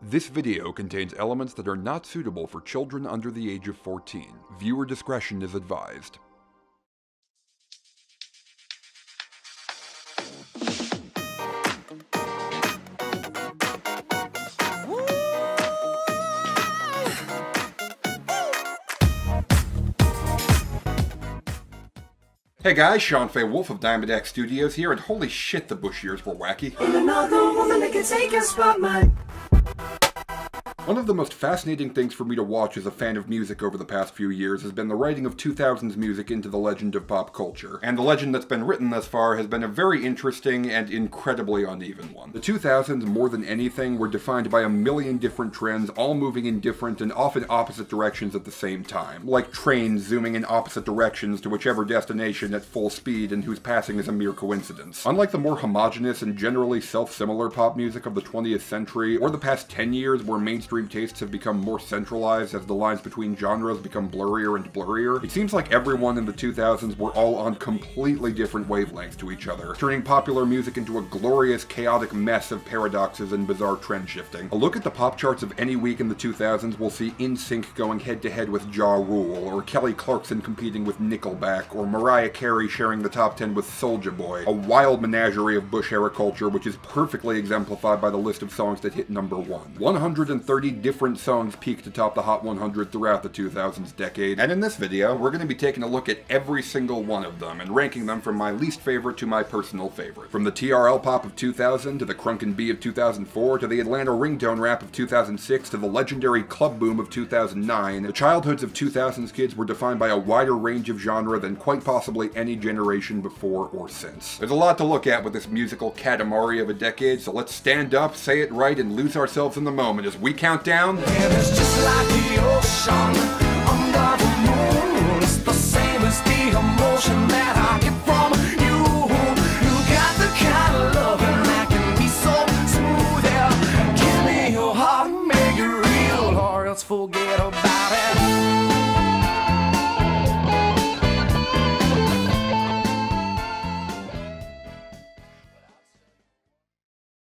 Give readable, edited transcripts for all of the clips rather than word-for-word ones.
This video contains elements that are not suitable for children under the age of 14. Viewer discretion is advised. Hey guys, Sean Fay-Wolfe of Diamond X Studios here, and holy shit, the Bush years were wacky. And another woman that can take a spotlight. One of the most fascinating things for me to watch as a fan of music over the past few years has been the writing of 2000s music into the legend of pop culture. And the legend that's been written thus far has been a very interesting and incredibly uneven one. The 2000s, more than anything, were defined by a million different trends, all moving in different and often opposite directions at the same time. Like trains zooming in opposite directions to whichever destination at full speed and whose passing is a mere coincidence. Unlike the more homogeneous and generally self-similar pop music of the 20th century, or the past 10 years where mainstream tastes have become more centralized as the lines between genres become blurrier and blurrier, it seems like everyone in the 2000s were all on completely different wavelengths to each other, turning popular music into a glorious, chaotic mess of paradoxes and bizarre trend shifting. A look at the pop charts of any week in the 2000s will see NSYNC going head-to-head with Ja Rule, or Kelly Clarkson competing with Nickelback, or Mariah Carey sharing the top 10 with Soulja Boy, a wild menagerie of Bush-era culture which is perfectly exemplified by the list of songs that hit number 1. 130 different songs peaked atop the Hot 100 throughout the 2000s decade, and in this video, we're going to be taking a look at every single one of them and ranking them from my least favorite to my personal favorite. From the TRL pop of 2000 to the Crunk & B of 2004 to the Atlanta ringtone rap of 2006 to the legendary club boom of 2009, the childhoods of 2000s kids were defined by a wider range of genre than quite possibly any generation before or since. There's a lot to look at with this musical katamari of a decade, so let's stand up, say it right, and lose ourselves in the moment as we count down. And it's just like the ocean under the moon. It's the same as the emotion that I get from you. You got the kind of loving that can be so smooth. Yeah. Give me your heart, make it real, or else forget about it.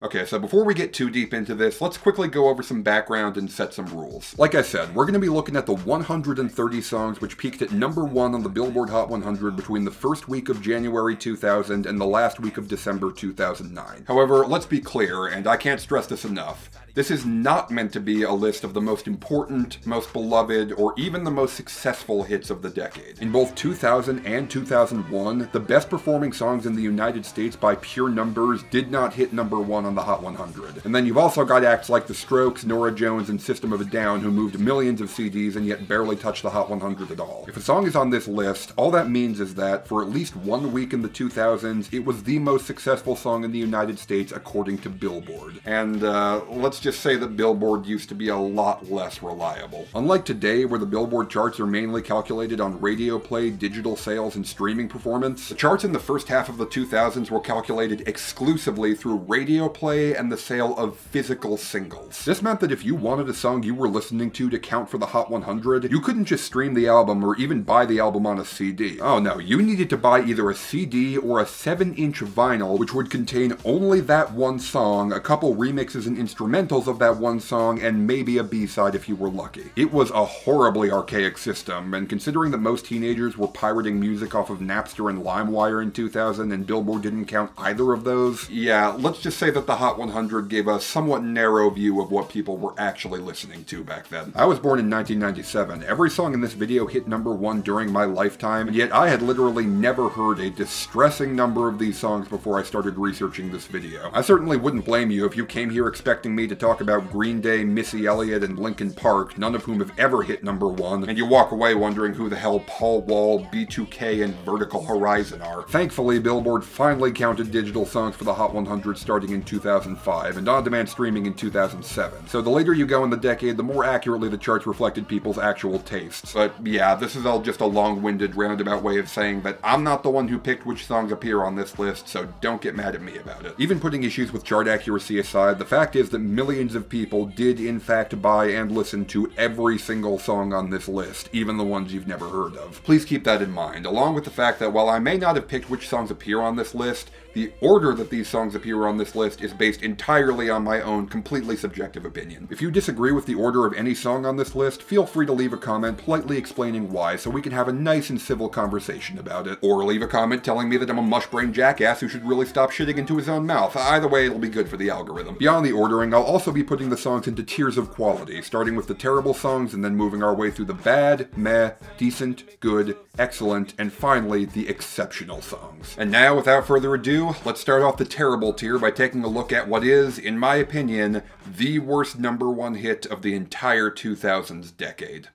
Okay, so before we get too deep into this, let's quickly go over some background and set some rules. Like I said, we're going to be looking at the 130 songs which peaked at number 1 on the Billboard Hot 100 between the first week of January 2000 and the last week of December 2009. However, let's be clear, and I can't stress this enough, this is not meant to be a list of the most important, most beloved, or even the most successful hits of the decade. In both 2000 and 2001, the best performing songs in the United States by pure numbers did not hit number 1 on the Hot 100. And then you've also got acts like The Strokes, Norah Jones, and System of a Down who moved millions of CDs and yet barely touched the Hot 100 at all. If a song is on this list, all that means is that, for at least 1 week in the 2000s, it was the most successful song in the United States according to Billboard. And let's just say that Billboard used to be a lot less reliable. Unlike today, where the Billboard charts are mainly calculated on radio play, digital sales, and streaming performance, the charts in the first half of the 2000s were calculated exclusively through radio play and the sale of physical singles. This meant that if you wanted a song you were listening to count for the Hot 100, you couldn't just stream the album or even buy the album on a CD. Oh no, you needed to buy either a CD or a 7-inch vinyl, which would contain only that one song, a couple remixes and instrumentals of that one song, and maybe a B-side if you were lucky. It was a horribly archaic system, and considering that most teenagers were pirating music off of Napster and LimeWire in 2000 and Billboard didn't count either of those, yeah, let's just say that the Hot 100 gave a somewhat narrow view of what people were actually listening to back then. I was born in 1997. Every song in this video hit number 1 during my lifetime, and yet I had literally never heard a distressing number of these songs before I started researching this video. I certainly wouldn't blame you if you came here expecting me to talk about Green Day, Missy Elliott, and Linkin Park, none of whom have ever hit number 1, and you walk away wondering who the hell Paul Wall, B2K, and Vertical Horizon are. Thankfully, Billboard finally counted digital songs for the Hot 100 starting in 2005, and on-demand streaming in 2007. So the later you go in the decade, the more accurately the charts reflected people's actual tastes. But yeah, this is all just a long-winded, roundabout way of saying that I'm not the one who picked which songs appear on this list, so don't get mad at me about it. Even putting issues with chart accuracy aside, the fact is that millions millions of people did in fact buy and listen to every single song on this list, even the ones you've never heard of. Please keep that in mind, along with the fact that while I may not have picked which songs appear on this list, the order that these songs appear on this list is based entirely on my own completely subjective opinion. If you disagree with the order of any song on this list, feel free to leave a comment politely explaining why so we can have a nice and civil conversation about it. Or leave a comment telling me that I'm a mush-brained jackass who should really stop shitting into his own mouth. Either way, it'll be good for the algorithm. Beyond the ordering, I'll also be putting the songs into tiers of quality, starting with the terrible songs and then moving our way through the bad, meh, decent, good, excellent, and finally the exceptional songs. And now, without further ado, let's start off the terrible tier by taking a look at what is, in my opinion, the worst #1 hit of the entire 2000s decade.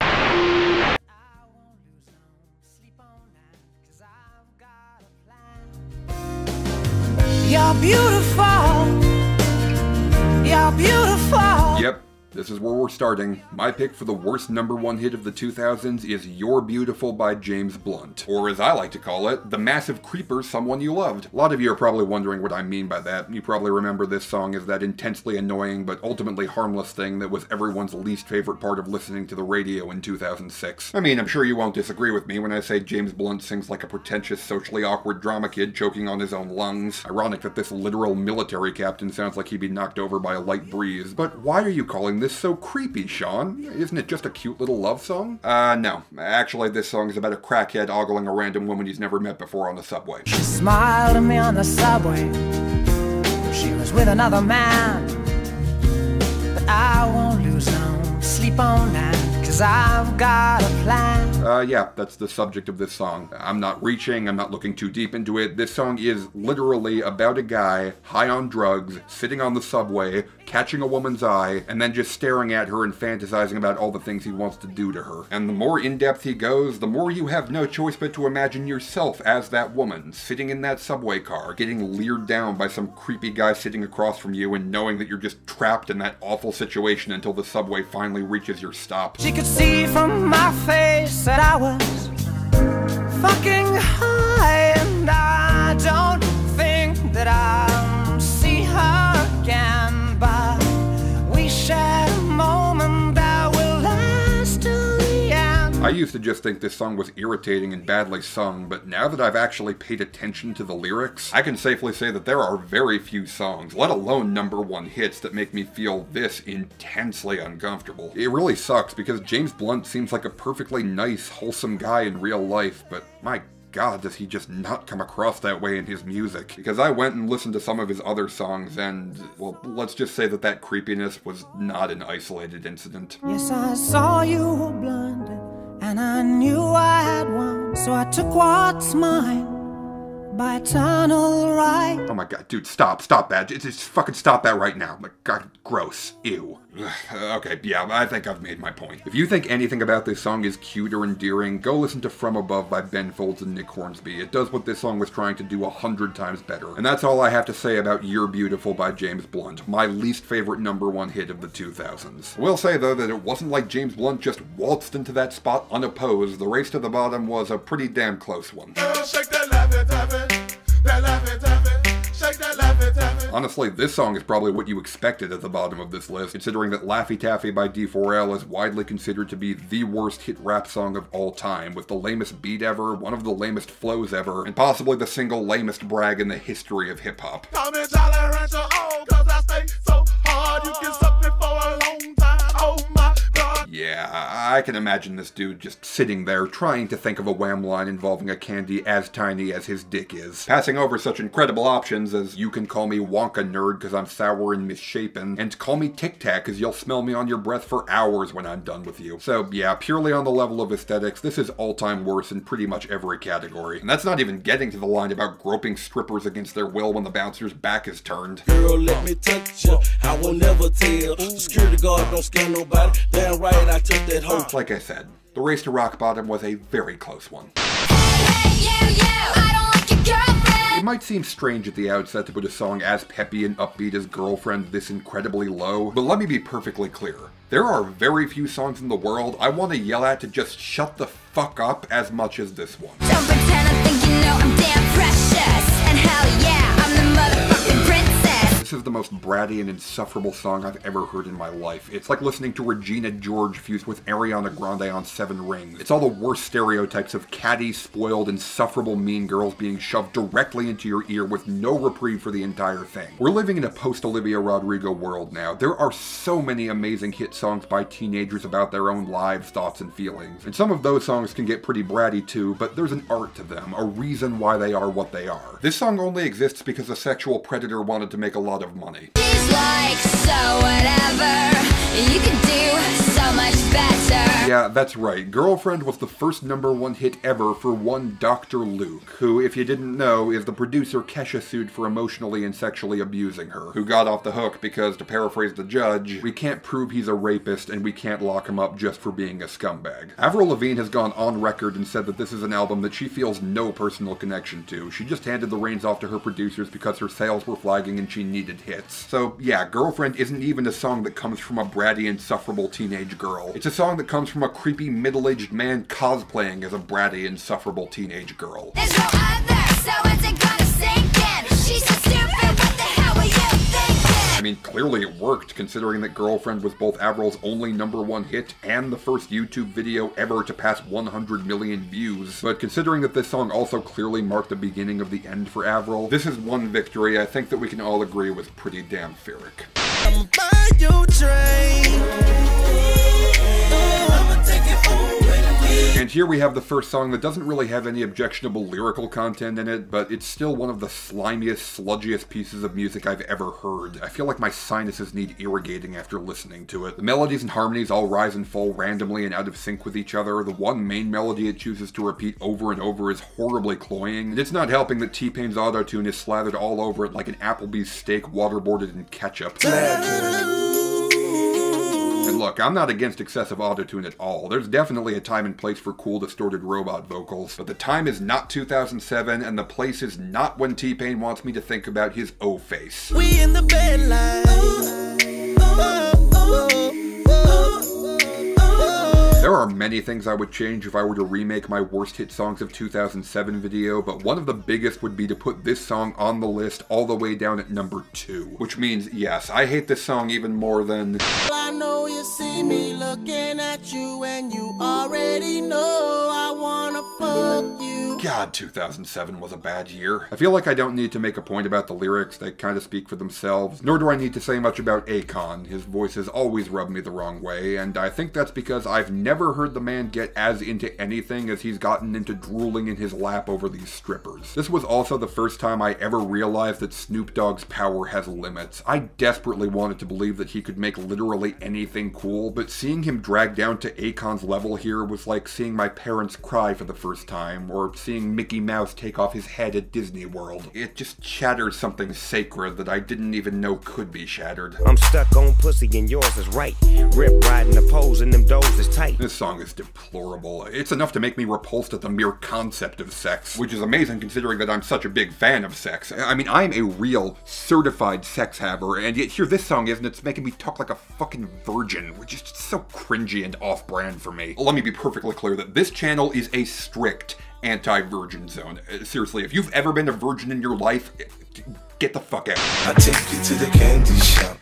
You're beautiful. You're beautiful. Yep. This is where we're starting. My pick for the worst #1 hit of the 2000s is You're Beautiful by James Blunt. Or as I like to call it, The Massive Creeper, Someone You Loved. A lot of you are probably wondering what I mean by that. You probably remember this song as that intensely annoying but ultimately harmless thing that was everyone's least favorite part of listening to the radio in 2006. I mean, I'm sure you won't disagree with me when I say James Blunt sings like a pretentious, socially awkward drama kid choking on his own lungs. Ironic that this literal military captain sounds like he'd be knocked over by a light breeze. But why are you calling this so creepy, Sean? Isn't it just a cute little love song? No. Actually, this song is about a crackhead ogling a random woman he's never met before on the subway. She smiled at me on the subway. She was with another man. But I won't lose no sleep on that, 'cause I've got a plan. Yeah, that's the subject of this song. I'm not reaching, I'm not looking too deep into it. This song is literally about a guy high on drugs, sitting on the subway, catching a woman's eye, and then just staring at her and fantasizing about all the things he wants to do to her. And the more in-depth he goes, the more you have no choice but to imagine yourself as that woman, sitting in that subway car, getting leered down by some creepy guy sitting across from you and knowing that you're just trapped in that awful situation until the subway finally reaches your stop. She could see from my face that I was fucking high, and I don't think that I'll see her again, but we shared a moment that will last till the end. I used to just think this song was irritating and badly sung, but now that I've actually paid attention to the lyrics, I can safely say that there are very few songs, let alone #1 hits, that make me feel this intensely uncomfortable. It really sucks because James Blunt seems like a perfectly nice, wholesome guy in real life, but my God, does he just not come across that way in his music. Because I went and listened to some of his other songs and, well, let's just say that that creepiness was not an isolated incident. Yes, I saw you were blinded, and I knew I had won, so I took what's mine by eternal right. Oh my God, dude, stop that. Just fucking stop that right now. My God, gross. Ew. Okay, yeah, I think I've made my point. If you think anything about this song is cute or endearing, go listen to From Above by Ben Folds and Nick Hornsby. It does what this song was trying to do 100 times better. And that's all I have to say about You're Beautiful by James Blunt, my least favorite #1 hit of the 2000s. I will say, though, that it wasn't like James Blunt just waltzed into that spot unopposed. The race to the bottom was a pretty damn close one. Shake that laffy taffy, that laffy taffy, shake that laffy taffy. Honestly, this song is probably what you expected at the bottom of this list, considering that Laffy Taffy by D4L is widely considered to be the worst hit rap song of all time, with the lamest beat ever, one of the lamest flows ever, and possibly the single lamest brag in the history of hip-hop. Call me Jolly Rancher, oh, 'cause I stay so hard, you can suck me for a long time, oh my God. Yeah, I can imagine this dude just sitting there trying to think of a Wham line involving a candy as tiny as his dick is. Passing over such incredible options as you can call me Wonka nerd cause I'm sour and misshapen, and call me Tic Tac cause you'll smell me on your breath for hours when I'm done with you. So yeah, purely on the level of aesthetics, this is all-time worse in pretty much every category. And that's not even getting to the line about groping strippers against their will when the bouncer's back is turned. Girl, let me touch you, I will never tell. Security guard don't scare nobody, damn right I took that hoe. Like I said, the race to rock bottom was a very close one. It might seem strange at the outset to put a song as peppy and upbeat as Girlfriend this incredibly low, but let me be perfectly clear. There are very few songs in the world I want to yell at to just shut the fuck up as much as this one. Don't pretend I think you know I'm damn precious. And hell yeah, I'm the motherfucking princess. This is the most bratty and insufferable song I've ever heard in my life. It's like listening to Regina George fused with Ariana Grande on Seven Rings. It's all the worst stereotypes of catty, spoiled, insufferable mean girls being shoved directly into your ear with no reprieve for the entire thing. We're living in a post-Olivia Rodrigo world now. There are so many amazing hit songs by teenagers about their own lives, thoughts, and feelings. And some of those songs can get pretty bratty too, but there's an art to them, a reason why they are what they are. This song only exists because a sexual predator wanted to make a lot of money. It's like, so whatever, you can do so much better. Yeah, that's right. Girlfriend was the first #1 hit ever for one Dr. Luke, who, if you didn't know, is the producer Kesha sued for emotionally and sexually abusing her, who got off the hook because, to paraphrase the judge, we can't prove he's a rapist and we can't lock him up just for being a scumbag. Avril Lavigne has gone on record and said that this is an album that she feels no personal connection to. She just handed the reins off to her producers because her sales were flagging and she needed hits. So yeah, Girlfriend isn't even a song that comes from a bratty, insufferable teenage girl. It's a song that comes from a creepy middle-aged man cosplaying as a bratty, insufferable teenage girl. There's no other, so it's gonna sink in. She's so stupid, what the hell were you thinking? I mean, clearly it worked, considering that Girlfriend was both Avril's only #1 hit and the first YouTube video ever to pass 100 million views. But considering that this song also clearly marked the beginning of the end for Avril, this is one victory I think that we can all agree was pretty damn pyrrhic. I'ma buy you train. I'ma take it home. And here we have the first song that doesn't really have any objectionable lyrical content in it, but it's still one of the slimiest, sludgiest pieces of music I've ever heard. I feel like my sinuses need irrigating after listening to it. The melodies and harmonies all rise and fall randomly and out of sync with each other. The one main melody it chooses to repeat over and over is horribly cloying, and it's not helping that T-Pain's autotune is slathered all over it like an Applebee's steak waterboarded in ketchup. And look, I'm not against excessive autotune at all. There's definitely a time and place for cool, distorted robot vocals, but the time is not 2007, and the place is not when T-Pain wants me to think about his O-face. We in the bed There are many things I would change if I were to remake my worst hit songs of 2007 video, but one of the biggest would be to put this song on the list all the way down at #2. Which means, yes, I hate this song even more than... I know you see me looking at you and you already know I wanna fuck you. God, 2007 was a bad year. I feel like I don't need to make a point about the lyrics, they kind of speak for themselves, nor do I need to say much about Akon. His voice has always rubbed me the wrong way, and I think that's because I've never heard the man get as into anything as he's gotten into drooling in his lap over these strippers. This was also the first time I ever realized that Snoop Dogg's power has limits. I desperately wanted to believe that he could make literally anything cool, but seeing him drag down to Akon's level here was like seeing my parents cry for the first time, or seeing Mickey Mouse take off his head at Disney World. It just shatters something sacred that I didn't even know could be shattered. I'm stuck on pussy and yours is right. Rip riding the pose and them doors is tight. This song is deplorable. It's enough to make me repulsed at the mere concept of sex, which is amazing considering that I'm such a big fan of sex. I mean, I'm a real, certified sex haver, and yet here this song is, and it's making me talk like a fucking virgin, which is just so cringy and off-brand for me. Let me be perfectly clear that this channel is a strict anti-virgin zone. Seriously, if you've ever been a virgin in your life, get the fuck out. I take you to the candy shop.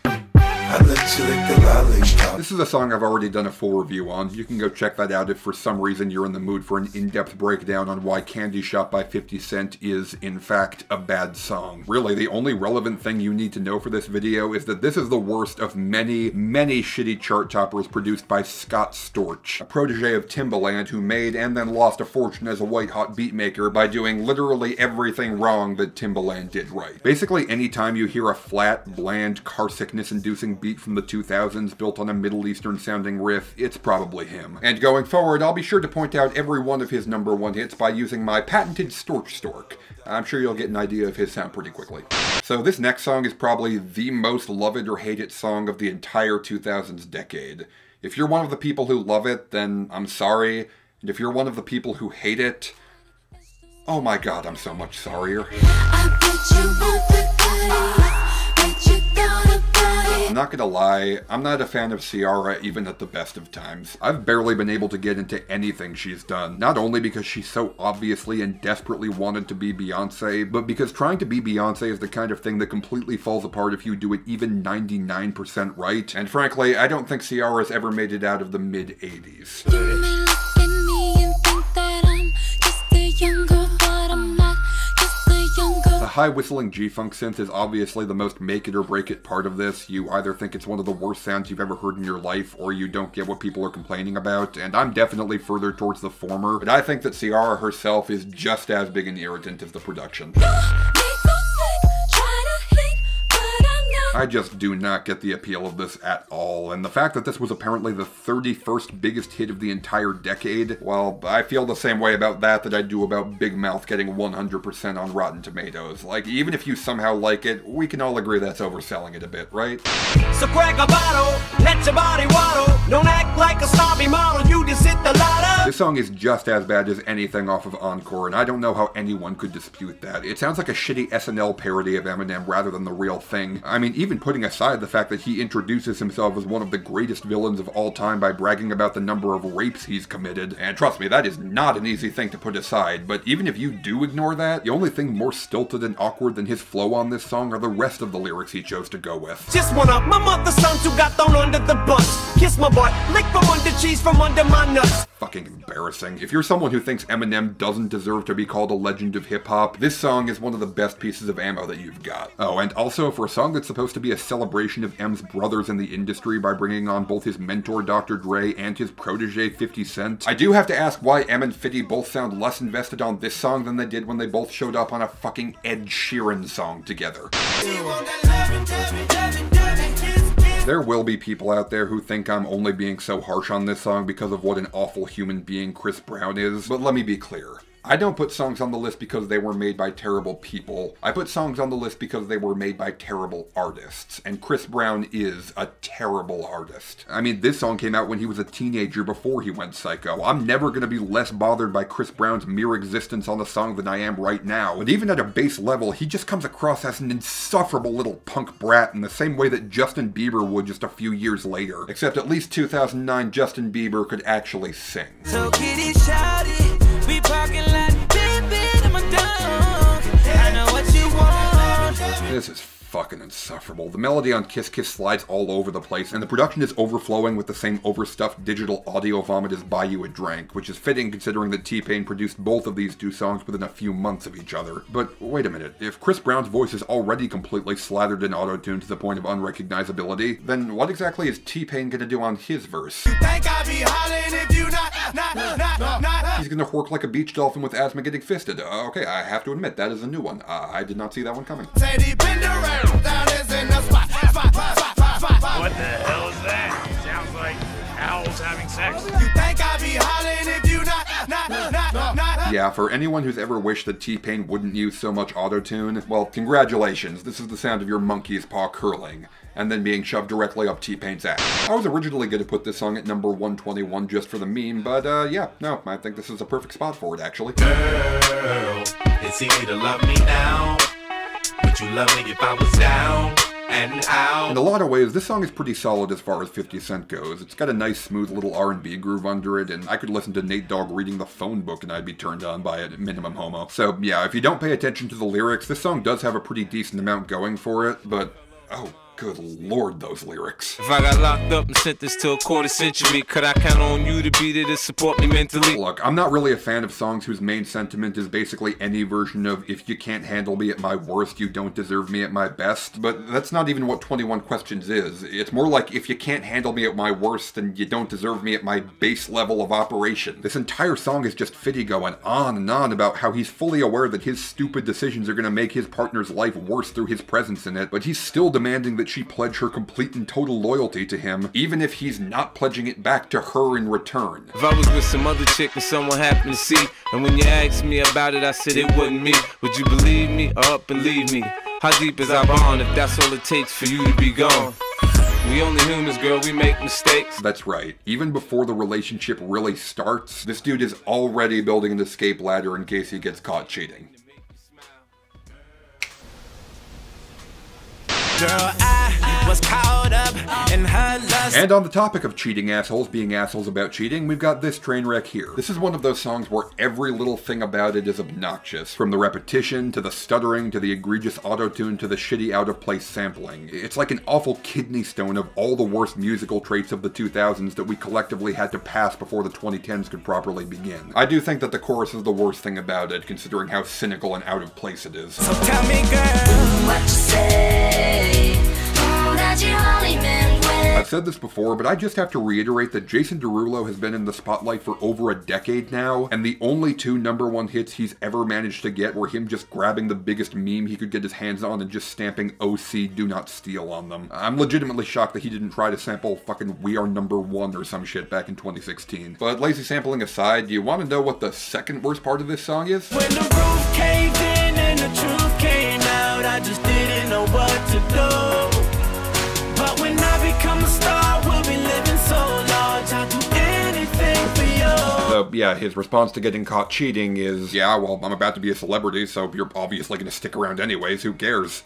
I let you lick the lollipop. This is a song I've already done a full review on. You can go check that out if for some reason you're in the mood for an in-depth breakdown on why Candy Shop by 50 Cent is, in fact, a bad song. Really, the only relevant thing you need to know for this video is that this is the worst of many, many shitty chart toppers produced by Scott Storch, a protege of Timbaland who made and then lost a fortune as a white-hot beatmaker by doing literally everything wrong that Timbaland did right. Basically, anytime you hear a flat, bland, car sickness-inducing beat from the 2000s built on a Middle Eastern sounding riff, it's probably him. And going forward, I'll be sure to point out every one of his #1 hits by using my patented Storch Stork. I'm sure you'll get an idea of his sound pretty quickly. So this next song is probably the most love it or hate it song of the entire 2000s decade. If you're one of the people who love it, then I'm sorry. And if you're one of the people who hate it, oh my god, I'm so much sorrier. I bet you want the body, bet you thought about it. I'm not gonna lie, I'm not a fan of Ciara even at the best of times. I've barely been able to get into anything she's done, not only because she's so obviously and desperately wanted to be Beyonce, but because trying to be Beyonce is the kind of thing that completely falls apart if you do it even 99% right, and frankly, I don't think Ciara's ever made it out of the mid-80s. You may look at me and think that I'm just a young girl, but I'm not just a young girl. The high whistling G-Funk synth is obviously the most make it or break it part of this. You either think it's one of the worst sounds you've ever heard in your life, or you don't get what people are complaining about, and I'm definitely further towards the former, but I think that Ciara herself is just as big an irritant as the production. I just do not get the appeal of this at all, and the fact that this was apparently the 31st biggest hit of the entire decade, well, I feel the same way about that I do about Big Mouth getting 100% on Rotten Tomatoes. Like, even if you somehow like it, we can all agree that's overselling it a bit, right? So crack a bottle, let your body waddle. Don't act like a snobby model, you just hit the lotto. This song is just as bad as anything off of Encore, and I don't know how anyone could dispute that. It sounds like a shitty SNL parody of Eminem rather than the real thing. I mean, even putting aside the fact that he introduces himself as one of the greatest villains of all time by bragging about the number of rapes he's committed, and trust me, that is not an easy thing to put aside, but even if you do ignore that, the only thing more stilted and awkward than his flow on this song are the rest of the lyrics he chose to go with. Just one up, my mother's son who got thrown under the bus. Kiss my butt, lick from under cheese from under my nuts. Fucking embarrassing. If you're someone who thinks Eminem doesn't deserve to be called a legend of hip-hop, this song is one of the best pieces of ammo that you've got. Oh, and also, for a song that's supposed to be a celebration of M's brothers in the industry by bringing on both his mentor Dr. Dre and his protege 50 Cent, I do have to ask why M and 50 both sound less invested on this song than they did when they both showed up on a fucking Ed Sheeran song together. There will be people out there who think I'm only being so harsh on this song because of what an awful human being Chris Brown is, but let me be clear. I don't put songs on the list because they were made by terrible people. I put songs on the list because they were made by terrible artists, and Chris Brown is a terrible artist. I mean, this song came out when he was a teenager before he went psycho. I'm never gonna be less bothered by Chris Brown's mere existence on the song than I am right now. But even at a base level, he just comes across as an insufferable little punk brat in the same way that Justin Bieber would just a few years later. Except at least 2009 Justin Bieber could actually sing. So kitty shouted, we parking lot, baby, I'm a dog. I know what you want. This is fucking insufferable. The melody on Kiss Kiss slides all over the place, and the production is overflowing with the same overstuffed digital audio vomit as Buy You a Drink, which is fitting considering that T-Pain produced both of these two songs within a few months of each other. But wait a minute, if Chris Brown's voice is already completely slathered in auto-tune to the point of unrecognizability, then what exactly is T-Pain gonna do on his verse? You think I be hollering if you not. He's gonna work like a beach dolphin with asthma getting fisted. Okay, I have to admit, that is a new one. I did not see that one coming. Say the bend around, down is in the spot. What the hell is that? Sounds like owls having sex. You think I be hollering if you not. Yeah, for anyone who's ever wished that T-Pain wouldn't use so much auto-tune, well, congratulations, this is the sound of your monkey's paw curling, and then being shoved directly up T-Pain's ass. I was originally going to put this song at number 121 just for the meme, but yeah, no, I think this is a perfect spot for it, actually. Girl, it's easy to love me now, but you love me if I was down and out. In a lot of ways, this song is pretty solid as far as 50 Cent goes. It's got a nice, smooth little R&B groove under it, and I could listen to Nate Dogg reading the phone book and I'd be turned on by it, minimum homo. So yeah, if you don't pay attention to the lyrics, this song does have a pretty decent amount going for it, but oh, good lord, those lyrics. If I got locked up and sent this to a quarter century, could I count on you to be there to support me mentally? Look, I'm not really a fan of songs whose main sentiment is basically any version of if you can't handle me at my worst, you don't deserve me at my best, but that's not even what 21 Questions is. It's more like if you can't handle me at my worst, then you don't deserve me at my base level of operation. This entire song is just Fitty going on and on about how he's fully aware that his stupid decisions are going to make his partner's life worse through his presence in it, but he's still demanding that she pledge her complete and total loyalty to him, even if he's not pledging it back to her in return. If I was with some other chick and someone happened to see, and when you asked me about it, I said it wasn't me, would you believe me or up and leave me? How deep is our bond if that's all it takes for you to be gone? We only humans, girl, we make mistakes. That's right. Even before the relationship really starts, this dude is already building an escape ladder in case he gets caught cheating. Girl, I was caught up in her lust. And on the topic of cheating assholes being assholes about cheating, we've got this train wreck here. This is one of those songs where every little thing about it is obnoxious. From the repetition, to the stuttering, to the egregious auto-tune, to the shitty out-of-place sampling. It's like an awful kidney stone of all the worst musical traits of the 2000s that we collectively had to pass before the 2010s could properly begin. I do think that the chorus is the worst thing about it, considering how cynical and out of place it is. So tell me, girl, what you say? That you only meant when. I've said this before, but I just have to reiterate that Jason Derulo has been in the spotlight for over a decade now, and the only two #1 hits he's ever managed to get were him just grabbing the biggest meme he could get his hands on and just stamping OC Do Not Steal on them. I'm legitimately shocked that he didn't try to sample fucking We Are #1 or some shit back in 2016. But lazy sampling aside, do you want to know what the second worst part of this song is? When the roof caved in and the truth came out, I just didn't know what to do. But when I become a star, we'll be living so large, I'll do anything for you. So yeah, his response to getting caught cheating is, yeah, well, I'm about to be a celebrity, so you're obviously gonna stick around anyways, who cares?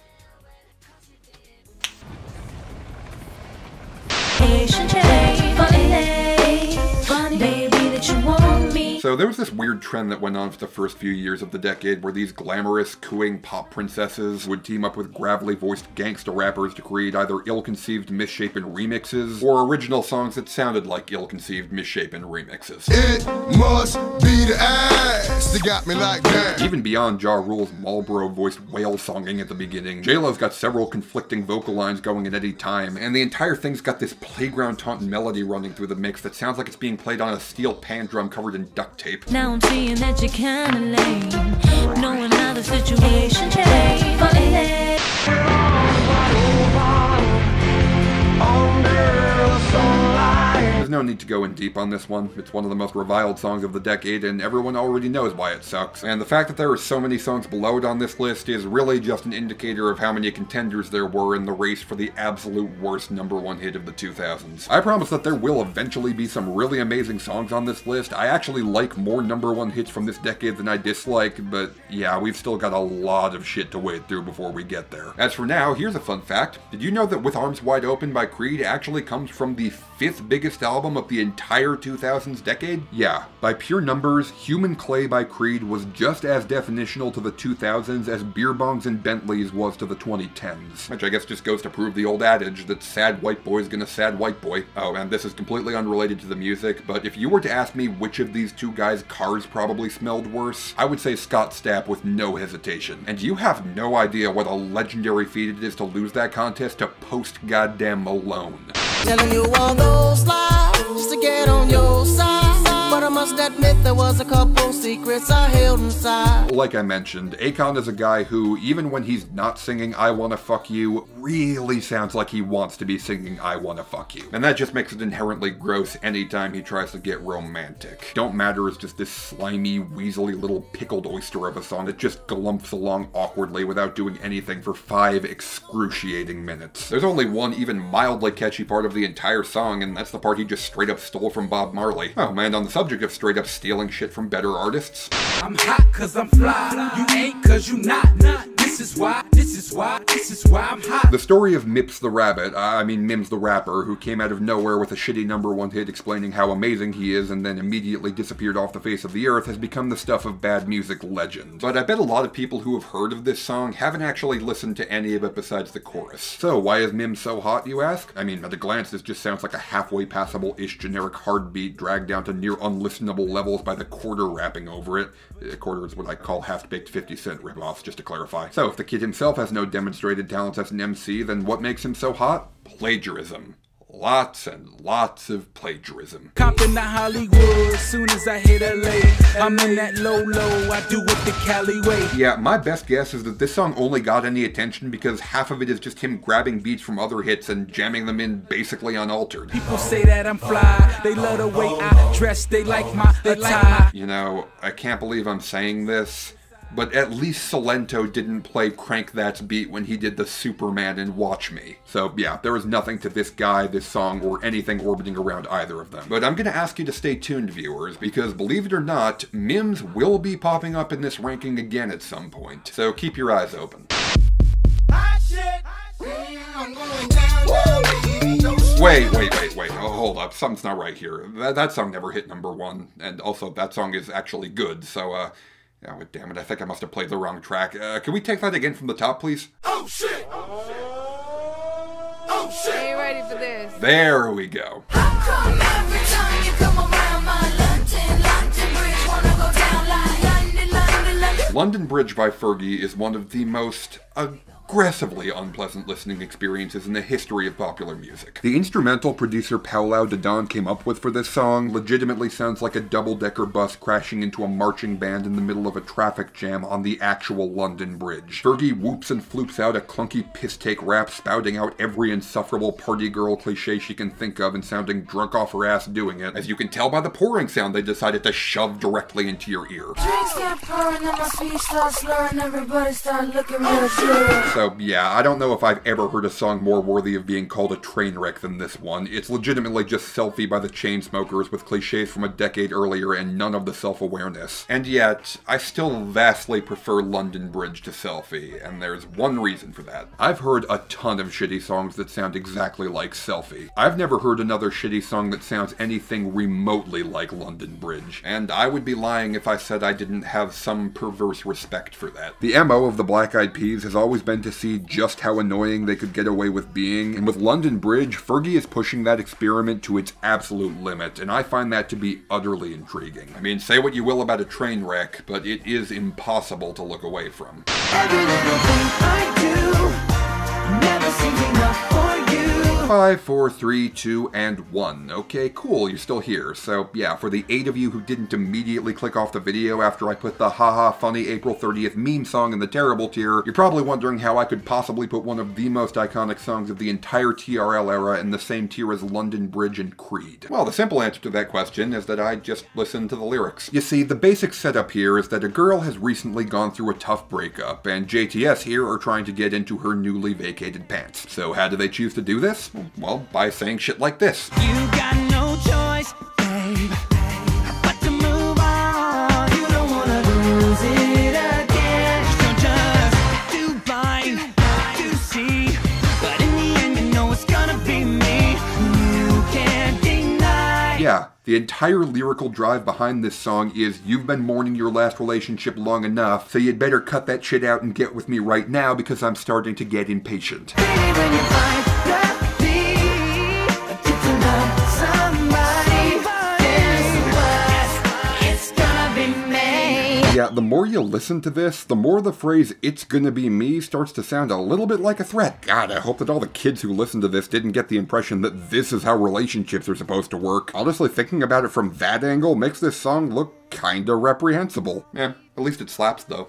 So there was this weird trend that went on for the first few years of the decade where these glamorous, cooing pop princesses would team up with gravelly voiced gangsta rappers to create either ill-conceived, misshapen remixes or original songs that sounded like ill-conceived, misshapen remixes. It must be the ass that got me like that. Even beyond Ja Rule's Marlboro-voiced whale songing at the beginning, J-Lo's got several conflicting vocal lines going at any time, and the entire thing's got this playground taunting melody running through the mix that sounds like it's being played on a steel pan drum covered in duct tape. Now I'm seeing that you're kinda lame, knowing how the situation changed. There's no need to go in deep on this one. It's one of the most reviled songs of the decade, and everyone already knows why it sucks. And the fact that there are so many songs below it on this list is really just an indicator of how many contenders there were in the race for the absolute worst #1 hit of the 2000s. I promise that there will eventually be some really amazing songs on this list. I actually like more #1 hits from this decade than I dislike, but yeah, we've still got a lot of shit to wade through before we get there. As for now, here's a fun fact. Did you know that With Arms Wide Open by Creed actually comes from the 5th biggest album of the entire 2000s decade? Yeah, by pure numbers, Human Clay by Creed was just as definitional to the 2000s as Beer Bongs and Bentleys was to the 2010s. Which I guess just goes to prove the old adage that sad white boy's gonna sad white boy. Oh, and this is completely unrelated to the music, but if you were to ask me which of these two guys' cars probably smelled worse, I would say Scott Stapp with no hesitation. And you have no idea what a legendary feat it is to lose that contest to post-goddamn Malone. Telling you all those lies to get on your side, but I must admit there was a couple secrets I held inside. Like I mentioned, Akon is a guy who, even when he's not singing I Wanna Fuck You, really sounds like he wants to be singing I Wanna Fuck You. And that just makes it inherently gross anytime he tries to get romantic. Don't Matter is just this slimy, weaselly little pickled oyster of a song that just glumps along awkwardly without doing anything for 5 excruciating minutes. There's only one even mildly catchy part of the entire song, and that's the part he just straight up stole from Bob Marley. Oh, and on the subject of straight up stealing shit from better artists, I'm hot cause I'm fly, you ain't cause you not. This is why I'm hot. the story of Mims the rapper, who came out of nowhere with a shitty #1 hit explaining how amazing he is and then immediately disappeared off the face of the earth, has become the stuff of bad music legends. But I bet a lot of people who have heard of this song haven't actually listened to any of it besides the chorus. So why is Mims so hot, you ask? I mean, at a glance this just sounds like a halfway passable-ish generic hard beat dragged down to near unlistenable levels by the Quarter rapping over it. Quarter is what I call half-baked 50 Cent ripoffs, just to clarify. So if the kid himself has no demonstrated talents as an MC, then what makes him so hot? Plagiarism. Lots and lots of plagiarism. Compton to Hollywood, soon as I hit LA, I'm in that low, I do it the Cali way. Yeah, my best guess is that this song only got any attention because half of it is just him grabbing beats from other hits and jamming them in basically unaltered. People say that I'm fly, they love the way I dress, they like my attire. You know, I can't believe I'm saying this, but at least Salento didn't play Crank That's Beat when he did the Superman in Watch Me. So yeah, there is nothing to this guy, this song, or anything orbiting around either of them. But I'm gonna ask you to stay tuned, viewers, because believe it or not, Mims will be popping up in this ranking again at some point. So keep your eyes open. I'm going down. Wait. Oh, hold up. Something's not right here. That song never hit #1. And also, that song is actually good. So, oh, damn it. I think I must have played the wrong track. Can we take that again from the top, please? Oh shit! Oh shit! Ain't ready for this. There we go. How come every time you come around my London Bridge wanna go down like London? London Bridge by Fergie is one of the most aggressively unpleasant listening experiences in the history of popular music. The instrumental producer Paulo Dodon came up with for this song legitimately sounds like a double-decker bus crashing into a marching band in the middle of a traffic jam on the actual London Bridge. Fergie whoops and floops out a clunky piss-take rap spouting out every insufferable party girl cliche she can think of and sounding drunk off her ass doing it. As you can tell by the pouring sound they decided to shove directly into your ear. Drinks get pouring and my speech starts slurring, everybody start looking real serious. So yeah, I don't know if I've ever heard a song more worthy of being called a train wreck than this one. It's legitimately just Selfie by the Chainsmokers with cliches from a decade earlier and none of the self-awareness. And yet, I still vastly prefer London Bridge to Selfie, and there's one reason for that. I've heard a ton of shitty songs that sound exactly like Selfie. I've never heard another shitty song that sounds anything remotely like London Bridge, and I would be lying if I said I didn't have some perverse respect for that. The MO of the Black Eyed Peas has always been to see just how annoying they could get away with being, and with London Bridge, Fergie is pushing that experiment to its absolute limit, and I find that to be utterly intriguing. I mean, say what you will about a train wreck, but it is impossible to look away from. Every little thing I do never seems enough for you. 5, 4, 3, 2, and 1. Okay, cool, you're still here. So yeah, for the 8 of you who didn't immediately click off the video after I put the haha funny April 30th meme song in the terrible tier, you're probably wondering how I could possibly put one of the most iconic songs of the entire TRL era in the same tier as London Bridge and Creed. Well, the simple answer to that question is that I just listened to the lyrics. You see, the basic setup here is that a girl has recently gone through a tough breakup, and JTS here are trying to get into her newly vacated pants. So how do they choose to do this? Well, by saying shit like this. You got no choice, babe, but to move on. You don't wanna lose it again. You're just too blind to see, but in the end you know it's gonna be me. You can't deny. Yeah, the entire lyrical drive behind this song is you've been mourning your last relationship long enough, so you'd better cut that shit out and get with me right now because I'm starting to get impatient. Baby, when you find that yeah, the more you listen to this, the more the phrase, "it's gonna be me," starts to sound a little bit like a threat. God, I hope that all the kids who listen to this didn't get the impression that this is how relationships are supposed to work. Honestly, thinking about it from that angle makes this song look kinda reprehensible. Eh, at least it slaps though.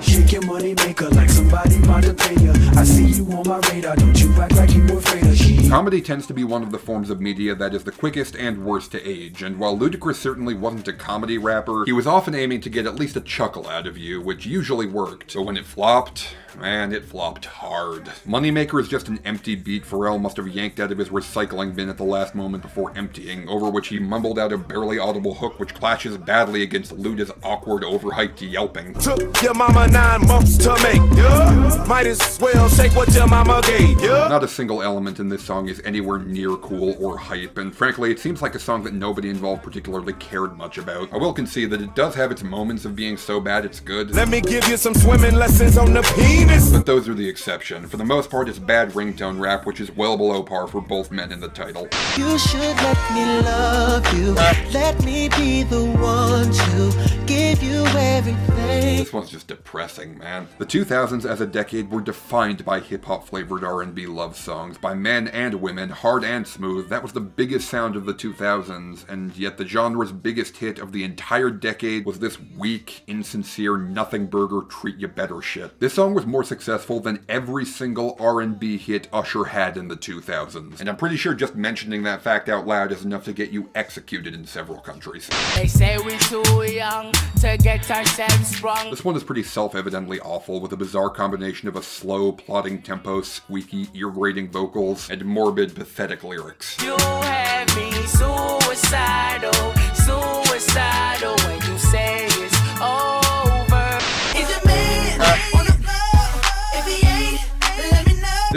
Shake your money maker like somebody about to pay ya. I see you on my radar, don't you act like you afraid of shit. Comedy tends to be one of the forms of media that is the quickest and worst to age, and while Ludacris certainly wasn't a comedy rapper, he was often aiming to get at least a chuckle out of you, which usually worked. So when it flopped, man, it flopped hard. Moneymaker is just an empty beat Pharrell must have yanked out of his recycling bin at the last moment before emptying, over which he mumbled out a barely audible hook which clashes badly against Luda's awkward, overhyped yelping. Took your mama 9 months to make, yeah. Might as well shake what your mama gave, yeah. Not a single element in this song is anywhere near cool or hype, and frankly, it seems like a song that nobody involved particularly cared much about. I will concede that it does have its moments of being so bad it's good. Let me give you some swimming lessons on the penis. But those are the exception. For the most part, it's bad ringtone rap, which is well below par for both men in the title. You should let me love you. Let me be the one to give you everything. This one's just depressing, man. The 2000s as a decade were defined by hip-hop flavored R&B love songs, by men and women, hard and smooth. That was the biggest sound of the 2000s, and yet the genre's biggest hit of the entire decade was this weak, insincere, nothing burger treat you better shit. This song was more successful than every single R&B hit Usher had in the 2000s, and I'm pretty sure just mentioning that fact out loud is enough to get you executed in several countries. They say we're too young to get ourselves sprung. This one is pretty self-evidently awful, with a bizarre combination of a slow, plodding tempo, squeaky, ear-grating vocals, and morbid, pathetic lyrics. You have me suicidal, suicidal when you say it's over. If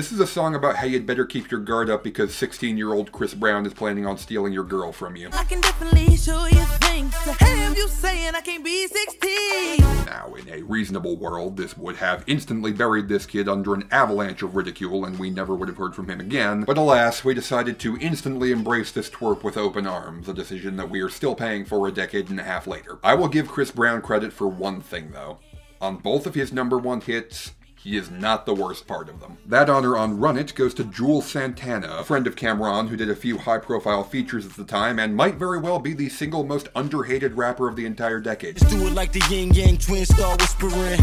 This is a song about how you'd better keep your guard up because 16-year-old Chris Brown is planning on stealing your girl from you. I can definitely show you things to have you saying I can't be 16. Now, in a reasonable world, this would have instantly buried this kid under an avalanche of ridicule and we never would have heard from him again, but alas, we decided to instantly embrace this twerp with open arms, a decision that we are still paying for a decade and a half later. I will give Chris Brown credit for one thing though. On both of his #1 hits, he is not the worst part of them. That honor on Run It goes to Jules Santana, a friend of Cameron who did a few high-profile features at the time and might very well be the single most underhated rapper of the entire decade. Let's do it like the yin yang twin star whispering.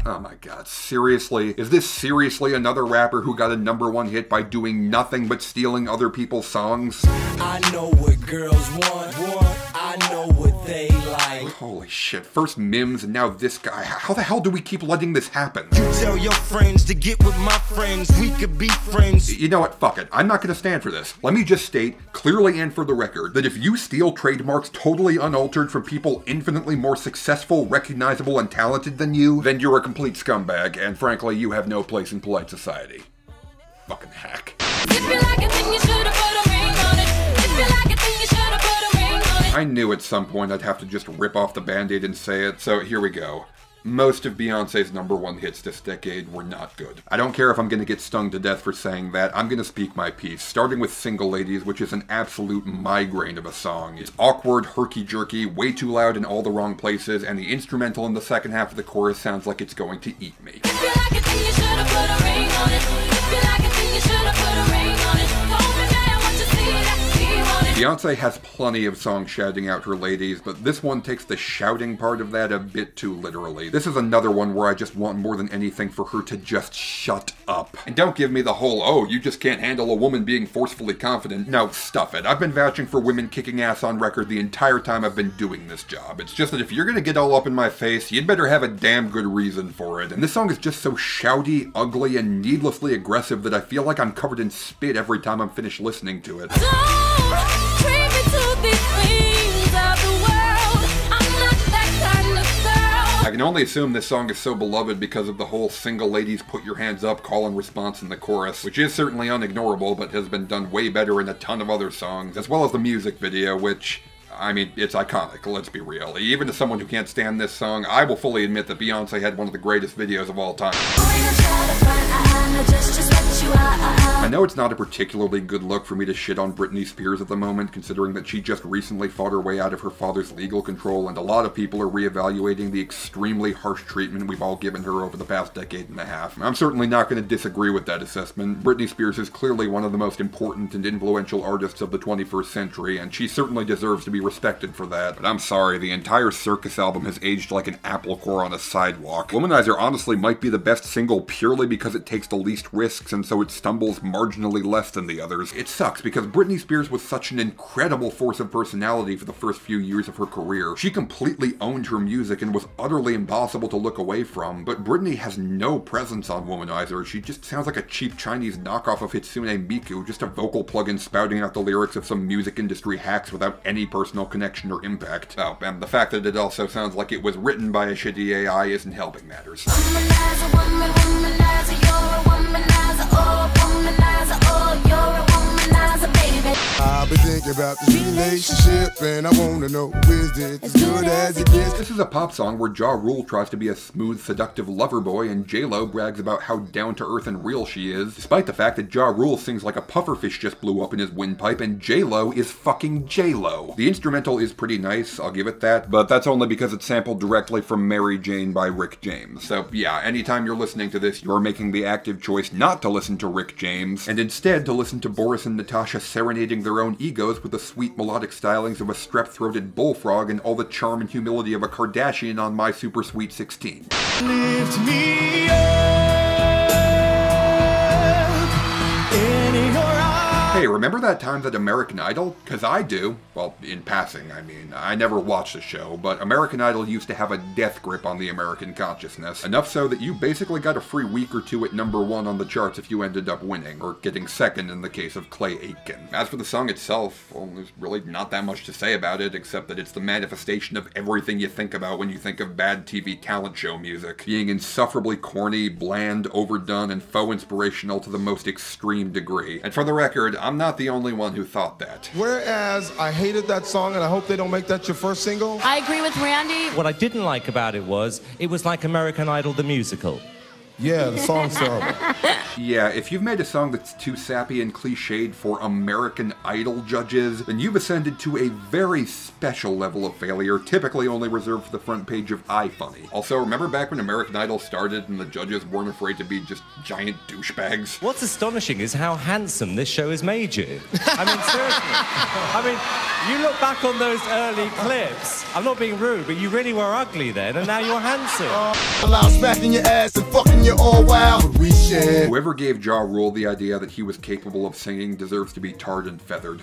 Oh my god, seriously? Is this seriously another rapper who got a #1 hit by doing nothing but stealing other people's songs? I know what girls want. I know what they like. Holy shit, first Mims and now this guy. How the hell do we keep letting this happen? You tell your friends to get with my friends. We could be friends. You know what? Fuck it. I'm not gonna stand for this. Let me just state, clearly and for the record, that if you steal trademarks totally unaltered from people infinitely more successful, recognizable, and talented than you, then you're a complete scumbag, and frankly, you have no place in polite society. Fucking hack. I knew at some point I'd have to just rip off the band-aid and say it, so here we go. Most of Beyonce's #1 hits this decade were not good. I don't care if I'm gonna get stung to death for saying that, I'm gonna speak my piece, starting with Single Ladies, which is an absolute migraine of a song. It's awkward, herky-jerky, way too loud in all the wrong places, and the instrumental in the second half of the chorus sounds like it's going to eat me. Beyonce has plenty of songs shouting out her ladies, but this one takes the shouting part of that a bit too literally. This is another one where I just want more than anything for her to just shut up. And don't give me the whole, oh, you just can't handle a woman being forcefully confident. No, stuff it. I've been vouching for women kicking ass on record the entire time I've been doing this job. It's just that if you're gonna get all up in my face, you'd better have a damn good reason for it. And this song is just so shouty, ugly, and needlessly aggressive that I feel like I'm covered in spit every time I'm finished listening to it. I can only assume this song is so beloved because of the whole Single Ladies Put Your Hands Up call and response in the chorus, which is certainly unignorable but has been done way better in a ton of other songs, as well as the music video, which, I mean, it's iconic, let's be real. Even as someone who can't stand this song, I will fully admit that Beyonce had one of the greatest videos of all time. I know it's not a particularly good look for me to shit on Britney Spears at the moment, considering that she just recently fought her way out of her father's legal control, and a lot of people are reevaluating the extremely harsh treatment we've all given her over the past decade and a half. I'm certainly not going to disagree with that assessment. Britney Spears is clearly one of the most important and influential artists of the 21st century, and she certainly deserves to be respected for that. But I'm sorry, the entire Circus album has aged like an apple core on a sidewalk. Womanizer honestly might be the best single purely because it takes the least risks, and so it stumbles marginally less than the others. It sucks because Britney Spears was such an incredible force of personality for the first few years of her career. She completely owned her music and was utterly impossible to look away from, but Britney has no presence on Womanizer. She just sounds like a cheap Chinese knockoff of Hitsune Miku, just a vocal plug-in spouting out the lyrics of some music industry hacks without any personal connection or impact. Oh, and the fact that it also sounds like it was written by a shitty AI isn't helping matters. Womanizer, womanizer, you're a womanizer, oh, womanizer, oh, you're a womanizer, baby. I've been thinking about this relationship and I wanna know, is it as good as it gets? This is a pop song where Ja Rule tries to be a smooth, seductive lover boy and J-Lo brags about how down-to-earth and real she is, despite the fact that Ja Rule sings like a pufferfish just blew up in his windpipe and J-Lo is fucking J-Lo. The instrumental is pretty nice, I'll give it that, but that's only because it's sampled directly from Mary Jane by Rick James. So yeah, anytime you're listening to this, you're making the active choice not to listen to Rick James, and instead to listen to Boris and Natasha serenading their own egos with the sweet melodic stylings of a strep-throated bullfrog and all the charm and humility of a Kardashian on My Super Sweet 16. Lift me up in your arms. Hey, remember remember that time that American Idol? Cause I do. Well, in passing, I mean. I never watched the show, but American Idol used to have a death grip on the American consciousness. Enough so that you basically got a free week or two at #1 on the charts if you ended up winning, or getting second in the case of Clay Aiken. As for the song itself, well, there's really not that much to say about it, except that it's the manifestation of everything you think about when you think of bad TV talent show music. Being insufferably corny, bland, overdone, and faux inspirational to the most extreme degree. And for the record, I'm not the only one who thought that. Whereas I hated that song, and I hope they don't make that your first single. I agree with Randy. What I didn't like about it was like American Idol the musical. Yeah, the song's terrible. Yeah, if you've made a song that's too sappy and cliched for American Idol judges, then you've ascended to a very special level of failure, typically only reserved for the front page of iFunny. Also, remember back when American Idol started and the judges weren't afraid to be just giant douchebags? What's astonishing is how handsome this show has made you. I mean, seriously. I mean, you look back on those early clips, I'm not being rude, but you really were ugly then, and now you're handsome. I'm smacking your ass and fucking you all wild. Whoever gave Ja Rule the idea that he was capable of singing deserves to be tarred and feathered.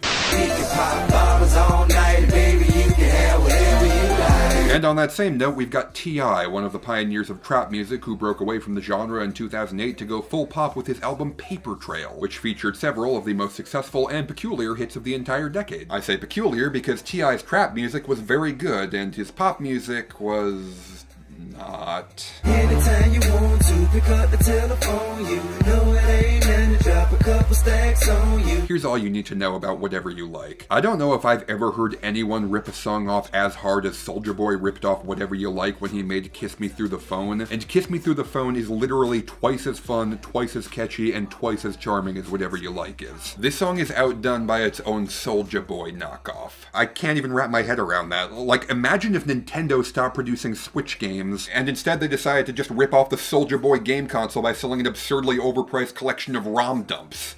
And on that same note, we've got T.I., one of the pioneers of trap music who broke away from the genre in 2008 to go full pop with his album Paper Trail, which featured several of the most successful and peculiar hits of the entire decade. I say peculiar because T.I.'s trap music was very good, and his pop music was... not. Anytime you want to pick up the telephone, you know it ain't nothing to drop a couple stacks on you. Here's all you need to know about whatever you like. I don't know if I've ever heard anyone rip a song off as hard as Soulja Boy ripped off Whatever You Like when he made Kiss Me Through the Phone, and Kiss Me Through the Phone is literally twice as fun, twice as catchy, and twice as charming as Whatever You Like is. This song is outdone by its own Soulja Boy knockoff. I can't even wrap my head around that. Like, imagine if Nintendo stopped producing Switch games, and instead they decided to just rip off the Soulja Boy game console by selling an absurdly overpriced collection of ROM dumps.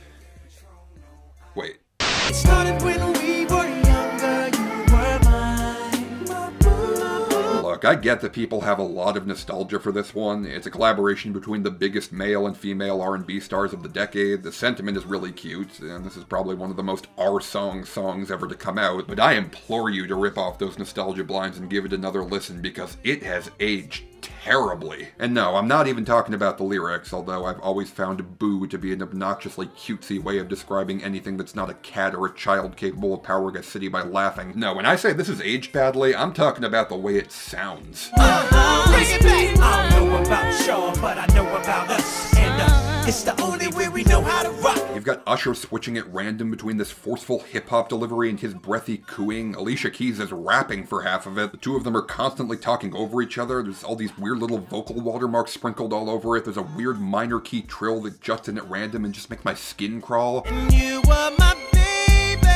Wait. It started when we were younger, you were mine. Look, I get that people have a lot of nostalgia for this one. It's a collaboration between the biggest male and female R&B stars of the decade. The sentiment is really cute, and this is probably one of the most songs ever to come out, but I implore you to rip off those nostalgia blinds and give it another listen because it has aged terribly. And no, I'm not even talking about the lyrics, although I've always found boo to be an obnoxiously cutesy way of describing anything that's not a cat or a child capable of powering a city by laughing. No, when I say this is aged badly, I'm talking about the way it sounds. Bring it back. I don't know about y'all, but I know about us. And it's the only way we know how to rock. You've got Usher switching at random between this forceful hip-hop delivery and his breathy cooing. Alicia Keys is rapping for half of it. The two of them are constantly talking over each other. There's all these weird little vocal watermarks sprinkled all over it. There's a weird minor key trill that juts in at random and just makes my skin crawl. And you were my baby.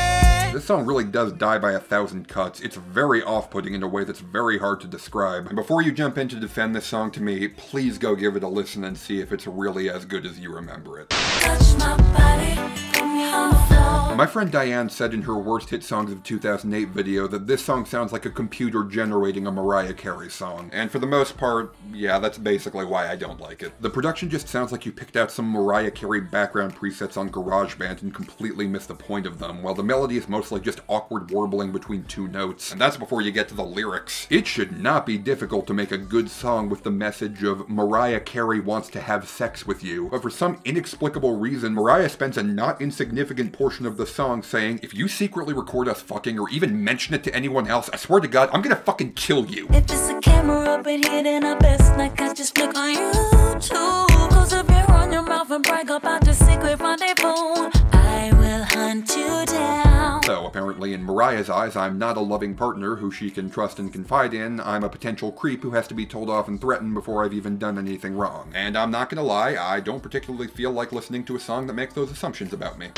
This song really does die by 1,000 cuts. It's very off-putting in a way that's very hard to describe. And before you jump in to defend this song to me, please go give it a listen and see if it's really as good as you remember it. Touch my body, put me on the floor. My friend Diane said in her Worst Hit Songs of 2008 video that this song sounds like a computer generating a Mariah Carey song. And for the most part, yeah, that's basically why I don't like it. The production just sounds like you picked out some Mariah Carey background presets on GarageBand and completely missed the point of them, while the melody is mostly just awkward warbling between two notes. And that's before you get to the lyrics. It should not be difficult to make a good song with the message of Mariah Carey wants to have sex with you, but for some inexplicable reason, Mariah spends a not insignificant portion of the song saying, if you secretly record us fucking or even mention it to anyone else, I swear to God, I'm gonna fucking kill you. If it's a camera up in here, then I best not catch just flick on YouTube. Cause if you run your mouth and brag about the secret rendezvous, I will hunt you down. So apparently in Mariah's eyes, I'm not a loving partner who she can trust and confide in. I'm a potential creep who has to be told off and threatened before I've even done anything wrong. And I'm not gonna lie, I don't particularly feel like listening to a song that makes those assumptions about me.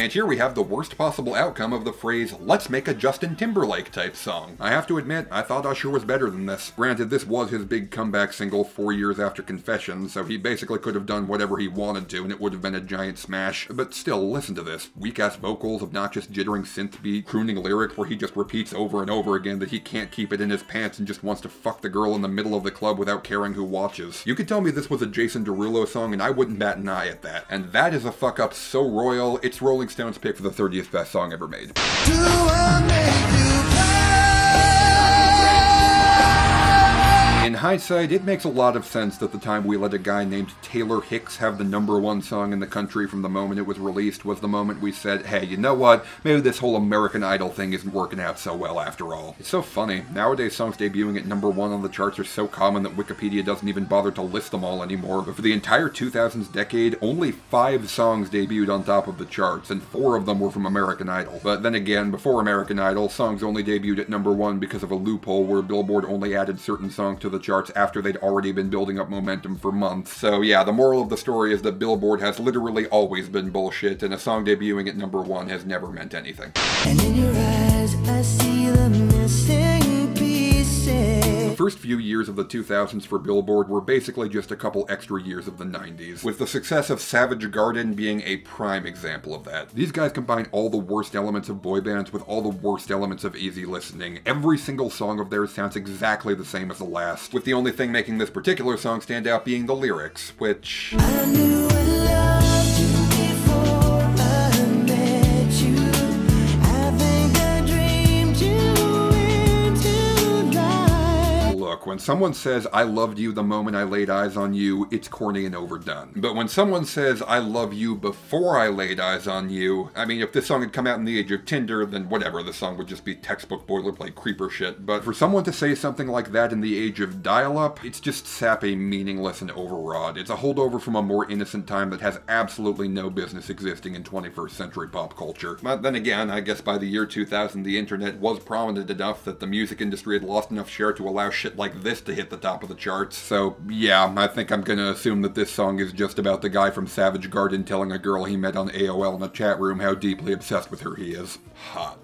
And here we have the worst possible outcome of the phrase, let's make a Justin Timberlake type song. I have to admit, I thought Usher was better than this. Granted, this was his big comeback single 4 years after Confession, so he basically could have done whatever he wanted to and it would have been a giant smash. But still, listen to this. Weak-ass vocals, obnoxious jittering synth beat, crooning lyrics where he just repeats over and over again that he can't keep it in his pants and just wants to fuck the girl in the middle of the club without caring who watches. You could tell me this was a Jason Derulo song and I wouldn't bat an eye at that. And that is a fuck up so royal, it's Rolling Stone's pick for the 30th best song ever made. In hindsight, it makes a lot of sense that the time we let a guy named Taylor Hicks have the #1 song in the country from the moment it was released was the moment we said, hey, you know what? Maybe this whole American Idol thing isn't working out so well after all. It's so funny. Nowadays, songs debuting at #1 on the charts are so common that Wikipedia doesn't even bother to list them all anymore. But for the entire 2000s decade, only 5 songs debuted on top of the charts, and 4 of them were from American Idol. But then again, before American Idol, songs only debuted at #1 because of a loophole where Billboard only added certain songs to the charts after they'd already been building up momentum for months. So yeah, the moral of the story is that Billboard has literally always been bullshit, and a song debuting at #1 has never meant anything. And in your eyes, I see the missing pieces. The first few years of the 2000s for Billboard were basically just a couple extra years of the 90s, with the success of Savage Garden being a prime example of that. These guys combine all the worst elements of boy bands with all the worst elements of easy listening. Every single song of theirs sounds exactly the same as the last, with the only thing making this particular song stand out being the lyrics, which... I knew I loved you before I met you. I think I dreamed you into life. Look, when someone says, I loved you the moment I laid eyes on you, it's corny and overdone. But when someone says, I love you before I laid eyes on you, I mean, if this song had come out in the age of Tinder, then whatever, the song would just be textbook boilerplate creeper shit. But for someone to say something like that in the age of dial-up, it's just sappy, meaningless, and overwrought. It's a holdover from a more innocent time that has absolutely no business existing in 21st century pop culture. But then again, I guess by the year 2000, the internet was prominent enough that the music industry had lost enough share to allow shit like this to hit the top of the charts. So yeah, I think I'm gonna assume that this song is just about the guy from Savage Garden telling a girl he met on AOL in a chat room how deeply obsessed with her he is. Hot.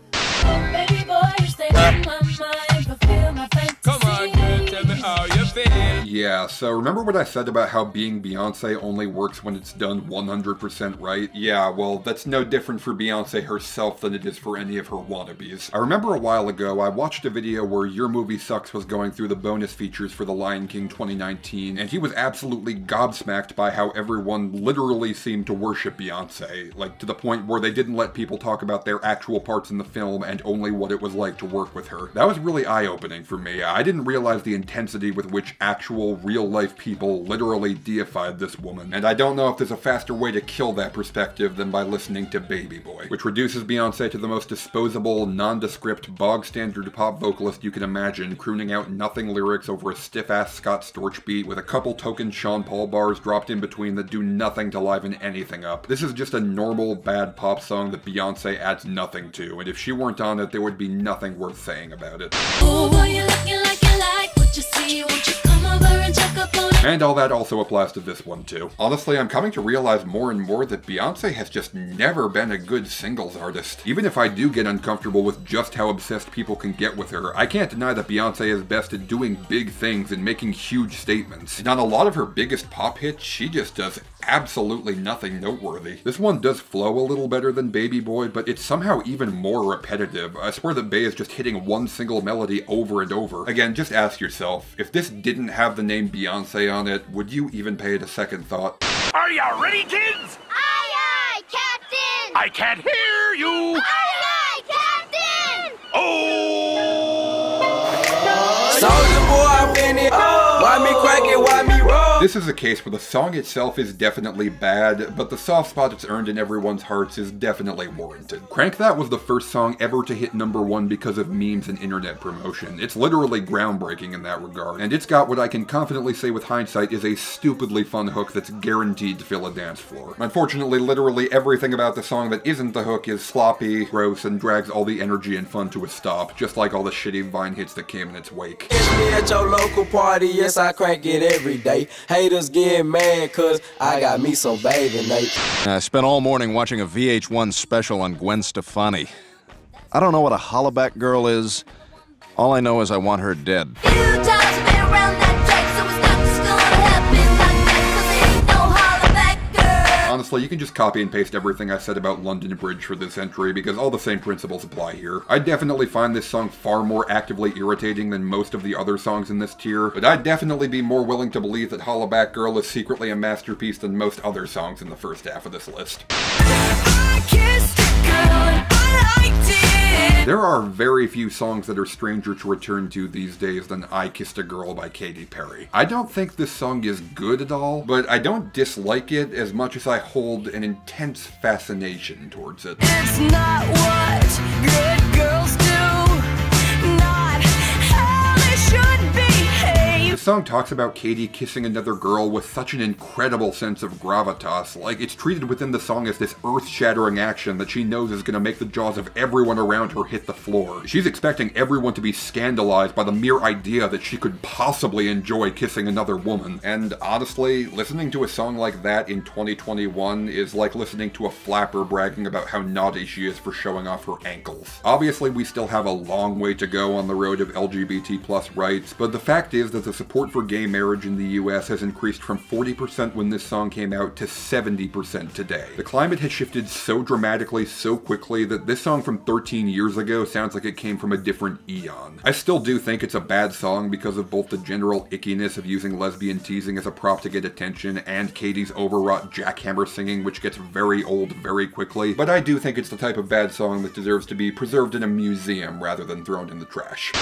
Baby boy, you stay on my mind, fulfill my fantasy. Come on, girl, tell me how you feel. Yeah, so remember what I said about how being Beyonce only works when it's done 100% right? Yeah, well, that's no different for Beyonce herself than it is for any of her wannabes. I remember a while ago, I watched a video where Your Movie Sucks was going through the bonus features for The Lion King 2019, and he was absolutely gobsmacked by how everyone literally seemed to worship Beyonce, like to the point where they didn't let people talk about their actual parts in the film and only what it was like to work with her. That was really eye-opening for me. I didn't realize the intensity with which actual real-life people literally deified this woman, and I don't know if there's a faster way to kill that perspective than by listening to Baby Boy, which reduces Beyonce to the most disposable, nondescript, bog-standard pop vocalist you can imagine, crooning out nothing lyrics over a stiff-ass Scott Storch beat with a couple token Sean Paul bars dropped in between that do nothing to liven anything up. This is just a normal, bad pop song that Beyonce adds nothing to, and if she weren't on it, there would be nothing worth saying about it. Oh, boy, you looking like you like what you see. Won't you come over and check up on it? And all that also applies to this one too. Honestly, I'm coming to realize more and more that Beyonce has just never been a good singles artist. Even if I do get uncomfortable with just how obsessed people can get with her, I can't deny that Beyonce is best at doing big things and making huge statements. And on a lot of her biggest pop hits, she just does absolutely nothing noteworthy. This one does flow a little better than Baby Boy, but it's somehow even more repetitive. I swear that Bey is just hitting one single melody over and over. Again, just ask yourself, if this didn't have the name Beyonce on it, would you even pay it a second thought? Are you ready, kids? Aye, aye, Captain! I can't hear you! Aye, aye, Captain! Oh! Soldier boy, I'm in it. Why me crack it? Why me roll? This is a case where the song itself is definitely bad, but the soft spot it's earned in everyone's hearts is definitely warranted. Crank That was the first song ever to hit #1 because of memes and internet promotion. It's literally groundbreaking in that regard, and it's got what I can confidently say with hindsight is a stupidly fun hook that's guaranteed to fill a dance floor. Unfortunately, literally everything about the song that isn't the hook is sloppy, gross, and drags all the energy and fun to a stop, just like all the shitty Vine hits that came in its wake. Catch me at your local party, yes I crank it every day. Haters get mad cause I got me some bathing Nate. I spent all morning watching a VH1 special on Gwen Stefani. I don't know what a hollaback girl is. All I know is I want her dead. Honestly, you can just copy and paste everything I said about London Bridge for this entry, because all the same principles apply here. I definitely find this song far more actively irritating than most of the other songs in this tier, but I'd definitely be more willing to believe that Hollaback Girl is secretly a masterpiece than most other songs in the first half of this list. There are very few songs that are stranger to return to these days than I Kissed a Girl by Katy Perry. I don't think this song is good at all, but I don't dislike it as much as I hold an intense fascination towards it. It's not what good girls do, not how they should behave. The song talks about Katy kissing another girl with such an incredible sense of gravitas. Like, it's treated within the song as this earth-shattering action that she knows is going to make the jaws of everyone around her hit the floor. She's expecting everyone to be scandalized by the mere idea that she could possibly enjoy kissing another woman. And honestly, listening to a song like that in 2021 is like listening to a flapper bragging about how naughty she is for showing off her ankles. Obviously, we still have a long way to go on the road of LGBT+ rights, but the fact is that the support for gay marriage in the US has increased from 40% when this song came out to 70% today. The climate has shifted so dramatically, so quickly, that this song from 13 years ago sounds like it came from a different eon. I still do think it's a bad song because of both the general ickiness of using lesbian teasing as a prop to get attention and Katy's overwrought jackhammer singing, which gets very old very quickly, but I do think it's the type of bad song that deserves to be preserved in a museum rather than thrown in the trash.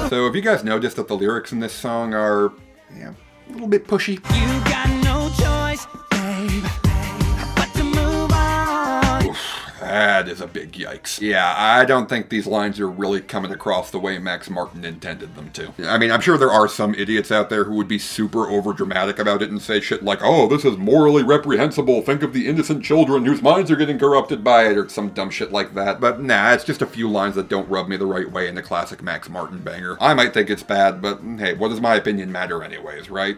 So have you guys noticed that the lyrics in this song are, yeah, a little bit pushy? You got no choice, babe, but to move on. Oof, that is a big yikes. Yeah, I don't think these lines are really coming across the way Max Martin intended them to. I mean, I'm sure there are some idiots out there who would be super overdramatic about it and say shit like, oh, this is morally reprehensible, think of the innocent children whose minds are getting corrupted by it, or some dumb shit like that. But nah, it's just a few lines that don't rub me the right way in a classic Max Martin banger. I might think it's bad, but hey, what does my opinion matter anyways, right?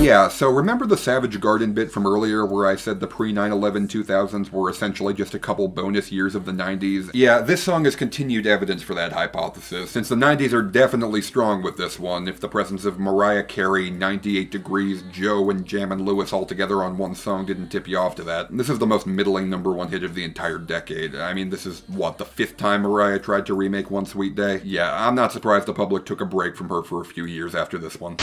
Yeah, so remember the Savage Garden bit from earlier where I said the pre-9/11 2000s were essentially just a couple bonus years of the 90s? Yeah, this song is continued evidence for that hypothesis, since the 90s are definitely strong with this one, if the presence of Mariah Carey, 98 Degrees, Joe, and Jammin' Lewis all together on one song didn't tip you off to that. This is the most middling #1 hit of the entire decade. I mean, this is, what, the 5th time Mariah tried to remake One Sweet Day? Yeah, I'm not surprised the public took a break from her for a few years after this one.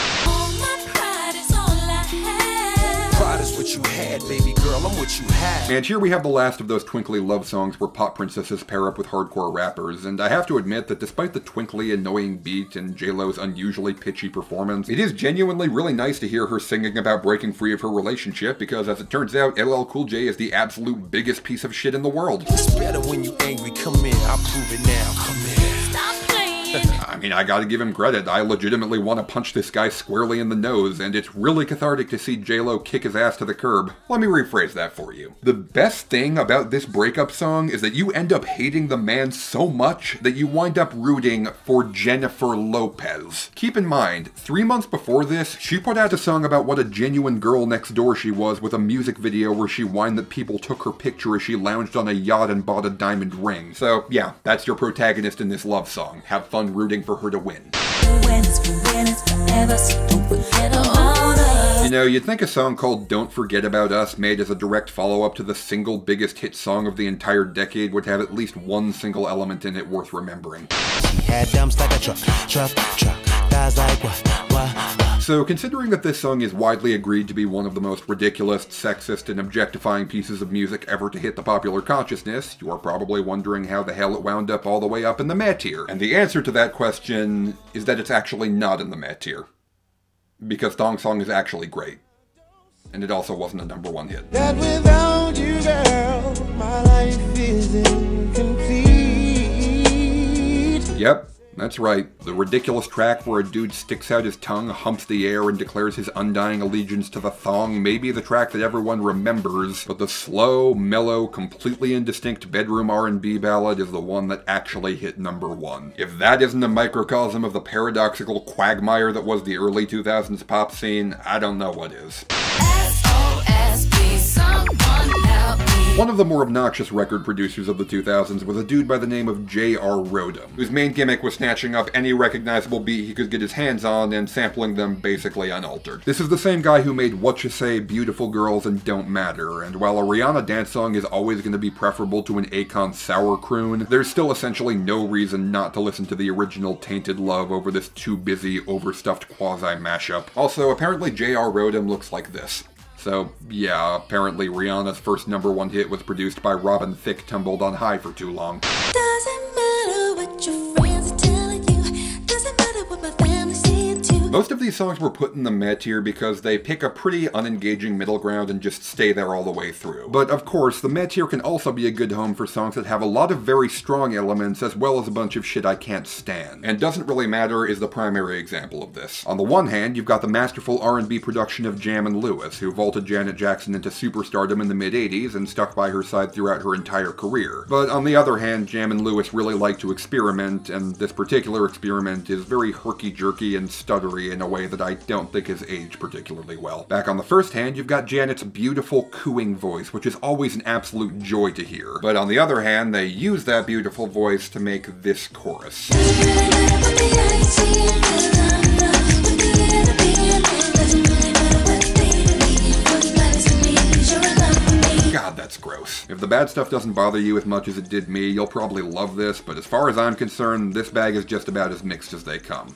Pride is what you had, baby girl, I'm what you had. And here we have the last of those twinkly love songs where pop princesses pair up with hardcore rappers, and I have to admit that despite the twinkly, annoying beat and J-Lo's unusually pitchy performance, it is genuinely really nice to hear her singing about breaking free of her relationship, because as it turns out, LL Cool J is the absolute biggest piece of shit in the world. It's better when you angry, come in, I'll prove it now, come in. I mean, I gotta give him credit. I legitimately want to punch this guy squarely in the nose, and it's really cathartic to see J-Lo kick his ass to the curb. Let me rephrase that for you. The best thing about this breakup song is that you end up hating the man so much that you wind up rooting for Jennifer Lopez. Keep in mind, 3 months before this, she put out a song about what a genuine girl next door she was, with a music video where she whined that people took her picture as she lounged on a yacht and bought a diamond ring. So yeah, that's your protagonist in this love song. Have fun rooting for her to win. You know, you'd think a song called Don't Forget About Us, made as a direct follow-up to the single biggest hit song of the entire decade, would have at least one single element in it worth remembering. She had dumps like a truck, guys like what? So considering that this song is widely agreed to be one of the most ridiculous, sexist, and objectifying pieces of music ever to hit the popular consciousness, you are probably wondering how the hell it wound up all the way up in the meh tier. And the answer to that question is that it's actually not in the meh tier. Because Thong Song is actually great. And it also wasn't a #1 hit. That without you, girl, my life is incomplete. Yep. That's right, the ridiculous track where a dude sticks out his tongue, humps the air, and declares his undying allegiance to the thong may be the track that everyone remembers, but the slow, mellow, completely indistinct bedroom R&B ballad is the one that actually hit #1. If that isn't a microcosm of the paradoxical quagmire that was the early 2000s pop scene, I don't know what is. One of the more obnoxious record producers of the 2000s was a dude by the name of J.R. Rodham, whose main gimmick was snatching up any recognizable beat he could get his hands on and sampling them basically unaltered. This is the same guy who made What You Say, Beautiful Girls, and Don't Matter, and while a Rihanna dance song is always going to be preferable to an Akon sour croon, there's still essentially no reason not to listen to the original Tainted Love over this too busy, overstuffed quasi-mashup. Also, apparently J.R. Rodham looks like this. So, yeah, apparently Rihanna's first #1 hit was produced by Robin Thicke tumbled on high for too long. Doesn't matter what your friends are telling you. Doesn't matter what my family sees too. Most of these songs were put in the meh tier because they pick a pretty unengaging middle ground and just stay there all the way through. But of course, the meh tier can also be a good home for songs that have a lot of very strong elements as well as a bunch of shit I can't stand. And Doesn't Really Matter is the primary example of this. On the one hand, you've got the masterful R&B production of Jammin' Lewis, who vaulted Janet Jackson into superstardom in the mid-80s and stuck by her side throughout her entire career. But on the other hand, Jammin' Lewis really liked to experiment, and this particular experiment is very herky-jerky and stuttery in a way that I don't think has aged particularly well. Back on the first hand, you've got Janet's beautiful cooing voice, which is always an absolute joy to hear. But on the other hand, they use that beautiful voice to make this chorus. God, that's gross. If the bad stuff doesn't bother you as much as it did me, you'll probably love this, but as far as I'm concerned, this bag is just about as mixed as they come.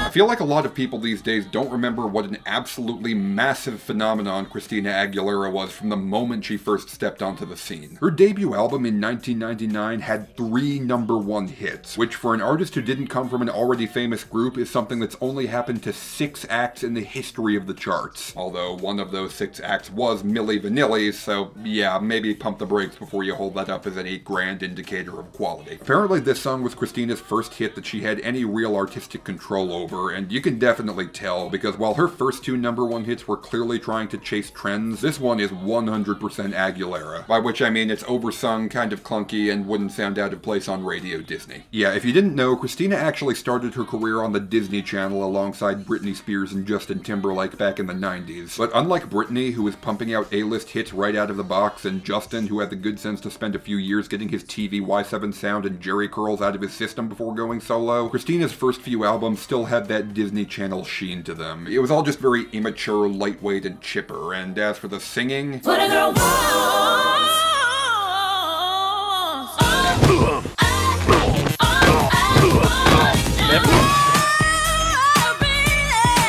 I feel like a lot of people these days don't remember what an absolutely massive phenomenon Christina Aguilera was from the moment she first stepped onto the scene. Her debut album in 1999 had 3 #1 hits, which for an artist who didn't come from an already famous group is something that's only happened to 6 acts in the history of the charts. Although one of those 6 acts was Milli Vanilli, so yeah, maybe pump the brakes before you hold that up as any grand indicator of quality. Apparently this song was Christina's first hit that she had any real artistic control over, and you can definitely tell, because while her first 2 #1 hits were clearly trying to chase trends, this one is 100% Aguilera. By which I mean it's oversung, kind of clunky, and wouldn't sound out of place on Radio Disney. Yeah, if you didn't know, Christina actually started her career on the Disney Channel alongside Britney Spears and Justin Timberlake back in the 90s. But unlike Britney, who was pumping out A-list hits right out of the box, and Justin, who had the good sense to spend a few years getting his TV Y7 sound and Jerry curls out of his system before going solo, Christina's first few albums still had that Disney Channel sheen to them. It was all just very immature, lightweight, and chipper, and as for the singing... What a girl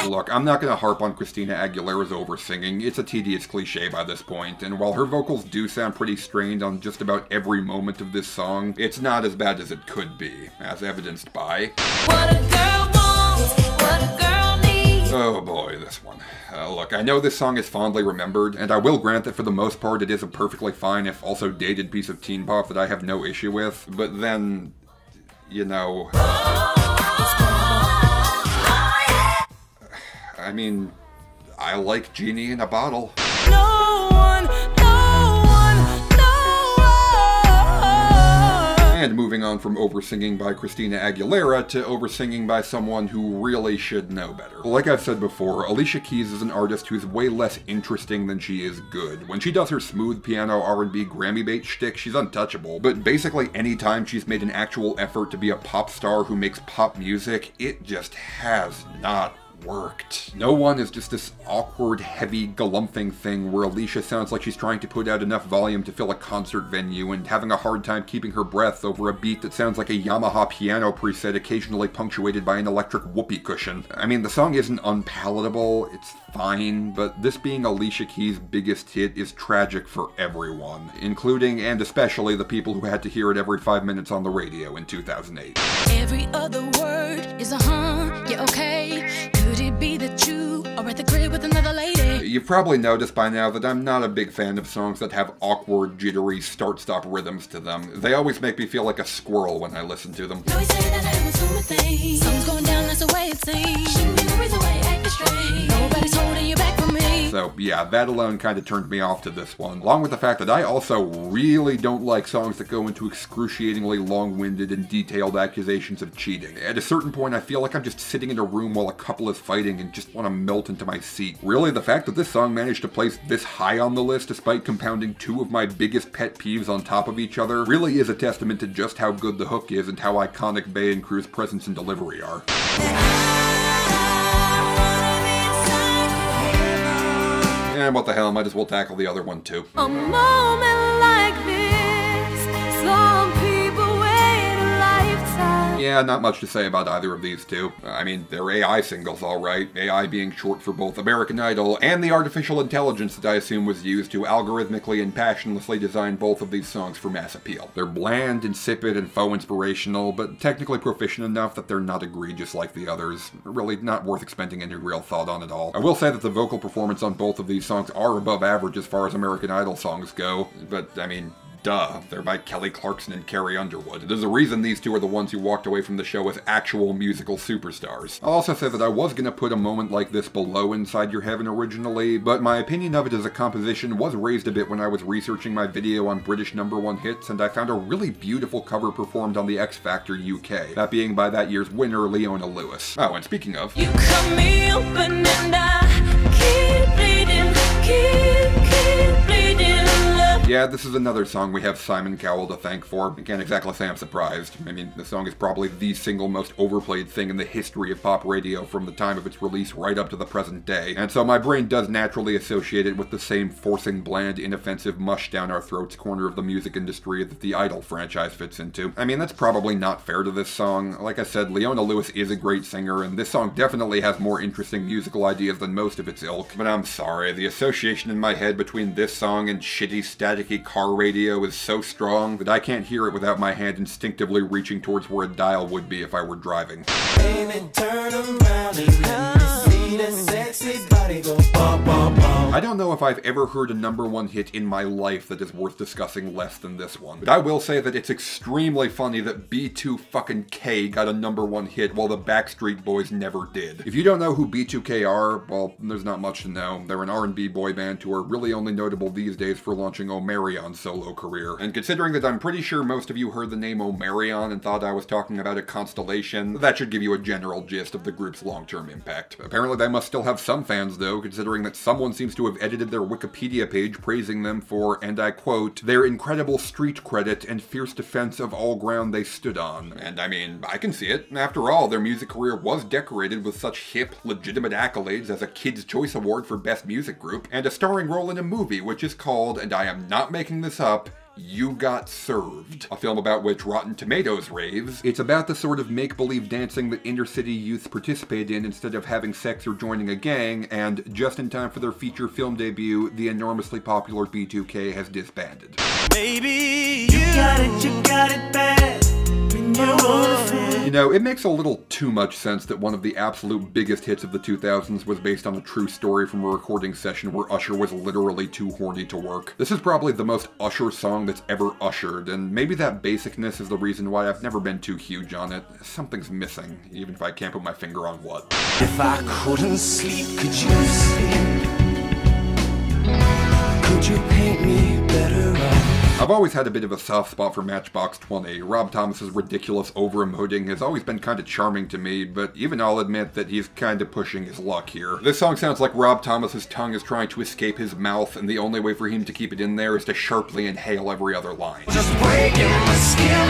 Look, I'm not gonna harp on Christina Aguilera's over-singing. It's a tedious cliche by this point, and while her vocals do sound pretty strained on just about every moment of this song, it's not as bad as it could be, as evidenced by... What a girl wants, what a girl needs. Oh boy, this one. Look, I know this song is fondly remembered, and I will grant that for the most part it is a perfectly fine, if also dated piece of teen pop that I have no issue with, but then, you know... I mean, I like Genie in a Bottle. And moving on from over-singing by Christina Aguilera to over-singing by someone who really should know better. Like I've said before, Alicia Keys is an artist who's way less interesting than she is good. When she does her smooth piano R&B Grammy bait shtick, she's untouchable. But basically any time she's made an actual effort to be a pop star who makes pop music, it just has not worked. No One is just this awkward, heavy, galumphing thing where Alicia sounds like she's trying to put out enough volume to fill a concert venue and having a hard time keeping her breath over a beat that sounds like a Yamaha piano preset occasionally punctuated by an electric whoopee cushion. I mean, the song isn't unpalatable, it's fine, but this being Alicia Keys' biggest hit is tragic for everyone, including and especially the people who had to hear it every 5 minutes on the radio in 2008. Every other word is a yeah, okay. Could it be that you or at the crib with another lady. You've probably noticed by now that I'm not a big fan of songs that have awkward, jittery, start-stop rhythms to them. They always make me feel like a squirrel when I listen to them. Always say that I was doing my thing. Something's going down, that's the way it seems. Shouldn't be no reason why you acting strange. Nobody's holding you back from me. So yeah, that alone kind of turned me off to this one. Along with the fact that I also really don't like songs that go into excruciatingly long-winded and detailed accusations of cheating. At a certain point, I feel like I'm just sitting in a room while a couple is fighting and just want to melt into my seat. Really, the fact that this song managed to place this high on the list despite compounding two of my biggest pet peeves on top of each other really is a testament to just how good the hook is and how iconic Bay and Crew's presence and delivery are. And what the hell, might as well tackle the other one too. A moment like this, some people wait a lifetime. Yeah, not much to say about either of these two. I mean, they're AI singles, alright. AI being short for both American Idol and the artificial intelligence that I assume was used to algorithmically and passionlessly design both of these songs for mass appeal. They're bland, insipid, and faux inspirational, but technically proficient enough that they're not egregious like the others. Really not worth expending any real thought on at all. I will say that the vocal performance on both of these songs are above average as far as American Idol songs go, but I mean, duh, they're by Kelly Clarkson and Carrie Underwood. There's a reason these two are the ones who walked away from the show as actual musical superstars. I'll also say that I was gonna put A Moment Like This below Inside Your Heaven originally, but my opinion of it as a composition was raised a bit when I was researching my video on British #1 hits, and I found a really beautiful cover performed on the X Factor UK, that being by that year's winner, Leona Lewis. Oh, and speaking of... You cut me open and I keep bleeding, keep bleeding. Yeah, this is another song we have Simon Cowell to thank for. I can't exactly say I'm surprised. I mean, the song is probably the single most overplayed thing in the history of pop radio from the time of its release right up to the present day. And so my brain does naturally associate it with the same forcing, bland, inoffensive mush down our throats corner of the music industry that the Idol franchise fits into. I mean, that's probably not fair to this song. Like I said, Leona Lewis is a great singer, and this song definitely has more interesting musical ideas than most of its ilk. But I'm sorry, the association in my head between this song and shitty staticky car radio is so strong that I can't hear it without my hand instinctively reaching towards where a dial would be if I were driving. Baby, turn around and let me see that sexy body go bum, bum, bum. I don't know if I've ever heard a #1 hit in my life that is worth discussing less than this one, but I will say that it's extremely funny that B2K got a #1 hit while the Backstreet Boys never did. If you don't know who B2K are, well, there's not much to know. They're an R&B boy band who are really only notable these days for launching Omarion's solo career. And considering that I'm pretty sure most of you heard the name Omarion and thought I was talking about a constellation, that should give you a general gist of the group's long-term impact. Apparently they must still have some fans though, considering that someone seems to have edited their Wikipedia page praising them for, and I quote, their incredible street credit and fierce defense of all ground they stood on. And I mean, I can see it. After all, their music career was decorated with such hip, legitimate accolades as a Kids' Choice Award for Best Music Group, and a starring role in a movie which is called, and I am not making this up, You Got Served, a film about which Rotten Tomatoes raves. It's about the sort of make-believe dancing that inner-city youths participate in instead of having sex or joining a gang, and just in time for their feature film debut, the enormously popular B2K has disbanded. Baby, you got it bad. You know, it makes a little too much sense that one of the absolute biggest hits of the 2000s was based on a true story from a recording session where Usher was literally too horny to work. This is probably the most Usher song that's ever ushered, and maybe that basicness is the reason why I've never been too huge on it. Something's missing, even if I can't put my finger on what. If I couldn't sleep, could you sleep? Could you paint me better up? I've always had a bit of a soft spot for Matchbox 20. Rob Thomas's ridiculous over-emoting has always been kind of charming to me, but even I'll admit that he's kind of pushing his luck here. This song sounds like Rob Thomas's tongue is trying to escape his mouth, and the only way for him to keep it in there is to sharply inhale every other line. Just breaking my skin.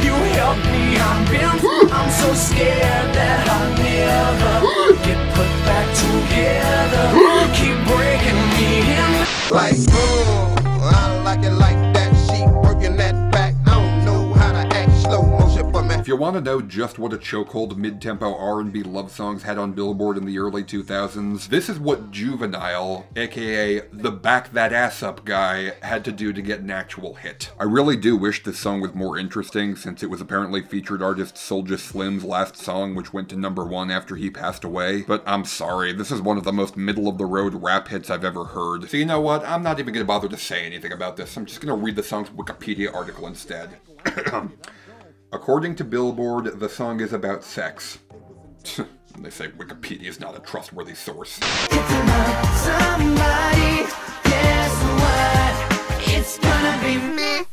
You help me, I'm bent. I'm so scared that I'll never get put back together. Keep breaking me in. Like, I like it like that. She working that back. I don't know how to act slow motion for me. If you want to know just what a chokehold mid-tempo R&B love songs had on Billboard in the early 2000s, this is what Juvenile, aka the Back That Ass Up guy, had to do to get an actual hit. I really do wish this song was more interesting, since it was apparently featured artist Soulja Slim's last song, which went to #1 after he passed away. But I'm sorry, this is one of the most middle-of-the-road rap hits I've ever heard. So you know what? I'm not even going to bother to say anything about this. I'm just going to read the song's Wikipedia article instead. According to Billboard, the song is about sex. They say Wikipedia is not a trustworthy source. Somebody, guess what? It's gonna be me.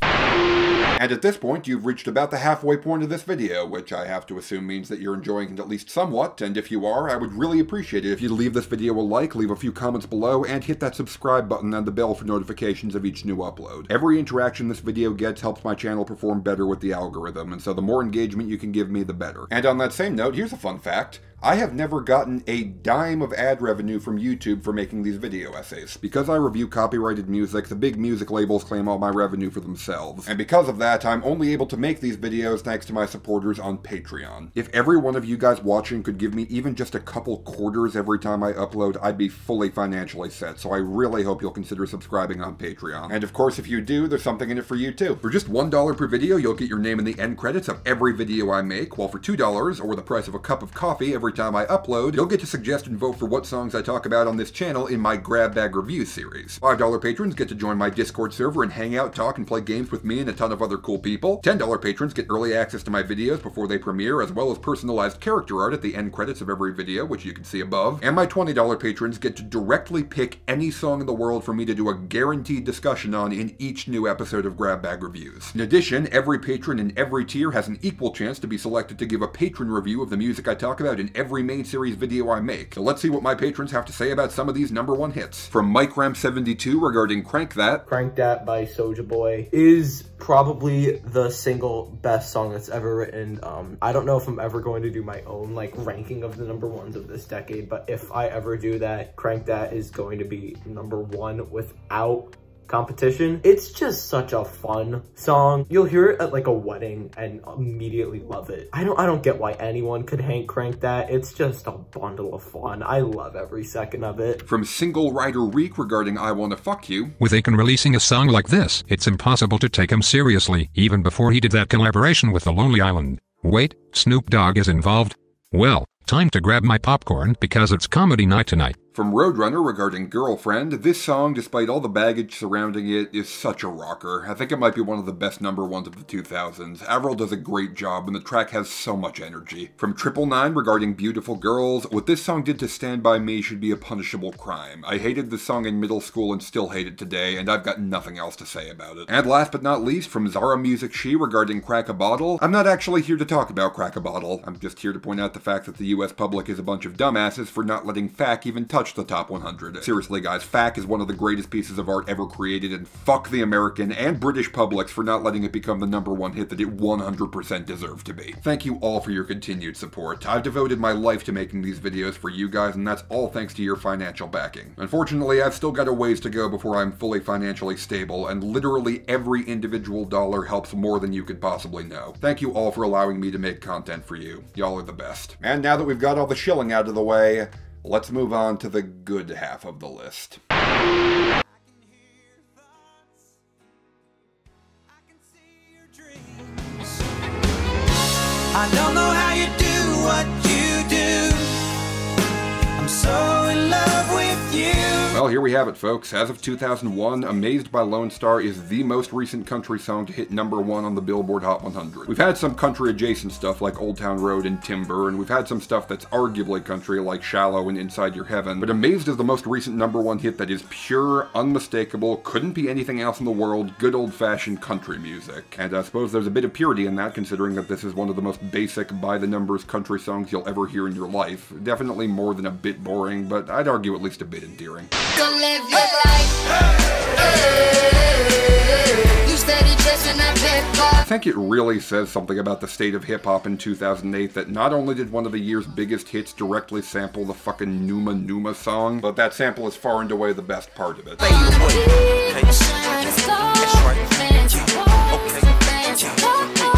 And at this point, you've reached about the halfway point of this video, which I have to assume means that you're enjoying it at least somewhat, and if you are, I would really appreciate it if you'd leave this video a like, leave a few comments below, and hit that subscribe button and the bell for notifications of each new upload. Every interaction this video gets helps my channel perform better with the algorithm, and so the more engagement you can give me, the better. And on that same note, here's a fun fact. I have never gotten a dime of ad revenue from YouTube for making these video essays. Because I review copyrighted music, the big music labels claim all my revenue for themselves. And because of that, I'm only able to make these videos thanks to my supporters on Patreon. If every one of you guys watching could give me even just a couple quarters every time I upload, I'd be fully financially set, so I really hope you'll consider subscribing on Patreon. And of course, if you do, there's something in it for you too. For just $1 per video, you'll get your name in the end credits of every video I make, while for $2, or the price of a cup of coffee every time I upload, you'll get to suggest and vote for what songs I talk about on this channel in my Grab Bag Review series. $5 patrons get to join my Discord server and hang out, talk, and play games with me and a ton of other cool people. $10 patrons get early access to my videos before they premiere, as well as personalized character art at the end credits of every video, which you can see above. And my $20 patrons get to directly pick any song in the world for me to do a guaranteed discussion on in each new episode of Grab Bag Reviews. In addition, every patron in every tier has an equal chance to be selected to give a patron review of the music I talk about in every main series video I make. So let's see what my patrons have to say about some of these #1 hits. From MikeRam72 regarding Crank That. Crank That by Soulja Boy is probably the single best song that's ever written. I don't know if I'm ever going to do my own like ranking of the #1s of this decade, but if I ever do that, Crank That is going to be #1 without competition. It's just such a fun song. You'll hear it at like a wedding and immediately love it. I don't get why anyone could crank that. It's just a bundle of fun. I love every second of it. From Single Rider Reek regarding I Wanna Fuck You. With Akon releasing a song like this, it's impossible to take him seriously, even before he did that collaboration with The Lonely Island. Wait, Snoop Dogg is involved? Well, time to grab my popcorn because it's comedy night tonight. From Roadrunner regarding Girlfriend, this song, despite all the baggage surrounding it, is such a rocker. I think it might be one of the best #1s of the 2000s. Avril does a great job, and the track has so much energy. From 999 regarding Beautiful Girls, what this song did to Stand By Me should be a punishable crime. I hated this song in middle school and still hate it today, and I've got nothing else to say about it. And last but not least, from Zara Music She regarding Crack a Bottle, I'm not actually here to talk about Crack a Bottle. I'm just here to point out the fact that the US public is a bunch of dumbasses for not letting FAC even touch the top 100. Seriously guys, FAC is one of the greatest pieces of art ever created, and fuck the American and British publics for not letting it become the #1 hit that it 100% deserved to be. Thank you all for your continued support. I've devoted my life to making these videos for you guys, and that's all thanks to your financial backing. Unfortunately, I've still got a ways to go before I'm fully financially stable, and literally every individual dollar helps more than you could possibly know. Thank you all for allowing me to make content for you. Y'all are the best. And now that we've got all the shilling out of the way, let's move on to the good half of the list. I don't know how you do what you do. I'm so in love with you. Well, here we have it, folks. As of 2001, Amazed by Lone Star is the most recent country song to hit #1 on the Billboard Hot 100. We've had some country-adjacent stuff like Old Town Road and Timber, and we've had some stuff that's arguably country like Shallow and Inside Your Heaven, but Amazed is the most recent #1 hit that is pure, unmistakable, couldn't be anything else in the world, good old-fashioned country music. And I suppose there's a bit of purity in that, considering that this is one of the most basic, by-the-numbers country songs you'll ever hear in your life. Definitely more than a bit boring, but I'd argue at least a bit endearing. Don't live your life. You steady dressing that bed. I think it really says something about the state of hip-hop in 2008 that not only did one of the year's biggest hits directly sample the fucking Numa Numa song, but that sample is far and away the best part of it.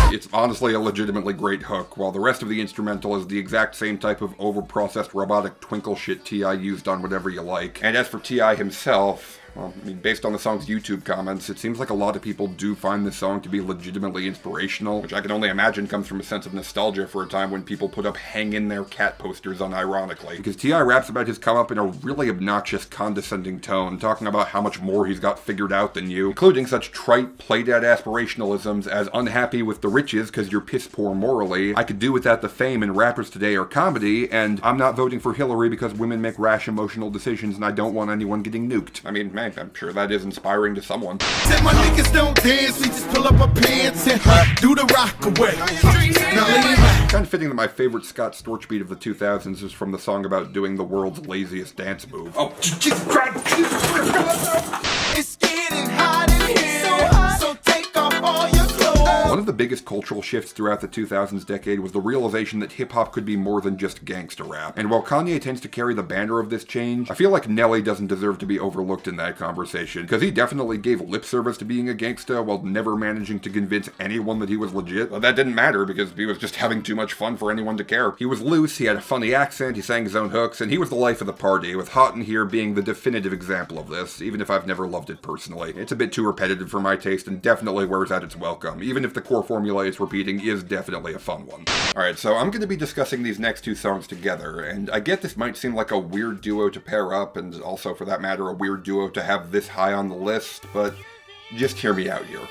It's honestly a legitimately great hook, while the rest of the instrumental is the exact same type of overprocessed robotic twinkle shit T.I. used on Whatever You Like. And as for T.I. himself, well, I mean, based on the song's YouTube comments, it seems like a lot of people do find this song to be legitimately inspirational, which I can only imagine comes from a sense of nostalgia for a time when people put up hang in there cat posters unironically. Because T.I. raps about his come up in a really obnoxious, condescending tone, talking about how much more he's got figured out than you, including such trite, played-out aspirationalisms as unhappy with the riches because you're piss poor morally, I could do without the fame and rappers today are comedy, and I'm not voting for Hillary because women make rash emotional decisions and I don't want anyone getting nuked. I mean, man, I'm sure that is inspiring to someone. Said my niggas don't dance, we just pull up our pants and do the rock away. Kind of fitting that my favorite Scott Storch beat of the 2000s is from the song about doing the world's laziest dance move. Oh, Jesus Christ! It's getting hot in here, so take off all your clothes. One of the biggest cultural shifts throughout the 2000s decade was the realization that hip-hop could be more than just gangsta rap. And while Kanye tends to carry the banner of this change, I feel like Nelly doesn't deserve to be overlooked in that conversation, because he definitely gave lip service to being a gangsta while never managing to convince anyone that he was legit. But that didn't matter because he was just having too much fun for anyone to care. He was loose, he had a funny accent, he sang his own hooks, and he was the life of the party, with Hot in Here being the definitive example of this, even if I've never loved it personally. It's a bit too repetitive for my taste and definitely wears out its welcome, even if the core formula it's repeating is definitely a fun one. Alright, so I'm going to be discussing these next two songs together, and I get this might seem like a weird duo to pair up, and also for that matter a weird duo to have this high on the list, but just hear me out here.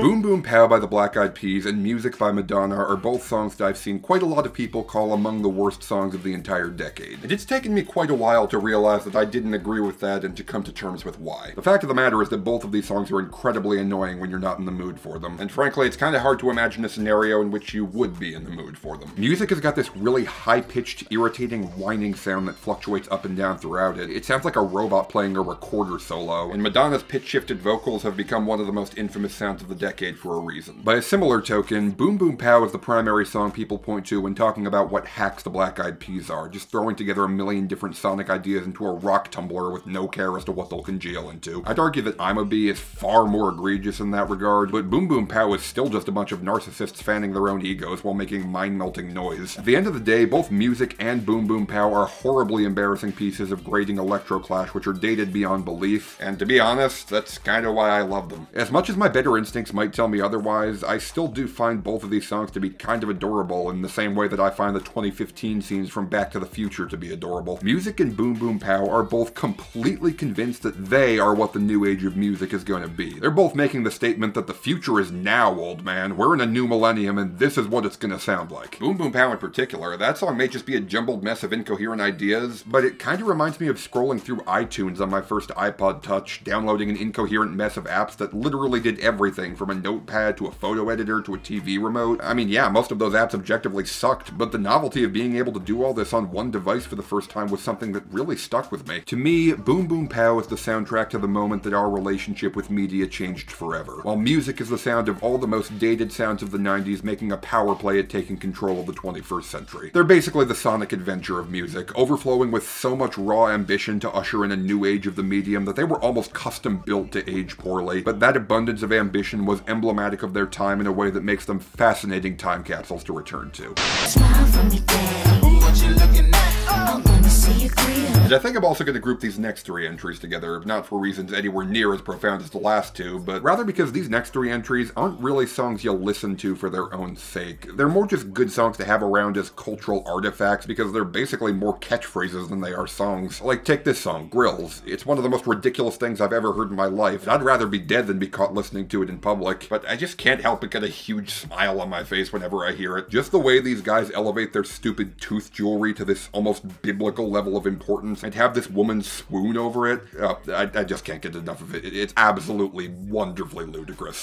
Boom Boom Pow by the Black Eyed Peas and Music by Madonna are both songs that I've seen quite a lot of people call among the worst songs of the entire decade. And it's taken me quite a while to realize that I didn't agree with that and to come to terms with why. The fact of the matter is that both of these songs are incredibly annoying when you're not in the mood for them, and frankly it's kind of hard to imagine a scenario in which you would be in the mood for them. Music has got this really high-pitched, irritating, whining sound that fluctuates up and down throughout it. It sounds like a robot playing a recorder solo, and Madonna's pitch-shifted vocals have become one of the most infamous sounds of the decade for a reason. By a similar token, Boom Boom Pow is the primary song people point to when talking about what hacks the Black Eyed Peas are, just throwing together a million different sonic ideas into a rock tumbler with no care as to what they'll congeal into. I'd argue that I'm a Bee is far more egregious in that regard, but Boom Boom Pow is still just a bunch of narcissists fanning their own egos while making mind-melting noise. At the end of the day, both Music and Boom Boom Pow are horribly embarrassing pieces of grating electroclash which are dated beyond belief, and to be honest, that's kinda why I love them. As much as my better instincts might tell me otherwise, I still do find both of these songs to be kind of adorable in the same way that I find the 2015 scenes from Back to the Future to be adorable. Music and Boom Boom Pow are both completely convinced that they are what the new age of music is going to be. They're both making the statement that the future is now, old man. We're in a new millennium and this is what it's gonna sound like. Boom Boom Pow in particular, that song may just be a jumbled mess of incoherent ideas, but it kind of reminds me of scrolling through iTunes on my first iPod Touch, downloading an incoherent mess of apps that literally did everything from a notepad to a photo editor to a TV remote. I mean, yeah, most of those apps objectively sucked, but the novelty of being able to do all this on one device for the first time was something that really stuck with me. To me, Boom Boom Pow is the soundtrack to the moment that our relationship with media changed forever, while Music is the sound of all the most dated sounds of the 90s making a power play at taking control of the 21st century. They're basically the sonic adventure of music, overflowing with so much raw ambition to usher in a new age of the medium that they were almost custom built to age poorly, but that abundance of ambition was emblematic of their time in a way that makes them fascinating time capsules to return to. Smile for me, daddy. What you looking at? I wanna see you clear. And I think I'm also going to group these next three entries together, not for reasons anywhere near as profound as the last two, but rather because these next three entries aren't really songs you'll listen to for their own sake. They're more just good songs to have around as cultural artifacts because they're basically more catchphrases than they are songs. Like, take this song, Grills. It's one of the most ridiculous things I've ever heard in my life. I'd rather be dead than be caught listening to it in public, but I just can't help but get a huge smile on my face whenever I hear it. Just the way these guys elevate their stupid tooth jewelry to this almost biblical level of importance and have this woman swoon over it, I just can't get enough of it. It's absolutely wonderfully ludicrous.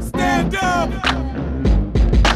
Stand up!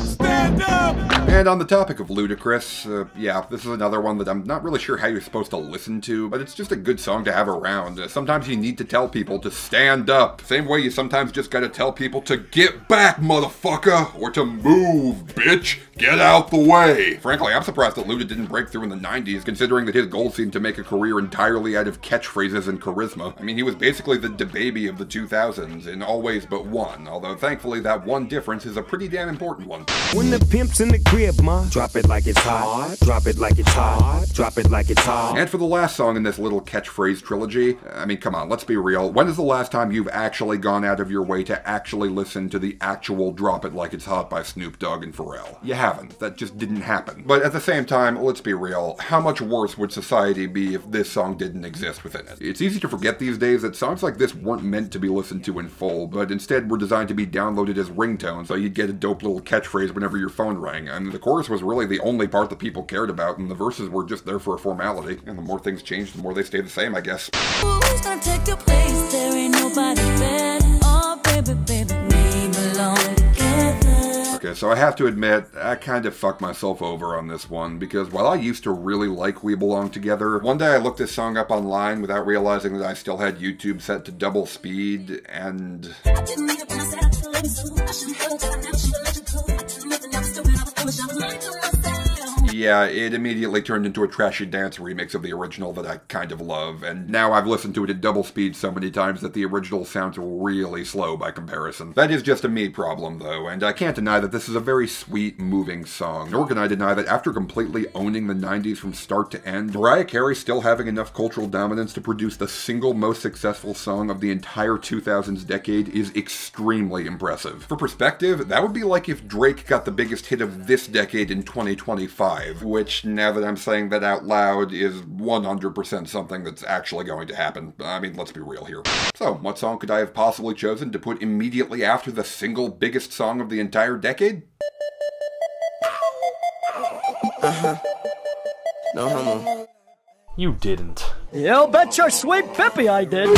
Stand up! And on the topic of ludicrous, yeah, this is another one that I'm not really sure how you're supposed to listen to, but it's just a good song to have around. Sometimes you need to tell people to stand up. Same way you sometimes just gotta tell people to get back, motherfucker, or to move, bitch. Get out the way. Frankly, I'm surprised that Luda didn't break through in the 90s, considering that his goal seemed to make a career entirely out of catchphrases and charisma. I mean, he was basically the DaBaby of the 2000s in all ways but one, although thankfully that one difference is a pretty damn important one. When the pimp's in the crib, ma, drop it like it's hot, drop it like it's hot, drop it like it's hot. And for the last song in this little catchphrase trilogy, I mean, come on, let's be real. When is the last time you've actually gone out of your way to actually listen to the actual Drop It Like It's Hot by Snoop Dogg and Pharrell? You haven't. That just didn't happen. But at the same time, let's be real. How much worse would society be if this song didn't exist within it? It's easy to forget these days that songs like this weren't meant to be listened to in full, but instead were designed to be downloaded as ringtones, so you'd get a dope little catchphrase whenever your phone rang. I mean, the chorus was really the only part that people cared about, and the verses were just there for a formality. And the more things change, the more they stay the same, I guess. Who's gonna take your place? There ain't nobody better. Oh, baby, baby, we belong together. Okay, so I have to admit, I kind of fucked myself over on this one, because while I used to really like We Belong Together, one day I looked this song up online without realizing that I still had YouTube set to double speed, and... yeah, it immediately turned into a trashy dance remix of the original that I kind of love, and now I've listened to it at double speed so many times that the original sounds really slow by comparison. That is just a me problem, though, and I can't deny that this is a very sweet, moving song, nor can I deny that after completely owning the 90s from start to end, Mariah Carey still having enough cultural dominance to produce the single most successful song of the entire 2000s decade is extremely impressive. For perspective, that would be like if Drake got the biggest hit of this decade in 2025, which, now that I'm saying that out loud, is 100% something that's actually going to happen. I mean, let's be real here. So, what song could I have possibly chosen to put immediately after the single biggest song of the entire decade? No homo. You didn't. You bet your sweet pippy I did.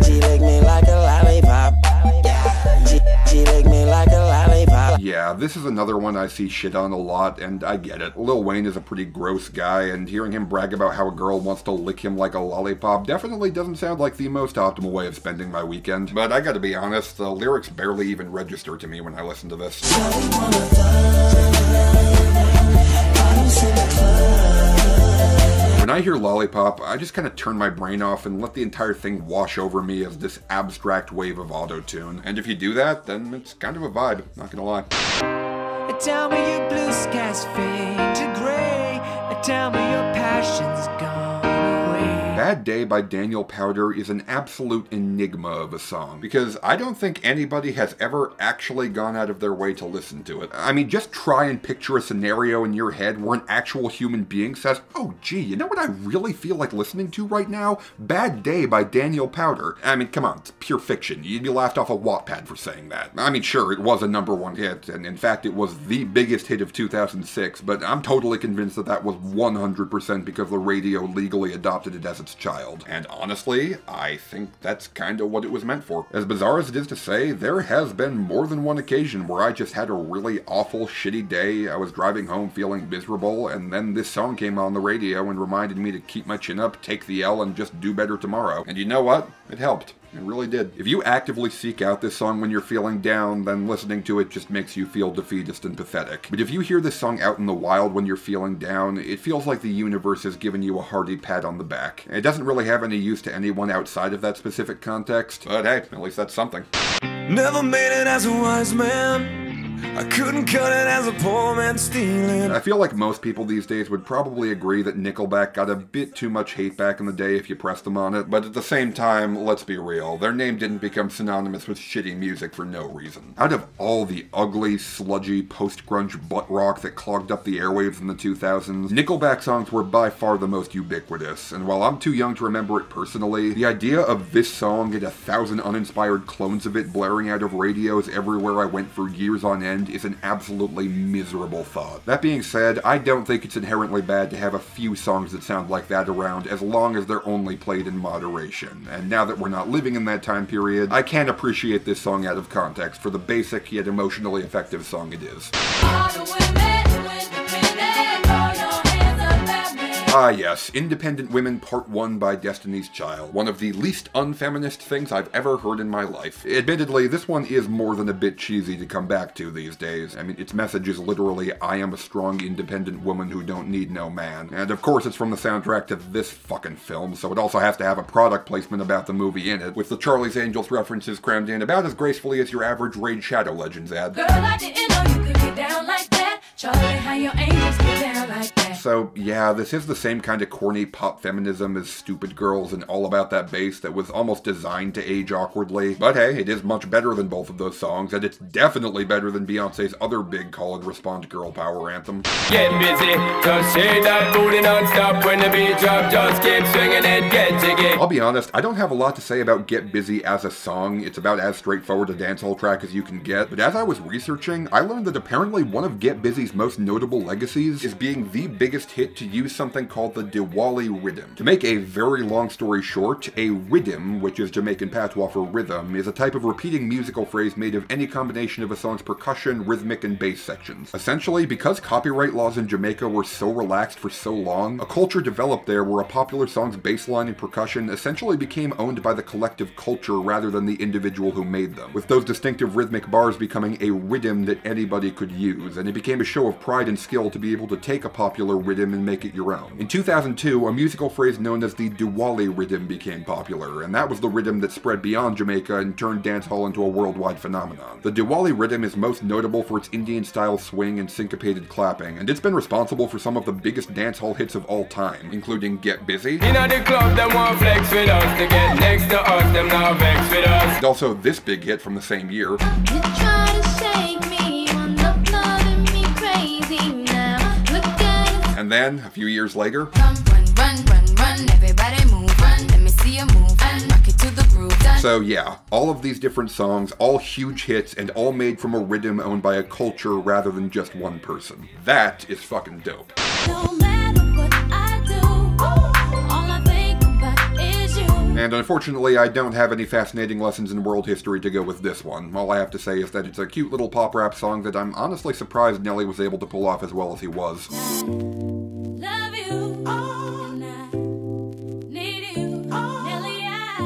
She lick me like a lollipop. She lick me like a lollipop. Yeah, this is another one I see shit on a lot, and I get it. Lil Wayne is a pretty gross guy, and hearing him brag about how a girl wants to lick him like a lollipop definitely doesn't sound like the most optimal way of spending my weekend. But I gotta be honest, the lyrics barely even register to me when I listen to this. When I hear lollipop, I just kind of turn my brain off and let the entire thing wash over me as this abstract wave of auto-tune. And if you do that, then it's kind of a vibe, not gonna lie. Tell me your blue skies fade to gray. Tell me your passion's gone away. Bad Day by Daniel Powder is an absolute enigma of a song, because I don't think anybody has ever actually gone out of their way to listen to it. I mean, just try and picture a scenario in your head where an actual human being says, oh gee, you know what I really feel like listening to right now? Bad Day by Daniel Powder. I mean, come on, it's pure fiction. You'd be laughed off a Wattpad for saying that. I mean, sure, it was a #1 hit, and in fact it was the biggest hit of 2006, but I'm totally convinced that that was 100% because the radio legally adopted it as its child. And honestly, I think that's kinda what it was meant for. As bizarre as it is to say, there has been more than one occasion where I just had a really awful, shitty day. I was driving home feeling miserable, and then this song came on the radio and reminded me to keep my chin up, take the L, and just do better tomorrow. And you know what? It helped. It really did. If you actively seek out this song when you're feeling down, then listening to it just makes you feel defeatist and pathetic. But if you hear this song out in the wild when you're feeling down, it feels like the universe has given you a hearty pat on the back. It doesn't really have any use to anyone outside of that specific context, but hey, at least that's something. Never made it as a wise man. I couldn't cut it as a poor man stealing. I feel like most people these days would probably agree that Nickelback got a bit too much hate back in the day if you pressed them on it, but at the same time, let's be real, their name didn't become synonymous with shitty music for no reason. Out of all the ugly, sludgy, post-grunge butt rock that clogged up the airwaves in the 2000s, Nickelback songs were by far the most ubiquitous, and while I'm too young to remember it personally, the idea of this song and 1,000 uninspired clones of it blaring out of radios everywhere I went for years on end is an absolutely miserable thought. That being said, I don't think it's inherently bad to have a few songs that sound like that around as long as they're only played in moderation. And now that we're not living in that time period, I can appreciate this song out of context for the basic yet emotionally effective song it is. All the women Ah yes, Independent Women Part 1 by Destiny's Child. One of the least unfeminist things I've ever heard in my life. Admittedly, this one is more than a bit cheesy to come back to these days. I mean, its message is literally, I am a strong, independent woman who don't need no man. And of course it's from the soundtrack to this fucking film, so it also has to have a product placement about the movie in it, with the Charlie's Angels references crammed in about as gracefully as your average Raid Shadow Legends ad. Girl, I didn't know you could get down like that. Charlie, how your angels get down like that. So yeah, this is the same kind of corny pop feminism as Stupid Girls and All About That Bass that was almost designed to age awkwardly. But hey, it is much better than both of those songs, and it's definitely better than Beyonce's other big call and response girl power anthem. Get busy, just shake that booty non-stop when the beat drop, just keep swinging it, get jiggy. I'll be honest, I don't have a lot to say about Get Busy as a song. It's about as straightforward a dancehall track as you can get, but as I was researching, I learned that apparently one of Get Busy's most notable legacies is being the biggest hit to use something called the Diwali rhythm. To make a very long story short, a rhythm, which is Jamaican patois for rhythm, is a type of repeating musical phrase made of any combination of a song's percussion, rhythmic, and bass sections. Essentially, because copyright laws in Jamaica were so relaxed for so long, a culture developed there where a popular song's bass line and percussion essentially became owned by the collective culture rather than the individual who made them, with those distinctive rhythmic bars becoming a rhythm that anybody could use, and it became a show of pride and skill to be able to take a popular rhythm and make it your own. In 2002, a musical phrase known as the Diwali rhythm became popular, and that was the rhythm that spread beyond Jamaica and turned dancehall into a worldwide phenomenon. The Diwali rhythm is most notable for its Indian-style swing and syncopated clapping, and it's been responsible for some of the biggest dancehall hits of all time, including Get Busy, The club, them want flex with us. To get next to us, them now vex with us. and also this big hit from the same year. You try to shake me, one up, loving me crazy now. Look at it. And then, a few years later, Run, everybody move, run, let me see you move, and rock it to the groove. so yeah, all of these different songs, all huge hits, and all made from a rhythm owned by a culture rather than just one person. That is fucking dope. No matter what I do, all I think about is you. And unfortunately, I don't have any fascinating lessons in world history to go with this one. All I have to say is that it's a cute little pop rap song that I'm honestly surprised Nelly was able to pull off as well as he was. Love you, and I need you, Nelly, I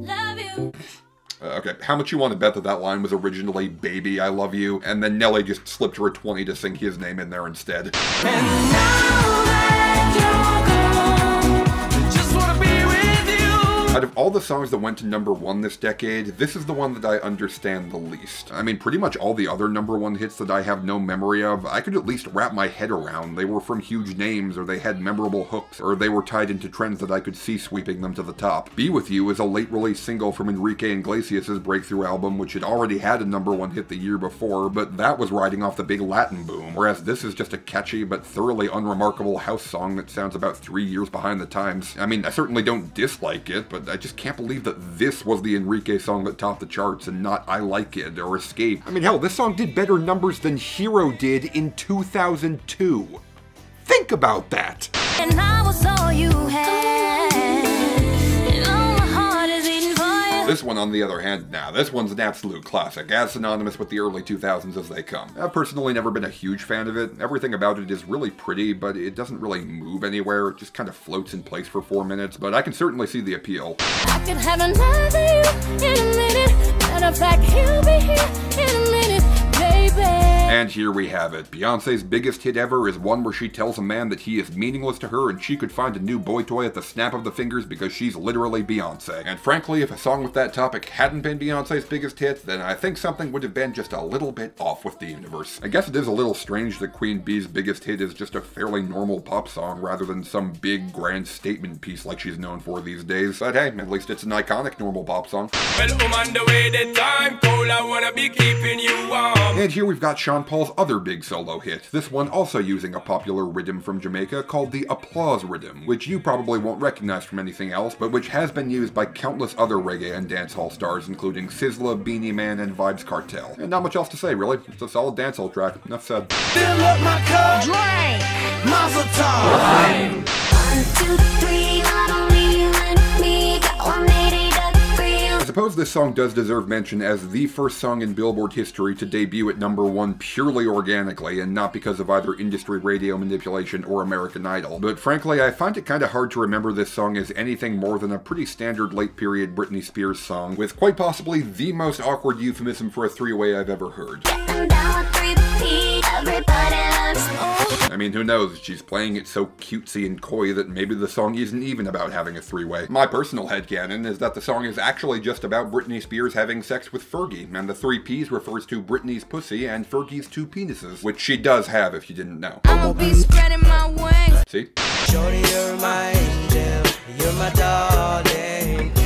love you. Okay, how much you want to bet that that line was originally "Baby, I love you," and then Nelly just slipped her a 20 to sing his name in there instead? Out of all the songs that went to #1 this decade, this is the one that I understand the least. I mean, pretty much all the other #1 hits that I have no memory of, I could at least wrap my head around. They were from huge names, or they had memorable hooks, or they were tied into trends that I could see sweeping them to the top. Be With You is a late-release single from Enrique Iglesias' breakthrough album, which had already had a #1 hit the year before, but that was riding off the big Latin boom, whereas this is just a catchy but thoroughly unremarkable house song that sounds about 3 years behind the times. I mean, I certainly don't dislike it, but I just can't believe that this was the Enrique song that topped the charts and not I Like It or Escape. I mean, hell, this song did better numbers than Hero did in 2002. Think about that! And I was all you had, and all my heart is beating for you. This one, on the other hand, nah, this one's an absolute classic, as synonymous with the early 2000s as they come. I've personally never been a huge fan of it. Everything about it is really pretty, but it doesn't really move anywhere. It just kind of floats in place for 4 minutes, but I can certainly see the appeal. I could have another you in a minute. Matter of fact, he'll be here in a minute, baby. And here we have it. Beyonce's biggest hit ever is one where she tells a man that he is meaningless to her and she could find a new boy toy at the snap of the fingers because she's literally Beyonce. And frankly, if a song with that topic hadn't been Beyonce's biggest hit, then I think something would have been just a little bit off with the universe. I guess it is a little strange that Queen Bee's biggest hit is just a fairly normal pop song rather than some big grand statement piece like she's known for these days. But hey, at least it's an iconic normal pop song. Well, on the way the time cold, I wanna be keeping you warm. And here we've got Sean Paul's other big solo hit, this one also using a popular rhythm from Jamaica called the applause rhythm, which you probably won't recognize from anything else, but which has been used by countless other reggae and dancehall stars, including Sizzla, Beanie Man, and Vybz Kartel. And not much else to say, really. It's a solid dancehall track. Enough said. Fill up my cup. Drink. Mazel tov. 1, 2, 3, not only you and me, got 180 degrees. As a suppose this song does deserve mention as the first song in Billboard history to debut at #1 purely organically and not because of either industry radio manipulation or American Idol. But frankly, I find it kind of hard to remember this song as anything more than a pretty standard late period Britney Spears song, with quite possibly the most awkward euphemism for a three-way I've ever heard. I mean, who knows? She's playing it so cutesy and coy that maybe the song isn't even about having a three-way. My personal headcanon is that the song is actually just about Britney Spears having sex with Fergie, and the 3 P's refers to Britney's pussy and Fergie's 2 penises, which she does have if you didn't know. I'ma be spreading my wings. See? Shorty, you're my angel, you're my darling angel.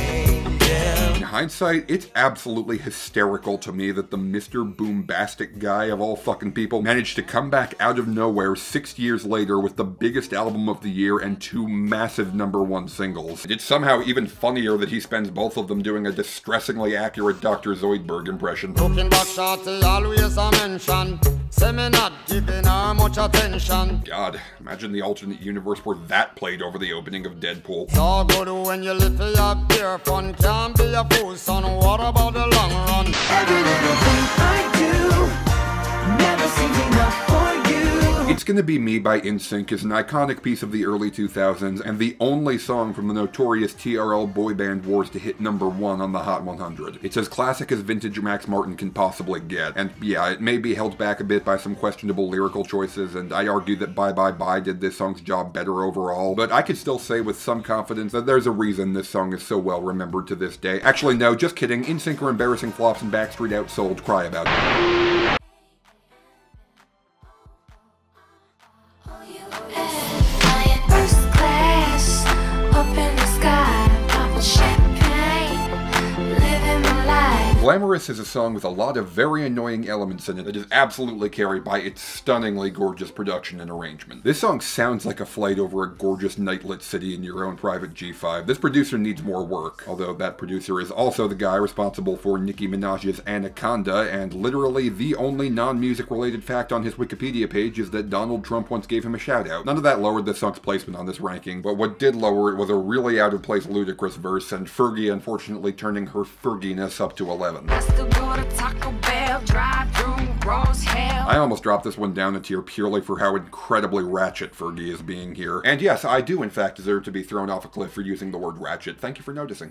In hindsight, it's absolutely hysterical to me that the Mr. Boombastic guy of all fucking people managed to come back out of nowhere 6 years later with the biggest album of the year and 2 massive #1 singles. It's somehow even funnier that he spends both of them doing a distressingly accurate Dr. Zoidberg impression. Looking back, shorty, always a mention. Say me not giving her much attention. God, imagine the alternate universe where that played over the opening of Deadpool. It's all good when you live for your beer fun. Can't be a fool, son. What about the long run? Every little thing I do never seems enough for you. It's Gonna Be Me by NSYNC is an iconic piece of the early 2000s and the only song from the notorious TRL boy band wars to hit #1 on the Hot 100. It's as classic as vintage Max Martin can possibly get, and yeah, it may be held back a bit by some questionable lyrical choices, and I'd argue that Bye Bye Bye did this song's job better overall, but I could still say with some confidence that there's a reason this song is so well remembered to this day. Actually, no, just kidding. NSYNC are embarrassing flops and Backstreet Outsold. Cry about it. First class, up in the sky, popping champagne, living my life. Glamorous is a song with a lot of very annoying elements in it that is absolutely carried by its stunningly gorgeous production and arrangement. This song sounds like a flight over a gorgeous night-lit city in your own private G5. This producer needs more work, although that producer is also the guy responsible for Nicki Minaj's Anaconda, and literally the only non-music related fact on his Wikipedia page is that Donald Trump once gave him a shout-out. None of that lowered this song's placement on this ranking, but what did lower it was a really out-of-place ludicrous verse, and Fergie unfortunately turning her Ferginess up to 11. I almost dropped this one down a tier purely for how incredibly ratchet Fergie is being here. And yes, I do in fact deserve to be thrown off a cliff for using the word ratchet. Thank you for noticing.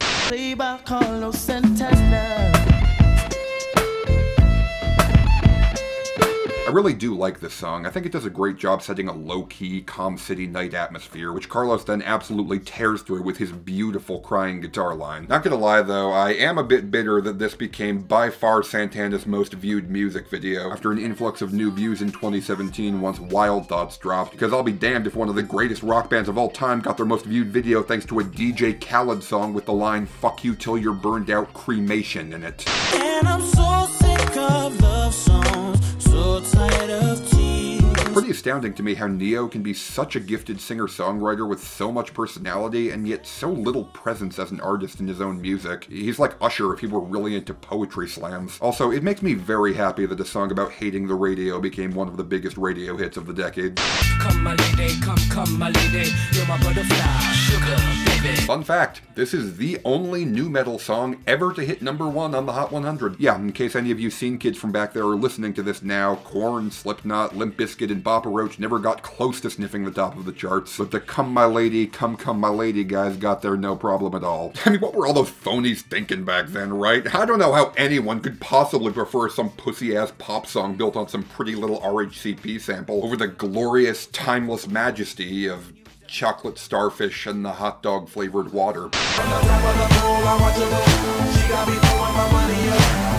I really do like this song. I think it does a great job setting a low-key, calm city night atmosphere, which Carlos then absolutely tears through with his beautiful crying guitar line. Not gonna lie though, I am a bit bitter that this became by far Santana's most viewed music video after an influx of new views in 2017 once Wild Thoughts dropped, because I'll be damned if one of the greatest rock bands of all time got their most viewed video thanks to a DJ Khaled song with the line "Fuck you till you're burned out cremation" in it. And I'm so sick of love songs, so tired of tears. Pretty astounding to me how Neo can be such a gifted singer-songwriter with so much personality and yet so little presence as an artist in his own music. He's like Usher if he were really into poetry slams. Also, it makes me very happy that a song about hating the radio became one of the biggest radio hits of the decade. Come my lady, come my lady, you're my butterfly, sugar baby. Fun fact, this is the only nu metal song ever to hit #1 on the Hot 100. Yeah, in case any of you scene kids from back there are listening to this now, Korn, Slipknot, Limp Bizkit, and Papa Roach never got close to sniffing the top of the charts, but the Come My Lady, Come My Lady guys got there no problem at all. I mean, what were all those phonies thinking back then, right? I don't know how anyone could possibly prefer some pussy-ass pop song built on some pretty little RHCP sample over the glorious, timeless majesty of chocolate starfish and the hot dog flavored water.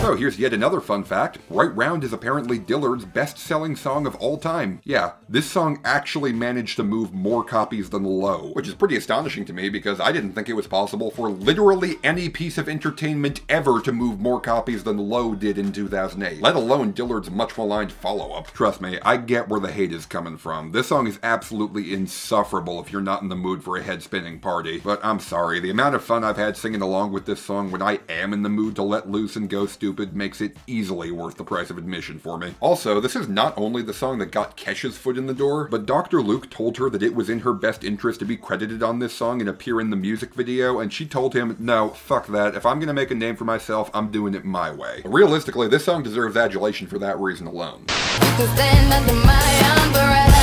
So here's yet another fun fact. Right Round is apparently Dillard's best-selling song of all time. Yeah, this song actually managed to move more copies than Low, which is pretty astonishing to me because I didn't think it was possible for literally any piece of entertainment ever to move more copies than Low did in 2008, let alone Dillard's much maligned follow-up. Trust me, I get where the hate is coming from. This song is absolutely insufferable if you're not in the mood for a head-spinning party, but I'm sorry, the amount of fun I've had singing along with this song when I am in the mood to let loose and go stupid stupid makes it easily worth the price of admission for me. Also, this is not only the song that got Kesha's foot in the door, but Dr. Luke told her that it was in her best interest to be credited on this song and appear in the music video, and she told him, no, fuck that. If I'm gonna make a name for myself, I'm doing it my way. Realistically, this song deserves adulation for that reason alone. Stand under my umbrella.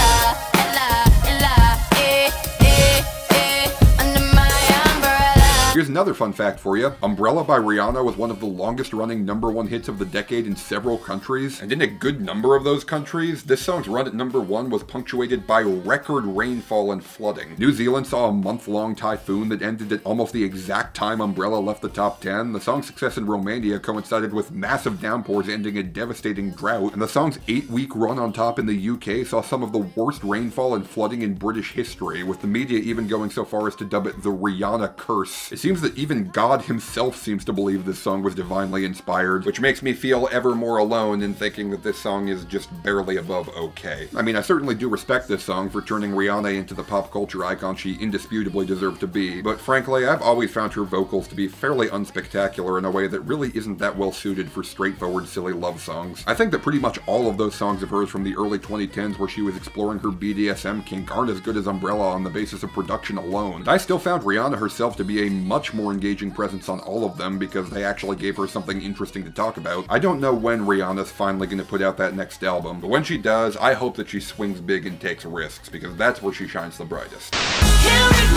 Here's another fun fact for you. Umbrella by Rihanna was one of the longest running #1 hits of the decade in several countries, and in a good number of those countries, this song's run at #1 was punctuated by record rainfall and flooding. New Zealand saw a month-long typhoon that ended at almost the exact time Umbrella left the top 10. The song's success in Romania coincided with massive downpours ending a devastating drought, and the song's 8-week run on top in the UK saw some of the worst rainfall and flooding in British history, with the media even going so far as to dub it the Rihanna curse. It seems that even God himself seems to believe this song was divinely inspired, which makes me feel ever more alone in thinking that this song is just barely above okay. I mean, I certainly do respect this song for turning Rihanna into the pop culture icon she indisputably deserved to be, but frankly, I've always found her vocals to be fairly unspectacular in a way that really isn't that well suited for straightforward, silly love songs. I think that pretty much all of those songs of hers from the early 2010s where she was exploring her BDSM kink aren't as good as Umbrella on the basis of production alone. I still found Rihanna herself to be a much more engaging presence on all of them because they actually gave her something interesting to talk about. I don't know when Rihanna's finally going to put out that next album, but when she does, I hope that she swings big and takes risks, because that's where she shines the brightest. Can't read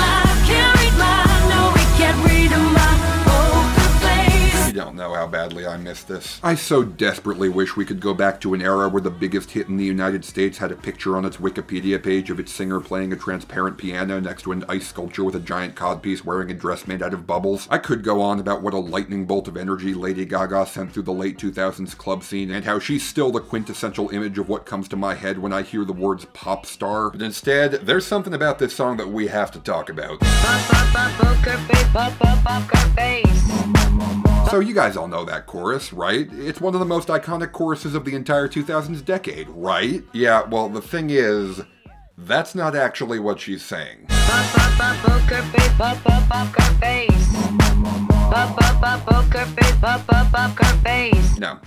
my, no, we can't read my poker face. You don't know how badly I miss this. I so desperately wish we could go back to an era where the biggest hit in the United States had a picture on its Wikipedia page of its singer playing a transparent piano next to an ice sculpture with a giant codpiece wearing a dress made out of bubbles. I could go on about what a lightning bolt of energy Lady Gaga sent through the late 2000s club scene, and how she's still the quintessential image of what comes to my head when I hear the words pop star. But instead, there's something about this song that we have to talk about. So you guys all know that chorus, right? It's one of the most iconic choruses of the entire 2000s decade, right? Yeah, well, the thing is, that's not actually what she's saying. No,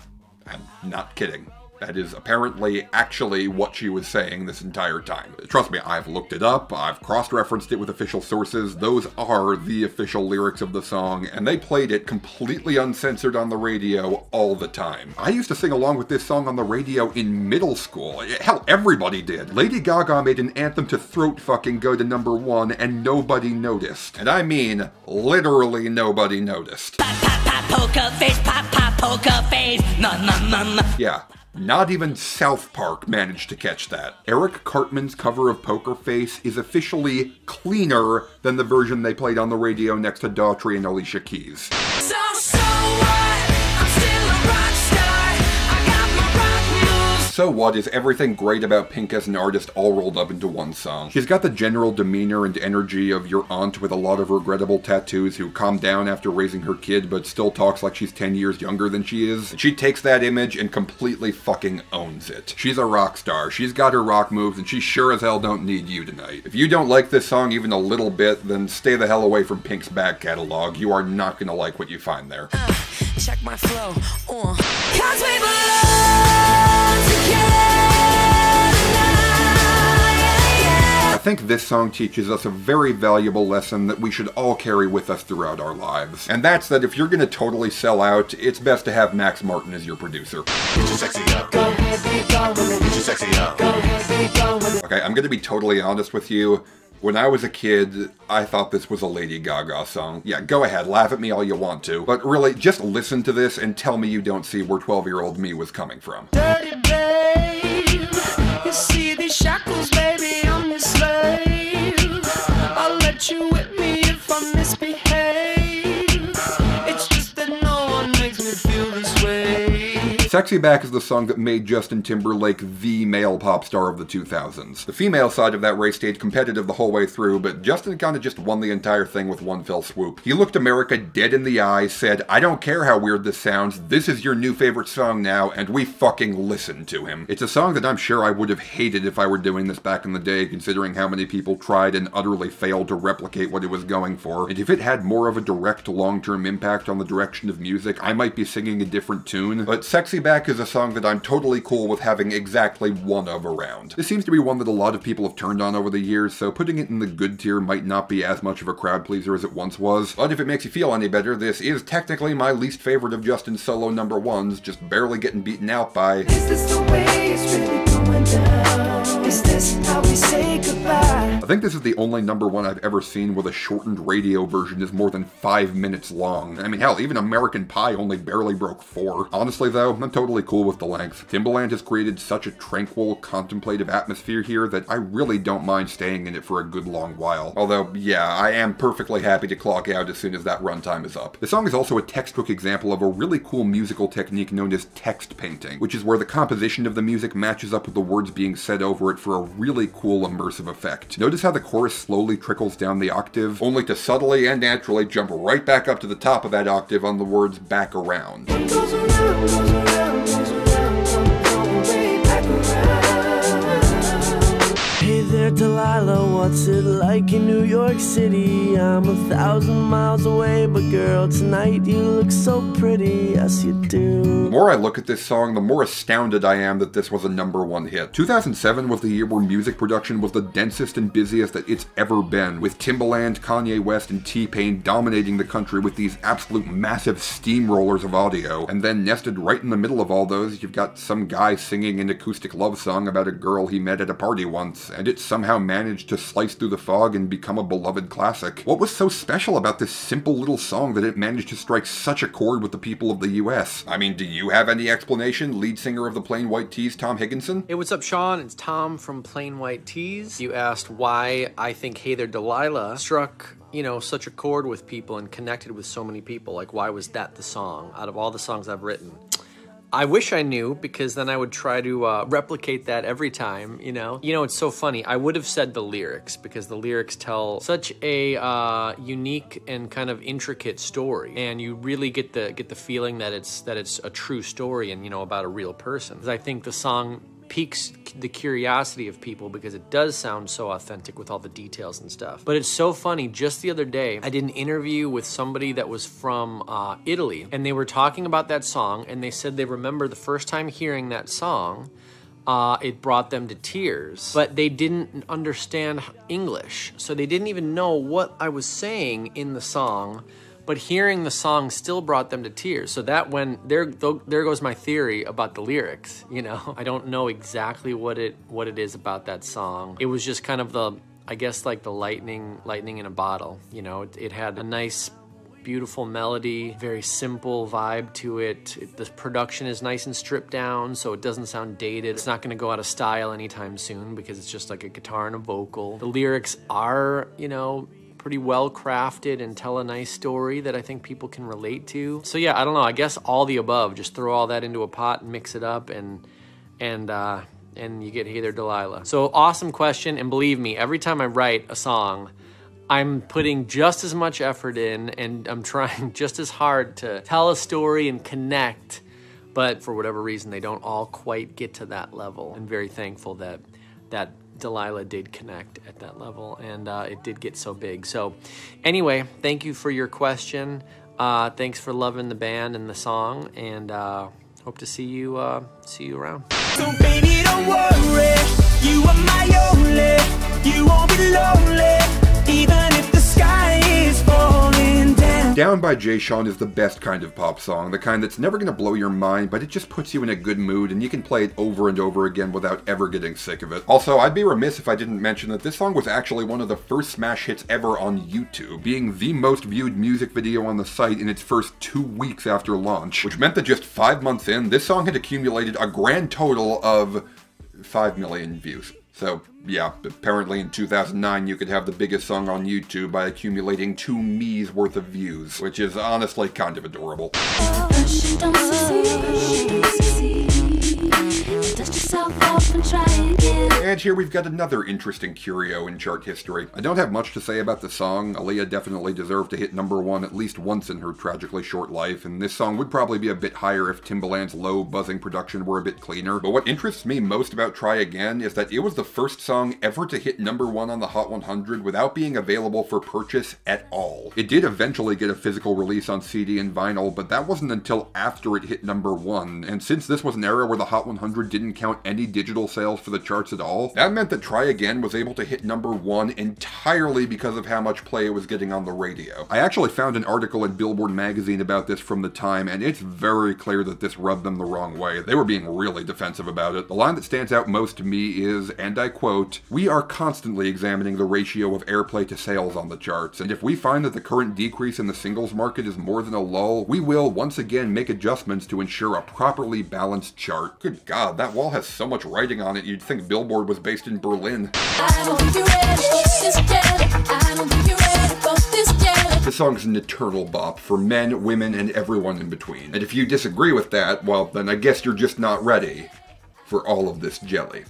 I'm not kidding. That is apparently actually what she was saying this entire time. Trust me, I've looked it up, I've cross-referenced it with official sources, those are the official lyrics of the song, and they played it completely uncensored on the radio all the time. I used to sing along with this song on the radio in middle school. Hell, everybody did. Lady Gaga made an anthem to throat fucking go to #1 and nobody noticed. And I mean, literally nobody noticed. Pop, pop, pop, poker face, pop, pop, poker face, na na na na. Yeah. Not even South Park managed to catch that. Eric Cartman's cover of Poker Face is officially cleaner than the version they played on the radio next to Daughtry and Alicia Keys. So what? I'm still a rock star. I got my rock moves. So What is everything great about Pink as an artist all rolled up into one song. She's got the general demeanor and energy of your aunt with a lot of regrettable tattoos who calmed down after raising her kid but still talks like she's 10 years younger than she is. And she takes that image and completely fucking owns it. She's a rock star, she's got her rock moves, and she sure as hell don't need you tonight. If you don't like this song even a little bit, then stay the hell away from Pink's back catalog. You are not gonna like what you find there. Check my flow. 'Cause we belong together now. I think this song teaches us a very valuable lesson that we should all carry with us throughout our lives. And that's that if you're gonna totally sell out, it's best to have Max Martin as your producer. Get your sexy up. Go ahead, be gone with it. Get your sexy up. Go ahead, be gone with it. Okay, I'm gonna be totally honest with you. When I was a kid, I thought this was a Lady Gaga song. Yeah, go ahead, laugh at me all you want to. But really, just listen to this and tell me you don't see where 12-year-old me was coming from. Dirty babe, you see these shackles, baby, I'm your slave. I'll let you whip me if I misbehave. It's just that no one makes me feel this way. Sexy Back is the song that made Justin Timberlake the male pop star of the 2000s. The female side of that race stayed competitive the whole way through, but Justin kinda just won the entire thing with one fell swoop. He looked America dead in the eye, said, "I don't care how weird this sounds, this is your new favorite song now," and we fucking listened to him. It's a song that I'm sure I would have hated if I were doing this back in the day, considering how many people tried and utterly failed to replicate what it was going for. And if it had more of a direct long-term impact on the direction of music, I might be singing a different tune. But Sexy Back is a song that I'm totally cool with having exactly one of around. This seems to be one that a lot of people have turned on over the years, so putting it in the good tier might not be as much of a crowd pleaser as it once was. But if it makes you feel any better, this is technically my least favorite of Justin's solo number ones, just barely getting beaten out by Is this the way it's really going down? Is this how we say goodbye? I think this is the only number one I've ever seen where the shortened radio version is more than 5 minutes long. I mean, hell, even American Pie only barely broke 4. Honestly though, I'm totally cool with the length. Timbaland has created such a tranquil, contemplative atmosphere here that I really don't mind staying in it for a good long while. Although, yeah, I am perfectly happy to clock out as soon as that runtime is up. The song is also a textbook example of a really cool musical technique known as text painting, which is where the composition of the music matches up with the words being said over it for a really cool immersive effect. Notice how the chorus slowly trickles down the octave, only to subtly and naturally jump right back up to the top of that octave on the words back around. Goes around, goes around, goes around, goes way back around. Hey there, Delilah, what's it like in New York City? I'm 1,000 miles away, but girl, tonight you look so pretty, yes you do. The more I look at this song, the more astounded I am that this was a number one hit. 2007 was the year where music production was the densest and busiest that it's ever been, with Timbaland, Kanye West, and T-Pain dominating the country with these absolute massive steamrollers of audio. And then nested right in the middle of all those, you've got some guy singing an acoustic love song about a girl he met at a party once, and it somehow managed to slice through the fog and become a beloved classic. What was so special about this simple little song that it managed to strike such a chord with the people of the US? I mean, do you have any explanation, lead singer of the Plain White T's, Tom Higginson? Hey, what's up, Sean? It's Tom from Plain White T's. You asked why I think Hey There, Delilah struck, you know, such a chord with people and connected with so many people. Like, why was that the song out of all the songs I've written? I wish I knew, because then I would try to replicate that every time, you know? You know, it's so funny. I would have said the lyrics, because the lyrics tell such a unique and kind of intricate story, and you really get the feeling that it's a true story and, you know, about a real person. Because I think the song piques the curiosity of people because it does sound so authentic with all the details and stuff. But it's so funny, just the other day, I did an interview with somebody that was from Italy, and they were talking about that song, and they said they remember the first time hearing that song, it brought them to tears, but they didn't understand English, so they didn't even know what I was saying in the song, but hearing the song still brought them to tears. So that there goes my theory about the lyrics, you know? I don't know exactly what it is about that song. It was just kind of I guess like the lightning in a bottle, you know? It had a nice, beautiful melody, very simple vibe to it. The production is nice and stripped down, so it doesn't sound dated. It's not gonna go out of style anytime soon because it's just like a guitar and a vocal. The lyrics are, you know, pretty well crafted and tell a nice story that I think people can relate to. So yeah, I don't know, I guess all the above. Just throw all that into a pot and mix it up, and you get Hey There, Delilah. So awesome question, and believe me, every time I write a song, I'm putting just as much effort in, and I'm trying just as hard to tell a story and connect, but for whatever reason, they don't all quite get to that level. I'm very thankful that Delilah did connect at that level, and it did get so big. So anyway, thank you for your question. Thanks for loving the band and the song, and hope to see you around. So baby, don't worry, you are my only, you won't be lonely, even if the sky is falling down. Down by Jay Sean is the best kind of pop song, the kind that's never gonna blow your mind, but it just puts you in a good mood and you can play it over and over again without ever getting sick of it. Also, I'd be remiss if I didn't mention that this song was actually one of the first smash hits ever on YouTube, being the most viewed music video on the site in its first 2 weeks after launch, which meant that just 5 months in, this song had accumulated a grand total of 5 million views. So, yeah, apparently in 2009 you could have the biggest song on YouTube by accumulating 2 me's worth of views, which is honestly kind of adorable. And here we've got another interesting curio in chart history. I don't have much to say about the song. Aaliyah definitely deserved to hit #1 at least once in her tragically short life, and this song would probably be a bit higher if Timbaland's low buzzing production were a bit cleaner. But what interests me most about Try Again is that it was the first song ever to hit #1 on the Hot 100 without being available for purchase at all. It did eventually get a physical release on CD and vinyl, but that wasn't until after it hit #1, and since this was an era where the Hot 100 didn't count any digital sales for the charts at all, that meant that Try Again was able to hit #1 entirely because of how much play it was getting on the radio. I actually found an article in Billboard magazine about this from the time, and it's very clear that this rubbed them the wrong way. They were being really defensive about it. The line that stands out most to me is, and I quote, "We are constantly examining the ratio of airplay to sales on the charts, and if we find that the current decrease in the singles market is more than a lull, we will once again make adjustments to ensure a properly balanced chart." Good God, that wall has so much writing on it, you'd think Billboard was based in Berlin. The song's an eternal bop for men, women, and everyone in between. And if you disagree with that, well, then I guess you're just not ready for all of this jelly.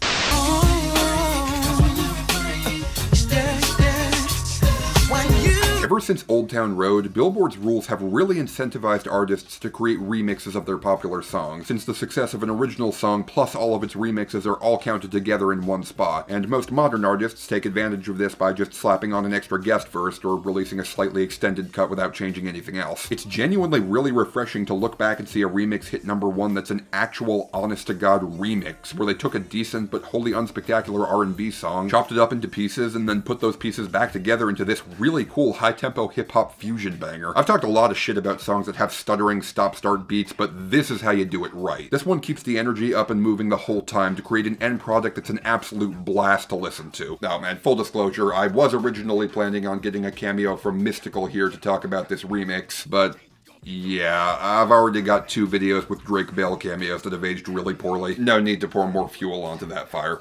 Ever since Old Town Road, Billboard's rules have really incentivized artists to create remixes of their popular songs, since the success of an original song plus all of its remixes are all counted together in one spot, and most modern artists take advantage of this by just slapping on an extra guest verse or releasing a slightly extended cut without changing anything else. It's genuinely really refreshing to look back and see a remix hit #1 that's an actual honest-to-God remix, where they took a decent but wholly unspectacular R&B song, chopped it up into pieces, and then put those pieces back together into this really cool high-tempo hip-hop fusion banger. I've talked a lot of shit about songs that have stuttering stop-start beats, but this is how you do it right. This one keeps the energy up and moving the whole time to create an end product that's an absolute blast to listen to. Now, man, full disclosure, I was originally planning on getting a cameo from Mystical here to talk about this remix, but yeah, I've already got 2 videos with Drake Bell cameos that have aged really poorly. No need to pour more fuel onto that fire.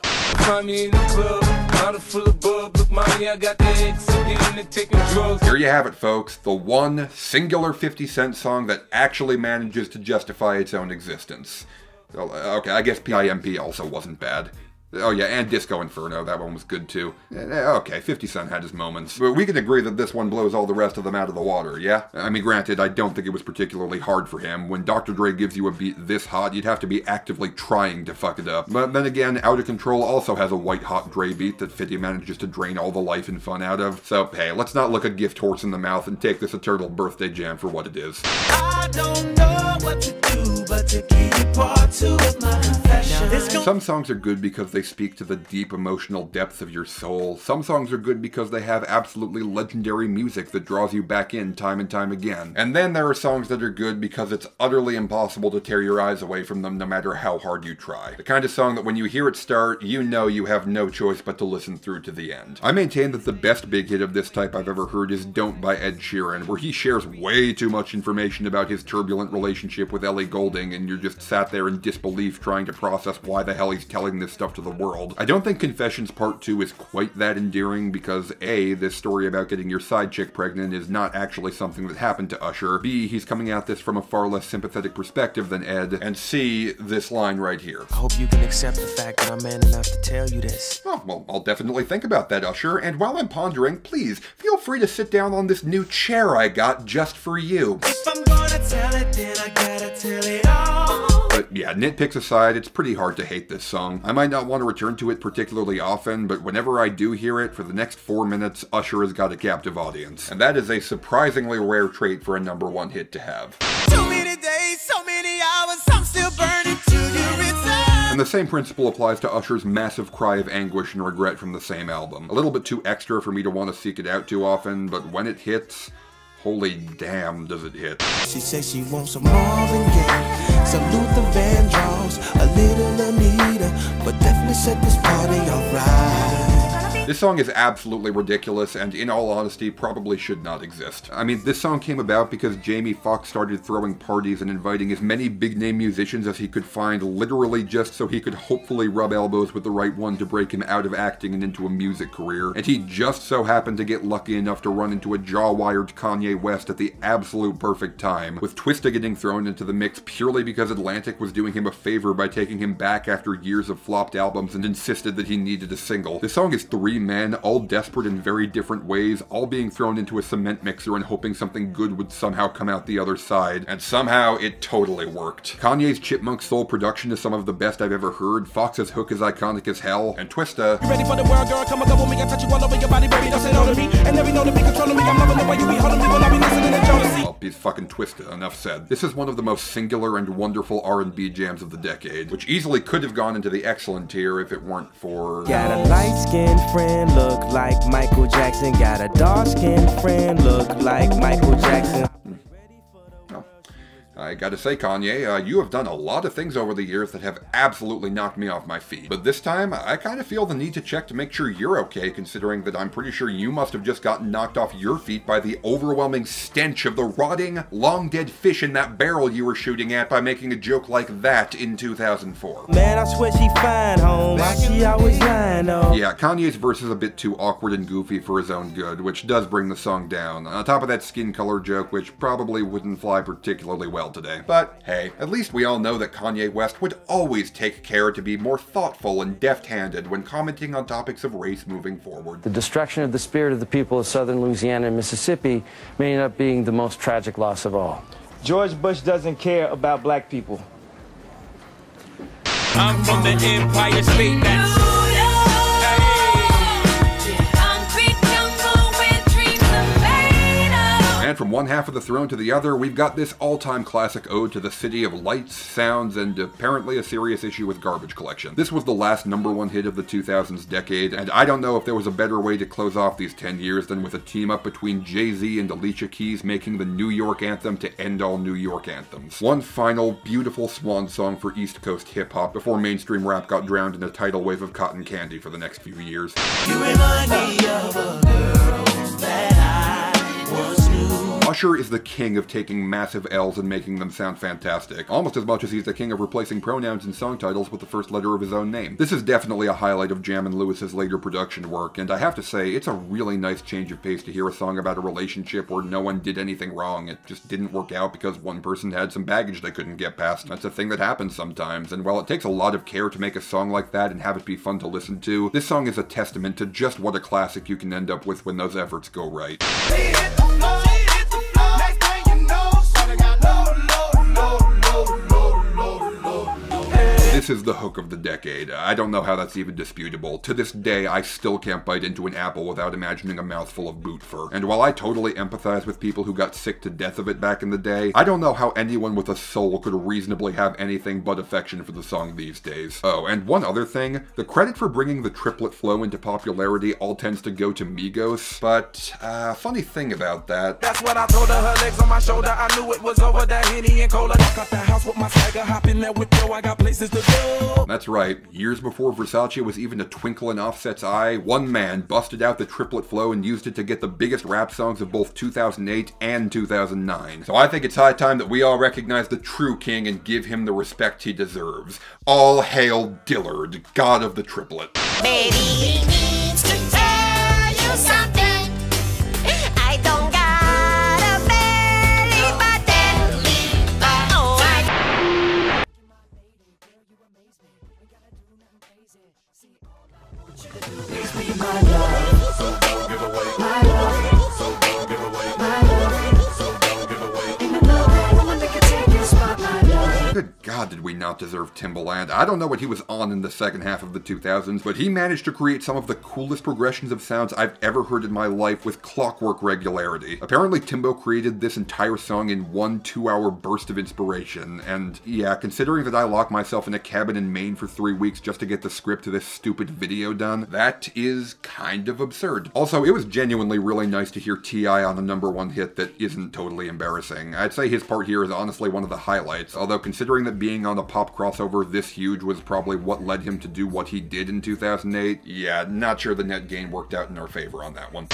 Here you have it, folks. The one singular 50 Cent song that actually manages to justify its own existence. Okay, I guess PIMP also wasn't bad. Oh yeah, and Disco Inferno, that one was good too. Okay, 50 Cent had his moments. But we can agree that this one blows all the rest of them out of the water, yeah? I mean, granted, I don't think it was particularly hard for him. When Dr. Dre gives you a beat this hot, you'd have to be actively trying to fuck it up. But then again, Out of Control also has a white-hot Dre beat that 50 manages to drain all the life and fun out of. So, hey, let's not look a gift horse in the mouth and take this eternal birthday jam for what it is. I don't know what to do, but to keep part 2 of my confession. Some songs are good because they speak to the deep emotional depths of your soul. Some songs are good because they have absolutely legendary music that draws you back in time and time again. And then there are songs that are good because it's utterly impossible to tear your eyes away from them no matter how hard you try. The kind of song that when you hear it start, you know you have no choice but to listen through to the end. I maintain that the best big hit of this type I've ever heard is Don't by Ed Sheeran, where he shares way too much information about his turbulent relationship with Ellie Goulding, and you're just sat there in disbelief trying to process why the hell he's telling this stuff to the world. I don't think Confessions Part 2 is quite that endearing because A, this story about getting your side chick pregnant is not actually something that happened to Usher, B, he's coming at this from a far less sympathetic perspective than Ed, and C, this line right here. I hope you can accept the fact that I'm man enough to tell you this. Oh, well, I'll definitely think about that, Usher, and while I'm pondering, please, feel free to sit down on this new chair I got just for you. If I'm gonna tell it, then I gotta tell it all. But yeah, nitpicks aside, it's pretty hard to hate this song. I might not want to return to it particularly often, but whenever I do hear it, for the next 4 minutes, Usher has got a captive audience. And that is a surprisingly rare trait for a #1 hit to have. Too many days, so many hours, I'm still burning till you return. And the same principle applies to Usher's massive cry of anguish and regret from the same album. A little bit too extra for me to want to seek it out too often, but when it hits, holy damn does it hit. She says she wants some Marvin Gaye, some Luther Vandross, a little Anita, but definitely set this party alright. This song is absolutely ridiculous and, in all honesty, probably should not exist. I mean, this song came about because Jamie Foxx started throwing parties and inviting as many big-name musicians as he could find, literally just so he could hopefully rub elbows with the right one to break him out of acting and into a music career. And he just so happened to get lucky enough to run into a jaw-wired Kanye West at the absolute perfect time, with Twista getting thrown into the mix purely because Atlantic was doing him a favor by taking him back after years of flopped albums and insisted that he needed a single. This song is three men, all desperate in very different ways, all being thrown into a cement mixer and hoping something good would somehow come out the other side, and somehow it totally worked. Kanye's Chipmunk Soul production is some of the best I've ever heard, Fox's hook is iconic as hell, and Twista... You ready for the world, girl? Come and go with me. I touch you all over your body, baby. Don't say no to me. And every know to be controlling me. I'm loving the way you be holding me when I be listening to Jodeci. Well, he's fucking Twista, enough said. This is one of the most singular and wonderful R&B jams of the decade, which easily could have gone into the excellent tier if it weren't for... Got a light-skinned friend, look like Michael Jackson. Got a dark-skinned friend, look like Michael Jackson. I gotta say, Kanye, you have done a lot of things over the years that have absolutely knocked me off my feet. But this time, I kind of feel the need to check to make sure you're okay, considering that I'm pretty sure you must have just gotten knocked off your feet by the overwhelming stench of the rotting, long-dead fish in that barrel you were shooting at by making a joke like that in 2004. Man, I swear she fine, home. Why she always lying, though? Yeah, Kanye's verse is a bit too awkward and goofy for his own good, which does bring the song down. On top of that skin color joke, which probably wouldn't fly particularly well today. But hey, at least we all know that Kanye West would always take care to be more thoughtful and deft-handed when commenting on topics of race moving forward. The destruction of the spirit of the people of southern Louisiana and Mississippi may end up being the most tragic loss of all. George Bush doesn't care about black people. I'm from the Empire State. That's And from one half of the throne to the other, we've got this all-time classic ode to the city of lights, sounds, and apparently a serious issue with garbage collection. This was the last #1 hit of the 2000s decade, and I don't know if there was a better way to close off these 10 years than with a team-up between Jay-Z and Alicia Keys making the New York anthem to end all New York anthems. One final, beautiful swan song for East Coast hip-hop before mainstream rap got drowned in a tidal wave of cotton candy for the next few years. You remind me of a girl that I once knew. Usher is the king of taking massive L's and making them sound fantastic, almost as much as he's the king of replacing pronouns in song titles with the first letter of his own name. This is definitely a highlight of Jam and Lewis's later production work, and I have to say, it's a really nice change of pace to hear a song about a relationship where no one did anything wrong. It just didn't work out because one person had some baggage they couldn't get past. That's a thing that happens sometimes, and while it takes a lot of care to make a song like that and have it be fun to listen to, this song is a testament to just what a classic you can end up with when those efforts go right. This is the hook of the decade. I don't know how that's even disputable. To this day, I still can't bite into an apple without imagining a mouthful of boot fur. And while I totally empathize with people who got sick to death of it back in the day, I don't know how anyone with a soul could reasonably have anything but affection for the song these days. Oh, and one other thing, the credit for bringing the triplet flow into popularity all tends to go to Migos, but, funny thing about that. That's what I told her, her legs on my shoulder. I knew it was over, that Henny and Cola. Knock out the house with my swagger, hop in there with yo, I got places to go. That's right, years before Versace was even a twinkle in Offset's eye, one man busted out the triplet flow and used it to get the biggest rap songs of both 2008 and 2009. So I think it's high time that we all recognize the true king and give him the respect he deserves. All hail Dillard, god of the triplet. Baby, he needs to tell you something. I don't got a belly button. Oh, my love, so don't give away. My love, so don't give away. My love, so don't give away. Ain't another woman that can take your spot, my love. Good God, did we not deserve Timbaland? I don't know what he was on in the second half of the 2000s, but he managed to create some of the coolest progressions of sounds I've ever heard in my life with clockwork regularity. Apparently Timbo created this entire song in one 2-hour burst of inspiration, and yeah, considering that I locked myself in a cabin in Maine for 3 weeks just to get the script to this stupid video done, that is kind of absurd. Also, it was genuinely really nice to hear T.I. on a #1 hit that isn't totally embarrassing. I'd say his part here is honestly one of the highlights, although considering that being on a pop crossover this huge was probably what led him to do what he did in 2008, yeah, not sure the net gain worked out in our favor on that one.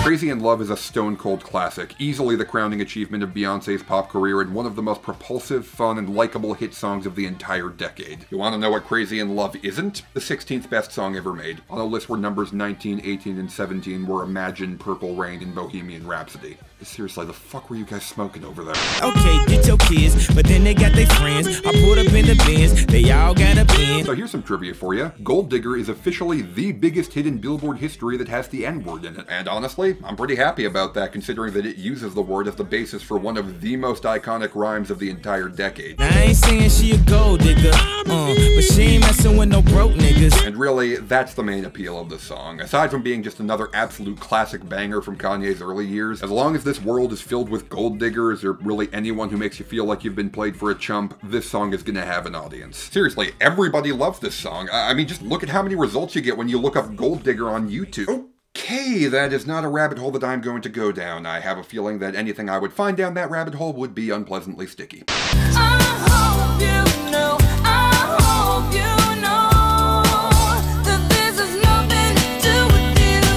Crazy in Love is a stone-cold classic, easily the crowning achievement of Beyoncé's pop career and one of the most propulsive, fun, and likable hit songs of the entire decade. You want to know what Crazy in Love isn't? The 16th best song ever made, on a list where numbers 19, 18, and 17 were Imagine, Purple Rain, and Bohemian Rhapsody. Seriously, the fuck were you guys smoking over there? Okay, get your kids, but then they got their friends. I pulled up in the Benz, they all got a bin. So here's some trivia for you. Gold Digger is officially the biggest hit in Billboard history that has the N-word in it. And honestly, I'm pretty happy about that, considering that it uses the word as the basis for one of the most iconic rhymes of the entire decade. Now, I ain't saying she a gold digger, but she ain't messing with no broke niggas. And really, that's the main appeal of the song. Aside from being just another absolute classic banger from Kanye's early years, as long as this world is filled with gold diggers, or really anyone who makes you feel like you've been played for a chump, this song is gonna have an audience. Seriously, everybody loves this song. I mean, just look at how many results you get when you look up Gold Digger on YouTube. Okay, that is not a rabbit hole that I'm going to go down. I have a feeling that anything I would find down that rabbit hole would be unpleasantly sticky.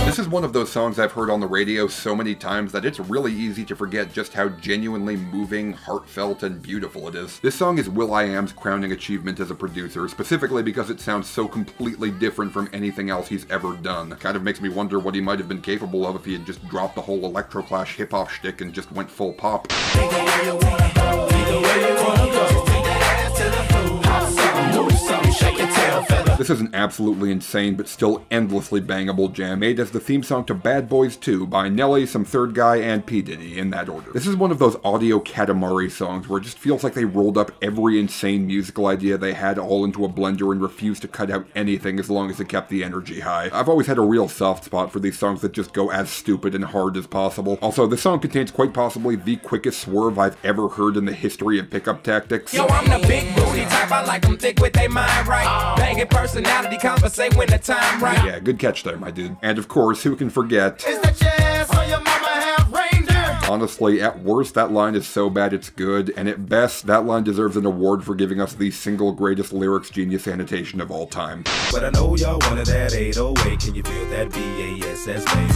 This is one of those songs I've heard on the radio so many times that it's really easy to forget just how genuinely moving, heartfelt, and beautiful it is. This song is will.i.am's crowning achievement as a producer, specifically because it sounds so completely different from anything else he's ever done. Kind of makes me wonder what he might have been capable of if he had just dropped the whole electroclash hip-hop shtick and just went full pop. This is an absolutely insane but still endlessly bangable jam made as the theme song to Bad Boys 2 by Nelly, Some Third Guy, and P. Diddy, in that order. This is one of those audio Katamari songs where it just feels like they rolled up every insane musical idea they had all into a blender and refused to cut out anything as long as it kept the energy high. I've always had a real soft spot for these songs that just go as stupid and hard as possible. Also, this song contains quite possibly the quickest swerve I've ever heard in the history of pickup tactics. Yo, I'm the big booty type, I like them thick with they mind right. Banging personality, compensate when the time right. Yeah, good catch there, my dude. And of course, who can forget? Is that jazz or your mama half ranger? Honestly, at worst, that line is so bad it's good, and at best, that line deserves an award for giving us the single greatest lyrics genius annotation of all time. But I know y'all wanted that 808. Can you feel that BASS, baby?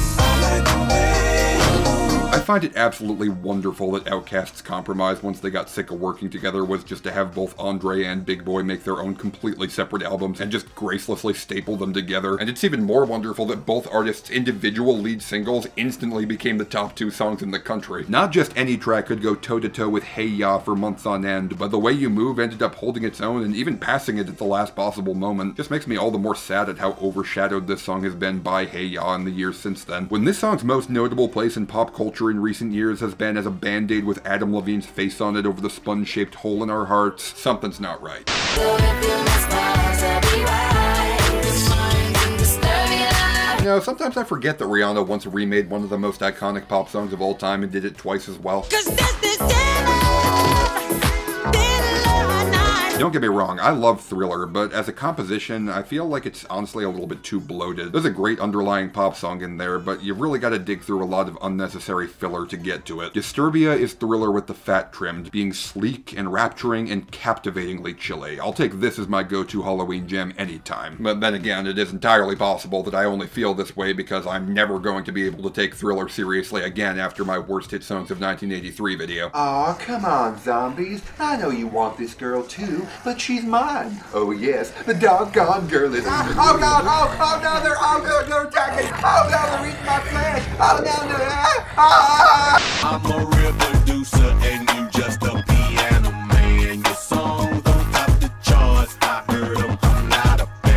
I find it absolutely wonderful that Outkast's compromise once they got sick of working together was just to have both Andre and Big Boy make their own completely separate albums and just gracelessly staple them together. And it's even more wonderful that both artists' individual lead singles instantly became the top 2 songs in the country. Not just any track could go toe-to-toe with Hey Ya for months on end, but The Way You Move ended up holding its own and even passing it at the last possible moment. Just makes me all the more sad at how overshadowed this song has been by Hey Ya in the years since then. When this song's most notable place in pop culture in recent years has been as a band-aid with Adam Levine's face on it over the sponge-shaped hole in our hearts, something's not right. You know, sometimes I forget that Rihanna once remade one of the most iconic pop songs of all time and did it twice as well. Don't get me wrong, I love Thriller, but as a composition, I feel like it's honestly a little bit too bloated. There's a great underlying pop song in there, but you really gotta dig through a lot of unnecessary filler to get to it. Disturbia is Thriller with the fat trimmed, being sleek and rapturing and captivatingly chilly. I'll take this as my go-to Halloween gem anytime. But then again, it is entirely possible that I only feel this way because I'm never going to be able to take Thriller seriously again after my worst hit songs of 1983 video. Aw, come on, zombies. I know you want this girl too. But she's mine. Oh yes, the doggone girl is. Oh god! Oh no! They're attacking! Oh no! They're eating my flesh! Oh no! I'm a real producer and you just a piano man. Your songs don't top the charts. I heard them. I'm not a fan.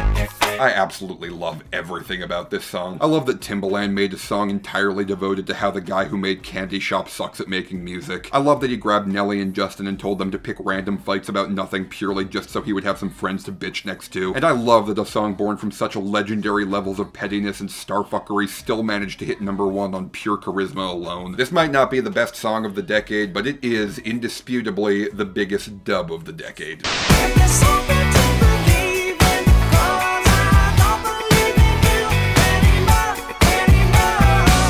I absolutely love everything about this song. I love that Timbaland made a song entirely devoted to how the guy who made Candy Shop sucks at making music. I love that he grabbed Nelly and Justin and told them to pick random fights about nothing purely just so he would have some friends to bitch next to. And I love that a song born from such legendary levels of pettiness and starfuckery still managed to hit #1 on pure charisma alone. This might not be the best song of the decade, but it is indisputably the biggest dub of the decade.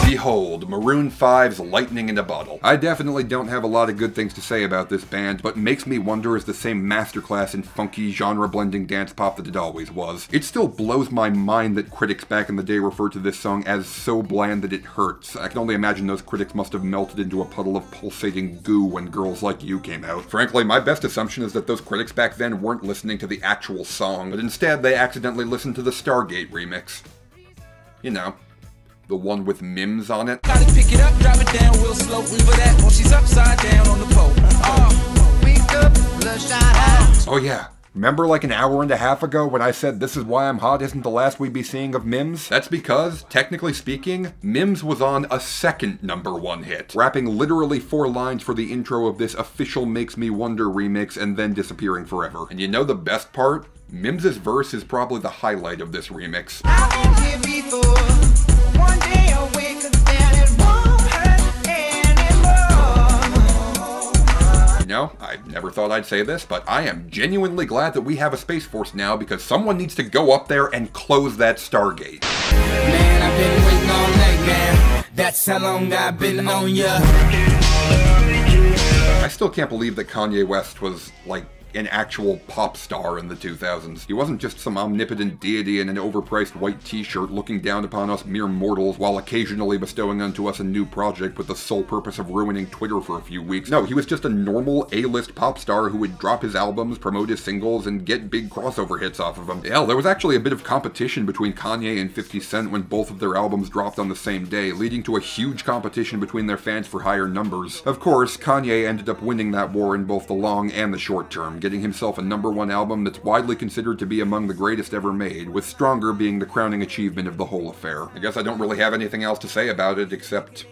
Behold, Maroon 5's Lightning in a Bottle. I definitely don't have a lot of good things to say about this band, but Makes Me Wonder is the same masterclass in funky, genre-blending dance pop that it always was. It still blows my mind that critics back in the day referred to this song as so bland that it hurts. I can only imagine those critics must have melted into a puddle of pulsating goo when Girls Like You came out. Frankly, my best assumption is that those critics back then weren't listening to the actual song, but instead they accidentally listened to the Stargate remix. You know, the one with Mims on it. Gotta pick it up, drop it down real slow. Leave her that while she's upside down on the pole. Wake up, bloodshot eyes. Oh yeah. Remember like an hour and a half ago when I said This Is Why I'm Hot isn't the last we'd be seeing of Mims? That's because, technically speaking, Mims was on a second #1 hit, rapping literally 4 lines for the intro of this official Makes Me Wonder remix and then disappearing forever. And you know the best part? Mims's verse is probably the highlight of this remix. I've been here before. One day I'll wake up and it won't hurt anymore. You know, I never thought I'd say this, but I am genuinely glad that we have a Space Force now because someone needs to go up there and close that Stargate. Man, I've been waiting all night, man. That's how long I've been on ya. I still can't believe that Kanye West was, like, an actual pop star in the 2000s. He wasn't just some omnipotent deity in an overpriced white t-shirt looking down upon us mere mortals while occasionally bestowing unto us a new project with the sole purpose of ruining Twitter for a few weeks. No, he was just a normal A-list pop star who would drop his albums, promote his singles, and get big crossover hits off of them. Hell, there was actually a bit of competition between Kanye and 50 Cent when both of their albums dropped on the same day, leading to a huge competition between their fans for higher numbers. Of course, Kanye ended up winning that war in both the long and the short term, getting himself a #1 album that's widely considered to be among the greatest ever made, with Stronger being the crowning achievement of the whole affair. I guess I don't really have anything else to say about it except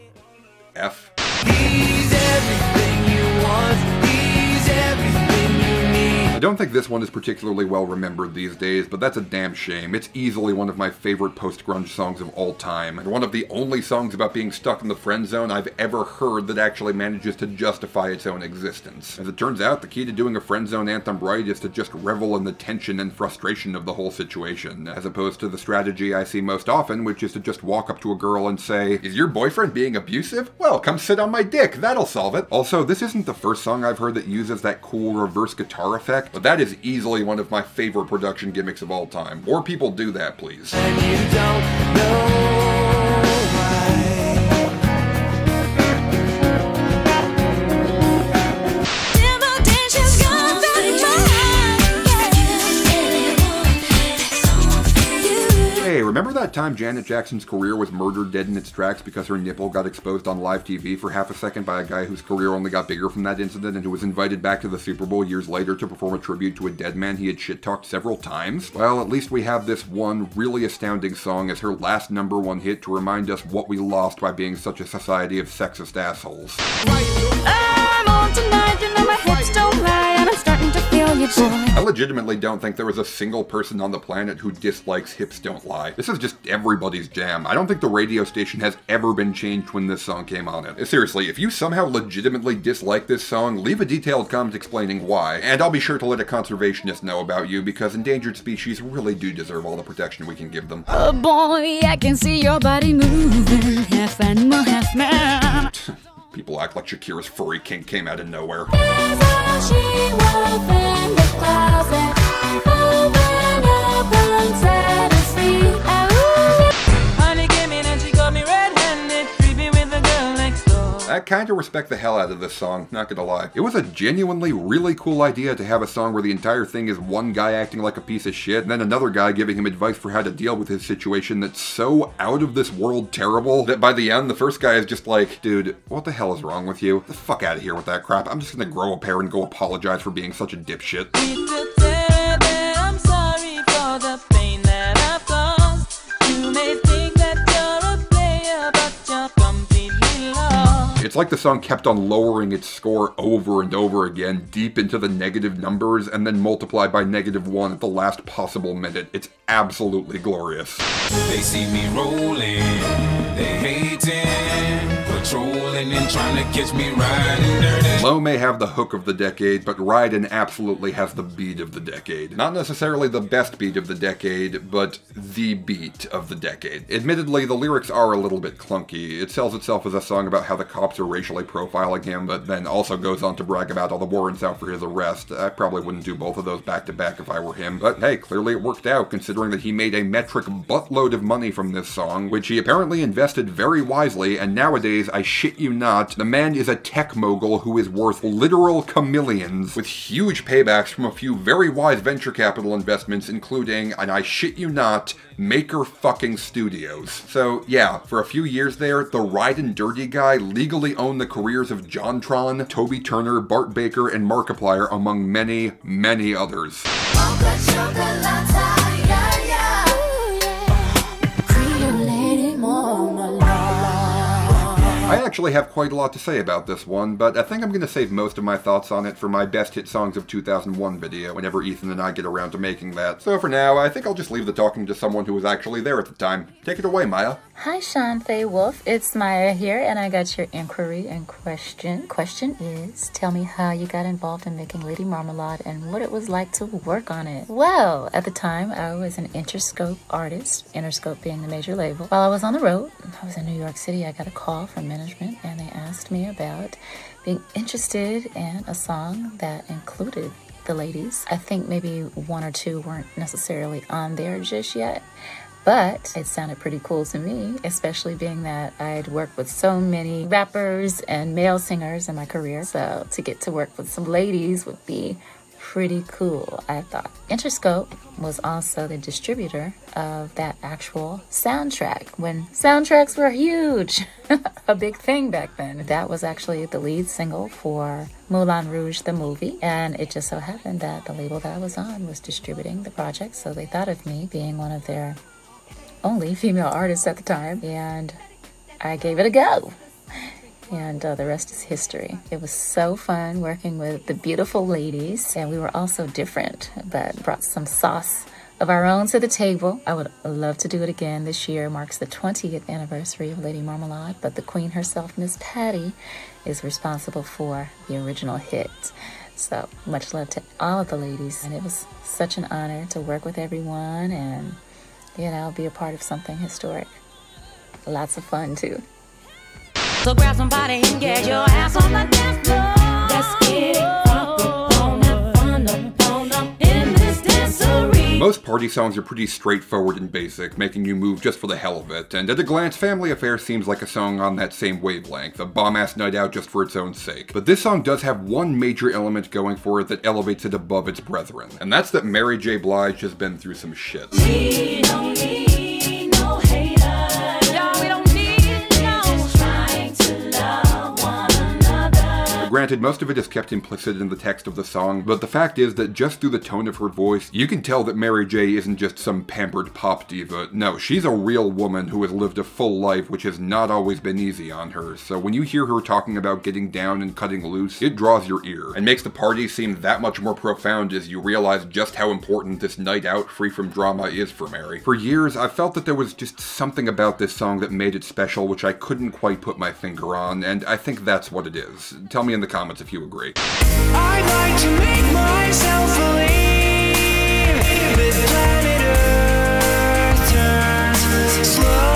F. He's everything you want. He's everything you need. I don't think this one is particularly well remembered these days, but that's a damn shame. It's easily one of my favorite post-grunge songs of all time, and one of the only songs about being stuck in the friend zone I've ever heard that actually manages to justify its own existence. As it turns out, the key to doing a friend zone anthem right is to just revel in the tension and frustration of the whole situation, as opposed to the strategy I see most often, which is to just walk up to a girl and say, "Is your boyfriend being abusive? Well, come sit on my dick, that'll solve it." Also, this isn't the first song I've heard that uses that cool reverse guitar effect, but that is easily one of my favorite production gimmicks of all time. More people do that, please. And you don't know Hey, remember that time Janet Jackson's career was murdered dead in its tracks because her nipple got exposed on live TV for half a second by a guy whose career only got bigger from that incident and who was invited back to the Super Bowl years later to perform a tribute to a dead man he had shit-talked several times? Well, at least we have this one really astounding song as her last #1 hit to remind us what we lost by being such a society of sexist assholes. I'm on tonight, you know my hips don't lie, and I'm starting to feel you, boy. I legitimately don't think there was a single person on the planet who dislikes Hips Don't Lie. This is just everybody's jam. I don't think the radio station has ever been changed when this song came on it. Seriously, if you somehow legitimately dislike this song, leave a detailed comment explaining why, and I'll be sure to let a conservationist know about you because endangered species really do deserve all the protection we can give them. Oh boy, I can see your body moving, half animal, half man. People act like Shakira's furry kink came out of nowhere. I kinda respect the hell out of this song, not gonna lie. It was a genuinely really cool idea to have a song where the entire thing is one guy acting like a piece of shit, and then another guy giving him advice for how to deal with his situation that's so out of this world terrible that by the end, the first guy is just like, dude, what the hell is wrong with you? Get the fuck out of here with that crap. I'm just gonna grow a pair and go apologize for being such a dipshit. I'm sorry for the pain that I've caused. You may think that you're a player, but you're completely lost. It's like the song kept on lowering its score over and over again, deep into the negative numbers, and then multiplied by -1 at the last possible minute. It's absolutely glorious. They see me rolling, they hating, but trolling and trying to catch me riding dirty. Low may have the hook of the decade, but Ridin' absolutely has the beat of the decade. Not necessarily the best beat of the decade, but the beat of the decade. Admittedly, the lyrics are a little bit clunky. It sells itself as a song about how the cops are racially profiling him, but then also goes on to brag about all the warrants out for his arrest. I probably wouldn't do both of those back to back if I were him, but hey, clearly it worked out, considering that he made a metric buttload of money from this song, which he apparently invested very wisely, and nowadays, I shit you not, the man is a tech mogul who is worth literal chameleons, with huge paybacks from a few very wise venture capital investments, including, and I shit you not, Maker fucking Studios. So yeah, for a few years there, the Ridin' Dirty guy legally owned the careers of JonTron, Toby Turner, Bart Baker, and Markiplier, among many, many others. I actually have quite a lot to say about this one, but I think I'm going to save most of my thoughts on it for my best hit songs of 2001 video whenever Ethan and I get around to making that. So for now, I think I'll just leave the talking to someone who was actually there at the time. Take it away, Maya. Hi, Sean Fay-Wolfe. It's Maya here, and I got your inquiry and question. Question is, tell me how you got involved in making Lady Marmalade and what it was like to work on it. Well, at the time, I was an Interscope artist, Interscope being the major label. While I was on the road, I was in New York City, I got a call from management, and they asked me about being interested in a song that included the ladies. I think maybe one or two weren't necessarily on there just yet, but it sounded pretty cool to me, especially being that I'd worked with so many rappers and male singers in my career. So to get to work with some ladies would be pretty cool, I thought. Interscope was also the distributor of that actual soundtrack when soundtracks were huge, a big thing back then. That was actually the lead single for Moulin Rouge, the movie, and it just so happened that the label that I was on was distributing the project, so they thought of me being one of their only female artists at the time, and I gave it a go. And the rest is history. It was so fun working with the beautiful ladies, and we were all so different, but brought some sauce of our own to the table. I would love to do it again. This year marks the 20th anniversary of Lady Marmalade, but the queen herself, Miss Patty, is responsible for the original hit. So much love to all of the ladies, and it was such an honor to work with everyone and, you know, be a part of something historic. Lots of fun too. So grab somebody and get your ass on the dance floor. Let's get it on that fun up in this dancery. Most party songs are pretty straightforward and basic, making you move just for the hell of it, and at a glance, Family Affair seems like a song on that same wavelength, a bomb-ass night out just for its own sake. But this song does have one major element going for it that elevates it above its brethren, and that's that Mary J. Blige has been through some shit. We don't need no haters. Yeah, we don't need no trying to love one another. Granted, most of it is kept implicit in the text of the song, but the fact is that just through the tone of her voice, you can tell that Mary J. isn't just some pampered pop diva. No, she's a real woman who has lived a full life, which has not always been easy on her. So when you hear her talking about getting down and cutting loose, it draws your ear, and makes the party seem that much more profound as you realize just how important this night out free from drama is for Mary. For years, I felt that there was just something about this song that made it special, which I couldn't quite put my finger on, and I think that's what it is. Tell me in the comments if you agree. I'd like to make myself believe that planet Earth turns slowly.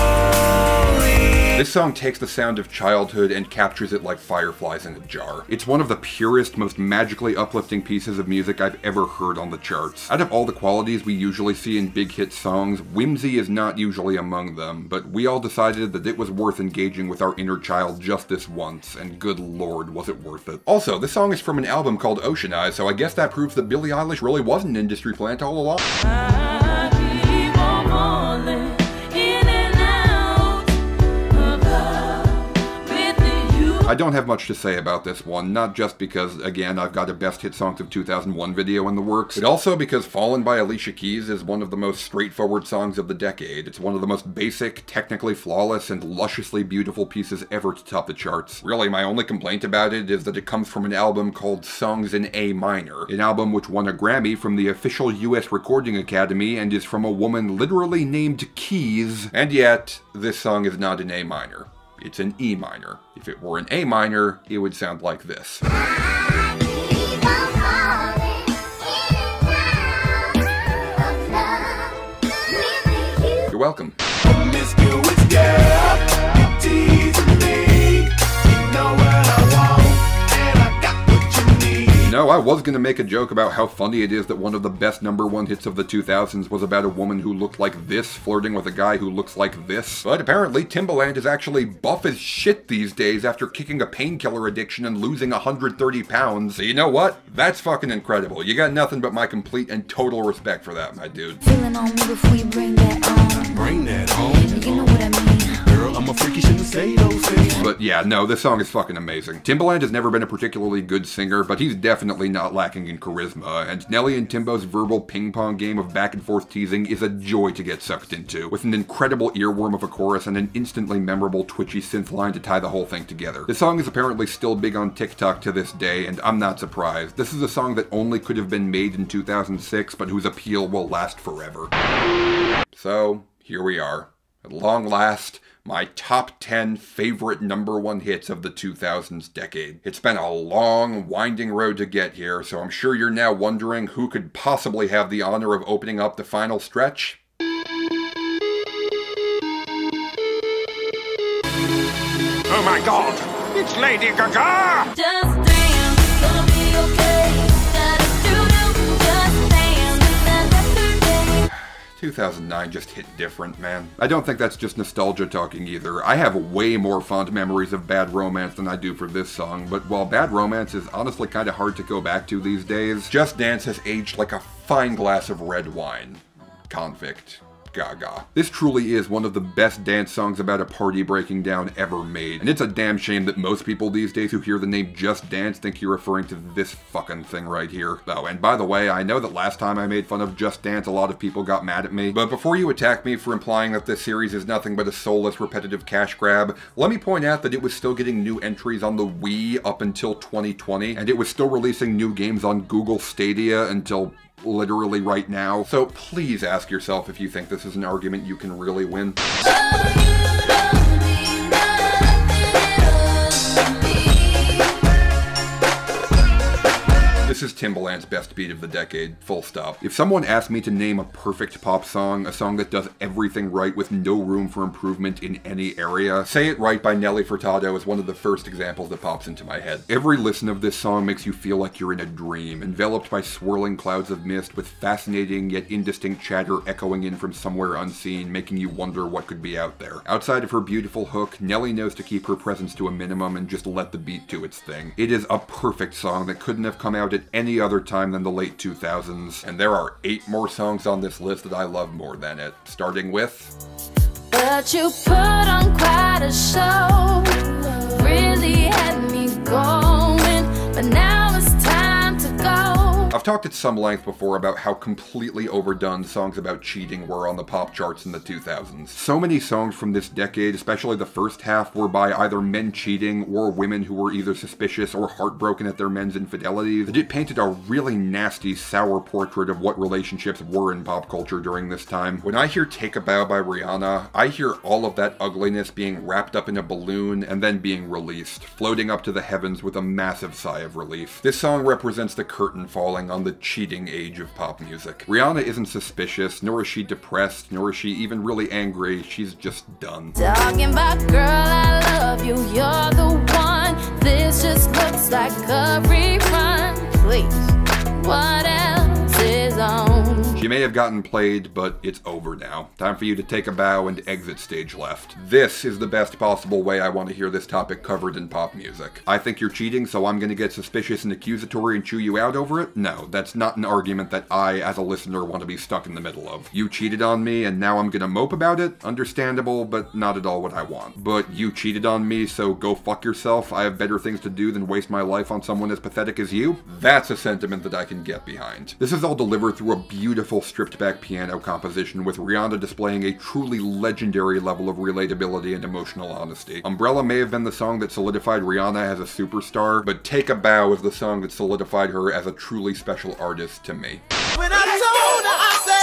This song takes the sound of childhood and captures it like fireflies in a jar. It's one of the purest, most magically uplifting pieces of music I've ever heard on the charts. Out of all the qualities we usually see in big hit songs, whimsy is not usually among them, but we all decided that it was worth engaging with our inner child just this once, and good lord, was it worth it. Also, this song is from an album called Ocean Eyes, so I guess that proves that Billie Eilish really was an industry plant all along. I don't have much to say about this one, not just because, again, I've got a best hit songs of 2001 video in the works, but also because Fallen by Alicia Keys is one of the most straightforward songs of the decade. It's one of the most basic, technically flawless, and lusciously beautiful pieces ever to top the charts. Really, my only complaint about it is that it comes from an album called Songs in A Minor, an album which won a Grammy from the official US Recording Academy and is from a woman literally named Keys, and yet, this song is not in A minor. It's an E minor. If it were an A minor, it would sound like this. You're welcome. You know, I was gonna make a joke about how funny it is that one of the best #1 hits of the 2000s was about a woman who looked like this flirting with a guy who looks like this. But apparently Timbaland is actually buff as shit these days after kicking a painkiller addiction and losing 130 pounds. So you know what? That's fucking incredible. You got nothing but my complete and total respect for that, my dude. Feeling on me before you bring that on. Bring that on. You know what I mean. Girl, I'm a freaky, shouldn't say those things. But yeah, no, this song is fucking amazing. Timbaland has never been a particularly good singer, but he's definitely not lacking in charisma, and Nelly and Timbo's verbal ping-pong game of back-and-forth teasing is a joy to get sucked into, with an incredible earworm of a chorus and an instantly memorable twitchy synth line to tie the whole thing together. This song is apparently still big on TikTok to this day, and I'm not surprised. This is a song that only could have been made in 2006, but whose appeal will last forever. So, here we are. At long last, my top 10 favorite #1 hits of the 2000s decade. It's been a long, winding road to get here, so I'm sure you're now wondering who could possibly have the honor of opening up the final stretch. Oh my god, it's Lady Gaga! Just dance, gonna be okay. Just dance, that's today. 2009 just hit different, man. I don't think that's just nostalgia talking either. I have way more fond memories of Bad Romance than I do for this song, but while Bad Romance is honestly kind of hard to go back to these days, Just Dance has aged like a fine glass of red wine. Convict. Gaga. This truly is one of the best dance songs about a party breaking down ever made, and it's a damn shame that most people these days who hear the name Just Dance think you're referring to this fucking thing right here. Oh, and by the way, I know that last time I made fun of Just Dance, a lot of people got mad at me, but before you attack me for implying that this series is nothing but a soulless, repetitive cash grab, let me point out that it was still getting new entries on the Wii up until 2020, and it was still releasing new games on Google Stadia until literally right now. So please ask yourself if you think this is an argument you can really win. This is Timbaland's best beat of the decade, full stop. If someone asked me to name a perfect pop song, a song that does everything right with no room for improvement in any area, Say It Right by Nelly Furtado is one of the first examples that pops into my head. Every listen of this song makes you feel like you're in a dream, enveloped by swirling clouds of mist with fascinating yet indistinct chatter echoing in from somewhere unseen, making you wonder what could be out there. Outside of her beautiful hook, Nelly knows to keep her presence to a minimum and just let the beat do its thing. It is a perfect song that couldn't have come out at any other time than the late 2000s, and there are 8 more songs on this list that I love more than it, starting with... But you put on quite a show, really had me going, but now it's time to go. I've talked at some length before about how completely overdone songs about cheating were on the pop charts in the 2000s. So many songs from this decade, especially the first half, were by either men cheating or women who were either suspicious or heartbroken at their men's infidelities, that it painted a really nasty, sour portrait of what relationships were in pop culture during this time. When I hear Take a Bow by Rihanna, I hear all of that ugliness being wrapped up in a balloon and then being released, floating up to the heavens with a massive sigh of relief. This song represents the curtain falling on the cheating age of pop music. Rihanna isn't suspicious, nor is she depressed, nor is she even really angry. She's just done. Talking about girl, I love you, you're the one. This just looks like a rerun. Please, what else is on? She may have gotten played, but it's over now. Time for you to take a bow and exit stage left. This is the best possible way I want to hear this topic covered in pop music. I think you're cheating, so I'm gonna get suspicious and accusatory and chew you out over it? No, that's not an argument that I, as a listener, want to be stuck in the middle of. You cheated on me, and now I'm gonna mope about it? Understandable, but not at all what I want. But you cheated on me, so go fuck yourself. I have better things to do than waste my life on someone as pathetic as you? That's a sentiment that I can get behind. This is all delivered through a beautiful stripped back piano composition with Rihanna displaying a truly legendary level of relatability and emotional honesty. Umbrella may have been the song that solidified Rihanna as a superstar, but Take a Bow is the song that solidified her as a truly special artist to me. When I told her, I said,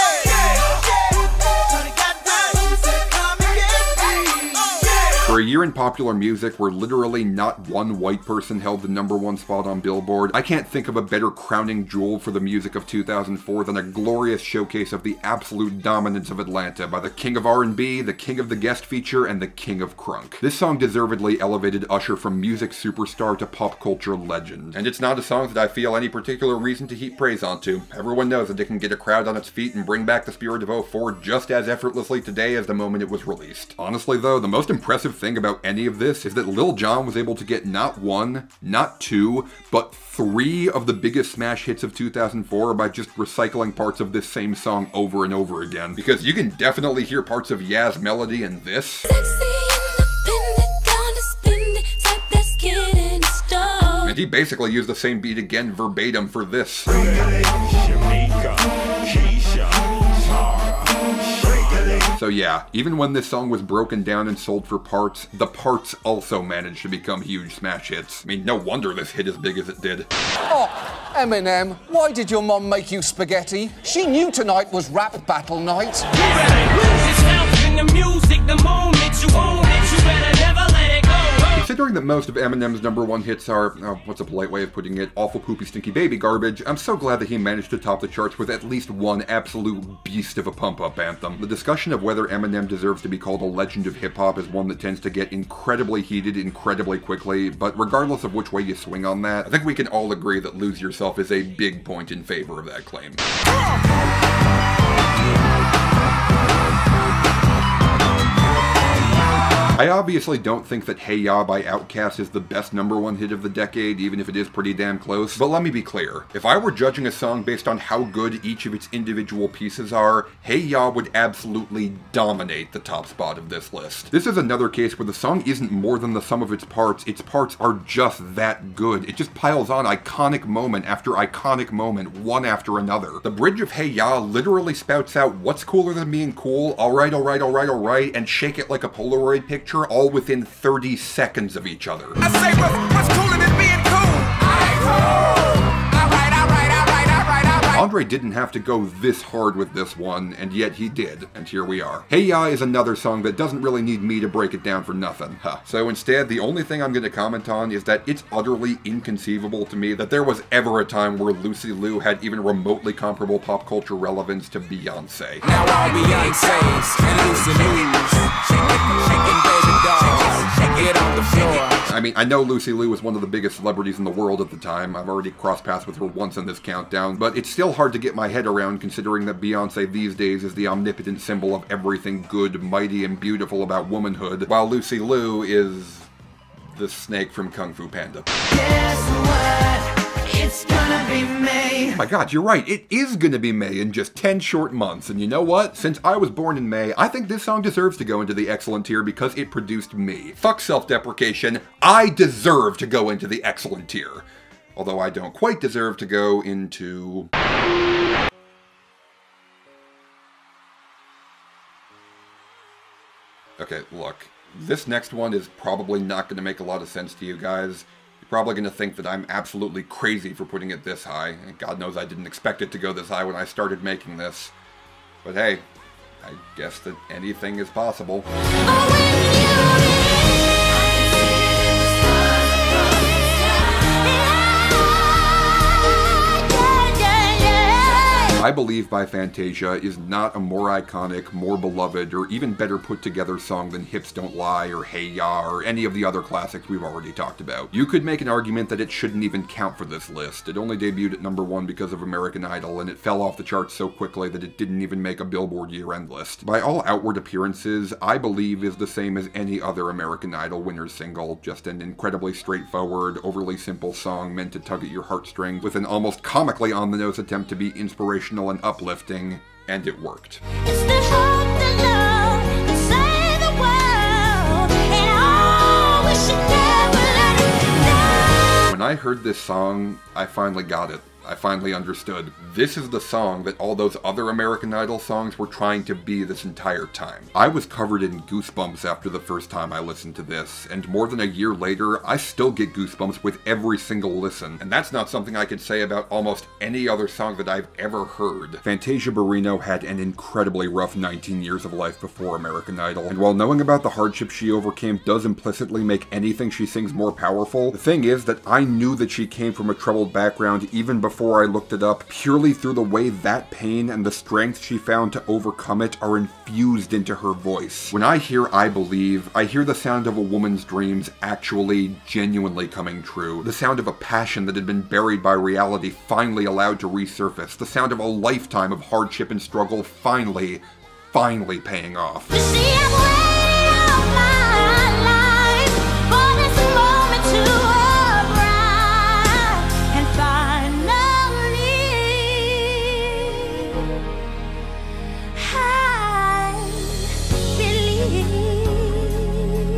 For a year in popular music where literally not one white person held the #1 spot on Billboard, I can't think of a better crowning jewel for the music of 2004 than a glorious showcase of the absolute dominance of Atlanta by the king of R&B, the king of the guest feature, and the king of crunk. This song deservedly elevated Usher from music superstar to pop culture legend. And it's not a song that I feel any particular reason to heap praise onto. Everyone knows that it can get a crowd on its feet and bring back the spirit of 04 just as effortlessly today as the moment it was released. Honestly though, the most impressive thing about any of this is that Lil Jon was able to get not one, not two, but 3 of the biggest smash hits of 2004 by just recycling parts of this same song over and over again. Because you can definitely hear parts of Yaz melody in this. And he basically used the same beat again verbatim for this. So yeah, even when this song was broken down and sold for parts, the parts also managed to become huge smash hits. I mean, no wonder this hit as big as it did. Oh, Eminem, why did your mom make you spaghetti? She knew tonight was rap battle night. You better lose yourself in the music the moment you own it. You better never let it go. Considering that most of Eminem's #1 hits are, what's a polite way of putting it, awful poopy stinky baby garbage, I'm so glad that he managed to top the charts with at least one absolute beast of a pump-up anthem. The discussion of whether Eminem deserves to be called a legend of hip-hop is one that tends to get incredibly heated incredibly quickly, but regardless of which way you swing on that, I think we can all agree that Lose Yourself is a big point in favor of that claim. I obviously don't think that Hey Ya by Outkast is the best #1 hit of the decade, even if it is pretty damn close, but let me be clear. If I were judging a song based on how good each of its individual pieces are, Hey Ya would absolutely dominate the top spot of this list. This is another case where the song isn't more than the sum of its parts are just that good. It just piles on iconic moment after iconic moment, one after another. The bridge of Hey Ya literally spouts out what's cooler than being cool, alright, alright, alright, alright, and shake it like a Polaroid picture, all within 30 seconds of each other. I say what's cooler than being cool? Andre didn't have to go this hard with this one, and yet he did, and here we are. Hey Ya is another song that doesn't really need me to break it down for nothing. So instead, the only thing I'm going to comment on is that it's utterly inconceivable to me that there was ever a time where Lucy Liu had even remotely comparable pop culture relevance to Beyonce. Now all Beyonce's and Lucy Liu's shaking baby dolls, shake it on the floor. I mean, I know Lucy Liu was one of the biggest celebrities in the world at the time. I've already crossed paths with her once in this countdown, but it's still hard to get my head around considering that Beyonce these days is the omnipotent symbol of everything good, mighty, and beautiful about womanhood, while Lucy Liu is the snake from Kung Fu Panda. Guess what? It's gonna be May. Oh my god, you're right. It is gonna be May in just 10 short months. And you know what? Since I was born in May, I think this song deserves to go into the excellent tier because it produced me. Fuck self-deprecation. I deserve to go into the excellent tier. Although I don't quite deserve to go into... Okay, look. This next one is probably not going to make a lot of sense to you guys. You're probably going to think that I'm absolutely crazy for putting it this high. And God knows I didn't expect it to go this high when I started making this. But hey, I guess that anything is possible. I Believe by Fantasia is not a more iconic, more beloved, or even better put together song than Hips Don't Lie or Hey Ya or any of the other classics we've already talked about. You could make an argument that it shouldn't even count for this list. It only debuted at #1 because of American Idol, and it fell off the charts so quickly that it didn't even make a Billboard year-end list. By all outward appearances, I Believe is the same as any other American Idol winner's single, just an incredibly straightforward, overly simple song meant to tug at your heartstrings with an almost comically on-the-nose attempt to be inspirational and uplifting, and it worked. It's the hope, the love, that save the world, and all we should never let it down. When I heard this song, I finally got it. I finally understood. This is the song that all those other American Idol songs were trying to be this entire time. I was covered in goosebumps after the first time I listened to this, and more than a year later, I still get goosebumps with every single listen. And that's not something I could say about almost any other song that I've ever heard. Fantasia Barrino had an incredibly rough 19 years of life before American Idol, and while knowing about the hardships she overcame does implicitly make anything she sings more powerful, the thing is that I knew that she came from a troubled background even before I looked it up, purely through the way that pain and the strength she found to overcome it are infused into her voice. When I hear I Believe, I hear the sound of a woman's dreams actually, genuinely coming true. The sound of a passion that had been buried by reality finally allowed to resurface. The sound of a lifetime of hardship and struggle finally paying off.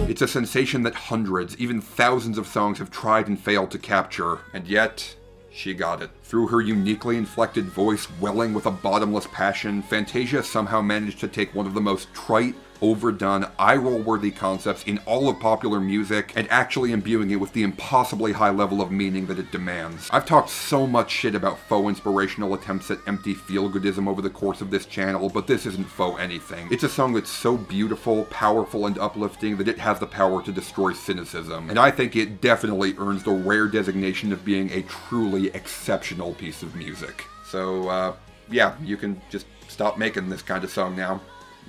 It's a sensation that hundreds, even thousands of songs have tried and failed to capture, and yet, she got it. Through her uniquely inflected voice welling with a bottomless passion, Fantasia somehow managed to take one of the most trite, overdone, eye-roll-worthy concepts in all of popular music and actually imbuing it with the impossibly high level of meaning that it demands. I've talked so much shit about faux inspirational attempts at empty feel-goodism over the course of this channel, but this isn't faux anything. It's a song that's so beautiful, powerful, and uplifting that it has the power to destroy cynicism, and I think it definitely earns the rare designation of being a truly exceptional piece of music. So, yeah, you can just stop making this kind of song now.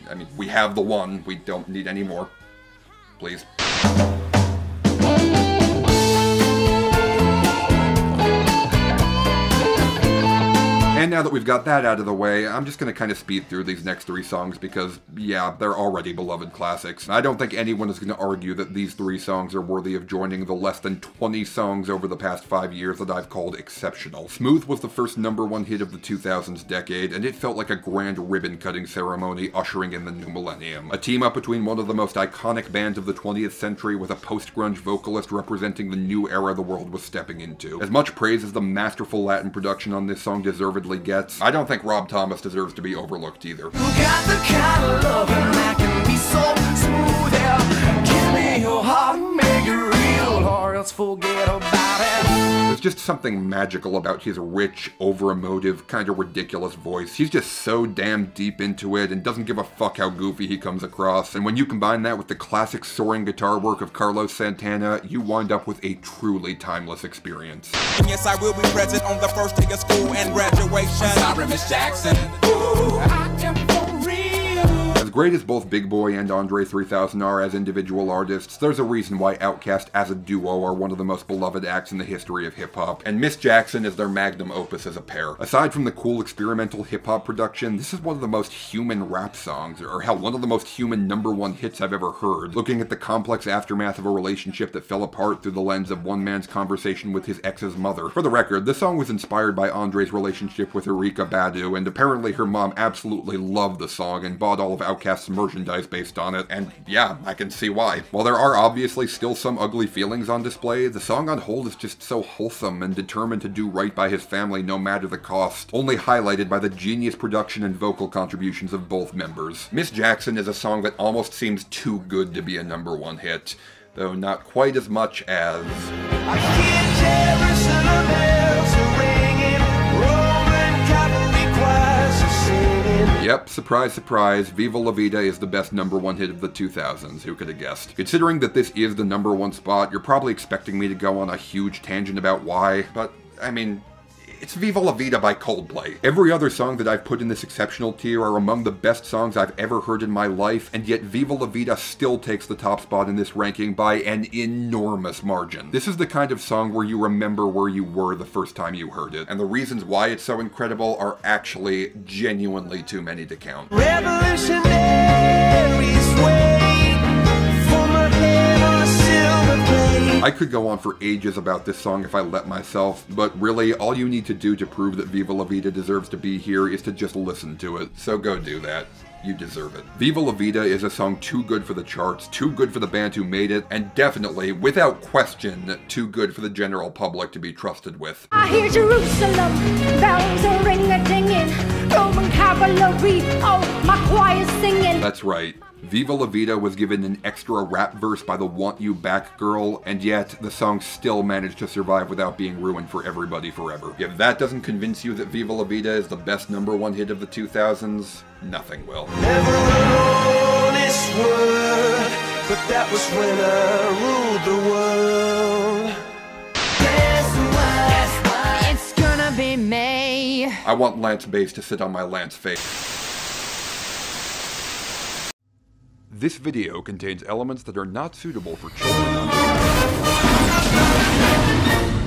I mean, we have the one, we don't need any more. Please. And now that we've got that out of the way, I'm just going to kind of speed through these next three songs because, yeah, they're already beloved classics. I don't think anyone is going to argue that these three songs are worthy of joining the less than 20 songs over the past 5 years that I've called exceptional. Smooth was the first #1 hit of the 2000s decade, and it felt like a grand ribbon-cutting ceremony ushering in the new millennium. A team-up between one of the most iconic bands of the 20th century with a post-grunge vocalist representing the new era the world was stepping into. As much praise as the masterful Latin production on this song deservedly gets, I don't think Rob Thomas deserves to be overlooked either. You got the kind of loving that can be so smooth, yeah. Give me your heart and make it real, or else forget about it. There's just something magical about his rich, over-emotive, kind of ridiculous voice. He's just so damn deep into it and doesn't give a fuck how goofy he comes across. And when you combine that with the classic soaring guitar work of Carlos Santana, you wind up with a truly timeless experience. And yes, I will be present on the first day of school and graduation. Sorry, Miss Jackson. Ooh, I am for real. As great as both Big Boy and Andre 3000 are as individual artists, there's a reason why Outkast as a duo are one of the most beloved acts in the history of hip-hop, and Miss Jackson is their magnum opus as a pair. Aside from the cool experimental hip-hop production, this is one of the most human rap songs, or hell, one of the most human #1 hits I've ever heard, looking at the complex aftermath of a relationship that fell apart through the lens of one man's conversation with his ex's mother. For the record, this song was inspired by Andre's relationship with Erykah Badu, and apparently her mom absolutely loved the song and bought all of Outkast's merchandise based on it, and yeah, I can see why. While there are obviously still some ugly feelings on display, the song on whole is just so wholesome and determined to do right by his family no matter the cost, only highlighted by the genius production and vocal contributions of both members. Miss Jackson is a song that almost seems too good to be a #1 hit, though not quite as much as... I hear Jerusalem bells are ringing, Roman Catholic choirs are singing. Yep, surprise, surprise, Viva La Vida is the best #1 hit of the 2000s, who could have guessed? Considering that this is the #1 spot, you're probably expecting me to go on a huge tangent about why, but, I mean, it's Viva La Vida by Coldplay. Every other song that I've put in this exceptional tier are among the best songs I've ever heard in my life, and yet Viva La Vida still takes the top spot in this ranking by an enormous margin. This is the kind of song where you remember where you were the first time you heard it, and the reasons why it's so incredible are actually genuinely too many to count. Revolutionaries wait for my head on a silver plate. I could go on for ages about this song if I let myself, but really, all you need to do to prove that Viva La Vida deserves to be here is to just listen to it, so go do that. you deserve it. Viva La Vida is a song too good for the charts, too good for the band who made it, and definitely, without question, too good for the general public to be trusted with. I hear Jerusalem, bells are ring-a-dinging, Roman cavalry, oh, my choir's singing. That's right. Viva La Vida was given an extra rap verse by the Want You Back girl, and yet the song still managed to survive without being ruined for everybody forever. If that doesn't convince you that Viva La Vida is the best #1 hit of the 2000s, nothing will. Never an honest word, but that was when I ruled the world. Guess what? It's gonna be me. I want Lance Bass to sit on my Lance face. This video contains elements that are not suitable for children under.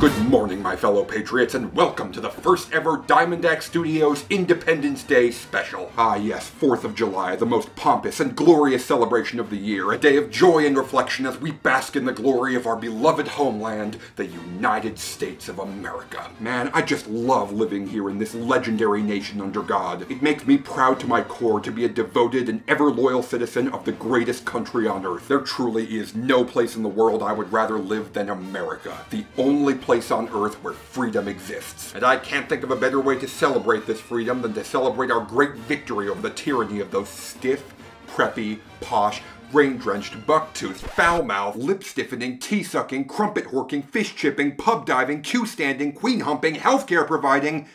Good morning, my fellow patriots, and welcome to the first ever Diamond Axe Studios Independence Day special. Ah yes, 4th of July, the most pompous and glorious celebration of the year, a day of joy and reflection as we bask in the glory of our beloved homeland, the United States of America. Man, I just love living here in this legendary nation under God. It makes me proud to my core to be a devoted and ever-loyal citizen of the greatest country on earth. There truly is no place in the world I would rather live than America, the only place on earth where freedom exists. And I can't think of a better way to celebrate this freedom than to celebrate our great victory over the tyranny of those stiff, preppy, posh, rain-drenched, buck-toothed, foul-mouthed, lip-stiffening, tea-sucking, crumpet-horking, fish-chipping, pub-diving, Q-standing, queen-humping, healthcare-providing,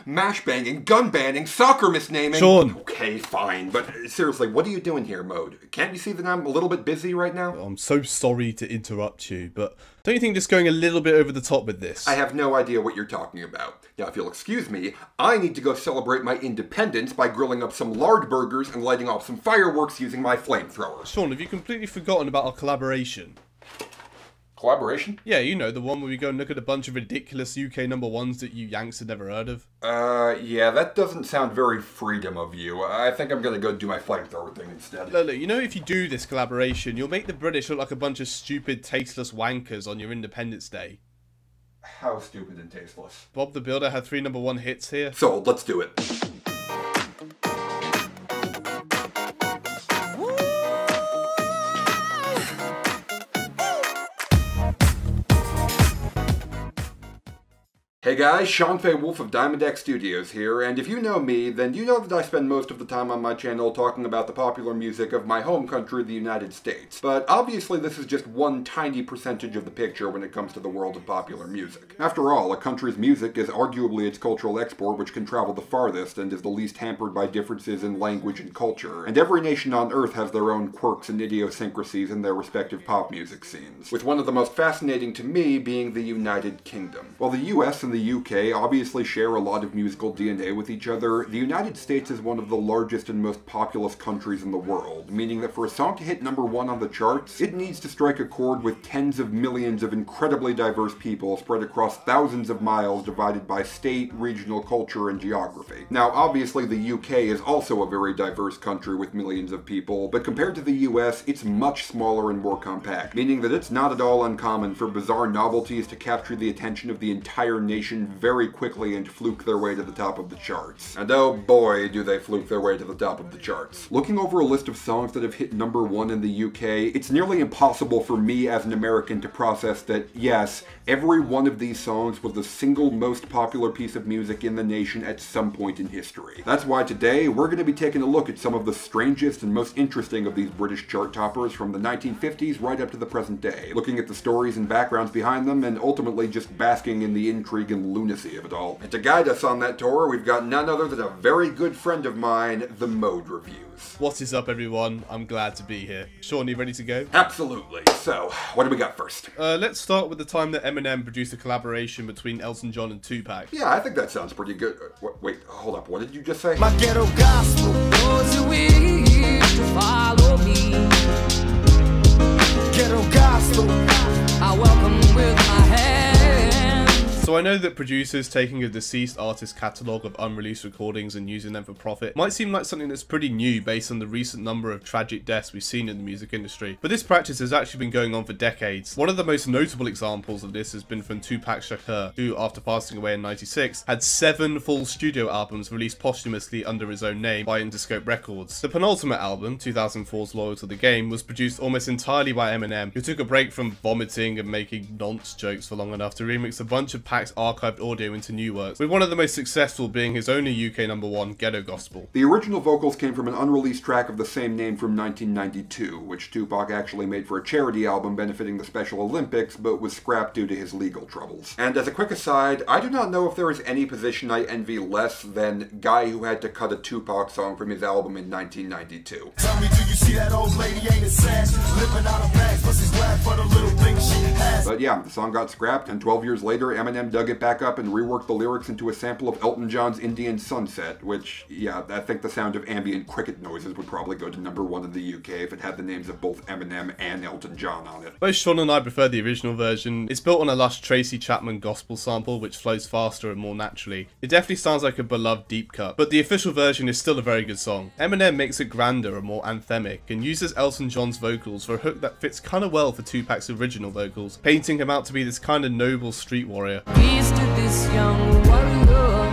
mash-banging, gun-banning, soccer misnaming... Sean! Okay, fine, but seriously, what are you doing here, Mode? Can't you see that I'm a little bit busy right now? I'm so sorry to interrupt you, but don't you think just going a little bit over the top with this? I have no idea what you're talking about. Now, if you'll excuse me, I need to go celebrate my independence by grilling up some lard burgers and lighting off some fireworks using my flamethrower. Sean, have you completely forgotten about our collaboration? Collaboration? Yeah, you know, the one where we go and look at a bunch of ridiculous UK #1s that you Yanks had never heard of. Yeah, that doesn't sound very freedom of you. I think I'm gonna go do my flamethrower thing instead. Look, you know, if you do this collaboration, you'll make the British look like a bunch of stupid, tasteless wankers on your Independence Day. How stupid and tasteless. Bob the Builder had 3 #1 hits here. Sold, let's do it. Hey guys, Sean Fay-Wolfe of Diamond Axe Studios here, and if you know me, then you know that I spend most of the time on my channel talking about the popular music of my home country, the United States. But obviously this is just one tiny percentage of the picture when it comes to the world of popular music. After all, a country's music is arguably its cultural export which can travel the farthest and is the least hampered by differences in language and culture. And every nation on earth has their own quirks and idiosyncrasies in their respective pop music scenes, with one of the most fascinating to me being the United Kingdom. While the US and the UK obviously share a lot of musical DNA with each other, the United States is one of the largest and most populous countries in the world, meaning that for a song to hit #1 on the charts, it needs to strike a chord with tens of millions of incredibly diverse people spread across thousands of miles divided by state, regional culture, and geography. Now, obviously the UK is also a very diverse country with millions of people, but compared to the US, it's much smaller and more compact, meaning that it's not at all uncommon for bizarre novelties to capture the attention of the entire nation very quickly and fluke their way to the top of the charts. And oh boy, do they fluke their way to the top of the charts. Looking over a list of songs that have hit #1 in the UK, it's nearly impossible for me as an American to process that, yes, every one of these songs was the single most popular piece of music in the nation at some point in history. That's why today, we're going to be taking a look at some of the strangest and most interesting of these British chart toppers from the 1950s right up to the present day, looking at the stories and backgrounds behind them, and ultimately just basking in the intrigue and lunacy of it all. And to guide us on that tour, we've got none other than a very good friend of mine, the Mode Reviews. What is up, everyone? I'm glad to be here. Sean, you ready to go? Absolutely. So, what do we got first? Let's start with the time that Eminem produced a collaboration between Elton John and Tupac. Yeah, I think that sounds pretty good. Wait, hold up. What did you just say? My ghetto gospel, those who wish to follow me. Ghetto gospel, I welcome with my hands. So I know that producers taking a deceased artist's catalogue of unreleased recordings and using them for profit might seem like something that's pretty new based on the recent number of tragic deaths we've seen in the music industry, but this practice has actually been going on for decades. One of the most notable examples of this has been from Tupac Shakur, who, after passing away in '96, had 7 full studio albums released posthumously under his own name by Interscope Records. The penultimate album, 2004's Loyal to the Game, was produced almost entirely by Eminem, who took a break from vomiting and making nonce jokes for long enough to remix a bunch of Pac's archived audio into new works, with one of the most successful being his only UK #1, Ghetto Gospel. The original vocals came from an unreleased track of the same name from 1992, which Tupac actually made for a charity album benefiting the Special Olympics, but was scrapped due to his legal troubles. And as a quick aside, I do not know if there is any position I envy less than guy who had to cut a Tupac song from his album in 1992. Tell me, do you see that old lady ain't it sad? Living out of bags, but she's glad for the little things she has. But yeah, the song got scrapped, and 12 years later, Eminem dug it back up and reworked the lyrics into a sample of Elton John's Indian Sunset, which, yeah, I think the sound of ambient cricket noises would probably go to #1 in the UK if it had the names of both Eminem and Elton John on it. Both Sean and I prefer the original version. It's built on a lush Tracy Chapman gospel sample, which flows faster and more naturally. It definitely sounds like a beloved deep cut, but the official version is still a very good song. Eminem makes it grander and more anthemic, and uses Elton John's vocals for a hook that fits kinda well for Tupac's original vocals, painting him out to be this kinda noble street warrior. Peace to this young warrior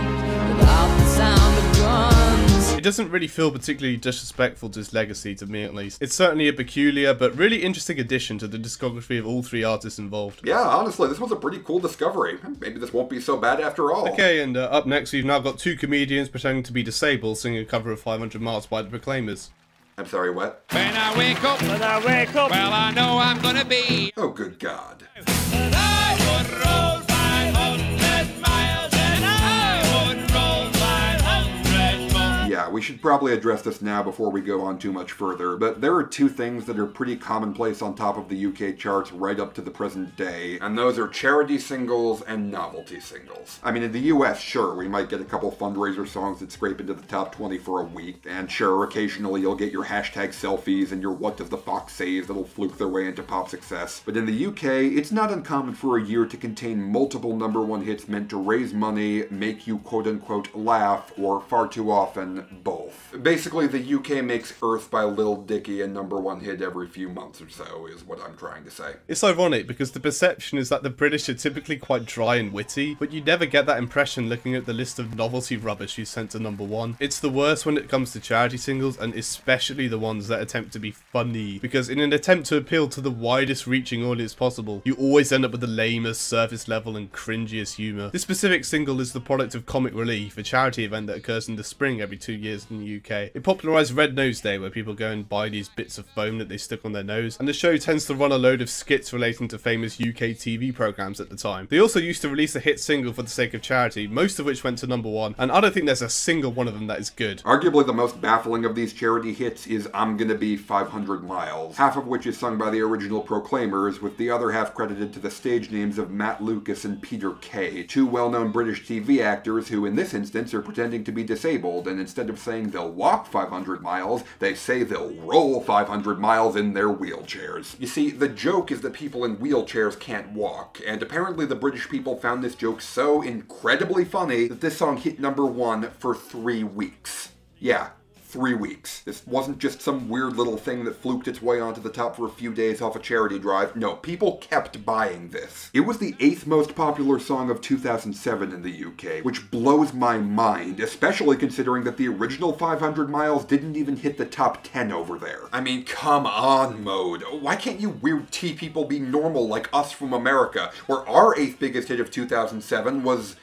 without the sound of guns. It doesn't really feel particularly disrespectful to his legacy, to me at least. It's certainly a peculiar but really interesting addition to the discography of all 3 artists involved. Yeah, honestly, this was a pretty cool discovery. Maybe this won't be so bad after all. Okay, and up next we've now got 2 comedians pretending to be disabled singing a cover of 500 Miles by the Proclaimers. I'm sorry, what? When I wake up, well, I know I'm gonna be. Oh, good God. And I would roll 500 miles, and I would roll 500 more. Yeah, we should probably address this now before we go on too much further, but there are 2 things that are pretty commonplace on top of the UK charts right up to the present day, and those are charity singles and novelty singles. I mean, in the US, sure, we might get a couple fundraiser songs that scrape into the top 20 for a week, and sure, occasionally you'll get your hashtag selfies and your what does the fox says that'll fluke their way into pop success. But in the UK, it's not uncommon for a year to contain multiple #1 hits meant to raise money, make you quote-unquote laugh, or far too often, both. Basically, the UK makes Earth by Lil Dicky a #1 hit every few months or so, is what I'm trying to say. It's ironic because the perception is that the British are typically quite dry and witty, but you never get that impression looking at the list of novelty rubbish you sent to #1. It's the worst when it comes to charity singles, and especially the ones that attempt to be funny, because in an attempt to appeal to the widest reaching audience possible, you always end up with the lamest, surface level and cringiest humour. This specific single is the product of Comic Relief, a charity event that occurs in the spring every 2 years in the UK. It popularised Red Nose Day, where people go and buy these bits of foam that they stick on their nose, and the show tends to run a load of skits relating to famous UK TV programmes at the time. They also used to release a hit single for the sake of charity, most of which went to #1, and I don't think there's a single one of them that is good. Arguably the most baffling of these charity hits is I'm Gonna Be 500 Miles, half of which is sung by the original Proclaimers, with the other half credited to the stage names of Matt Lucas and Peter Kay, 2 well-known British TV actors who in this instance are pretending to be disabled, and instead of saying they'll walk 500 miles, they say they'll roll 500 miles in their wheelchairs. You see, the joke is that people in wheelchairs can't walk, and apparently the British people found this joke so incredibly funny that this song hit #1 for 3 weeks. Yeah. 3 weeks. This wasn't just some weird little thing that fluked its way onto the top for a few days off a charity drive. No, people kept buying this. It was the 8th most popular song of 2007 in the UK, which blows my mind, especially considering that the original 500 Miles didn't even hit the top 10 over there. I mean, come on, Mode. Why can't you weird tea people be normal like us from America, where our 8th biggest hit of 2007 was...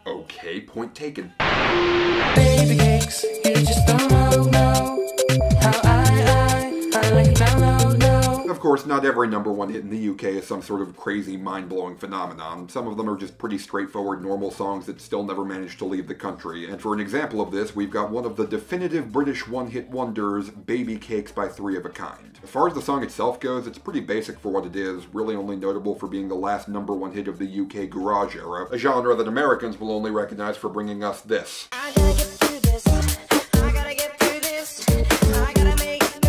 Okay, point taken. Baby cakes, you just don't know how I like it down low. Of course, not every #1 hit in the UK is some sort of crazy, mind-blowing phenomenon. Some of them are just pretty straightforward, normal songs that still never manage to leave the country. And for an example of this, we've got one of the definitive British one-hit wonders, Baby Cakes by 3 of a Kind. As far as the song itself goes, it's pretty basic for what it is, really only notable for being the last #1 hit of the UK garage era, a genre that Americans will only recognize for bringing us this. I gotta get through this. I gotta get through this. I gotta make it through.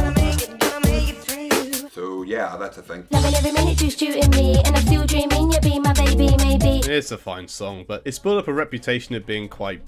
So yeah, Yeah, that's a thing. Loving every minute you shooting me, and I'm still dreaming you'll be my baby, maybe. It's a fine song, but it's built up a reputation of being quite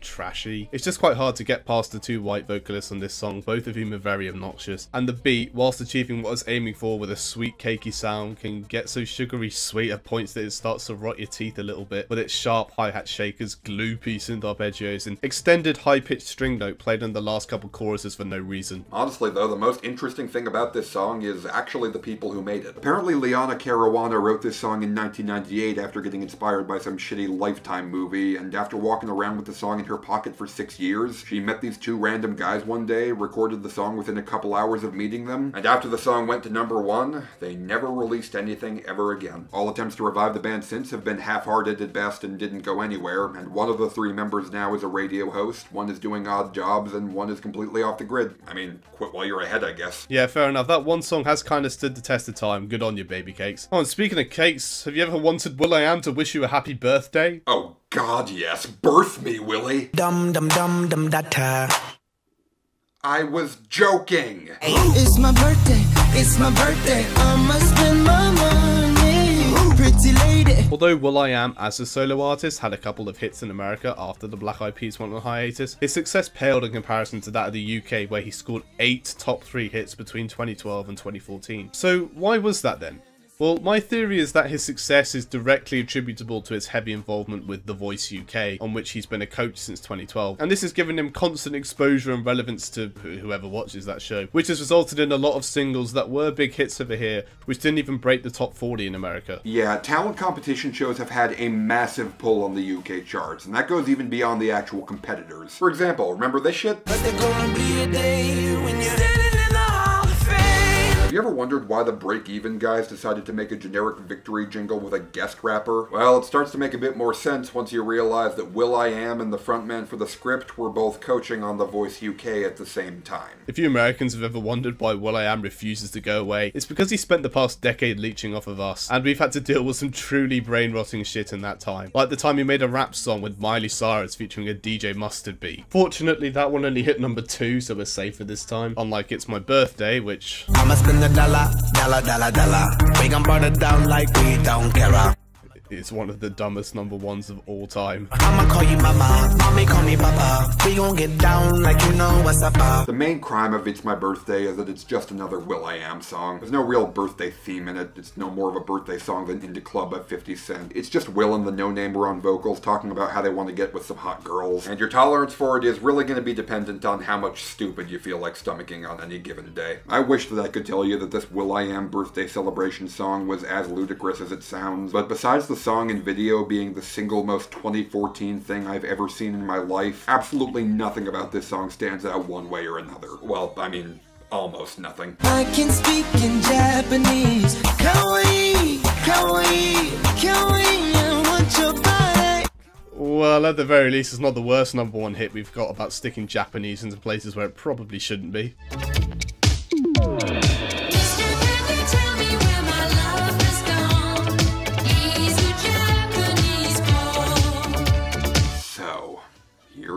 trashy. It's just quite hard to get past the two white vocalists on this song, both of whom are very obnoxious, and the beat, whilst achieving what it's aiming for with a sweet cakey sound, can get so sugary sweet at points that it starts to rot your teeth a little bit with its sharp hi-hat shakers, gloopy synth arpeggios, and extended high-pitched string note played in the last couple choruses for no reason. Honestly though, the most interesting thing about this song is actually the people who made it. Apparently Liana Caruana wrote this song in 1998 after getting inspired by some shitty Lifetime movie, and after walking around with the song in her pocket for 6 years, she met these two random guys one day, recorded the song within a couple hours of meeting them, and after the song went to #1, they never released anything ever again. All attempts to revive the band since have been half-hearted at best and didn't go anywhere, and one of the three members now is a radio host, one is doing odd jobs, and one is completely off the grid. I mean, quit while you're ahead, I guess. Yeah, fair enough. That one song has kind of stood the test of time. Good on you, baby cakes. Oh, and speaking of cakes, have you ever wanted will.i.am to wish you a happy birthday? Oh God, yes. Birth me, Willie. Dum dum dum dum data. I was joking. It's my birthday. It's my birthday. I must spend my money. Pretty lady. Although will.i.am as a solo artist had a couple of hits in America after the Black Eyed Peas went on hiatus, his success paled in comparison to that of the UK, where he scored 8 top 3 hits between 2012 and 2014. So why was that then? Well, my theory is that his success is directly attributable to his heavy involvement with The Voice UK, on which he's been a coach since 2012, and this has given him constant exposure and relevance to whoever watches that show, which has resulted in a lot of singles that were big hits over here, which didn't even break the top 40 in America. Yeah, talent competition shows have had a massive pull on the UK charts, and that goes even beyond the actual competitors. For example, remember this shit? But there's gonna be a day when you're standing in the Hall of Fame. Have you ever wondered why the Break-Even guys decided to make a generic victory jingle with a guest rapper? Well, it starts to make a bit more sense once you realize that will.i.am and the frontman for the script were both coaching on The Voice UK at the same time. If you Americans have ever wondered why will.i.am refuses to go away, it's because he spent the past decade leeching off of us, and we've had to deal with some truly brain-rotting shit in that time. Like the time he made a rap song with Miley Cyrus featuring a DJ Mustard beat. Fortunately, that one only hit #2, so we're safer this time. Unlike It's My Birthday, which... I'ma spend $1, $. We gon' burn it down like we don't care. It's one of the dumbest #1s of all time. I'ma call you mama, mommy call me papa. We gon' get down like you know what's up. The main crime of It's My Birthday is that it's just another will.i.am song. There's no real birthday theme in it. It's no more of a birthday song than Into Club by 50 Cent. It's just Will and the No Namer on vocals talking about how they want to get with some hot girls. And your tolerance for it is really going to be dependent on how much stupid you feel like stomaching on any given day. I wish that I could tell you that this will.i.am birthday celebration song was as ludicrous as it sounds, but besides the song and video being the single most 2014 thing I've ever seen in my life, absolutely nothing about this song stands out one way or another. Well, I mean, almost nothing. I can speak in Japanese. Kawaii, kawaii, kawaii, I want your body. Well, at the very least, it's not the worst #1 hit we've got about sticking Japanese into places where it probably shouldn't be.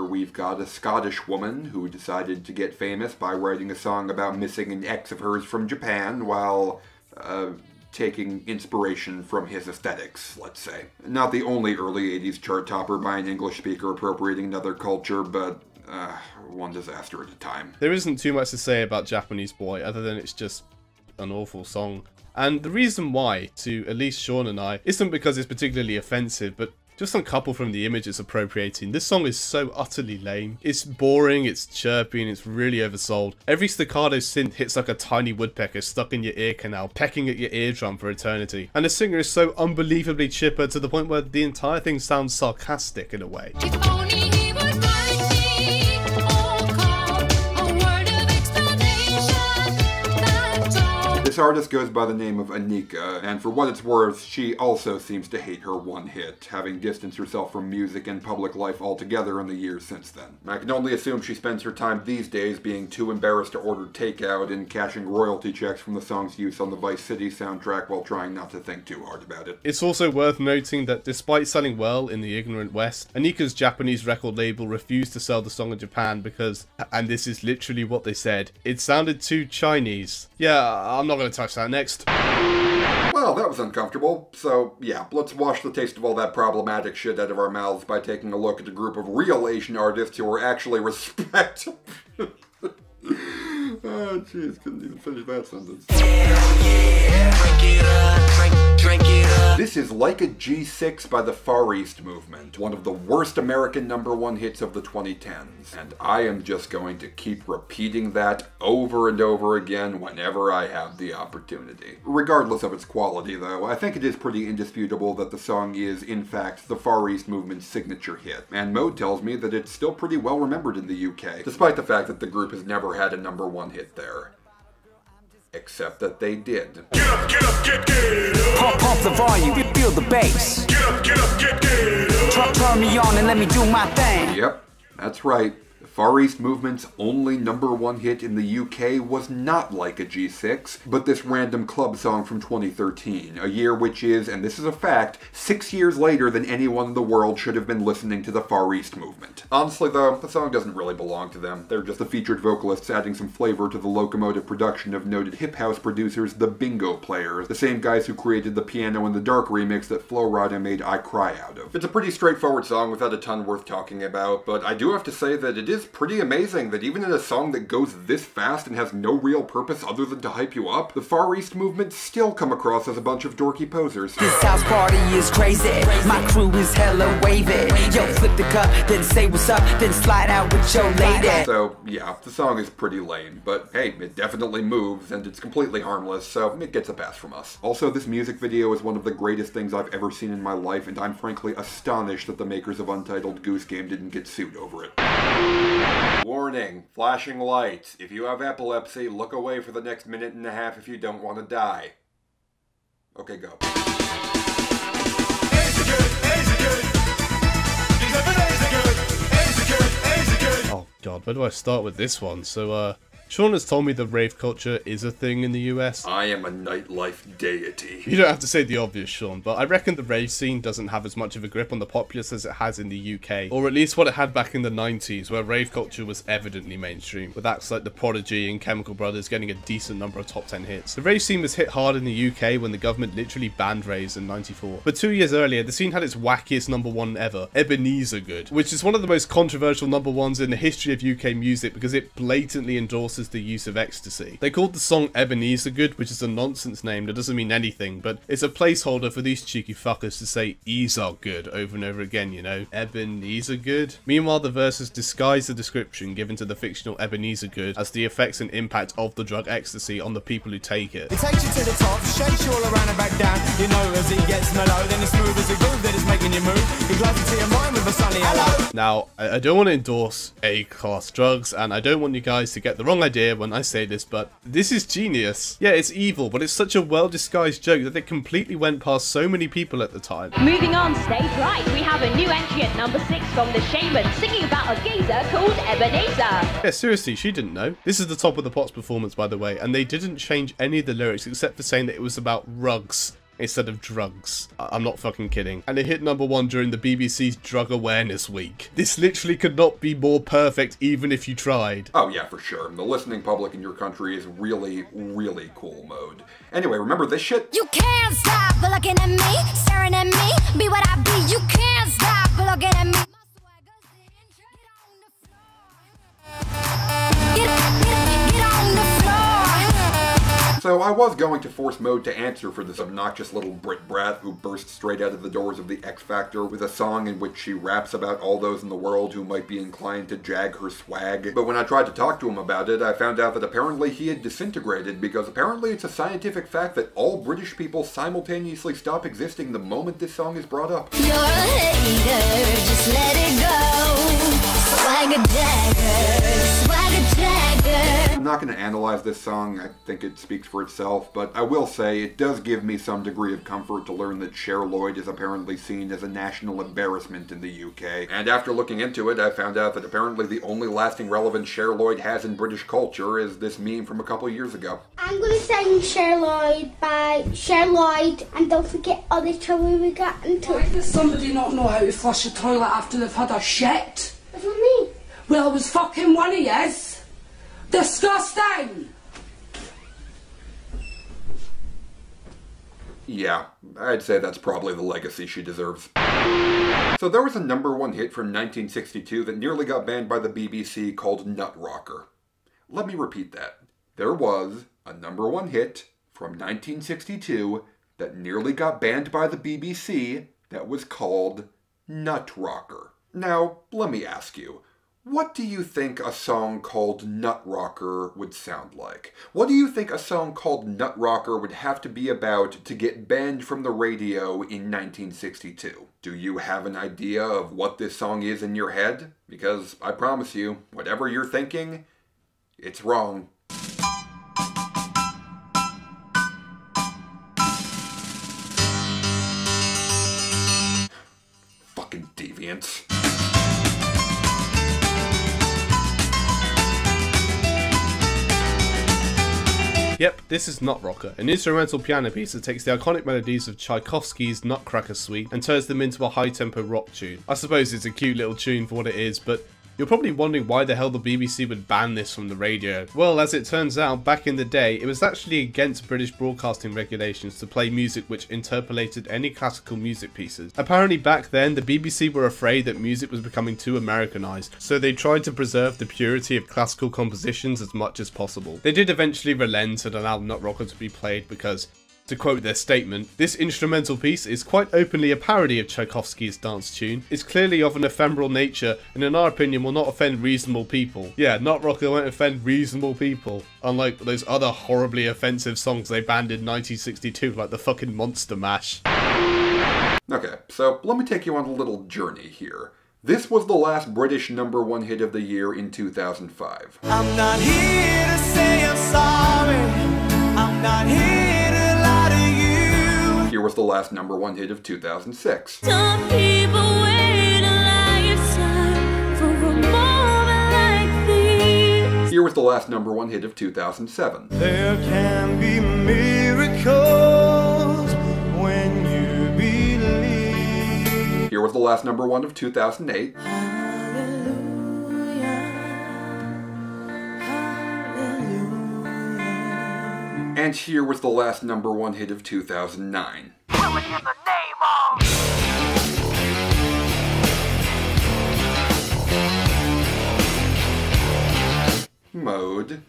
We've got a Scottish woman who decided to get famous by writing a song about missing an ex of hers from Japan while, taking inspiration from his aesthetics, let's say. Not the only early 80s chart topper by an English speaker appropriating another culture, but, one disaster at a time. There isn't too much to say about Japanese Boy other than it's just an awful song. And the reason why, to at least Sean and I, isn't because it's particularly offensive, but just uncoupled from the image it's appropriating. This song is so utterly lame. It's boring, it's chirpy, and it's really oversold. Every staccato synth hits like a tiny woodpecker stuck in your ear canal, pecking at your eardrum for eternity. And the singer is so unbelievably chipper to the point where the entire thing sounds sarcastic in a way. If only he would write me or call a word of explanation, that's all. This artist goes by the name of Anika, and for what it's worth, she also seems to hate her one hit, having distanced herself from music and public life altogether in the years since then. I can only assume she spends her time these days being too embarrassed to order takeout and cashing royalty checks from the song's use on the Vice City soundtrack while trying not to think too hard about it. It's also worth noting that despite selling well in the ignorant West, Anika's Japanese record label refused to sell the song in Japan because, and this is literally what they said, it sounded too Chinese. Yeah, I'm not gonna gonna touch that next. Well, that was uncomfortable. So, yeah, let's wash the taste of all that problematic shit out of our mouths by taking a look at a group of real Asian artists who are actually respected. Oh, jeez, couldn't even finish that sentence. This is Like a G6 by the Far East Movement, one of the worst American #1 hits of the 2010s. And I am just going to keep repeating that over and over again whenever I have the opportunity. Regardless of its quality, though, I think it is pretty indisputable that the song is, in fact, the Far East Movement's signature hit. And Mode tells me that it's still pretty well remembered in the UK, despite the fact that the group has never had a #1 hit there. Except that they did. Get up, get up. Pump the volume, feel the bass. Get up, get up. Turn me on and let me do my thing. Yep, that's right. The Far East Movement's only #1 hit in the UK was not Like a G6, but this random club song from 2013, a year which is, and this is a fact, 6 years later than anyone in the world should have been listening to the Far East Movement. Honestly though, the song doesn't really belong to them. They're just the featured vocalists adding some flavor to the locomotive production of noted hip house producers the Bingo Players, the same guys who created the Piano in the Dark remix that Flo Rida made I Cry out of. It's a pretty straightforward song without a ton worth talking about, but I do have to say that it is pretty amazing that even in a song that goes this fast and has no real purpose other than to hype you up, the Far East Movement still come across as a bunch of dorky posers. This house party is crazy. My crew is hella wavy. Yo, flip the cup, then say what's up, then slide out with your lady. So, yeah, the song is pretty lame, but hey, it definitely moves, and it's completely harmless, so it gets a pass from us. Also, this music video is one of the greatest things I've ever seen in my life, and I'm frankly astonished that the makers of Untitled Goose Game didn't get sued over it. Warning, flashing lights. If you have epilepsy, look away for the next minute and a half if you don't want to die. Okay, go. Oh god, where do I start with this one? So, Sean has told me that rave culture is a thing in the US. I am a nightlife deity. You don't have to say the obvious, Sean, but I reckon the rave scene doesn't have as much of a grip on the populace as it has in the UK, or at least what it had back in the 90s, where rave culture was evidently mainstream, with acts like The Prodigy and Chemical Brothers getting a decent number of top 10 hits. The rave scene was hit hard in the UK when the government literally banned raves in '94. But 2 years earlier, the scene had its wackiest #1 ever, Ebenezer Good, which is one of the most controversial #1s in the history of UK music because it blatantly endorses the use of ecstasy. They called the song Ebenezer Good, which is a nonsense name that doesn't mean anything, but it's a placeholder for these cheeky fuckers to say Ezer Good over and over again, you know? Ebenezer Good? Meanwhile, the verses disguise the description given to the fictional Ebenezer Good as the effects and impact of the drug ecstasy on the people who take it. It takes you to the top, shakes you all around and back down. You know as it gets mellow, then it's smooth as a groove that is making you move. It glides into your mind with a sunny hello. Now, I don't want to endorse A-class drugs, and I don't want you guys to get the wrong idea when I say this, but this is genius. Yeah, it's evil, but it's such a well-disguised joke that it completely went past so many people at the time. Moving on stage right, we have a new entry at #6 from The Shaman, singing about a geezer called Ebenezer. Yeah, seriously, she didn't know. This is the Top of the Pops performance, by the way, and they didn't change any of the lyrics except for saying that it was about rugs instead of drugs. I'm not fucking kidding. And it hit #1 during the BBC's Drug Awareness Week. This literally could not be more perfect even if you tried. Oh yeah, for sure. The listening public in your country is really, really cool Mode. Anyway, remember this shit? You can't stop looking at me, staring at me, be what I be. You can't stop looking at me. Get on the floor. So I was going to force Mode to answer for this obnoxious little Brit brat who burst straight out of the doors of the X Factor with a song in which she raps about all those in the world who might be inclined to jag her swag. But when I tried to talk to him about it, I found out that apparently he had disintegrated because apparently it's a scientific fact that all British people simultaneously stop existing the moment this song is brought up. You're a hater, just let it go. Swagger dagger, swagger dagger. I'm not going to analyze this song, I think it speaks for itself, but I will say it does give me some degree of comfort to learn that Cher Lloyd is apparently seen as a national embarrassment in the UK. And after looking into it, I found out that apparently the only lasting relevance Cher Lloyd has in British culture is this meme from a couple of years ago. I'm going to sing Cher Lloyd by Cher Lloyd, and don't forget all the trouble we got into. Why does somebody not know how to flush a toilet after they've had a shit? What do you mean? Well, it was fucking one of yous. Disgusting! Yeah, I'd say that's probably the legacy she deserves. So there was a #1 hit from 1962 that nearly got banned by the BBC called Nut Rocker. Let me repeat that. There was a #1 hit from 1962 that nearly got banned by the BBC that was called Nut Rocker. Now, let me ask you, what do you think a song called Nut Rocker would sound like? What do you think a song called Nut Rocker would have to be about to get banned from the radio in 1962? Do you have an idea of what this song is in your head? Because I promise you, whatever you're thinking, it's wrong. Fucking deviants. Yep, this is Nut Rocker, an instrumental piano piece that takes the iconic melodies of Tchaikovsky's Nutcracker Suite and turns them into a high-tempo rock tune. I suppose it's a cute little tune for what it is, but you're probably wondering why the hell the BBC would ban this from the radio. Well, as it turns out, back in the day, it was actually against British broadcasting regulations to play music which interpolated any classical music pieces. Apparently back then, the BBC were afraid that music was becoming too Americanized, so they tried to preserve the purity of classical compositions as much as possible. They did eventually relent and allow Nut Rocker to be played because, to quote their statement, this instrumental piece is quite openly a parody of Tchaikovsky's dance tune, is clearly of an ephemeral nature, and in our opinion will not offend reasonable people. Yeah, Nut Rocker won't offend reasonable people, unlike those other horribly offensive songs they banned in 1962, like the fucking Monster Mash. Okay, so let me take you on a little journey here. This was the last British #1 hit of the year in 2005. I'm not here to say I'm sorry. I'm not here. Here was the last #1 hit of 2006. Some people wait a lifetime for a moment like this. Here was the last #1 hit of 2007. There can be miracles when you believe. Here was the last #1 of 2008. And here was the last #1 hit of 2009. Mode.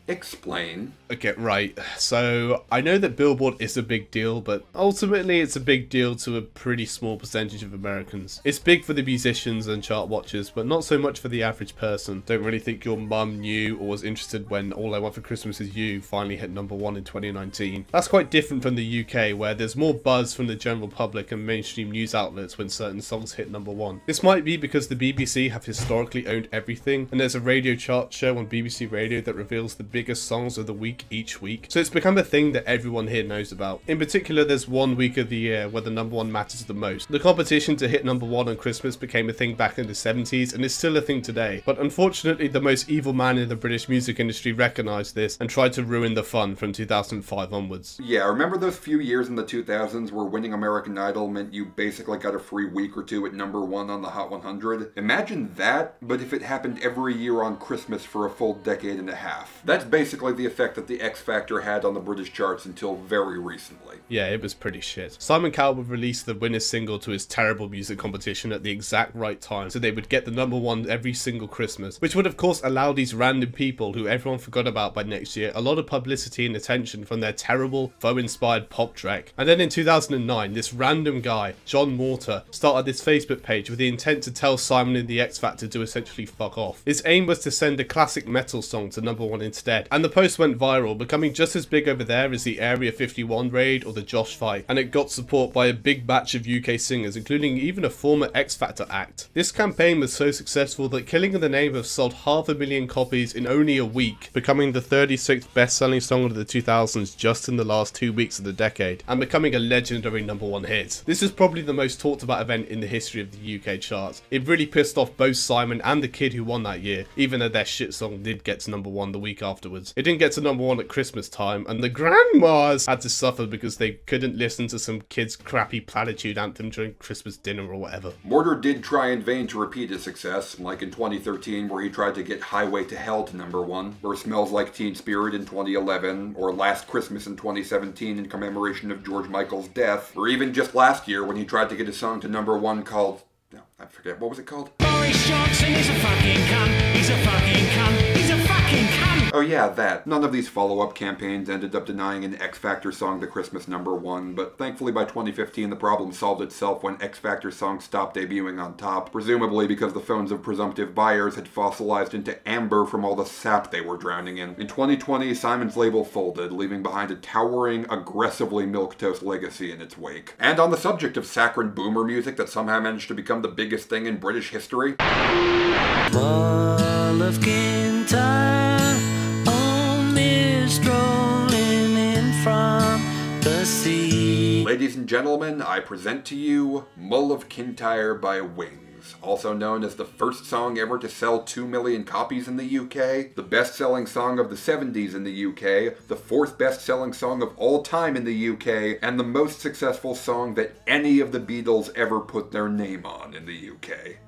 Explain. Okay, right. So, I know that Billboard is a big deal, but ultimately it's a big deal to a pretty small percentage of Americans. It's big for the musicians and chart watchers, but not so much for the average person. Don't really think your mum knew or was interested when All I Want for Christmas Is You finally hit #1 in 2019. That's quite different from the UK, where there's more buzz from the general public and mainstream news outlets when certain songs hit #1. This might be because the BBC have historically owned everything, and there's a radio chart show on BBC Radio that reveals the biggest songs of the week each week, so it's become a thing that everyone here knows about. In particular, there's one week of the year where the #1 matters the most. The competition to hit #1 on Christmas became a thing back in the 70s and is still a thing today, but unfortunately the most evil man in the British music industry recognised this and tried to ruin the fun from 2005 onwards. Yeah, remember those few years in the 2000s where winning American Idol meant you basically got a free week or two at #1 on the Hot 100? Imagine that, but if it happened every year on Christmas for a full decade and a half. That's basically the effect that the X Factor had on the British charts until very recently. Yeah, it was pretty shit. Simon Cowell would release the winner's single to his terrible music competition at the exact right time, so they would get the #1 every single Christmas, which would of course allow these random people who everyone forgot about by next year a lot of publicity and attention from their terrible, faux-inspired pop track. And then in 2009, this random guy, John Mortar, started this Facebook page with the intent to tell Simon and the X Factor to essentially fuck off. His aim was to send a classic metal song to #1 instead, and the post went viral, becoming just as big over there as the Area 51 raid or the Josh fight, and it got support by a big batch of UK singers, including even a former X Factor act. This campaign was so successful that Killing in the Name have sold 500,000 copies in only a week, becoming the 36th best-selling song of the 2000s just in the last 2 weeks of the decade, and becoming a legendary #1 hit. This is probably the most talked about event in the history of the UK charts. It really pissed off both Simon and the kid who won that year, even though their shit song did get to #1 the week after afterwards. It didn't get to number 1 at Christmas time, and the grandmas had to suffer because they couldn't listen to some kid's crappy platitude anthem during Christmas dinner or whatever. Mortar did try in vain to repeat his success, like in 2013 where he tried to get Highway to Hell to number 1, or Smells Like Teen Spirit in 2011, or Last Christmas in 2017 in commemoration of George Michael's death, or even just last year when he tried to get a song to number 1 called... no, I forget, what was it called? Boris Johnson is a fucking cunt. He's a fucking cunt. He's a fucking cunt. Oh yeah, that. None of these follow-up campaigns ended up denying an X Factor song the Christmas number 1, but thankfully by 2015 the problem solved itself when X Factor songs stopped debuting on top, presumably because the phones of presumptive buyers had fossilized into amber from all the sap they were drowning in. In 2020, Simon's label folded, leaving behind a towering, aggressively milquetoast legacy in its wake. And on the subject of saccharine boomer music that somehow managed to become the biggest thing in British history... Mull of Kintyre, only strolling in from the sea. Ladies and gentlemen, I present to you Mull of Kintyre by Wings, also known as the first song ever to sell 2 million copies in the UK, the best-selling song of the 70s in the UK, the 4th best-selling song of all time in the UK, and the most successful song that any of the Beatles ever put their name on in the UK.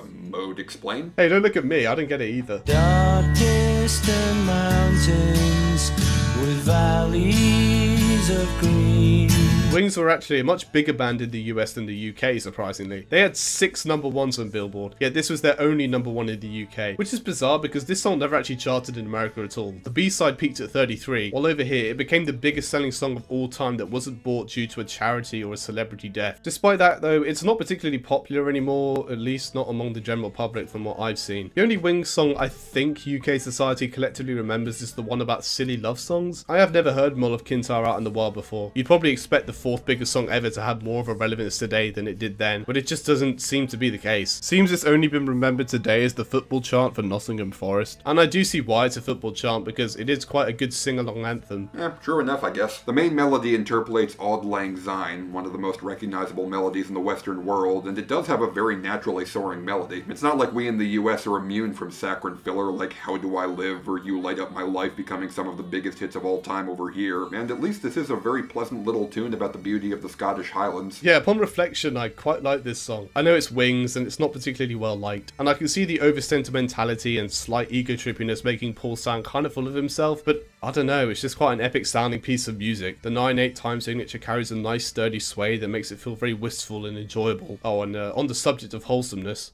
Mode explain? Hey, don't look at me, I didn't get it either. Dark distant mountains with valleys of green. Wings were actually a much bigger band in the US than the UK, surprisingly. They had 6 number 1s on Billboard, yet this was their only number 1 in the UK, which is bizarre because this song never actually charted in America at all. The B-side peaked at 33, while over here it became the biggest selling song of all time that wasn't bought due to a charity or a celebrity death. Despite that though, it's not particularly popular anymore, at least not among the general public from what I've seen. The only Wings song I think UK society collectively remembers is the one about silly love songs. I have never heard Mull of Kintyre out in the wild before. You'd probably expect the 4th biggest song ever to have more of a relevance today than it did then, but it just doesn't seem to be the case. Seems it's only been remembered today as the football chant for Nottingham Forest, and I do see why it's a football chant because it is quite a good sing-along anthem. Yeah, true enough, I guess. The main melody interpolates Auld Lang Syne, one of the most recognizable melodies in the Western world, and it does have a very naturally soaring melody. It's not like we in the US are immune from saccharine filler like How Do I Live or You Light Up My Life becoming some of the biggest hits of all time over here, and at least this is a very pleasant little tune about the beauty of the Scottish Highlands. Yeah, upon reflection, I quite like this song. I know it's Wings and it's not particularly well liked, and I can see the over-sentimentality and slight ego-trippiness making Paul sound kind of full of himself, but I don't know, it's just quite an epic sounding piece of music. The 9/8 time signature carries a nice sturdy sway that makes it feel very wistful and enjoyable. Oh, and on the subject of wholesomeness.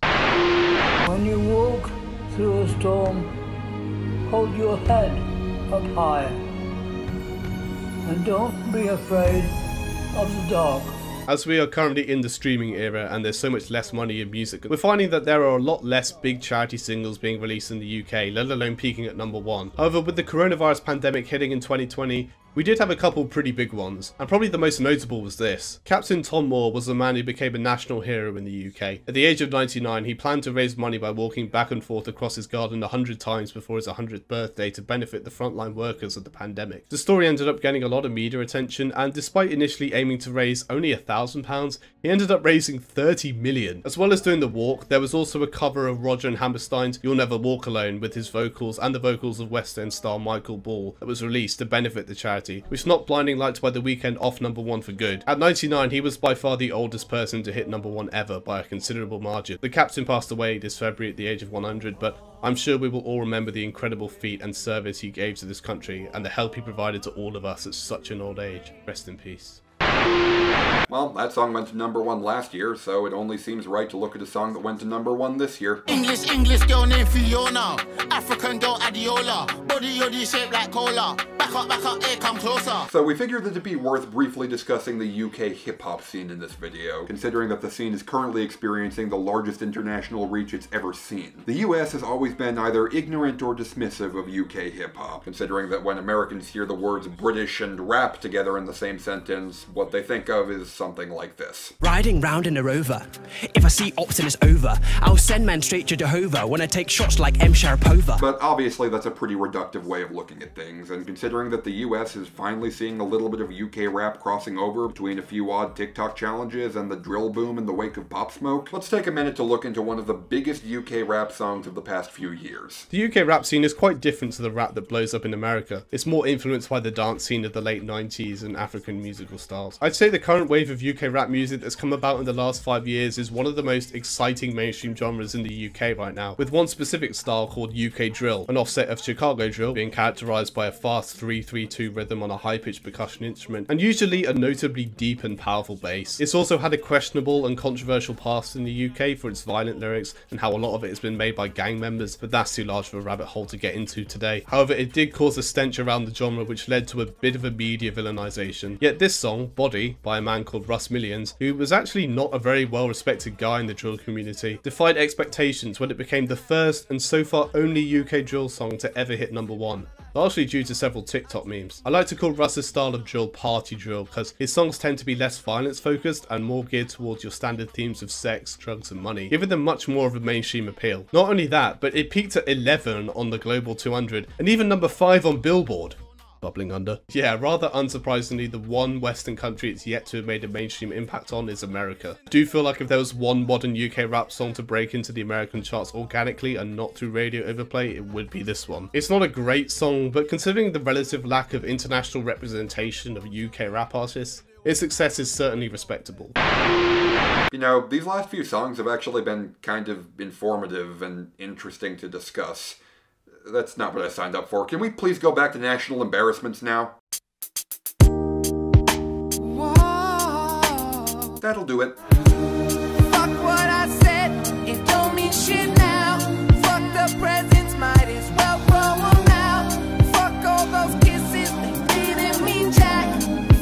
When you walk through a storm, hold your head up high, and don't be afraid of the dark. As we are currently in the streaming era and there's so much less money in music, we're finding that there are a lot less big charity singles being released in the UK, let alone peaking at number 1. However, with the coronavirus pandemic hitting in 2020, we did have a couple pretty big ones, and probably the most notable was this. Captain Tom Moore was a man who became a national hero in the UK. At the age of 99, he planned to raise money by walking back and forth across his garden 100 times before his 100th birthday to benefit the frontline workers of the pandemic. The story ended up getting a lot of media attention, and despite initially aiming to raise only £1,000, he ended up raising 30 million. As well as doing the walk, there was also a cover of Roger and Hammerstein's You'll Never Walk Alone with his vocals and the vocals of West End star Michael Ball that was released to benefit the charity, which knocked Blinding Lights by the Weeknd off number 1 for good. At 99, he was by far the oldest person to hit number 1 ever by a considerable margin. The captain passed away this February at the age of 100, but I'm sure we will all remember the incredible feat and service he gave to this country and the help he provided to all of us at such an old age. Rest in peace. Well, that song went to number 1 last year, so it only seems right to look at a song that went to number 1 this year. English girl named Fiona, African girl Adiola, body yoddy shaped like cola, back up, here come closer. So we figured that it'd be worth briefly discussing the UK hip-hop scene in this video, considering that the scene is currently experiencing the largest international reach it's ever seen. The US has always been either ignorant or dismissive of UK hip-hop, considering that when Americans hear the words British and rap together in the same sentence, what they think of is something like this. Riding round in a Rover. If I see Optin it's over. I'll send men straight to Jehovah when I take shots like M. Sharapova. But obviously that's a pretty reductive way of looking at things, and considering considering that the US is finally seeing a little bit of UK rap crossing over between a few odd TikTok challenges and the drill boom in the wake of Pop Smoke, let's take a minute to look into one of the biggest UK rap songs of the past few years. The UK rap scene is quite different to the rap that blows up in America. It's more influenced by the dance scene of the late 90s and African musical styles. I'd say the current wave of UK rap music that's come about in the last 5 years is one of the most exciting mainstream genres in the UK right now, with one specific style called UK drill, an offset of Chicago drill, being characterised by a fast 3-3-2 rhythm on a high-pitched percussion instrument, and usually a notably deep and powerful bass. It's also had a questionable and controversial past in the UK for its violent lyrics and how a lot of it has been made by gang members, but that's too large of a rabbit hole to get into today. However, it did cause a stench around the genre which led to a bit of a media villainisation. Yet this song, Body, by a man called Russ Millions, who was actually not a very well respected guy in the drill community, defied expectations when it became the first and so far only UK drill song to ever hit #1. Largely due to several TikTok memes. I like to call Russ's style of drill party drill because his songs tend to be less violence focused and more geared towards your standard themes of sex, drugs and money, giving them much more of a mainstream appeal. Not only that, but it peaked at 11 on the Global 200 and even #5 on Billboard. Bubbling under. Yeah, rather unsurprisingly, the one Western country it's yet to have made a mainstream impact on is America. I do feel like if there was one modern UK rap song to break into the American charts organically and not through radio overplay, it would be this one. It's not a great song, but considering the relative lack of international representation of UK rap artists, its success is certainly respectable. You know, these last few songs have actually been kind of informative and interesting to discuss. That's not what I signed up for. Can we please go back to national embarrassments now? Whoa. That'll do it. Fuck what I said, it don't mean shit now. Fuck the presents, might as well throw them out. Fuck all those kisses, they didn't mean jack.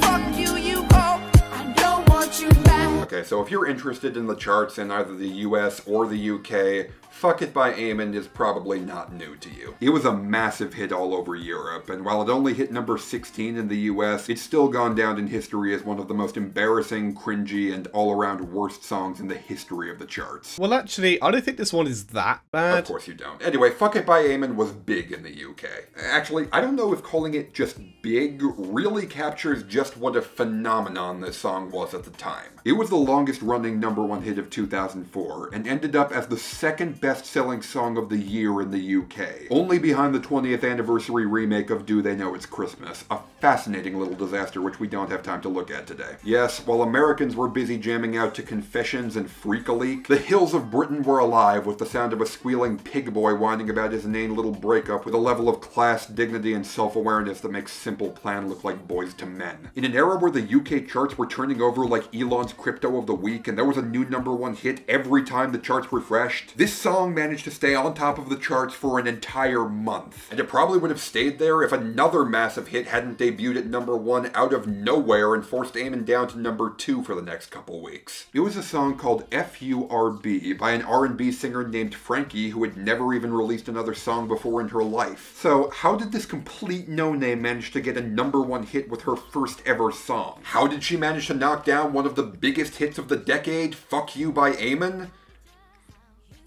Fuck you, you go, I don't want you back. Okay, so if you're interested in the charts in either the US or the UK, Fuck It by Eamon is probably not new to you. It was a massive hit all over Europe, and while it only hit #16 in the US, it's still gone down in history as one of the most embarrassing, cringy, and all-around worst songs in the history of the charts. Well, actually, I don't think this one is that bad. Of course you don't. Anyway, Fuck It by Eamon was big in the UK. Actually, I don't know if calling it just big really captures just what a phenomenon this song was at the time. It was the longest-running #1 hit of 2004, and ended up as the second best-selling song of the year in the UK, only behind the 20th anniversary remake of Do They Know It's Christmas, a fascinating little disaster which we don't have time to look at today. Yes, while Americans were busy jamming out to Confessions and Freak-a-Leak, the hills of Britain were alive with the sound of a squealing pig boy whining about his inane little breakup with a level of class, dignity, and self-awareness that makes Simple Plan look like Boys to Men. In an era where the UK charts were turning over like Elon's Crypto of the Week and there was a new #1 hit every time the charts refreshed, this song managed to stay on top of the charts for an entire month. And it probably would have stayed there if another massive hit hadn't debuted at #1 out of nowhere and forced Eamon down to #2 for the next couple weeks. It was a song called FURB by an R&B singer named Frankie who had never even released another song before in her life. So how did this complete no-name manage to get a #1 hit with her first ever song? How did she manage to knock down one of the biggest hits of the decade, Fuck You by Eamon?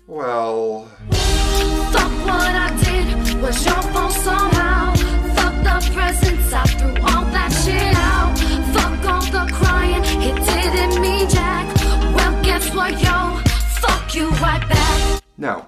Well... Fuck what I did, was your fault somehow. Fuck the presents, I threw all that shit out. Fuck all the crying, it didn't mean jack. Well, guess what, yo? Fuck you right back. No,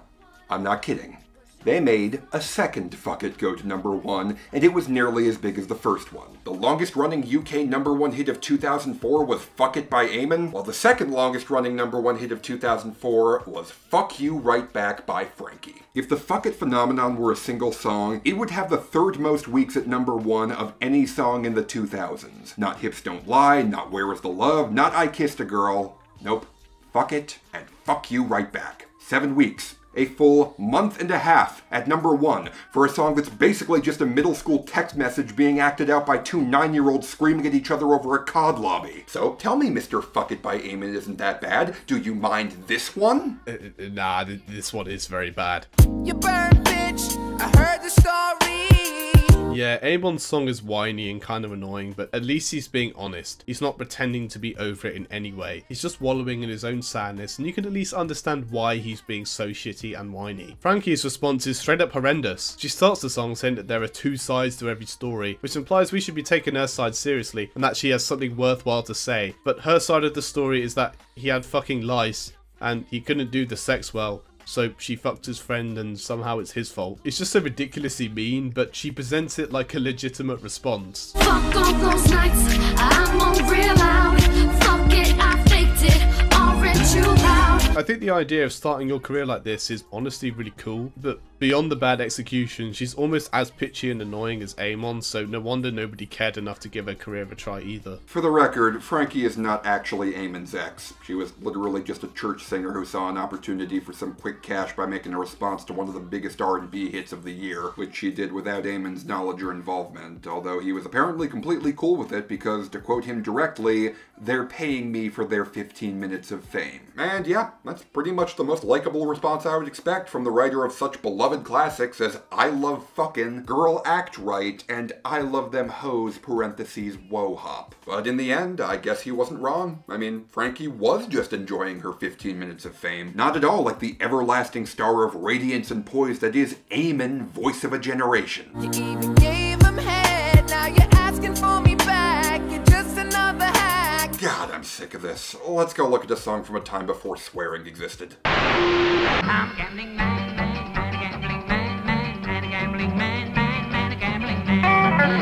I'm not kidding. They made a second Fuck It go to #1, and it was nearly as big as the first one. The longest running UK #1 hit of 2004 was Fuck It by Eamon, while the second longest running #1 hit of 2004 was Fuck You Right Back by Frankie. If the Fuck It phenomenon were a single song, it would have the third most weeks at #1 of any song in the 2000s. Not Hips Don't Lie, not Where Is the Love, not I Kissed a Girl. Nope. Fuck It and Fuck You Right Back. 7 weeks. A full month and a half at #1 for a song that's basically just a middle school text message being acted out by two 9-year-olds screaming at each other over a COD lobby. So tell me Mr. Fuck It by Eamon isn't that bad. Do you mind this one? Nah, this one is very bad. You burn, bitch, I heard the story. Yeah, Amon's song is whiny and kind of annoying, but at least he's being honest. He's not pretending to be over it in any way. He's just wallowing in his own sadness, and you can at least understand why he's being so shitty and whiny. Frankie's response is straight up horrendous. She starts the song saying that there are two sides to every story, which implies we should be taking her side seriously and that she has something worthwhile to say. But her side of the story is that he had fucking lice and he couldn't do the sex well, so she fucked his friend and somehow it's his fault. It's just so ridiculously mean, but she presents it like a legitimate response. Fuck all those nights, I'm on real loud. Fuck it, I faked it, aren't you proud? I think the idea of starting your career like this is honestly really cool, but beyond the bad execution, she's almost as pitchy and annoying as Amon, so no wonder nobody cared enough to give her career a try either. For the record, Frankie is not actually Amon's ex. She was literally just a church singer who saw an opportunity for some quick cash by making a response to one of the biggest R&B hits of the year, which she did without Amon's knowledge or involvement, although he was apparently completely cool with it because, to quote him directly, "They're paying me for their 15 minutes of fame." And yeah, that's pretty much the most likable response I would expect from the writer of such beloved classics as I Love Fuckin', Girl Act Right, and I Love Them Hoes parentheses Woe Hop. But in the end, I guess he wasn't wrong. I mean, Frankie was just enjoying her 15 minutes of fame. Not at all like the everlasting star of radiance and poise that is Amon, voice of a generation. You even gave him head, now you're asking for me back. You're just another hack. God, I'm sick of this. Let's go look at a song from a time before swearing existed. I'm gambling man, gambling man, gambling man.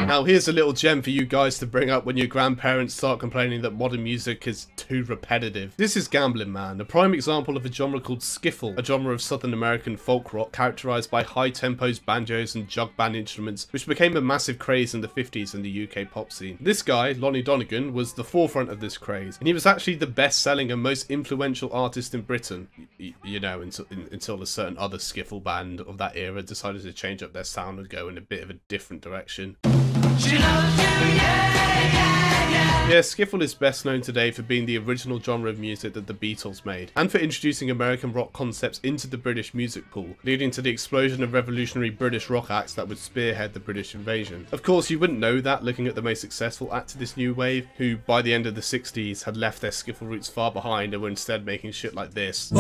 Now here's a little gem for you guys to bring up when your grandparents start complaining that modern music is too repetitive. This is Gambling Man, a prime example of a genre called skiffle, a genre of Southern American folk rock characterized by high tempos, banjos and jug band instruments, which became a massive craze in the 50s in the UK pop scene. This guy, Lonnie Donegan, was the forefront of this craze, and he was actually the best-selling and most influential artist in Britain, you know, until a certain other skiffle band of that era decided to change up their sound and go in a bit of a different direction. She loves you, yeah, yeah, yeah. Yeah, skiffle is best known today for being the original genre of music that the Beatles made, and for introducing American rock concepts into the British music pool, leading to the explosion of revolutionary British rock acts that would spearhead the British invasion. Of course, you wouldn't know that looking at the most successful act of this new wave, who by the end of the 60s had left their skiffle roots far behind and were instead making shit like this.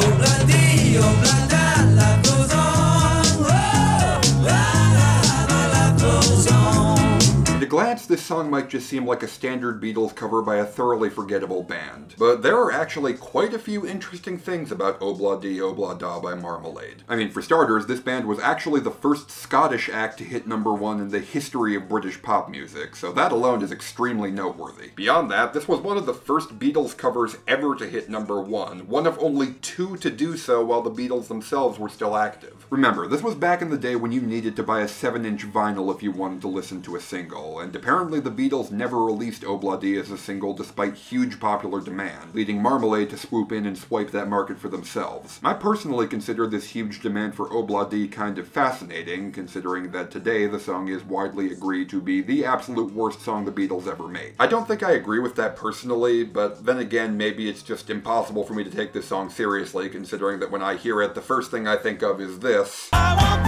At a glance, this song might just seem like a standard Beatles cover by a thoroughly forgettable band, but there are actually quite a few interesting things about Obla Di Obla Da by Marmalade. I mean, for starters, this band was actually the first Scottish act to hit #1 in the history of British pop music, so that alone is extremely noteworthy. Beyond that, this was one of the first Beatles covers ever to hit #1, one of only 2 to do so while the Beatles themselves were still active. Remember, this was back in the day when you needed to buy a 7-inch vinyl if you wanted to listen to a single, and apparently the Beatles never released Obla Di as a single despite huge popular demand, leading Marmalade to swoop in and swipe that market for themselves. I personally consider this huge demand for Obla Di kind of fascinating, considering that today the song is widely agreed to be the absolute worst song the Beatles ever made. I don't think I agree with that personally, but then again, maybe it's just impossible for me to take this song seriously, considering that when I hear it, the first thing I think of is this. I won't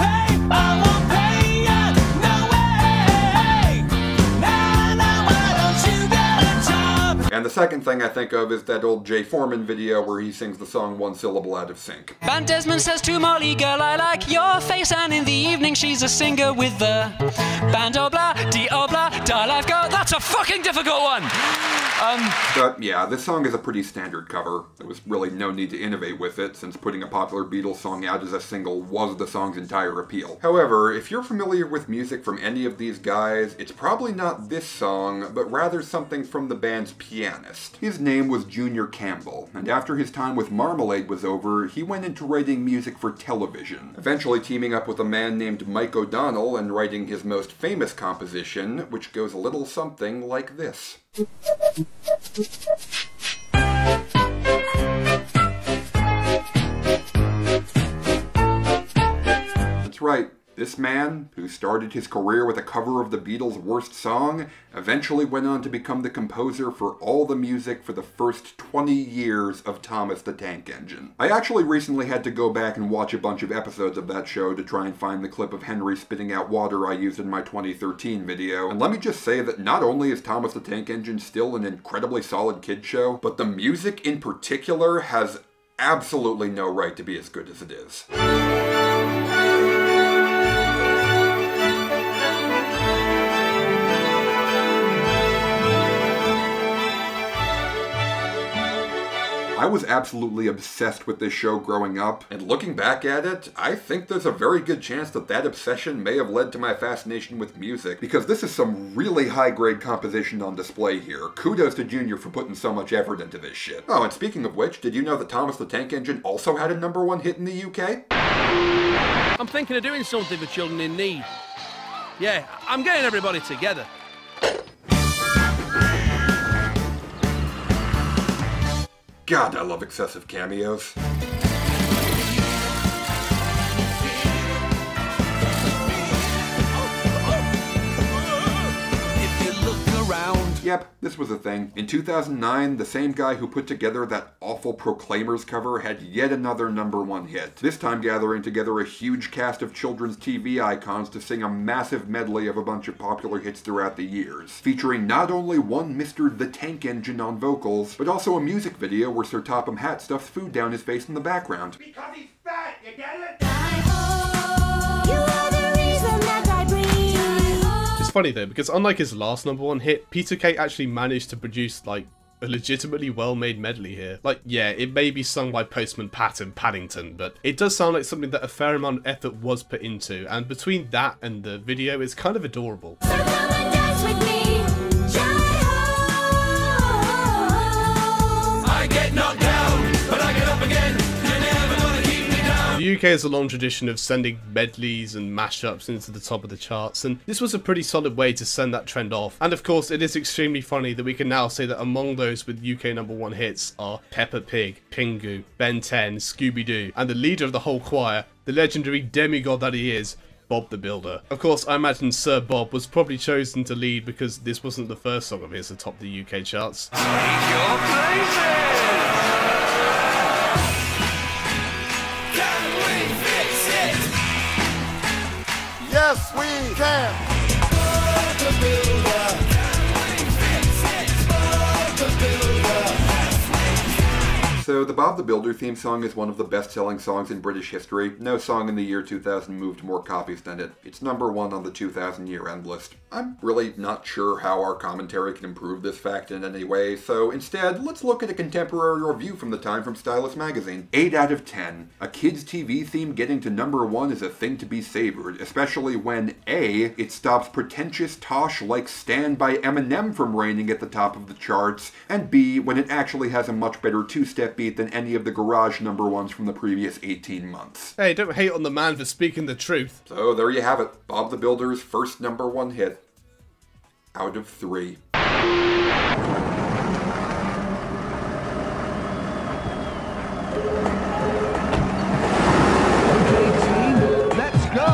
pay ya, no way. Now, why don't you get a job? And the second thing I think of is that old Jay Foreman video where he sings the song one syllable out of sync. Van Desmond says to Molly, girl, I like your face, and in the evening she's a singer with the band Obla Di Obla Da Life Go. That's a fucking difficult one! But yeah, this song is a pretty standard cover. There was really no need to innovate with it, since putting a popular Beatles song out as a single was the song's entire appeal. However, if you're familiar with music from any of these guys, it's probably not this song, but rather something from the band's pianist. His name was Junior Campbell, and after his time with Marmalade was over, he went into writing music for television, eventually teaming up with a man named Mike O'Donnell and writing his most famous composition, which goes a little something like this. That's right. This man, who started his career with a cover of the Beatles' worst song, eventually went on to become the composer for all the music for the first 20 years of Thomas the Tank Engine. I actually recently had to go back and watch a bunch of episodes of that show to try and find the clip of Henry spitting out water I used in my 2013 video, and let me just say that not only is Thomas the Tank Engine still an incredibly solid kid show, but the music in particular has absolutely no right to be as good as it is. I was absolutely obsessed with this show growing up, and looking back at it, I think there's a very good chance that that obsession may have led to my fascination with music, because this is some really high-grade composition on display here. Kudos to Junior for putting so much effort into this shit. Oh, and speaking of which, did you know that Thomas the Tank Engine also had a #1 hit in the UK? I'm thinking of doing something for children in need. Yeah, I'm getting everybody together. God, I love excessive cameos. Yep, this was a thing. In 2009, the same guy who put together that awful Proclaimers cover had yet another #1 hit, this time gathering together a huge cast of children's TV icons to sing a massive medley of a bunch of popular hits throughout the years, featuring not only one Mr. The Tank Engine on vocals, but also a music video where Sir Topham Hatt stuffs food down his face in the background. Because he's fat, you get it? It's funny though, because unlike his last #1 hit, Peter Kay actually managed to produce like a legitimately well-made medley here. Like, yeah, it may be sung by Postman Pat in Paddington, but it does sound like something that a fair amount of effort was put into, and between that and the video, it's kind of adorable. I get knocked down, but I get up again. You're never gonna keep me down. The UK has a long tradition of sending medleys and mashups into the top of the charts, and this was a pretty solid way to send that trend off. And of course, it is extremely funny that we can now say that among those with UK #1 hits are Peppa Pig, Pingu, Ben 10, Scooby-Doo, and the leader of the whole choir, the legendary demigod that he is, Bob the Builder. Of course, I imagine Sir Bob was probably chosen to lead because this wasn't the first song of his to top the UK charts. Yes, we can. So the Bob the Builder theme song is one of the best-selling songs in British history. No song in the year 2000 moved more copies than it. It's #1 on the 2000 year-end list. I'm really not sure how our commentary can improve this fact in any way, so instead, let's look at a contemporary review from the time from Stylus magazine. 8 out of 10. A kid's TV theme getting to #1 is a thing to be savored, especially when A, it stops pretentious tosh like Stand by Eminem from reigning at the top of the charts, and B, when it actually has a much better two-step beat than any of the garage #1s from the previous 18 months. Hey, don't hate on the man for speaking the truth. So there you have it, Bob the Builder's first #1 hit. Out of 3. Let's go.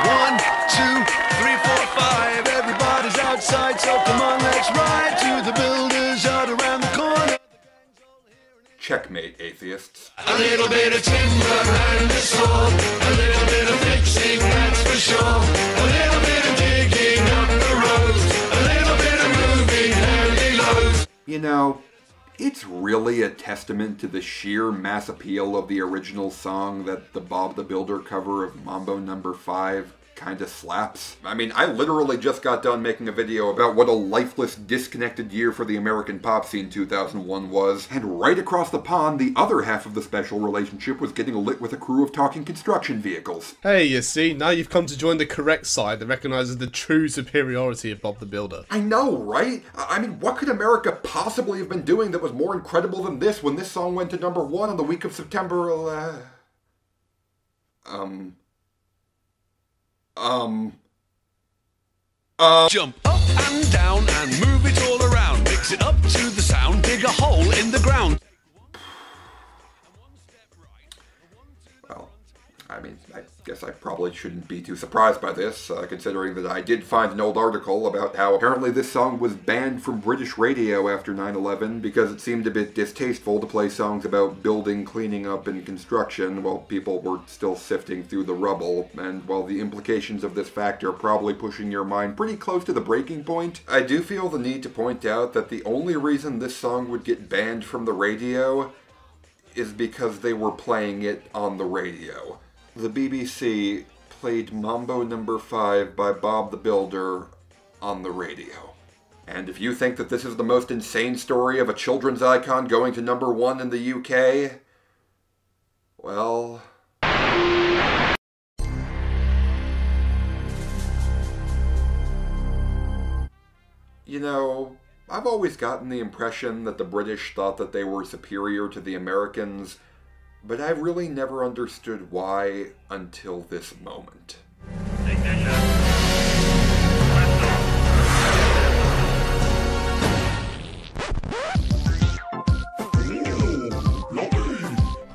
1, 2, 3, 4, 5. Everybody's outside, so come on, let's ride to the builder's yard around the corner. Checkmate, atheists. A little bit of timber and a saw, a little bit of fixing, that's for sure. A little bit of digging up the road, a little bit of moving handy loads. You know, it's really a testament to the sheer mass appeal of the original song that the Bob the Builder cover of Mambo No. 5 kinda slaps. I mean, I literally just got done making a video about what a lifeless, disconnected year for the American pop scene 2001 was, and right across the pond, the other half of the special relationship was getting lit with a crew of talking construction vehicles. Hey, you see, now you've come to join the correct side that recognises the true superiority of Bob the Builder. I know, right? I mean, what could America possibly have been doing that was more incredible than this when this song went to #1 on the week of September, Jump up and down and move it all around. Mix it up to the sound, dig a hole in the ground. I mean, I guess I probably shouldn't be too surprised by this, considering that I did find an old article about how apparently this song was banned from British radio after 9/11 because it seemed a bit distasteful to play songs about building, cleaning up, and construction while people were still sifting through the rubble. And while the implications of this fact are probably pushing your mind pretty close to the breaking point, I do feel the need to point out that the only reason this song would get banned from the radio is because they were playing it on the radio. The BBC played Mambo No. 5 by Bob the Builder on the radio. And if you think that this is the most insane story of a children's icon going to #1 in the UK, well... You know, I've always gotten the impression that the British thought that they were superior to the Americans, but I really never understood why until this moment.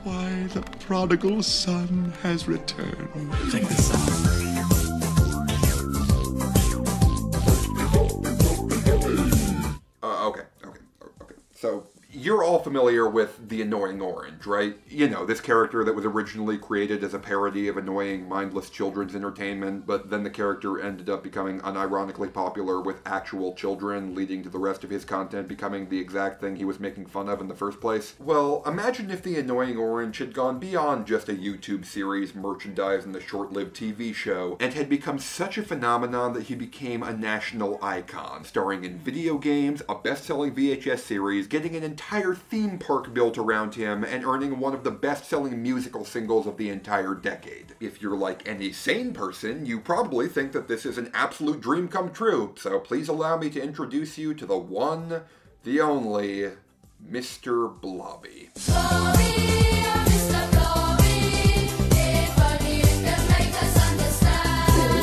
Why, the prodigal son has returned. Check this out. Okay. So, you're all familiar with The Annoying Orange, right? You know, this character that was originally created as a parody of annoying, mindless children's entertainment, but then the character ended up becoming unironically popular with actual children, leading to the rest of his content becoming the exact thing he was making fun of in the first place. Well, imagine if The Annoying Orange had gone beyond just a YouTube series, merchandise, and a short-lived TV show, and had become such a phenomenon that he became a national icon, starring in video games, a best-selling VHS series, getting an entire theme park built around him, and earning one of the best-selling musical singles of the entire decade. If you're like any sane person, you probably think that this is an absolute dream come true, so please allow me to introduce you to the one, the only, Mr. Blobby.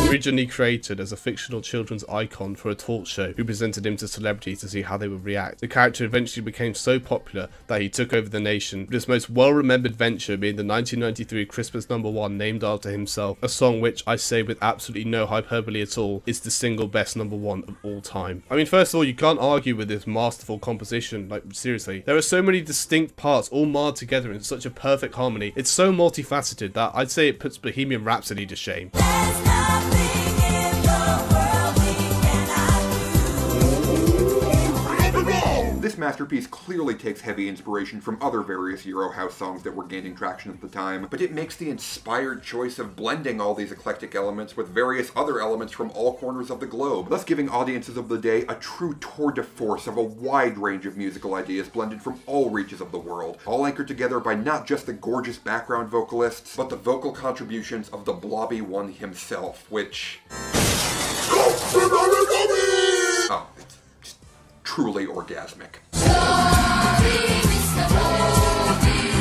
Originally created as a fictional children's icon for a talk show who presented him to celebrities to see how they would react, the character eventually became so popular that he took over the nation, with his most well-remembered venture being the 1993 Christmas #1 named after himself, a song which, I say with absolutely no hyperbole at all, is the single best #1 of all time. I mean, first of all, you can't argue with this masterful composition, like seriously. There are so many distinct parts all marred together in such a perfect harmony. It's so multifaceted that I'd say it puts Bohemian Rhapsody to shame. This masterpiece clearly takes heavy inspiration from other various Euro house songs that were gaining traction at the time, but it makes the inspired choice of blending all these eclectic elements with various other elements from all corners of the globe, thus giving audiences of the day a true tour de force of a wide range of musical ideas blended from all reaches of the world, all anchored together by not just the gorgeous background vocalists, but the vocal contributions of the Blobby one himself, which... Oh, it's just truly orgasmic.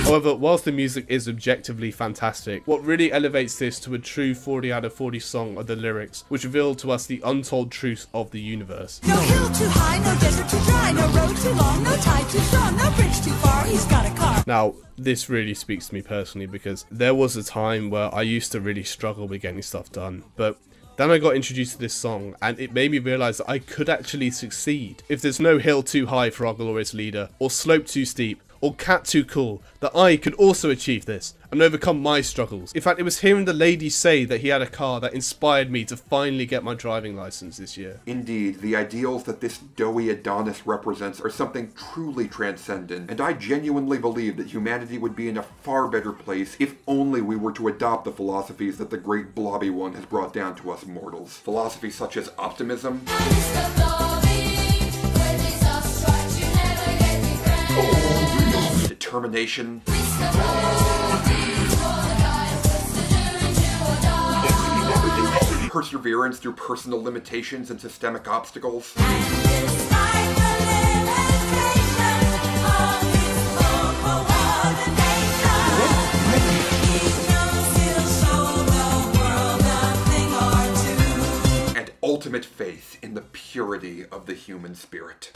However, whilst the music is objectively fantastic, what really elevates this to a true 40 out of 40 song are the lyrics, which reveal to us the untold truth of the universe. No hill too high, no desert too dry, no road too long, no tide too strong, no bridge too far, he's got a car. Now, this really speaks to me personally because there was a time where I used to really struggle with getting stuff done, but then I got introduced to this song, and it made me realise that I could actually succeed. If there's no hill too high for our glorious leader, or slope too steep, or cat too cool, that I could also achieve this, and overcome my struggles. In fact, it was hearing the lady say that he had a car that inspired me to finally get my driving licence this year. Indeed, the ideals that this doughy Adonis represents are something truly transcendent, and I genuinely believe that humanity would be in a far better place if only we were to adopt the philosophies that the great Blobby one has brought down to us mortals. Philosophies such as optimism, determination, perseverance through personal limitations and systemic obstacles, and ultimate faith in the purity of the human spirit.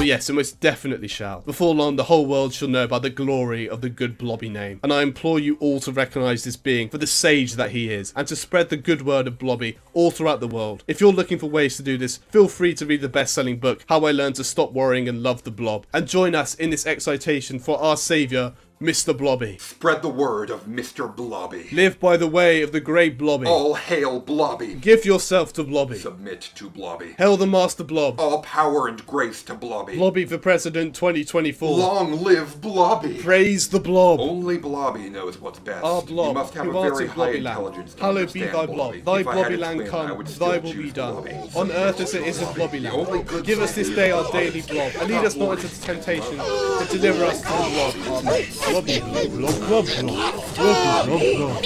yes, it most definitely shall. Before long, the whole world shall know about the glory of the good Blobby name, and I implore you all to recognise this being for the sage that he is, and to spread the good word of Blobby all throughout the world. If you're looking for ways to do this, feel free to read the best-selling book, How I Learned to Stop Worrying and Love the Blob, and join us in this excitation for our saviour, Mr. Blobby. Spread the word of Mr. Blobby. Live by the way of the great Blobby. All hail Blobby. Give yourself to Blobby. Submit to Blobby. Hail the Master Blob. All power and grace to Blobby. Blobby for President 2024. Long live Blobby. Praise the Blob. Only Blobby knows what's best. Our Blob, You must have who a art very in high Blobby land. intelligence to Hallowed be understand thy Blob. Blobby. Thy If I had Blobby a land twin, I come, would thy still will be choose done. Blobby. On earth as it is in Blobby The only land. good Give us this thing day is our Blobby. daily Blob, and lead us not into temptation, but deliver us from the Blob. Amen. Blobby, Blob, Blob, Blob, Blob, Blob, Blob,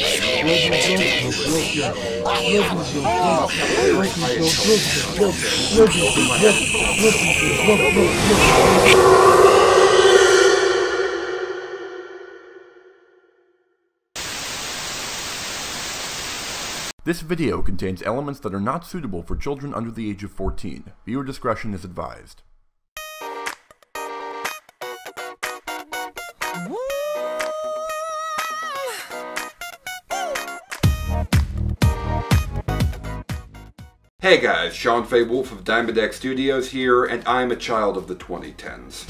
This video contains elements that are not suitable for children under the age of 14. Viewer discretion is advised. Hey guys, Sean Fay-Wolfe of Diamond X Studios here, and I'm a child of the 2010s.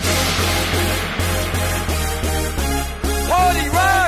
Party rock!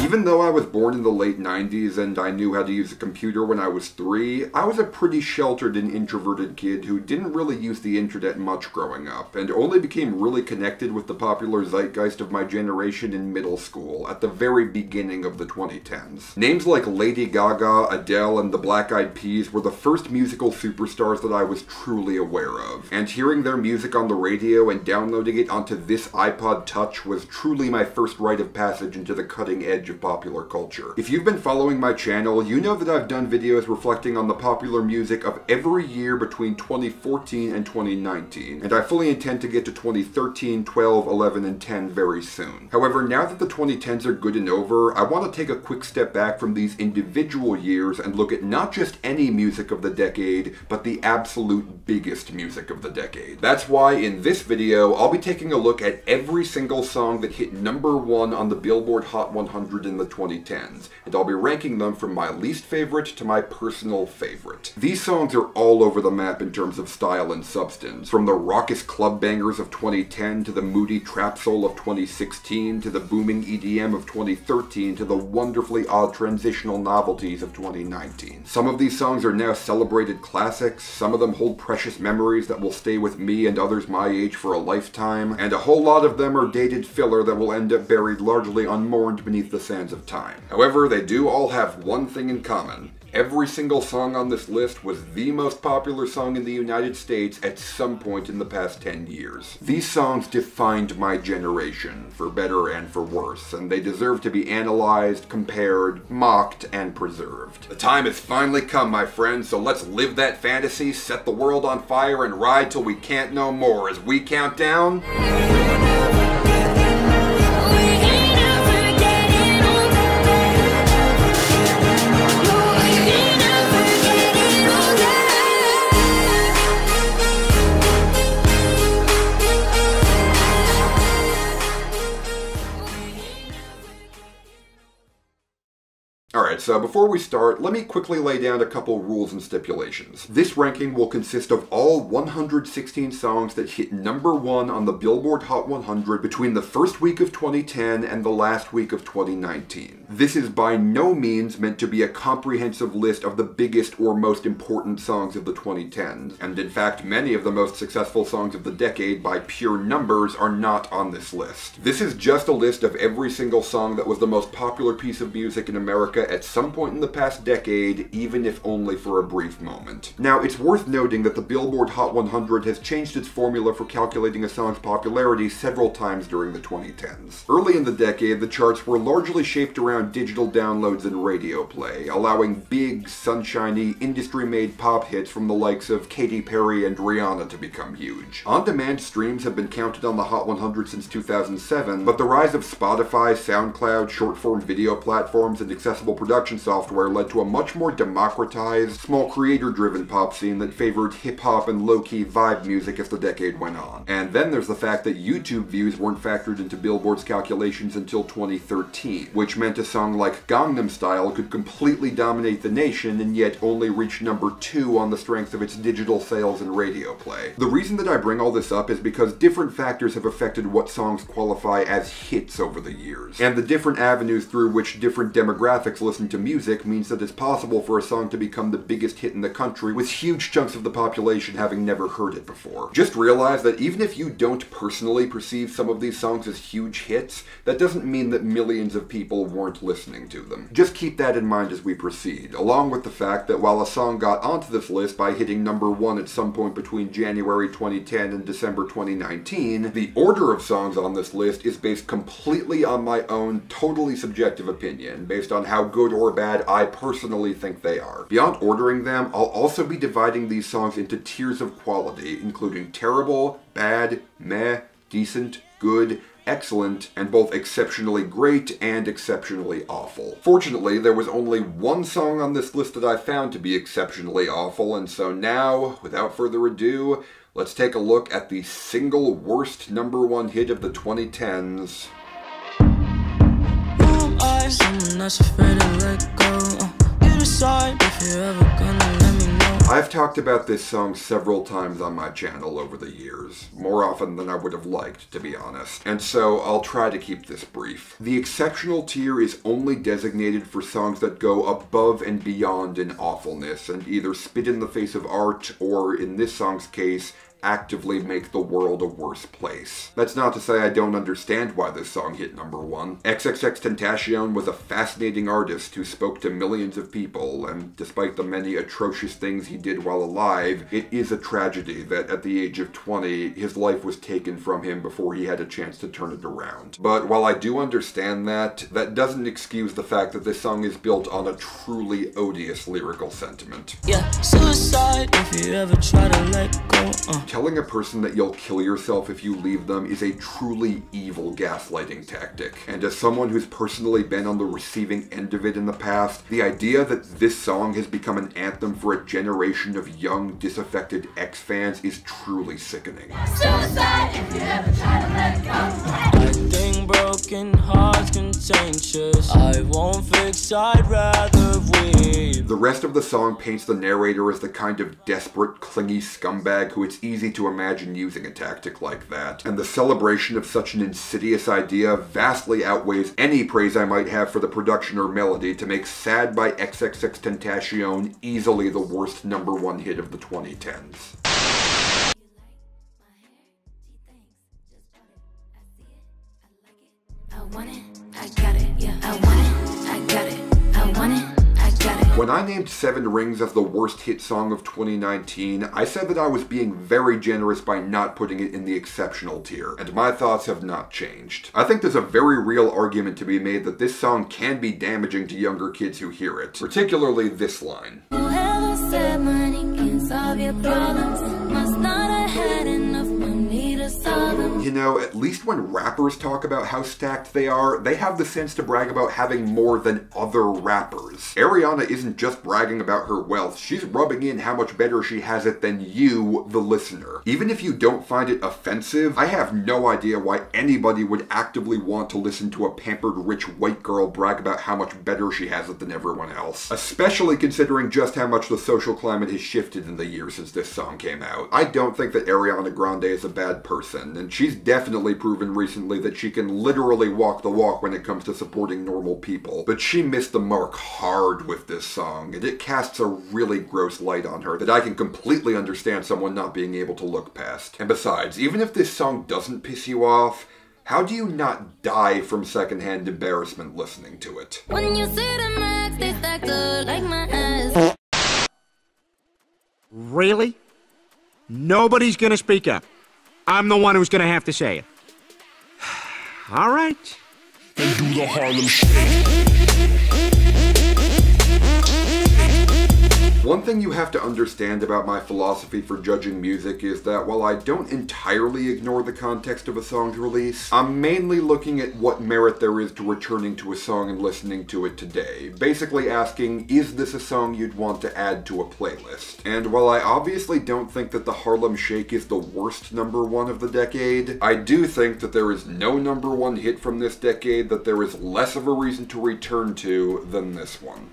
Even though I was born in the late 90s and I knew how to use a computer when I was 3, I was a pretty sheltered and introverted kid who didn't really use the internet much growing up, and only became really connected with the popular zeitgeist of my generation in middle school, at the very beginning of the 2010s. Names like Lady Gaga, Adele, and the Black Eyed Peas were the first musical superstars that I was truly aware of, and hearing their music on the radio and downloading it onto this iPod Touch was truly my first rite of passage into the cutting edge of popular culture. If you've been following my channel, you know that I've done videos reflecting on the popular music of every year between 2014 and 2019, and I fully intend to get to 2013, 12, 11, and 10 very soon. However, now that the 2010s are good and over, I want to take a quick step back from these individual years and look at not just any music of the decade, but the absolute biggest music of the decade. That's why in this video, I'll be taking a look at every single song that hit #1 on the Billboard Hot 100 in the 2010s, and I'll be ranking them from my least favorite to my personal favorite. These songs are all over the map in terms of style and substance, from the raucous club bangers of 2010 to the moody trap soul of 2016 to the booming EDM of 2013 to the wonderfully odd transitional novelties of 2019. Some of these songs are now celebrated classics, some of them hold precious memories that will stay with me and others my age for a lifetime, and a whole lot of them are dated filler that will end up buried largely unmourned beneath the sands of time. However, they do all have one thing in common. Every single song on this list was the most popular song in the United States at some point in the past 10 years. These songs defined my generation, for better and for worse, and they deserve to be analyzed, compared, mocked, and preserved. The time has finally come, my friends, so let's live that fantasy, set the world on fire, and ride till we can't no more as we count down. Alright, so before we start, let me quickly lay down a couple rules and stipulations. This ranking will consist of all 116 songs that hit #1 on the Billboard Hot 100 between the first week of 2010 and the last week of 2019. This is by no means meant to be a comprehensive list of the biggest or most important songs of the 2010s, and in fact many of the most successful songs of the decade by pure numbers are not on this list. This is just a list of every single song that was the most popular piece of music in America at some point in the past decade, even if only for a brief moment. Now, it's worth noting that the Billboard Hot 100 has changed its formula for calculating a song's popularity several times during the 2010s. Early in the decade, the charts were largely shaped around digital downloads and radio play, allowing big, sunshiny, industry-made pop hits from the likes of Katy Perry and Rihanna to become huge. On-demand streams have been counted on the Hot 100 since 2007, but the rise of Spotify, SoundCloud, short-form video platforms, and accessible production production software led to a much more democratized, small creator-driven pop scene that favored hip-hop and low-key vibe music as the decade went on. And then there's the fact that YouTube views weren't factored into Billboard's calculations until 2013, which meant a song like Gangnam Style could completely dominate the nation and yet only reach number 2 on the strength of its digital sales and radio play. The reason that I bring all this up is because different factors have affected what songs qualify as hits over the years. And the different avenues through which different demographics listen to music means that it's possible for a song to become the biggest hit in the country with huge chunks of the population having never heard it before. Just realize that even if you don't personally perceive some of these songs as huge hits, that doesn't mean that millions of people weren't listening to them. Just keep that in mind as we proceed, along with the fact that while a song got onto this list by hitting number 1 at some point between January 2010 and December 2019, the order of songs on this list is based completely on my own totally subjective opinion, based on how good or bad I personally think they are. Beyond ordering them, I'll also be dividing these songs into tiers of quality, including terrible, bad, meh, decent, good, excellent, and both exceptionally great and exceptionally awful. Fortunately, there was only one song on this list that I found to be exceptionally awful, and so now, without further ado, let's take a look at the single worst number 1 hit of the 2010s. Someone that's afraid to let go. You decide if you're ever gonna let me know. I've talked about this song several times on my channel over the years, more often than I would have liked, to be honest, and so I'll try to keep this brief. The exceptional tier is only designated for songs that go above and beyond in awfulness and either spit in the face of art or, in this song's case, actively make the world a worse place. That's not to say I don't understand why this song hit number 1. XXXTentacion was a fascinating artist who spoke to millions of people, and despite the many atrocious things he did while alive, it is a tragedy that at the age of 20, his life was taken from him before he had a chance to turn it around. But while I do understand that, that doesn't excuse the fact that this song is built on a truly odious lyrical sentiment. Yeah, suicide if you ever try to let go. Telling a person that you'll kill yourself if you leave them is a truly evil gaslighting tactic. And as someone who's personally been on the receiving end of it in the past, the idea that this song has become an anthem for a generation of young, disaffected ex-fans is truly sickening. Suicide if you ever try to let go. I think broken hearts contentious. I won't fix, I'd rather weep. The rest of the song paints the narrator as the kind of desperate, clingy scumbag who it's easy to imagine using a tactic like that, and the celebration of such an insidious idea vastly outweighs any praise I might have for the production or melody to make Sad by XXXTentacion easily the worst number 1 hit of the 2010s. When I named Seven Rings as the worst hit song of 2019, I said that I was being very generous by not putting it in the exceptional tier, and my thoughts have not changed. I think there's a very real argument to be made that this song can be damaging to younger kids who hear it, particularly this line. Whoever said money can solve your problems must not have had enough money to solve them. You know, at least when rappers talk about how stacked they are, they have the sense to brag about having more than other rappers. Ariana isn't just bragging about her wealth, she's rubbing in how much better she has it than you, the listener. Even if you don't find it offensive, I have no idea why anybody would actively want to listen to a pampered rich white girl brag about how much better she has it than everyone else. Especially considering just how much the social climate has shifted in the years since this song came out. I don't think that Ariana Grande is a bad person, and she's definitely proven recently that she can literally walk the walk when it comes to supporting normal people. But she missed the mark hard with this song, and it casts a really gross light on her that I can completely understand someone not being able to look past. And besides, even if this song doesn't piss you off, how do you not die from secondhand embarrassment listening to it? When you see the max, they stacked up like my ass. Really? Nobody's gonna speak up. I'm the one who's gonna have to say it. All right. And do the Harlem Shake. One thing you have to understand about my philosophy for judging music is that while I don't entirely ignore the context of a song's release, I'm mainly looking at what merit there is to returning to a song and listening to it today. Basically asking, is this a song you'd want to add to a playlist? And while I obviously don't think that the Harlem Shake is the worst #1 of the decade, I do think that there is no #1 hit from this decade that there is less of a reason to return to than this one.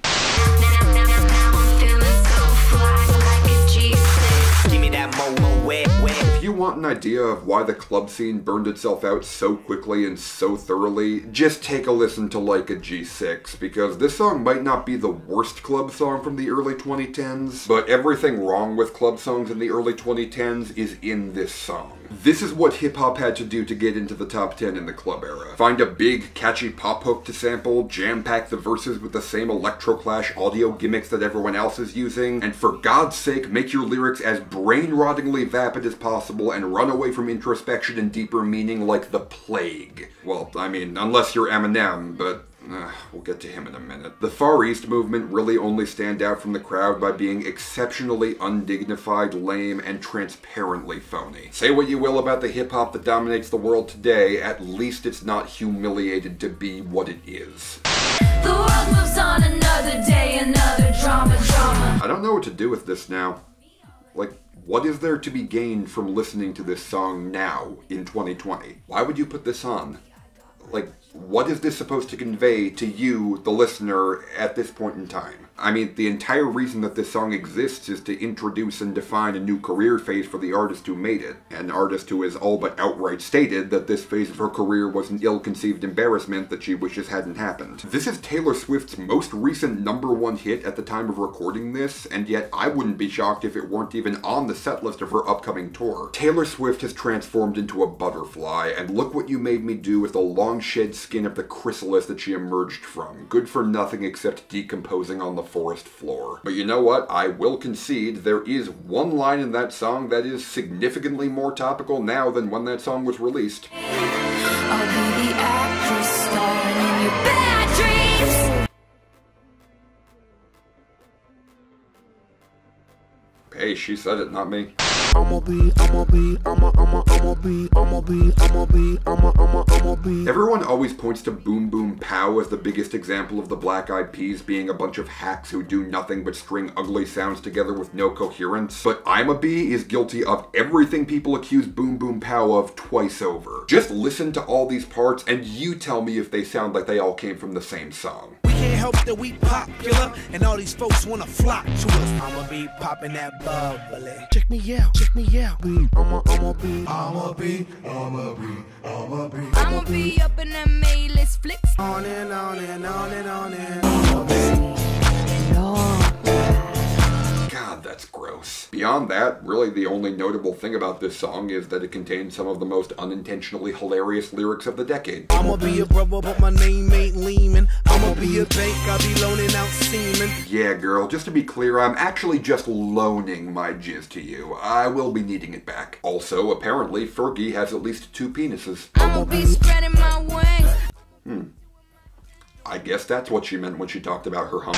If you want an idea of why the club scene burned itself out so quickly and so thoroughly, just take a listen to Like a G6, because this song might not be the worst club song from the early 2010s, but everything wrong with club songs in the early 2010s is in this song. This is what hip-hop had to do to get into the top 10 in the club era. Find a big, catchy pop hook to sample, jam-pack the verses with the same electroclash audio gimmicks that everyone else is using, and for God's sake, make your lyrics as brain-rottingly vapid as possible and run away from introspection and deeper meaning like the plague. Well, I mean, unless you're Eminem, but we'll get to him in a minute. The Far East movement really only stand out from the crowd by being exceptionally undignified, lame, and transparently phony. Say what you will about the hip-hop that dominates the world today, at least it's not humiliated to be what it is. The world moves on, another day, another drama. I don't know what to do with this now. Like, what is there to be gained from listening to this song now, in 2020? Why would you put this on? Like, what is this supposed to convey to you, the listener, at this point in time? I mean, the entire reason that this song exists is to introduce and define a new career phase for the artist who made it. An artist who has all but outright stated that this phase of her career was an ill-conceived embarrassment that she wishes hadn't happened. This is Taylor Swift's most recent #1 hit at the time of recording this, and yet I wouldn't be shocked if it weren't even on the setlist of her upcoming tour. Taylor Swift has transformed into a butterfly, and look what you made me do with the long shed skin of the chrysalis that she emerged from. Good for nothing except decomposing on the forest floor. But you know what? I will concede there is one line in that song that is significantly more topical now than when that song was released. I'll be the actress starring in your bad dreams. Hey, she said it, not me. Everyone always points to Boom Boom Pow as the biggest example of the Black Eyed Peas being a bunch of hacks who do nothing but string ugly sounds together with no coherence, but I'm a Bee is guilty of everything people accuse Boom Boom Pow of twice over. Just listen to all these parts and you tell me if they sound like they all came from the same song. Can't help that we popular, and all these folks wanna flock to us. I'ma be popping that bubbly. Check me out, check me out. I'ma be up in them A-list flicks. on and on and on and on and God, that's gross. Beyond that, really the only notable thing about this song is that it contains some of the most unintentionally hilarious lyrics of the decade. I'ma be a brother, but my name ain't Lehman. I'ma be a bank, I'll be loaning out semen. Yeah, girl, just to be clear, I'm actually just loaning my jizz to you. I will be needing it back. Also, apparently, Fergie has at least 2 penises. I'ma be spreading my wings. I guess that's what she meant when she talked about her hump.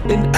And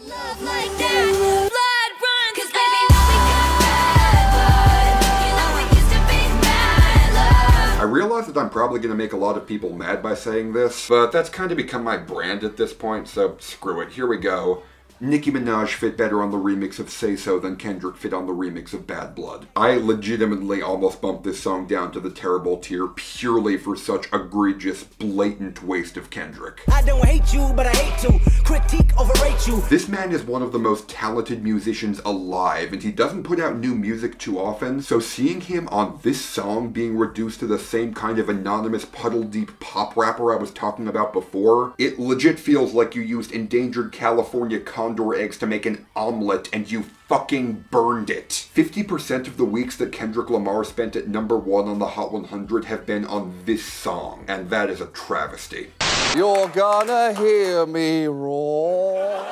Love like that, blood run, 'cause baby, know we got bad blood. You know we used to be mad love. I realize that I'm probably going to make a lot of people mad by saying this, but that's kind of become my brand at this point, so screw it. Here we go. Nicki Minaj fit better on the remix of Say So than Kendrick fit on the remix of Bad Blood. I legitimately almost bumped this song down to the terrible tier purely for such egregious, blatant waste of Kendrick. I don't hate you, but I hate to critique, overrate about you. This man is one of the most talented musicians alive, and he doesn't put out new music too often, so seeing him on this song being reduced to the same kind of anonymous puddle-deep pop rapper I was talking about before, it legit feels like you used endangered California condor eggs to make an omelet and you fucking burned it. 50% of the weeks that Kendrick Lamar spent at #1 on the Hot 100 have been on this song, and that is a travesty. You're gonna hear me roar,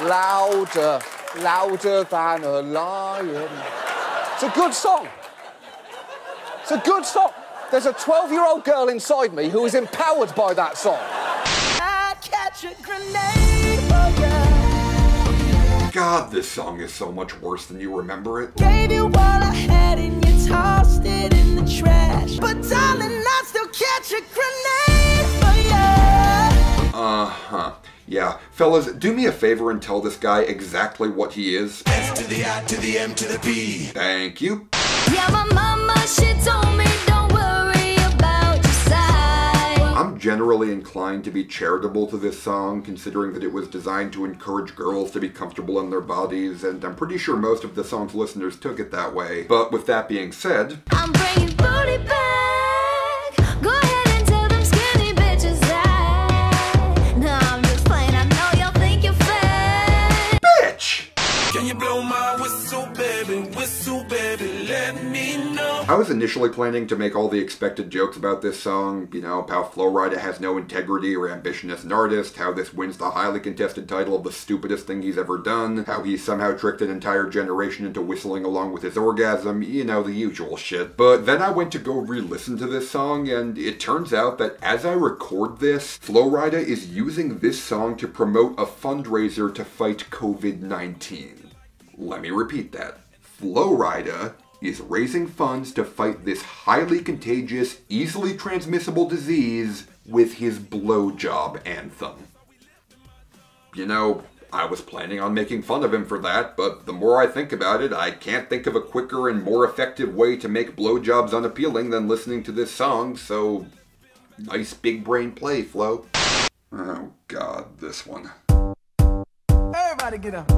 louder, louder than a lion. It's a good song. It's a good song. There's a 12-year-old girl inside me who is empowered by that song. I'd catch a grenade for ya. God, this song is so much worse than you remember it. Gave you all I had and you tossed it in the trash. But darling, I'd still catch a grenade for ya. Uh-huh. Yeah. Fellas, do me a favor and tell this guy exactly what he is. S to the I to the M to the P. Thank you. Yeah, my mama, she told me don't worry about your size. I'm generally inclined to be charitable to this song, considering that it was designed to encourage girls to be comfortable in their bodies, and I'm pretty sure most of the song's listeners took it that way. But with that being said, I'm bringing booty back. Go ahead and tell them skinny bitches that. No, I'm just playing. I know y'all think you're fat. bitch! Can you blow my whistle, baby, let me know. I was initially planning to make all the expected jokes about this song, you know, how Flo Rida has no integrity or ambition as an artist, how this wins the highly contested title of the stupidest thing he's ever done, how he somehow tricked an entire generation into whistling along with his orgasm, you know, the usual shit. But then I went to go re-listen to this song, and it turns out that as I record this, Flo Rida is using this song to promote a fundraiser to fight COVID-19. Let me repeat that. Flo Rida is raising funds to fight this highly contagious, easily transmissible disease with his blowjob anthem. You know, I was planning on making fun of him for that, but the more I think about it, I can't think of a quicker and more effective way to make blowjobs unappealing than listening to this song, so nice big brain play, Flo. Oh god, this one. Everybody get up.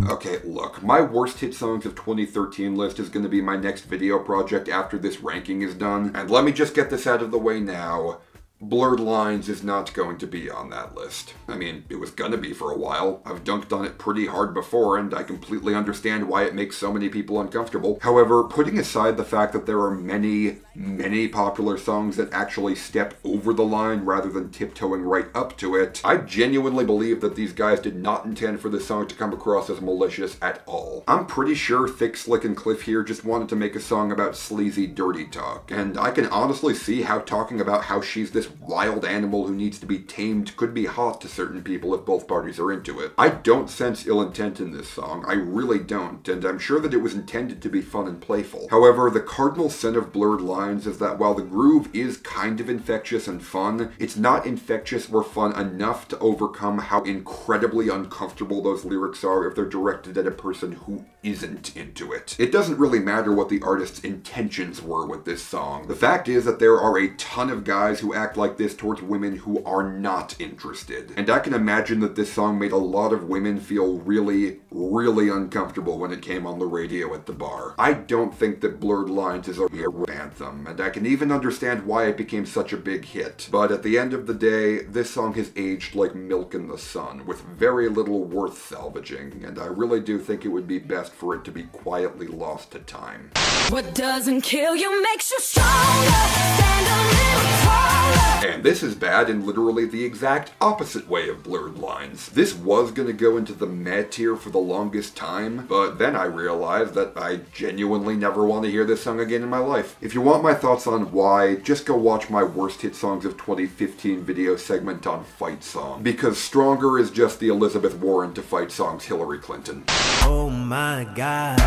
Okay, look, my worst hit songs of 2013 list is going to be my next video project after this ranking is done, and let me just get this out of the way now. Blurred Lines is not going to be on that list. I mean, it was gonna be for a while. I've dunked on it pretty hard before, and I completely understand why it makes so many people uncomfortable. However, putting aside the fact that there are many, many popular songs that actually step over the line rather than tiptoeing right up to it, I genuinely believe that these guys did not intend for this song to come across as malicious at all. I'm pretty sure Thick, Slick, and Cliff here just wanted to make a song about sleazy, dirty talk, and I can honestly see how talking about how she's this wild animal who needs to be tamed could be hot to certain people if both parties are into it. I don't sense ill intent in this song, I really don't, and I'm sure that it was intended to be fun and playful. However, the cardinal sin of Blurred Lines is that while the groove is kind of infectious and fun, it's not infectious or fun enough to overcome how incredibly uncomfortable those lyrics are if they're directed at a person who isn't into it. It doesn't really matter what the artist's intentions were with this song. The fact is that there are a ton of guys who act like this towards women who are not interested. And I can imagine that this song made a lot of women feel really, really uncomfortable when it came on the radio at the bar. I don't think that Blurred Lines is a real anthem, and I can even understand why it became such a big hit. But at the end of the day, this song has aged like milk in the sun, with very little worth salvaging, and I really do think it would be best for it to be quietly lost to time. What doesn't kill you makes you stronger. Stand a little taller. And this is bad in literally the exact opposite way of Blurred Lines. This was gonna go into the meh tier for the longest time, but then I realized that I genuinely never want to hear this song again in my life. If you want my thoughts on why, just go watch my worst hit songs of 2015 video segment on Fight Song, because Stronger is just the Elizabeth Warren to Fight Song's Hillary Clinton. Oh my gosh.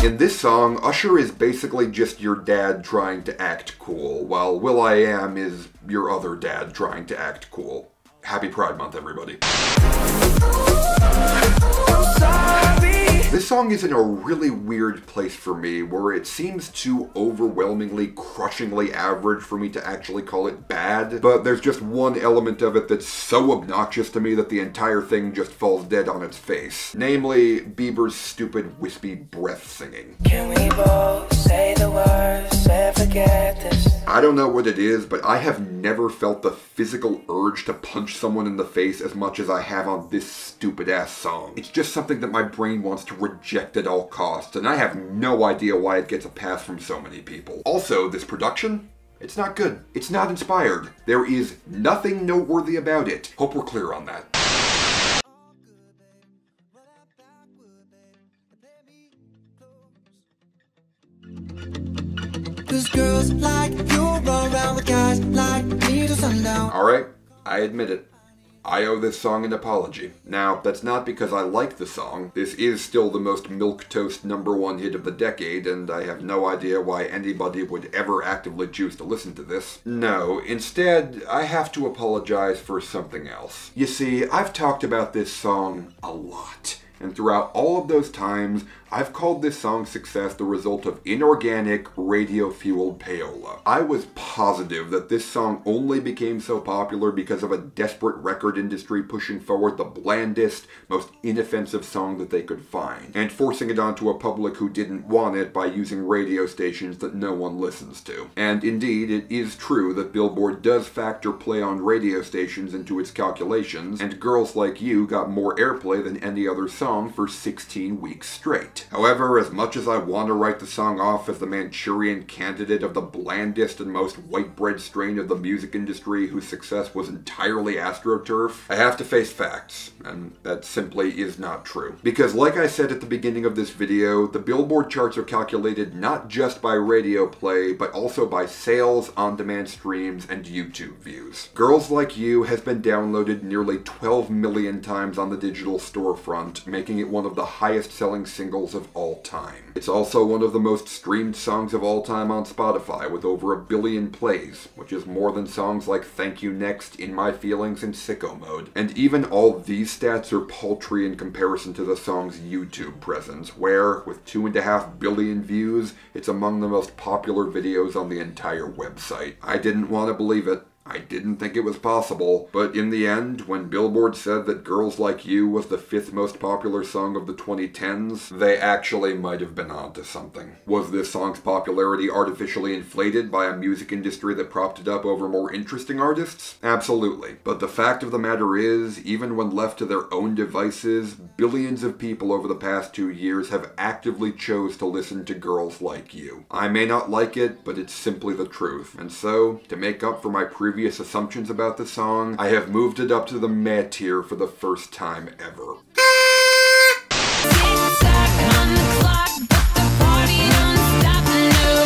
In this song, Usher is basically just your dad trying to act cool, while will.i.am is your other dad trying to act cool. Happy Pride Month, everybody. This song is in a really weird place for me, where it seems too overwhelmingly, crushingly average for me to actually call it bad, but there's just one element of it that's so obnoxious to me that the entire thing just falls dead on its face. Namely, Bieber's stupid, wispy breath singing. Can we both say the words and forget this? I don't know what it is, but I have never felt the physical urge to punch someone in the face as much as I have on this stupid-ass song. It's just something that my brain wants to reject at all costs, and I have no idea why it gets a pass from so many people. Also, this production? It's not good. It's not inspired. There is nothing noteworthy about it. Hope we're clear on that. Cause girls like you roll around with guys like me till sundown. Alright, I admit it. I owe this song an apology. Now, that's not because I like the song. This is still the most milquetoast #1 hit of the decade, and I have no idea why anybody would ever actively choose to listen to this. No, instead, I have to apologize for something else. You see, I've talked about this song a lot. And throughout all of those times, I've called this song's success the result of inorganic, radio-fueled payola. I was positive that this song only became so popular because of a desperate record industry pushing forward the blandest, most inoffensive song that they could find, and forcing it onto a public who didn't want it by using radio stations that no one listens to. And indeed, it is true that Billboard does factor play on radio stations into its calculations, and Girls Like You got more airplay than any other song for 16 weeks straight. However, as much as I want to write the song off as the Manchurian candidate of the blandest and most white bread strain of the music industry whose success was entirely AstroTurf, I have to face facts, and that simply is not true. Because like I said at the beginning of this video, the Billboard charts are calculated not just by radio play, but also by sales, on-demand streams, and YouTube views. Girls Like You has been downloaded nearly 12 million times on the digital storefront, making it one of the highest-selling singles of all time. It's also one of the most streamed songs of all time on Spotify, with over 1 billion plays, which is more than songs like Thank You Next, In My Feelings, and Sicko Mode. And even all these stats are paltry in comparison to the song's YouTube presence, where, with 2.5 billion views, it's among the most popular videos on the entire website. I didn't want to believe it. I didn't think it was possible, but in the end, when Billboard said that Girls Like You was the 5th most popular song of the 2010s, they actually might have been onto something. Was this song's popularity artificially inflated by a music industry that propped it up over more interesting artists? Absolutely. But the fact of the matter is, even when left to their own devices, billions of people over the past 2 years have actively chose to listen to Girls Like You. I may not like it, but it's simply the truth. And so, to make up for my previous assumptions about the song, I have moved it up to the meh tier for the first time ever.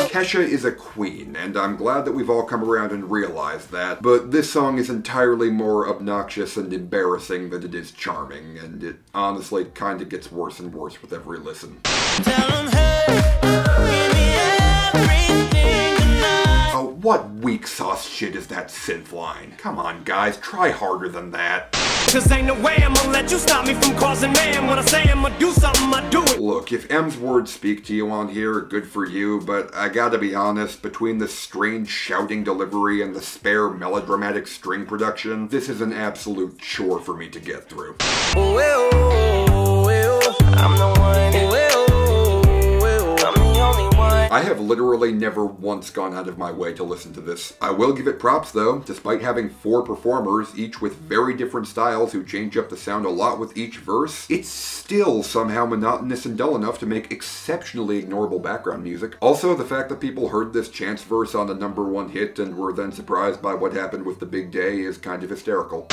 Kesha is a queen, and I'm glad that we've all come around and realized that, but this song is entirely more obnoxious and embarrassing than it is charming, and it honestly kinda gets worse and worse with every listen. Oh, what weak sauce shit is that synth line? Come on, guys, try harder than that. Cause ain't no way I'm gonna let you stop me from causing man. When I say I'm gonna do something, I do it. Look, if M's words speak to you on here, good for you, but I gotta be honest, between the strange shouting delivery and the spare melodramatic string production, this is an absolute chore for me to get through. I'm the one. I'm the only one. I have literally never once gone out of my way to listen to this. I will give it props though, despite having 4 performers, each with very different styles who change up the sound a lot with each verse, it's still somehow monotonous and dull enough to make exceptionally ignorable background music. Also, the fact that people heard this chance verse on the #1 hit and were then surprised by what happened with The Big Day is kind of hysterical.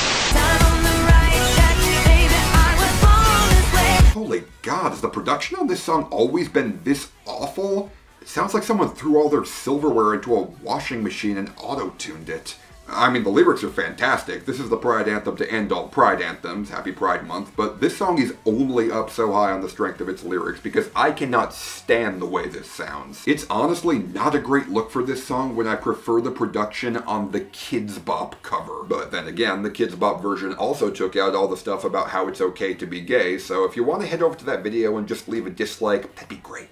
Holy God, has the production on this song always been this awful? It sounds like someone threw all their silverware into a washing machine and auto-tuned it. I mean, the lyrics are fantastic. This is the Pride Anthem to end all Pride Anthems. Happy Pride Month. But this song is only up so high on the strength of its lyrics because I cannot stand the way this sounds. It's honestly not a great look for this song when I prefer the production on the Kidz Bop cover. But then again, the Kidz Bop version also took out all the stuff about how it's okay to be gay, so if you want to head over to that video and just leave a dislike, that'd be great.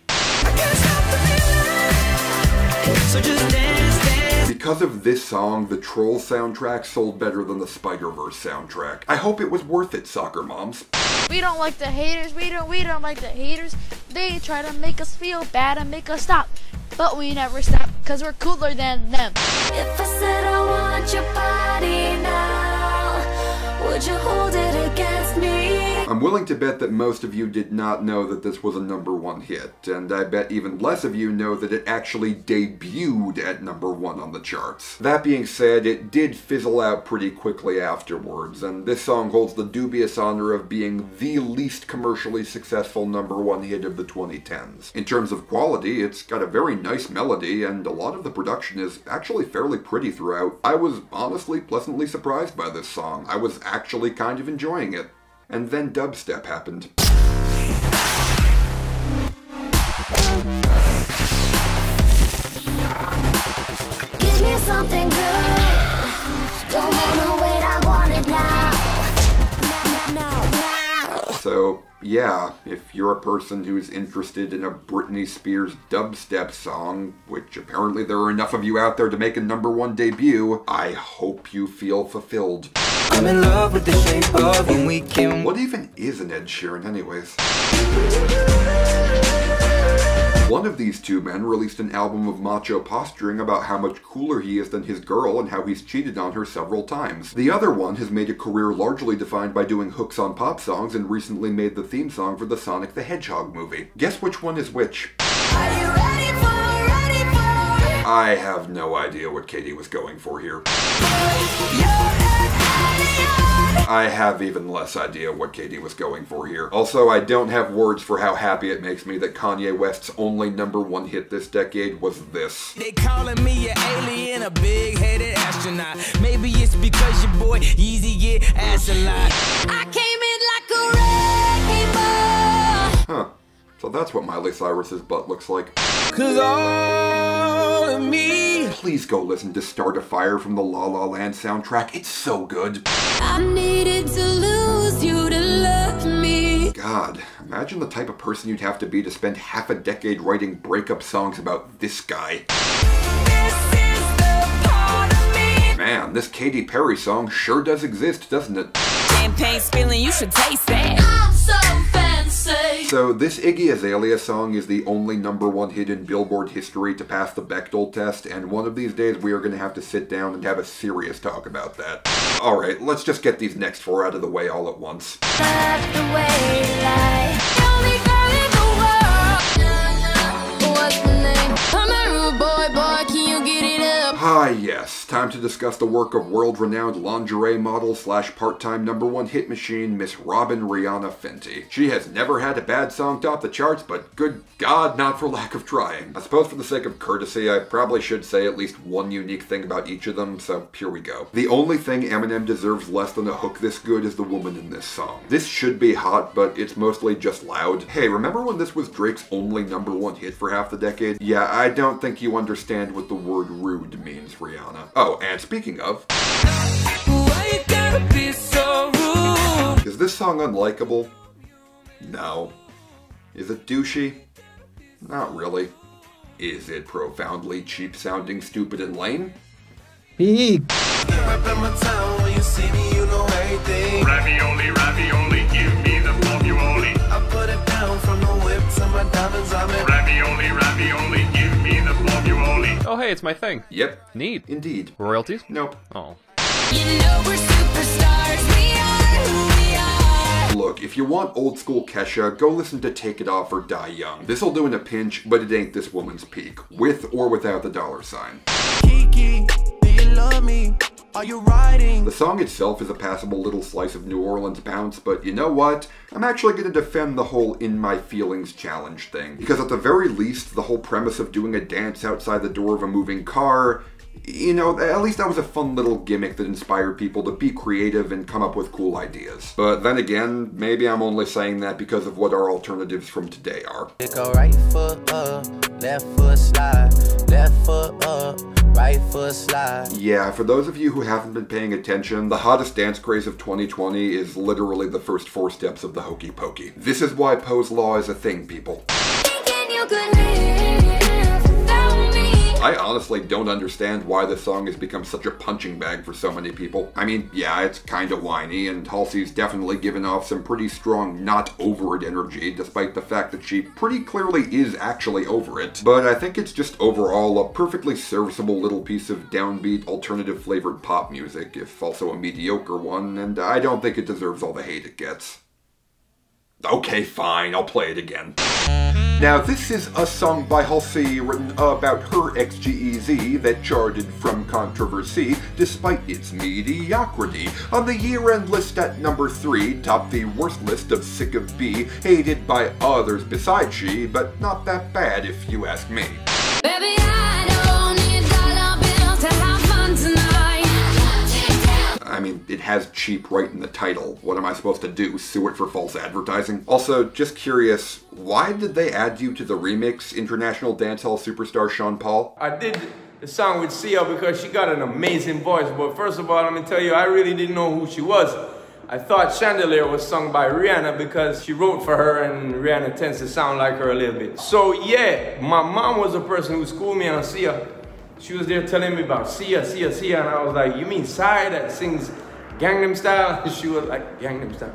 So just dance, dance. Because of this song, the Trolls soundtrack sold better than the Spider-Verse soundtrack. I hope it was worth it, soccer moms. We don't like the haters, we don't like the haters. They try to make us feel bad and make us stop. But we never stop, cause we're cooler than them. If I said I want your body now, would you hold it against me? I'm willing to bet that most of you did not know that this was a #1 hit, and I bet even less of you know that it actually debuted at #1 on the charts. That being said, it did fizzle out pretty quickly afterwards, and this song holds the dubious honor of being the least commercially successful #1 hit of the 2010s. In terms of quality, it's got a very nice melody, and a lot of the production is actually fairly pretty throughout. I was honestly pleasantly surprised by this song. I was actually kind of enjoying it. And then dubstep happened. Give me something good. Don't wanna wait, I want it now. So, yeah, if you're a person who's interested in a Britney Spears dubstep song, which apparently there are enough of you out there to make a #1 debut, I hope you feel fulfilled. I'm in love with the shape of when we can. What even is an Ed Sheeran anyways? One of these two men released an album of macho posturing about how much cooler he is than his girl and how he's cheated on her several times. The other one has made a career largely defined by doing hooks on pop songs and recently made the theme song for the Sonic the Hedgehog movie. Guess which one is which? I have no idea what Katie was going for here. I have even less idea what Katie was going for here. Also, I don't have words for how happy it makes me that Kanye West's only #1 hit this decade was this. They calling me an alien, a big-headed astronaut. Maybe it's because your boy Yeezy get ass a lot. I came in like a wrecking ball. Huh. So that's what Miley Cyrus's butt looks like. Cause all of me. Please go listen to Start a Fire from the La La Land soundtrack. It's so good. I needed to lose you to love me. God, imagine the type of person you'd have to be to spend half a decade writing breakup songs about this guy. This is the part of me. Man, this Katy Perry song sure does exist, doesn't it? Champagne spilling, you should taste that. I'm so fancy. So this Iggy Azalea song is the only #1 hit in Billboard history to pass the Bechdel test, and one of these days we are going to have to sit down and have a serious talk about that. Alright, let's just get these next 4 out of the way all at once. That's the way life. The only girl in the world. What's the name? I'm a rude boy, can you get it up? Ah yes, time to discuss the work of world-renowned lingerie model / part-time #1 hit machine, Miss Robin Rihanna Fenty. She has never had a bad song top the charts, but good God, not for lack of trying. I suppose for the sake of courtesy, I probably should say at least one unique thing about each of them, so here we go. The only thing Eminem deserves less than a hook this good is the woman in this song. This should be hot, but it's mostly just loud. Hey, remember when this was Drake's only #1 hit for half the decade? Yeah, I don't think you understand what the word rude means, Rihanna. Oh, and speaking of... Why you gotta be so rude? Is this song unlikable? No. Is it douchey? Not really. Is it profoundly cheap sounding, stupid, and lame? Ravioli, ravioli, give me the ravioli. I put it down from the whip to my diamonds on it. Ravioli, ravioli, give me the ravioli. Oh, hey, it's my thing. Yep. Neat. Indeed. Royalties? Nope. Oh. You know we're superstars. We are who we are. Look, if you want old school Kesha, go listen to Take It Off or Die Young. This'll do in a pinch, but it ain't this woman's peak, with or without the $sign. Kiki, do you love me? Are you riding? The song itself is a passable little slice of New Orleans bounce, but you know what? I'm actually going to defend the whole In My Feelings challenge thing, because at the very least, the whole premise of doing a dance outside the door of a moving car You know, at least that was a fun little gimmick that inspired people to be creative and come up with cool ideas. But then again, maybe I'm only saying that because of what our alternatives from today are. Go right foot up, left foot slide, left foot up, right foot slide. Yeah, for those of you who haven't been paying attention, the hottest dance craze of 2020 is literally the first 4 steps of the hokey pokey. This is why Poe's Law is a thing, people. I honestly don't understand why this song has become such a punching bag for so many people. I mean, yeah, it's kinda whiny, and Halsey's definitely given off some pretty strong not over it energy, despite the fact that she pretty clearly is actually over it. But I think it's just overall a perfectly serviceable little piece of downbeat, alternative flavored pop music, if also a mediocre one, and I don't think it deserves all the hate it gets. Okay, fine, I'll play it again. Now, this is a song by Halsey written about her ex-G-Eazy that charted from controversy despite its mediocrity. On the year-end list at number 3, topped the worst list of Sick of B, hated by others besides she, but not that bad if you ask me. Baby, I don't need dollar bills to have fun tonight. I mean, it has cheap right in the title. What am I supposed to do, sue it for false advertising? Also, just curious, why did they add you to the remix, international dancehall superstar Sean Paul? I did the song with Sia because she got an amazing voice, but first of all, let me tell you, I really didn't know who she was. I thought Chandelier was sung by Rihanna because she wrote for her and Rihanna tends to sound like her a little bit. So yeah, my mom was the person who schooled me on Sia. She was there telling me about Sia, and I was like, you mean Psy that sings Gangnam Style? And she was like, Gangnam Style.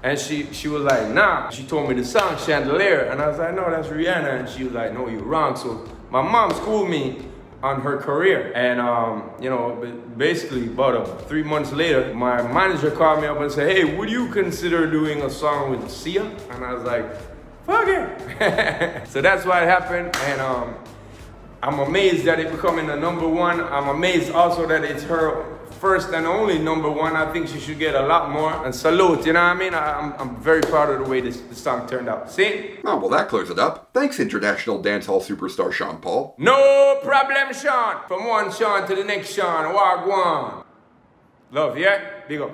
And she was like, nah. She told me the song, Chandelier. And I was like, no, that's Rihanna. And she was like, no, you're wrong. So my mom schooled me on her career. And, you know, basically about 3 months later, my manager called me up and said, hey, would you consider doing a song with Sia? And I was like, fuck it. So that's what happened. And I'm amazed that it becoming a #1. I'm amazed also that it's her first and only #1. I think she should get a lot more. And salute, you know what I mean? I'm very proud of the way this song turned out. See? Oh, well, that clears it up. Thanks, international dancehall superstar Sean Paul. No problem, Sean. From one Sean to the next Sean. Wagwan. Love, yeah? Big up.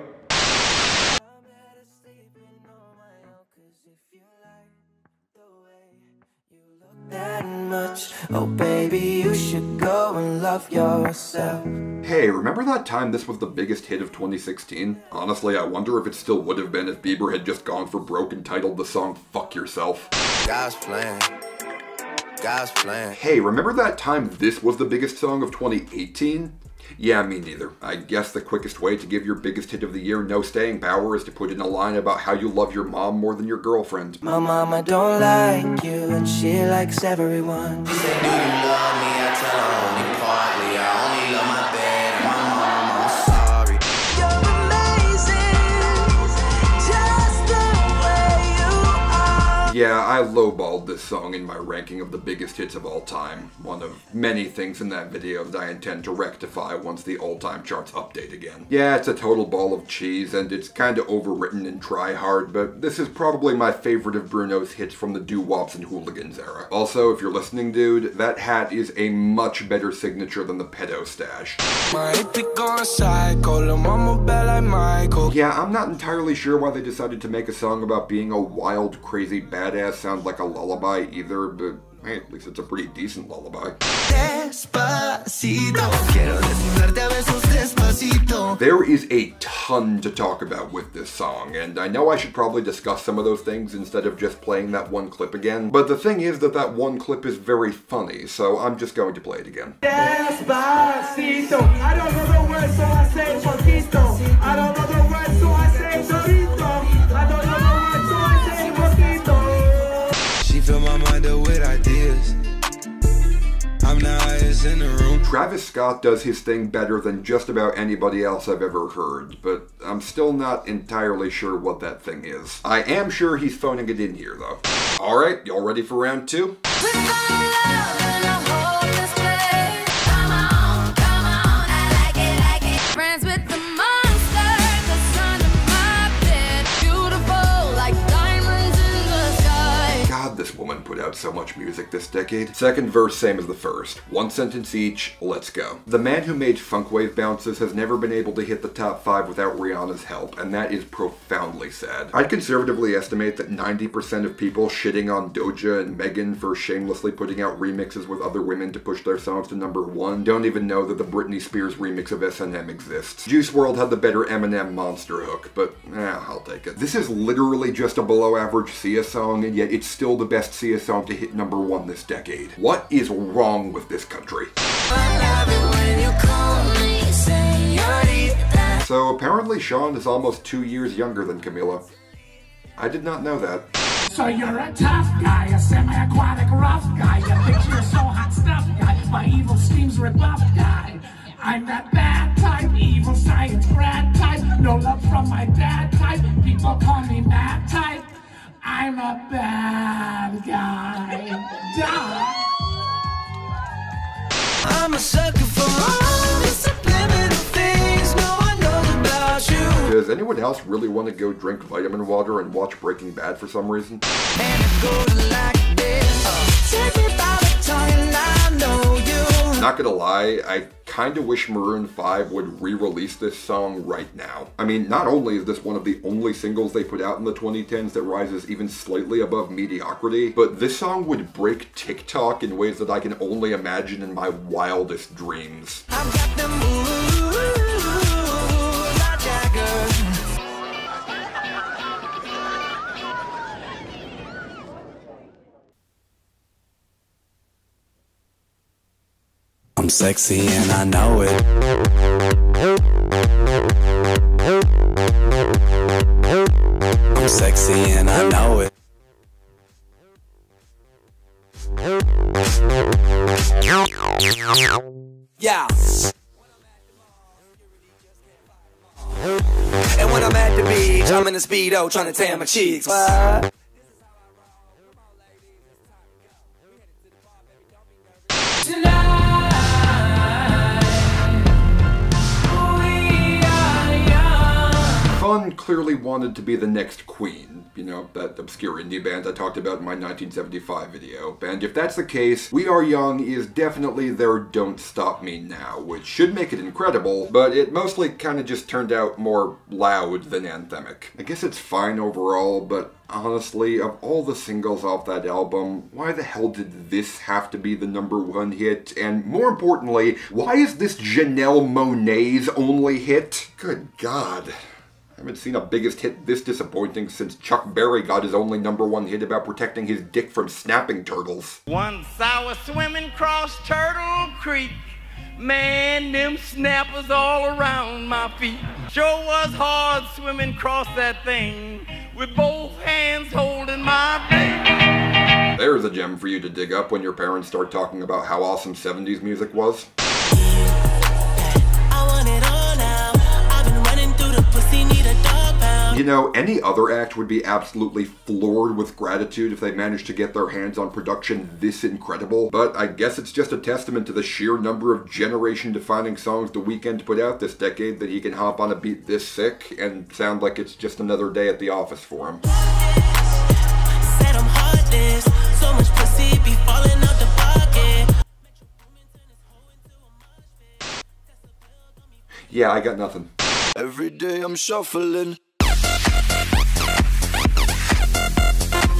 That much. Oh baby, you should go and love yourself. Hey, remember that time this was the biggest hit of 2016? Honestly, I wonder if it still would have been if Bieber had just gone for broke and titled the song Fuck Yourself. God's plan. God's plan. Hey, remember that time this was the biggest song of 2018? Yeah, me neither. I guess the quickest way to give your biggest hit of the year no staying power is to put in a line about how you love your mom more than your girlfriend. My mama don't like you and she likes everyone. She said, do you love me? I tell her only partly. I only love my bed and my mom. I'm sorry. You're amazing, just the way you are. Yeah, I lowballed this song in my ranking of the biggest hits of all time. One of many things in that video that I intend to rectify once the all-time charts update again. Yeah, it's a total ball of cheese, and it's kinda overwritten and try-hard, but this is probably my favorite of Bruno's hits from the doo-wops and hooligans era. Also, if you're listening, dude, that hat is a much better signature than the pedo stash. Yeah, I'm not entirely sure why they decided to make a song about being a wild, crazy badass sound like a lullaby either, but hey, at least it's a pretty decent lullaby. There is a ton to talk about with this song, and I know I should probably discuss some of those things instead of just playing that one clip again, but the thing is that that one clip is very funny, so I'm just going to play it again. Despacito, I don't know the words, so I say poquito. I don't know the words, so I say chorito. I don't know the words, so I say poquito. She fill my mind up with ideas. I'm the highest in the room. Travis Scott does his thing better than just about anybody else I've ever heard, but I'm still not entirely sure what that thing is. I am sure he's phoning it in here, though. Alright, y'all ready for round 2? God, this woman put out so much much music this decade. Second verse, same as the first. One sentence each, let's go. The man who made Funkwave Bounces has never been able to hit the top 5 without Rihanna's help, and that is profoundly sad. I'd conservatively estimate that 90% of people shitting on Doja and Megan for shamelessly putting out remixes with other women to push their songs to #1 don't even know that the Britney Spears remix of S&M exists. Juice WRLD had the better Eminem monster hook, but I'll take it. This is literally just a below average Sia song, and yet it's still the best Sia song to hit #1 this decade. What is wrong with this country? So apparently Sean is almost 2 years younger than Camila. I did not know that. So you're a tough guy, a semi-aquatic rough guy. You think you're so hot stuff guy, my evil schemes rebuffed guy. I'm that bad type, evil science grad type, no love from my dad type, people call me mad type. I'm a bad guy. Duh. I'm a sucker for all the subliminal things no one knows about you. Does anyone else really want to go drink vitamin water and watch Breaking Bad for some reason? And it goes like this. Take me by the tongue and I know you. Not gonna lie, I kinda wish Maroon 5 would re-release this song right now. I mean, not only is this one of the only singles they put out in the 2010s that rises even slightly above mediocrity, but this song would break TikTok in ways that I can only imagine in my wildest dreams. I've got the moves like Jagger. I'm sexy and I know it. I'm sexy and I know it. Yeah. And when I'm at the beach, I'm in a Speedo trying to tan my cheeks. What? Fun clearly wanted to be the next Queen, you know, that obscure indie band I talked about in my 1975 video. And if that's the case, We Are Young is definitely their Don't Stop Me Now, which should make it incredible, but it mostly kinda just turned out more loud than anthemic. I guess it's fine overall, but honestly, of all the singles off that album, why the hell did this have to be the #1 hit? And more importantly, why is this Janelle Monáe's only hit? Good God. I haven't seen a biggest hit this disappointing since Chuck Berry got his only #1 hit about protecting his dick from snapping turtles. Once I was swimming across Turtle Creek. Man, them snappers all around my feet. Sure was hard swimming across that thing with both hands holding my brain. There's a gem for you to dig up when your parents start talking about how awesome 70s music was. You know, any other act would be absolutely floored with gratitude if they managed to get their hands on production this incredible, but I guess it's just a testament to the sheer number of generation-defining songs The Weeknd put out this decade that he can hop on a beat this sick and sound like it's just another day at the office for him. Said I'm heartless, so much pussy be falling out the pocket. Yeah, I got nothing. Every day I'm shuffling.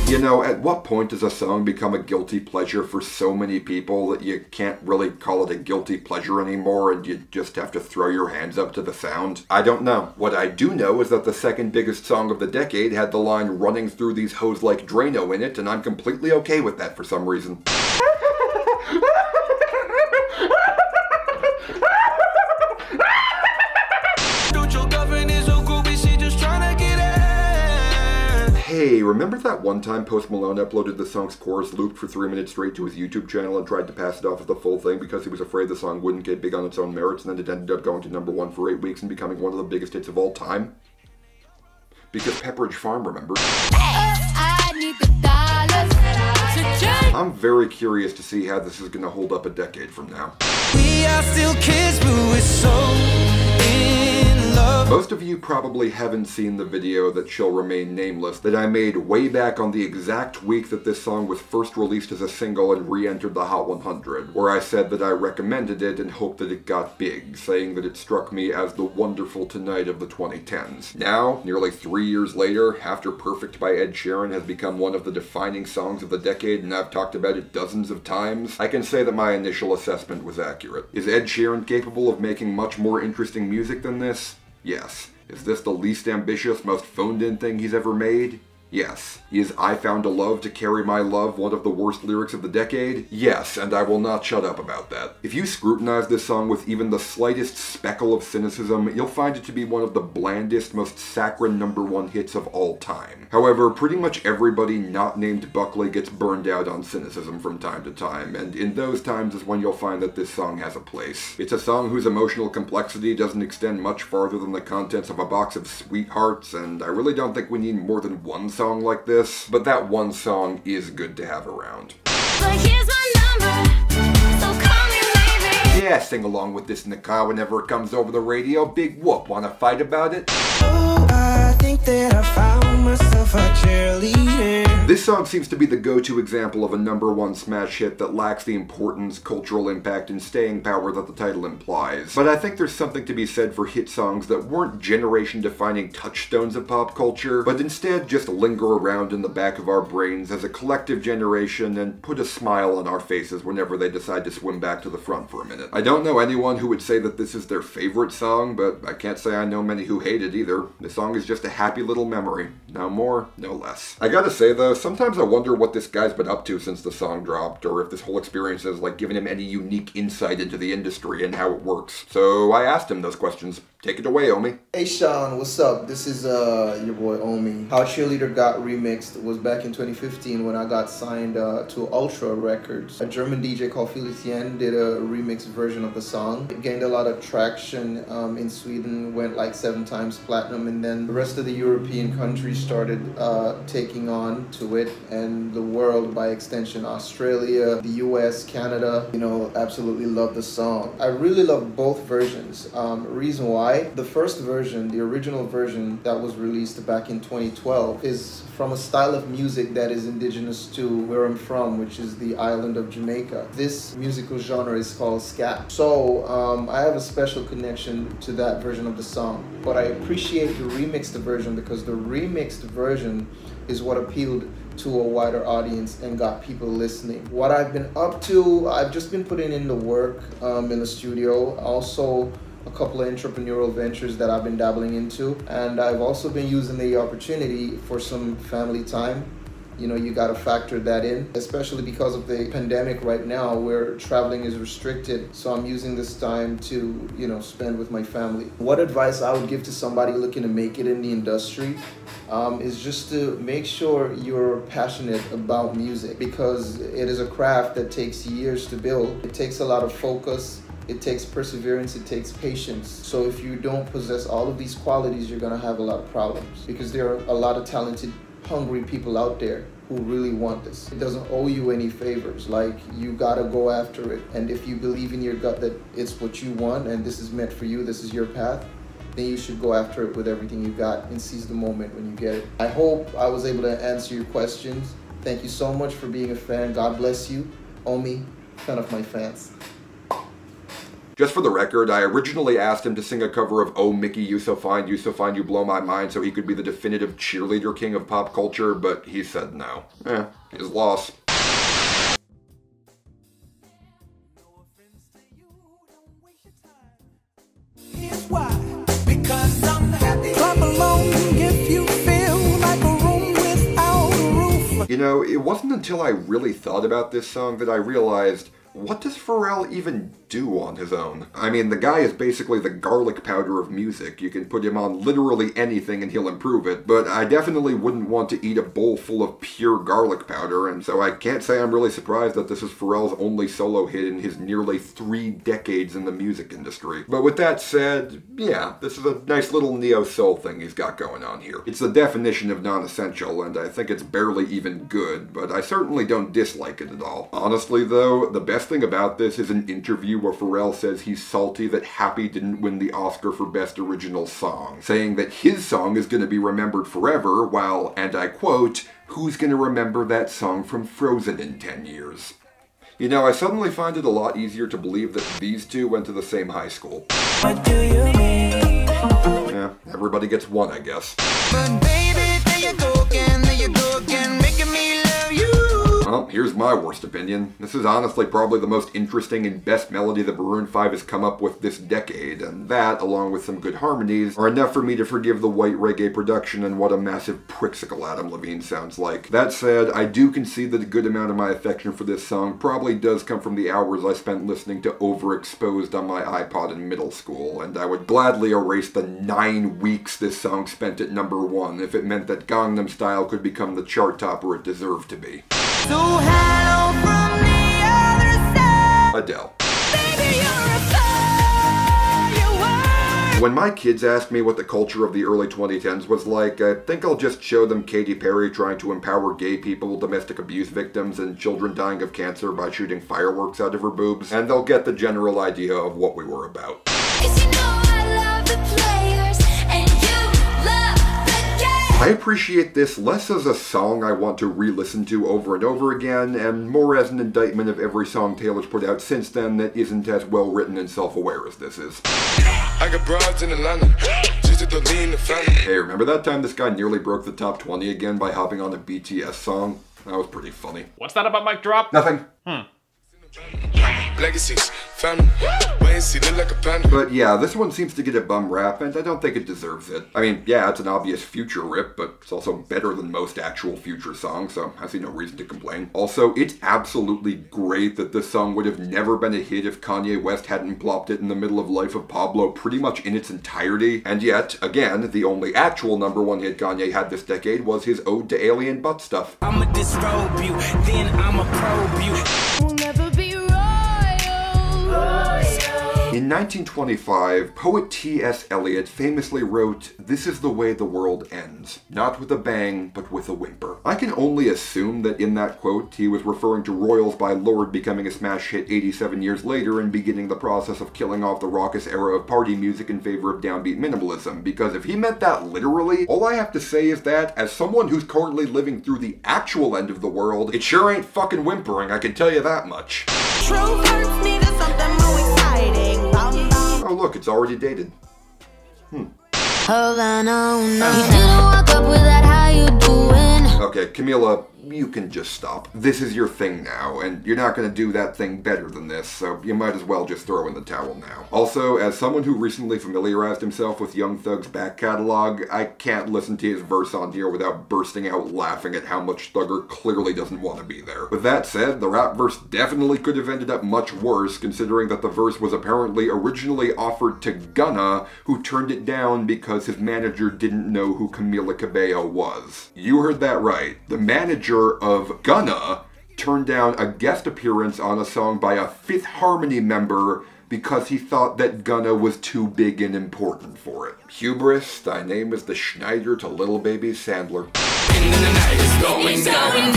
You know, at what point does a song become a guilty pleasure for so many people that you can't really call it a guilty pleasure anymore and you just have to throw your hands up to the sound? I don't know. What I do know is that the second biggest song of the decade had the line "running through these hoes like Drano" in it, and I'm completely okay with that for some reason. Hey, remember that one time Post Malone uploaded the song's chorus looped for 3 minutes straight to his YouTube channel and tried to pass it off as the full thing because he was afraid the song wouldn't get big on its own merits, and then it ended up going to #1 for 8 weeks and becoming one of the biggest hits of all time? Because Pepperidge Farm, remember? I'm very curious to see how this is going to hold up a decade from now. We are still kids, but we're so in love. Most most of you probably haven't seen the video that shall remain nameless that I made way back on the exact week that this song was first released as a single and re-entered the Hot 100, where I said that I recommended it and hoped that it got big, saying that it struck me as the wonderful tonight of the 2010s. Now, nearly 3 years later, after Perfect by Ed Sheeran has become one of the defining songs of the decade and I've talked about it dozens of times, I can say that my initial assessment was accurate. Is Ed Sheeran capable of making much more interesting music than this? Yes. Is this the least ambitious, most phoned-in thing he's ever made? Yes. Is I Found a Love to Carry My Love one of the worst lyrics of the decade? Yes, and I will not shut up about that. If you scrutinize this song with even the slightest speckle of cynicism, you'll find it to be one of the blandest, most saccharine #1 hits of all time. However, pretty much everybody not named Buckley gets burned out on cynicism from time to time, and in those times is when you'll find that this song has a place. It's a song whose emotional complexity doesn't extend much farther than the contents of a box of sweethearts, and I really don't think we need more than one song like this, but that one song is good to have around. But here's my number, so call me maybe. Yeah, sing along with this in the car whenever it comes over the radio. Big whoop, wanna fight about it? Oh, I think that I found myself a cheerleader. This song seems to be the go-to example of a #1 smash hit that lacks the importance, cultural impact, and staying power that the title implies. But I think there's something to be said for hit songs that weren't generation-defining touchstones of pop culture, but instead just linger around in the back of our brains as a collective generation and put a smile on our faces whenever they decide to swim back to the front for a minute. I don't know anyone who would say that this is their favorite song, but I can't say I know many who hate it either. The song is just a happy little memory. No more, no less. I gotta say though, sometimes I wonder what this guy's been up to since the song dropped, or if this whole experience has like given him any unique insight into the industry and how it works. So I asked him those questions. Take it away, Omi. Hey Sean, what's up? This is your boy Omi. How Cheerleader got remixed was back in 2015 when I got signed to Ultra Records. A German DJ called Felicien did a remix version of the song. It gained a lot of traction in Sweden, went like 7 times platinum, and then the rest of the European countries started taking on to it, and the world by extension, Australia, the US, Canada, you know, absolutely love the song. I really love both versions. Reason why? The first version, the original version that was released back in 2012, is from a style of music that is indigenous to where I'm from, which is the island of Jamaica. This musical genre is called ska. So I have a special connection to that version of the song. But I appreciate the remixed version because the remixed version is what appealed to a wider audience and got people listening. What I've been up to, I've just been putting in the work in the studio. Also, a couple of entrepreneurial ventures that I've been dabbling into, and I've also been using the opportunity for some family time. You know, you gotta factor that in, especially because of the pandemic right now where traveling is restricted. So I'm using this time to, you know, spend with my family. What advice I would give to somebody looking to make it in the industry is just to make sure you're passionate about music, because it is a craft that takes years to build. It takes a lot of focus. It takes perseverance, it takes patience. So if you don't possess all of these qualities, you're gonna have a lot of problems, because there are a lot of talented, hungry people out there who really want this. It doesn't owe you any favors. Like, you gotta go after it. And if you believe in your gut that it's what you want and this is meant for you, this is your path, then you should go after it with everything you got and seize the moment when you get it. I hope I was able to answer your questions. Thank you so much for being a fan. God bless you. Omi, fan of my fans. Just for the record, I originally asked him to sing a cover of Oh Mickey, You So Fine, You Blow My Mind so he could be the definitive cheerleader king of pop culture, but he said no. His loss. Here's why. Because I'm happy. Clap along if you feel like a room without a roof. You know, it wasn't until I really thought about this song that I realized, what does Pharrell even do on his own? I mean, the guy is basically the garlic powder of music. You can put him on literally anything and he'll improve it, but I definitely wouldn't want to eat a bowl full of pure garlic powder, and so I can't say I'm really surprised that this is Pharrell's only solo hit in his nearly 3 decades in the music industry. But with that said, yeah, this is a nice little neo-soul thing he's got going on here. It's the definition of non-essential, and I think it's barely even good, but I certainly don't dislike it at all. Honestly though, the best thing about this is an interview where Pharrell says he's salty that Happy didn't win the Oscar for Best Original Song, saying that his song is going to be remembered forever, while, and I quote, "Who's going to remember that song from Frozen in 10 years? You know, I suddenly find it a lot easier to believe that these two went to the same high school. What do you mean? Yeah, everybody gets one, I guess. But baby, there you go again, making me love you. Well, here's my worst opinion. This is honestly probably the most interesting and best melody that Maroon 5 has come up with this decade, and that, along with some good harmonies, are enough for me to forgive the white reggae production and what a massive prixicle Adam Levine sounds like. That said, I do concede that a good amount of my affection for this song probably does come from the hours I spent listening to Overexposed on my iPod in middle school, and I would gladly erase the 9 weeks this song spent at #1 if it meant that Gangnam Style could become the chart topper it deserved to be. So hello from the other side. Adele. Baby, you're a firework. When my kids ask me what the culture of the early 2010s was like, I think I'll just show them Katy Perry trying to empower gay people, domestic abuse victims, and children dying of cancer by shooting fireworks out of her boobs, and they'll get the general idea of what we were about. I appreciate this less as a song I want to re-listen to over and over again, and more as an indictment of every song Taylor's put out since then that isn't as well written and self-aware as this is. I got broads in Atlanta, just to lean the family. Hey, remember that time this guy nearly broke the top 20 again by hopping on a BTS song? That was pretty funny. What's that about mic drop? Nothing. Legacies, found wait and see, look like a panda. But yeah, this one seems to get a bum rap, and I don't think it deserves it. I mean, yeah, it's an obvious Future rip, but it's also better than most actual Future songs, so I see no reason to complain. Also, it's absolutely great that this song would have never been a hit if Kanye West hadn't plopped it in the middle of Life of Pablo pretty much in its entirety, and yet, again, the only actual #1 hit Kanye had this decade was his ode to alien butt stuff. I'ma disrobe you, then I'ma probe you. We'll never be royal. In 1925, poet T.S. Eliot famously wrote, "This is the way the world ends. Not with a bang, but with a whimper." I can only assume that in that quote, he was referring to Royals by Lorde becoming a smash hit 87 years later and beginning the process of killing off the raucous era of party music in favor of downbeat minimalism, because if he meant that literally, all I have to say is that, as someone who's currently living through the actual end of the world, it sure ain't fucking whimpering, I can tell you that much. Truth hurts me to something more exciting. Oh look, it's already dated. Hold on, oh no. You didn't walk up with that, how you doing? Okay, Camila, you can just stop. This is your thing now, and you're not gonna do that thing better than this, so you might as well just throw in the towel now. Also, as someone who recently familiarized himself with Young Thug's back catalog, I can't listen to his verse on here without bursting out laughing at how much Thugger clearly doesn't want to be there. With that said, the rap verse definitely could have ended up much worse, considering that the verse was apparently originally offered to Gunna, who turned it down because his manager didn't know who Camila Cabello was. You heard that right. The manager of Gunna turned down a guest appearance on a song by a Fifth Harmony member because he thought that Gunna was too big and important for it. Hubris, thy name is the Schneider to Little Baby Sandler. It's going down.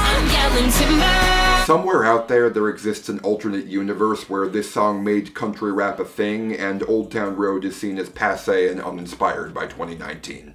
I'm yelling timber. Somewhere out there exists an alternate universe where this song made country rap a thing, and Old Town Road is seen as passé and uninspired by 2019.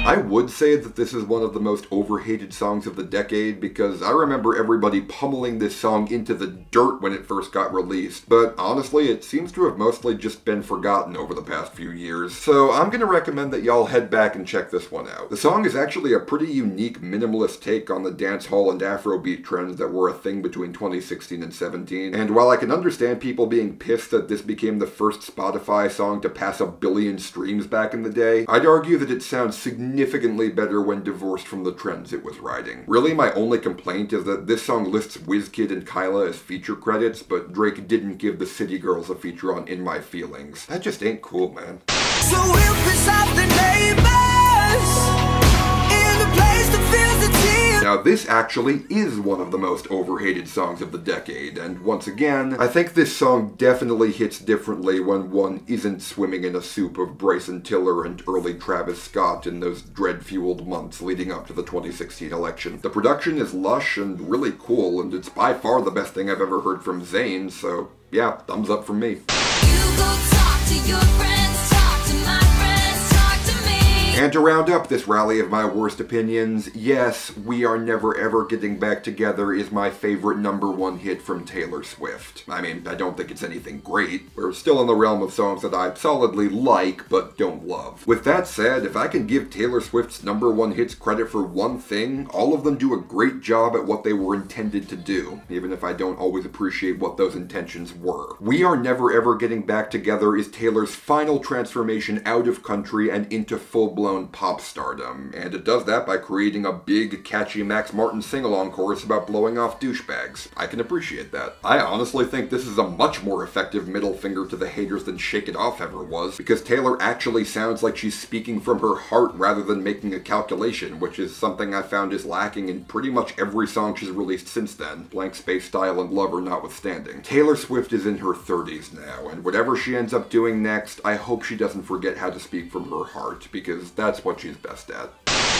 I would say that this is one of the most overhated songs of the decade because I remember everybody pummeling this song into the dirt when it first got released, but honestly it seems to have mostly just been forgotten over the past few years, so I'm gonna recommend that y'all head back and check this one out. The song is actually a pretty unique minimalist take on the dancehall and Afrobeat trends that were a thing between 2016 and 17, and while I can understand people being pissed that this became the first Spotify song to pass 1 billion streams back in the day, I'd argue that it sounds significantly better when divorced from the trends it was riding. Really, my only complaint is that this song lists Wizkid and Kyla as feature credits, but Drake didn't give the City Girls a feature on In My Feelings. That just ain't cool, man. So we'll piss off the neighbors in the place that feels the tears. Now, this actually is one of the most overhated songs of the decade, and once again, I think this song definitely hits differently when one isn't swimming in a soup of Bryson Tiller and early Travis Scott in those dread-fueled months leading up to the 2016 election. The production is lush and really cool, and it's by far the best thing I've ever heard from Zayn, so yeah, thumbs up from me. You go talk to your friends, talk to my friends, talk to me. And to round up this rally of my worst opinions, yes, We Are Never Ever Getting Back Together is my favorite #1 hit from Taylor Swift. I mean, I don't think it's anything great. We're still in the realm of songs that I solidly like, but don't love. With that said, if I can give Taylor Swift's #1 hits credit for one thing, all of them do a great job at what they were intended to do, even if I don't always appreciate what those intentions were. We Are Never Ever Getting Back Together is Taylor's final transformation out of country and into full-blown pop stardom, and it does that by creating a big, catchy Max Martin sing-along chorus about blowing off douchebags. I can appreciate that. I honestly think this is a much more effective middle finger to the haters than Shake It Off ever was, because Taylor actually sounds like she's speaking from her heart rather than making a calculation, which is something I found is lacking in pretty much every song she's released since then, Blank Space Style and Lover notwithstanding. Taylor Swift is in her 30s now, and whatever she ends up doing next, I hope she doesn't forget how to speak from her heart, because that's what she's best at.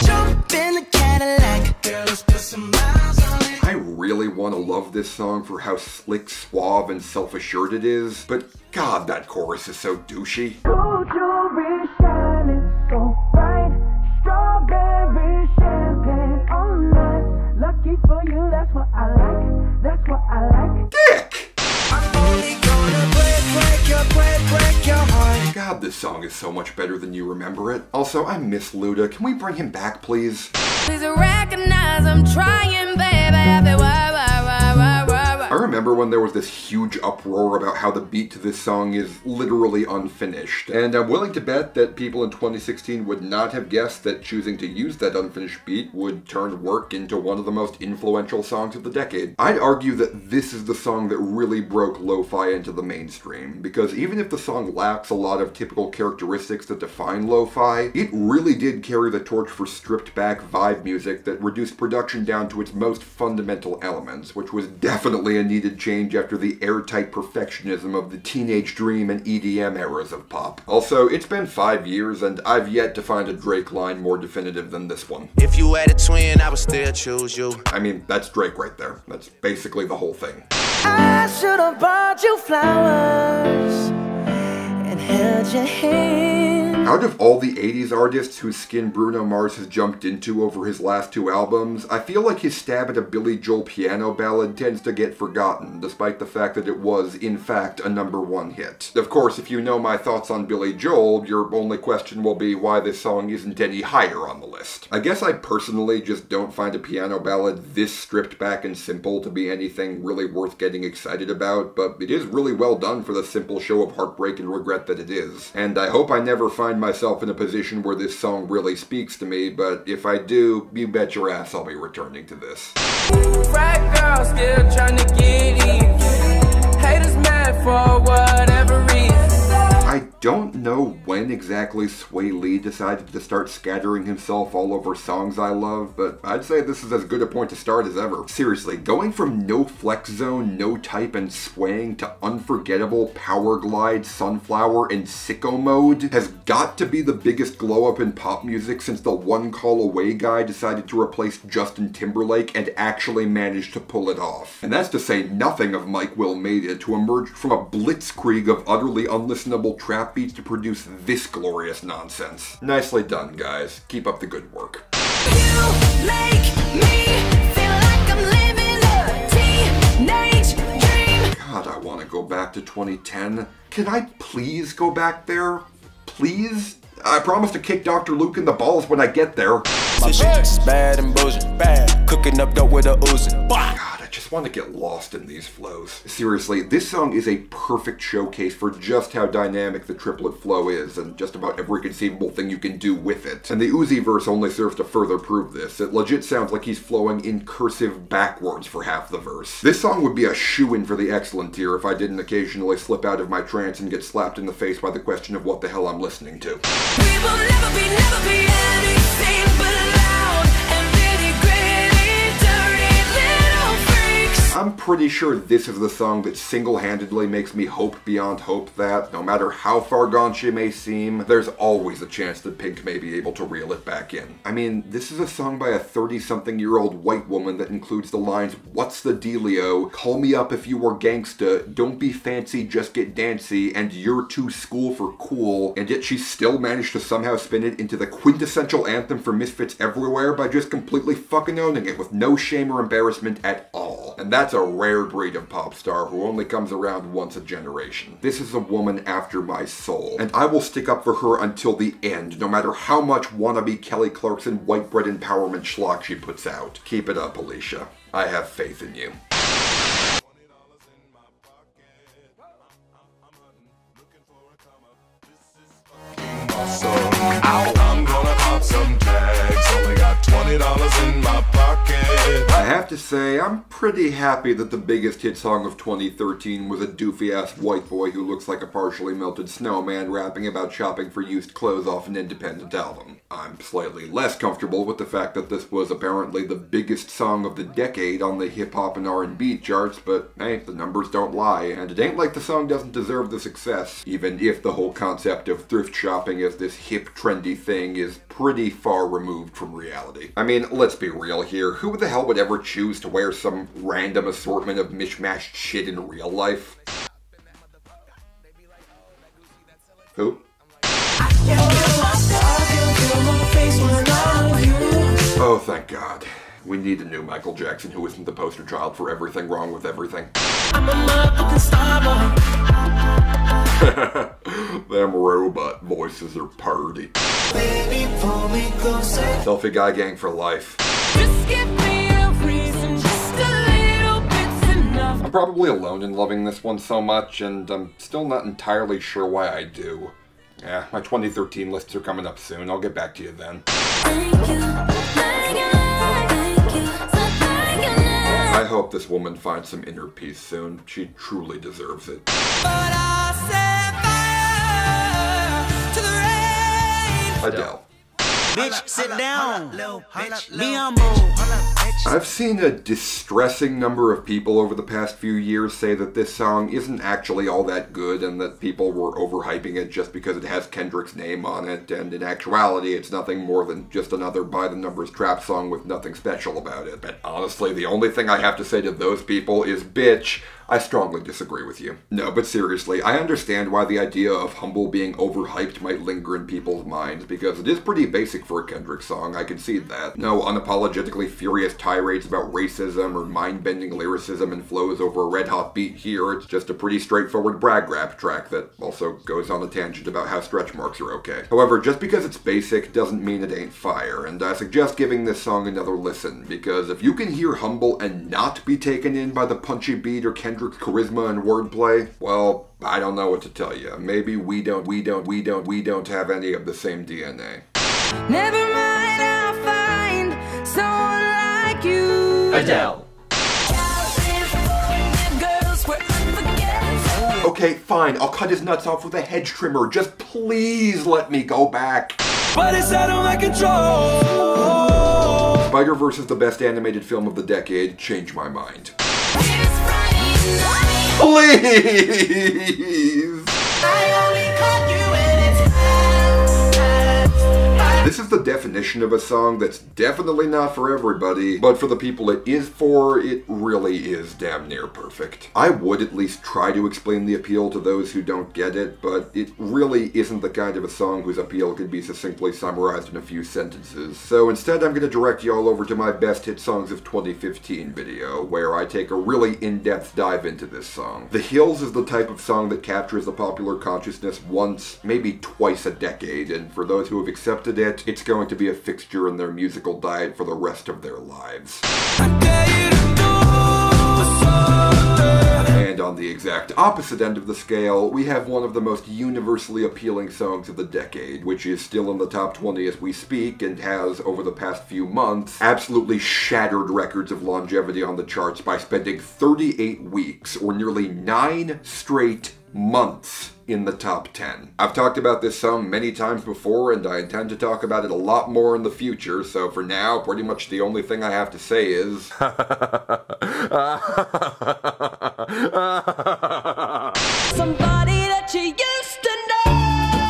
Jump in the Cadillac, girl, let's put some miles on it. I really want to love this song for how slick, suave, and self-assured it is, but god, that chorus is so douchey. Gold jewelry shining so bright, strawberry champagne on us. Lucky for you, that's what I like, that's what I like. Dick! I'm only gonna break your heart. God, this song is so much better than you remember it. Also, I miss Luda. Can we bring him back, please? Please recognize I'm trying, baby. I remember when there was this huge uproar about how the beat to this song is literally unfinished, and I'm willing to bet that people in 2016 would not have guessed that choosing to use that unfinished beat would turn Work into one of the most influential songs of the decade. I'd argue that this is the song that really broke lo-fi into the mainstream, because even if the song lacks a lot of typical characteristics that define lo-fi, it really did carry the torch for stripped-back vibe music that reduced production down to its most fundamental elements, which was definitely a needed change after the airtight perfectionism of the Teenage Dream and EDM eras of pop. Also, it's been 5 years, and I've yet to find a Drake line more definitive than this one. If you had a twin, I would still choose you. I mean, that's Drake right there. That's basically the whole thing. I should have bought you flowers and held your hand. Out of all the 80s artists whose skin Bruno Mars has jumped into over his last 2 albums, I feel like his stab at a Billy Joel piano ballad tends to get forgotten, despite the fact that it was, in fact, a #1 hit. Of course, if you know my thoughts on Billy Joel, your only question will be why this song isn't any higher on the list. I guess I personally just don't find a piano ballad this stripped back and simple to be anything really worth getting excited about, but it is really well done for the simple show of heartbreak and regret that it is. And I hope I never find myself in a position where this song really speaks to me, but if I do, you bet your ass I'll be returning to this. Frat girl still trying to get even. Haters mad for whatever reason. I don't know when exactly Sway Lee decided to start scattering himself all over songs I love, but I'd say this is as good a point to start as ever. Seriously, going from no flex zone, no type, and swaying to unforgettable, power glide, sunflower, and sicko mode has got to be the biggest glow up in pop music since the One Call Away guy decided to replace Justin Timberlake and actually managed to pull it off. And that's to say nothing of Mike Will Made It, to emerge from a blitzkrieg of utterly unlistenable trap beats to produce this glorious nonsense. Nicely done, guys. Keep up the good work. You make me feel like I'm living a teenage dream. God, I want to go back to 2010. Can I please go back there? Please? I promise to kick Dr. Luke in the balls when I get there. My bitch is bad and bullshit. Bad. Cooking up dope with a Uzi. God, I just want to get lost in these flows. Seriously, this song is a perfect showcase for just how dynamic the triplet flow is, and just about every conceivable thing you can do with it. And the Uzi verse only serves to further prove this. It legit sounds like he's flowing in cursive backwards for half the verse. This song would be a shoo-in for the excellent tier if I didn't occasionally slip out of my trance and get slapped in the face by the question of what the hell I'm listening to. We will never be anything but loud and nitty gritty. I'm pretty sure this is the song that single-handedly makes me hope beyond hope that, no matter how far gone she may seem, there's always a chance that Pink may be able to reel it back in. I mean, this is a song by a 30-something-year-old white woman that includes the lines, "What's the dealio? Call me up if you were gangsta, don't be fancy, just get dancy, and you're too school for cool," and yet she still managed to somehow spin it into the quintessential anthem for misfits everywhere by just completely fucking owning it with no shame or embarrassment at all. And that's a rare breed of pop star who only comes around once a generation. This is a woman after my soul, and I will stick up for her until the end, no matter how much wannabe Kelly Clarkson white bread empowerment schlock she puts out. Keep it up, Alicia. I have faith in you. I'm gonna pop some tags. Only got $20 in my pocket. I have to say, I'm pretty happy that the biggest hit song of 2013 was a doofy-ass white boy who looks like a partially melted snowman rapping about shopping for used clothes off an independent album. I'm slightly less comfortable with the fact that this was apparently the biggest song of the decade on the hip-hop and R&B charts, but hey, the numbers don't lie, and it ain't like the song doesn't deserve the success, even if the whole concept of thrift shopping as this hip, trendy thing is pretty far removed from reality. I mean, let's be real here, who the hell would ever choose to wear some random assortment of mishmashed shit in real life? Who? Oh, thank God. We need a new Michael Jackson who isn't the poster child for everything wrong with everything. I'm a motherfucking star boy. Them robot voices are party. Baby, pull me closer. Selfie guy gang for life. Just give me a reason, just a little bit's enough. I'm probably alone in loving this one so much, and I'm still not entirely sure why I do. Yeah, my 2013 lists are coming up soon. I'll get back to you then. I hope this woman finds some inner peace soon. She truly deserves it. Adele. Bitch, sit down. Be humble. I've seen a distressing number of people over the past few years say that this song isn't actually all that good and that people were overhyping it just because it has Kendrick's name on it, and in actuality it's nothing more than just another by-the-numbers trap song with nothing special about it. But honestly, the only thing I have to say to those people is, bitch, I strongly disagree with you. No, but seriously, I understand why the idea of Humble being overhyped might linger in people's minds, because it is pretty basic for a Kendrick song, I concede that. No unapologetically furious tirades about racism or mind-bending lyricism and flows over a red-hot beat here. It's just a pretty straightforward brag rap track that also goes on a tangent about how stretch marks are okay. However, just because it's basic doesn't mean it ain't fire, and I suggest giving this song another listen, because if you can hear Humble and not be taken in by the punchy beat or Kendrick's charisma and wordplay, well, I don't know what to tell you. Maybe we don't have any of the same DNA. Never mind, I'll find someone like you. Adele. Okay, fine, I'll cut his nuts off with a hedge trimmer. Just please let me go back. But it's out of my control. Spider-Verse is the best animated film of the decade. Change my mind. Please! This is the definition of a song that's definitely not for everybody, but for the people it is for, it really is damn near perfect. I would at least try to explain the appeal to those who don't get it, but it really isn't the kind of a song whose appeal could be succinctly summarized in a few sentences. So instead I'm going to direct y'all over to my best hit songs of 2015 video, where I take a really in-depth dive into this song. The Hills is the type of song that captures the popular consciousness once, maybe twice a decade, and for those who have accepted it, it's going to be a fixture in their musical diet for the rest of their lives. And on the exact opposite end of the scale, we have one of the most universally appealing songs of the decade, which is still in the top 20 as we speak, and has, over the past few months, absolutely shattered records of longevity on the charts by spending 38 weeks, or nearly 9 straight months, in the top 10. I've talked about this song many times before, and I intend to talk about it a lot more in the future, so for now, pretty much the only thing I have to say is... Somebody that you used to know.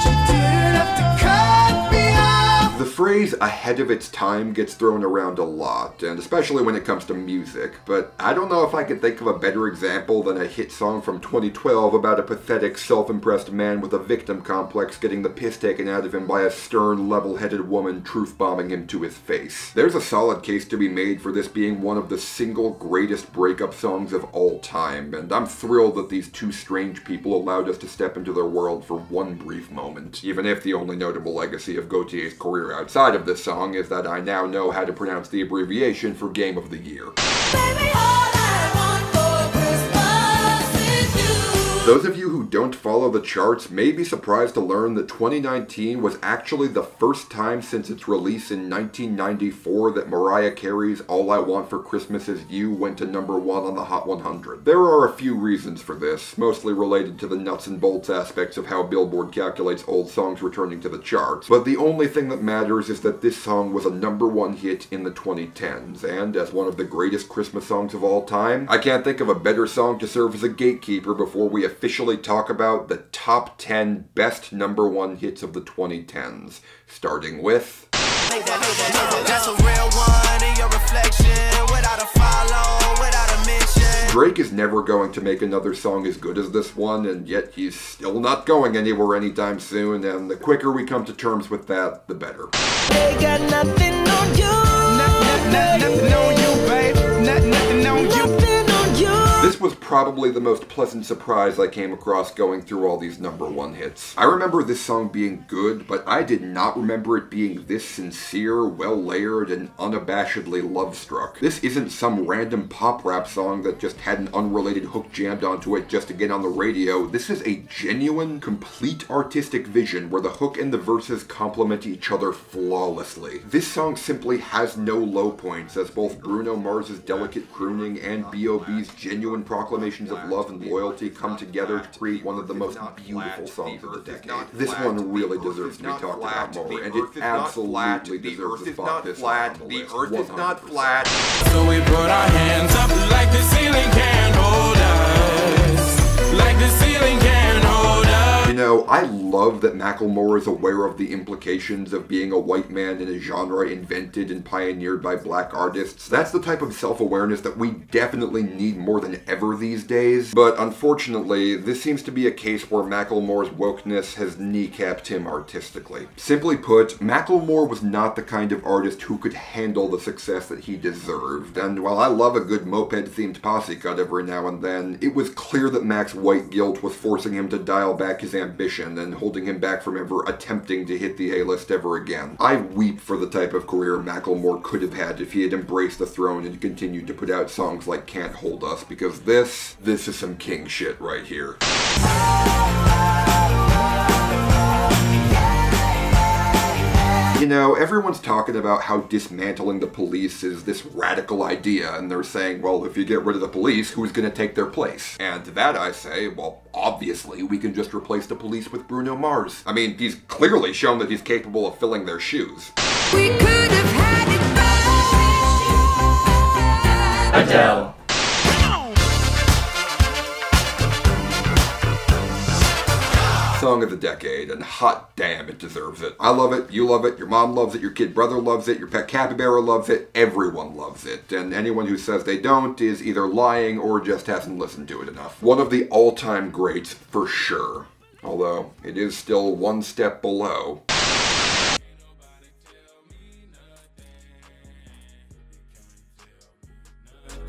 You didn't have to cut me off. The phrase ahead of its time gets thrown around a lot, and especially when it comes to music, but I don't know if I could think of a better example than a hit song from 2012 about a pathetic, self-impressed man with a victim complex getting the piss taken out of him by a stern, level-headed woman truth-bombing him to his face. There's a solid case to be made for this being one of the single greatest breakup songs of all time, and I'm thrilled that these two strange people allowed us to step into their world for one brief moment, even if the only notable legacy of Gautier's career outside of this song is that I now know how to pronounce the abbreviation for Game of the Year. Those of you who don't follow the charts may be surprised to learn that 2019 was actually the first time since its release in 1994 that Mariah Carey's All I Want for Christmas Is You went to #1 on the Hot 100. There are a few reasons for this, mostly related to the nuts and bolts aspects of how Billboard calculates old songs returning to the charts, but the only thing that matters is that this song was a #1 hit in the 2010s, and as one of the greatest Christmas songs of all time, I can't think of a better song to serve as a gatekeeper before we officially talk about the top 10 best #1 hits of the 2010s, starting with... That's a real one in your reflection, without a follow, without a mention. Drake is never going to make another song as good as this one, and yet he's still not going anywhere anytime soon, and the quicker we come to terms with that, the better. They got nothing on you. Nothing on you, babe. Nothing on you. This was probably the most pleasant surprise I came across going through all these #1 hits. I remember this song being good, but I did not remember it being this sincere, well-layered, and unabashedly love-struck. This isn't some random pop rap song that just had an unrelated hook jammed onto it just to get on the radio. This is a genuine, complete artistic vision where the hook and the verses complement each other flawlessly. This song simply has no low points, as both Bruno Mars's delicate crooning and B.O.B.'s genuine proclamations of love and loyalty come together to create one of the most beautiful songs of the decade. This one really deserves to be talked about more, and it absolutely deserves a spot this high on the list. The earth is not flat. So we put our hands up like the ceiling can't hold us. Like the ceiling can't hold us. You know, I love that Macklemore is aware of the implications of being a white man in a genre invented and pioneered by black artists. That's the type of self-awareness that we definitely need more than ever these days. But unfortunately, this seems to be a case where Macklemore's wokeness has kneecapped him artistically. Simply put, Macklemore was not the kind of artist who could handle the success that he deserved. And while I love a good moped-themed posse cut every now and then, it was clear that Mac's white guilt was forcing him to dial back his ambition and holding him back from ever attempting to hit the A-list ever again. I weep for the type of career Macklemore could have had if he had embraced the throne and continued to put out songs like Can't Hold Us, because this is some king shit right here. You know, everyone's talking about how dismantling the police is this radical idea, and they're saying, well, if you get rid of the police, who's gonna take their place? And to that I say, well, obviously, we can just replace the police with Bruno Mars. I mean, he's clearly shown that he's capable of filling their shoes. We could have had it back. Adele. Song of the decade, and hot damn, it deserves it. I love it, you love it, your mom loves it, your kid brother loves it, your pet capybara loves it, everyone loves it, and anyone who says they don't is either lying or just hasn't listened to it enough. One of the all-time greats, for sure. Although, it is still one step below.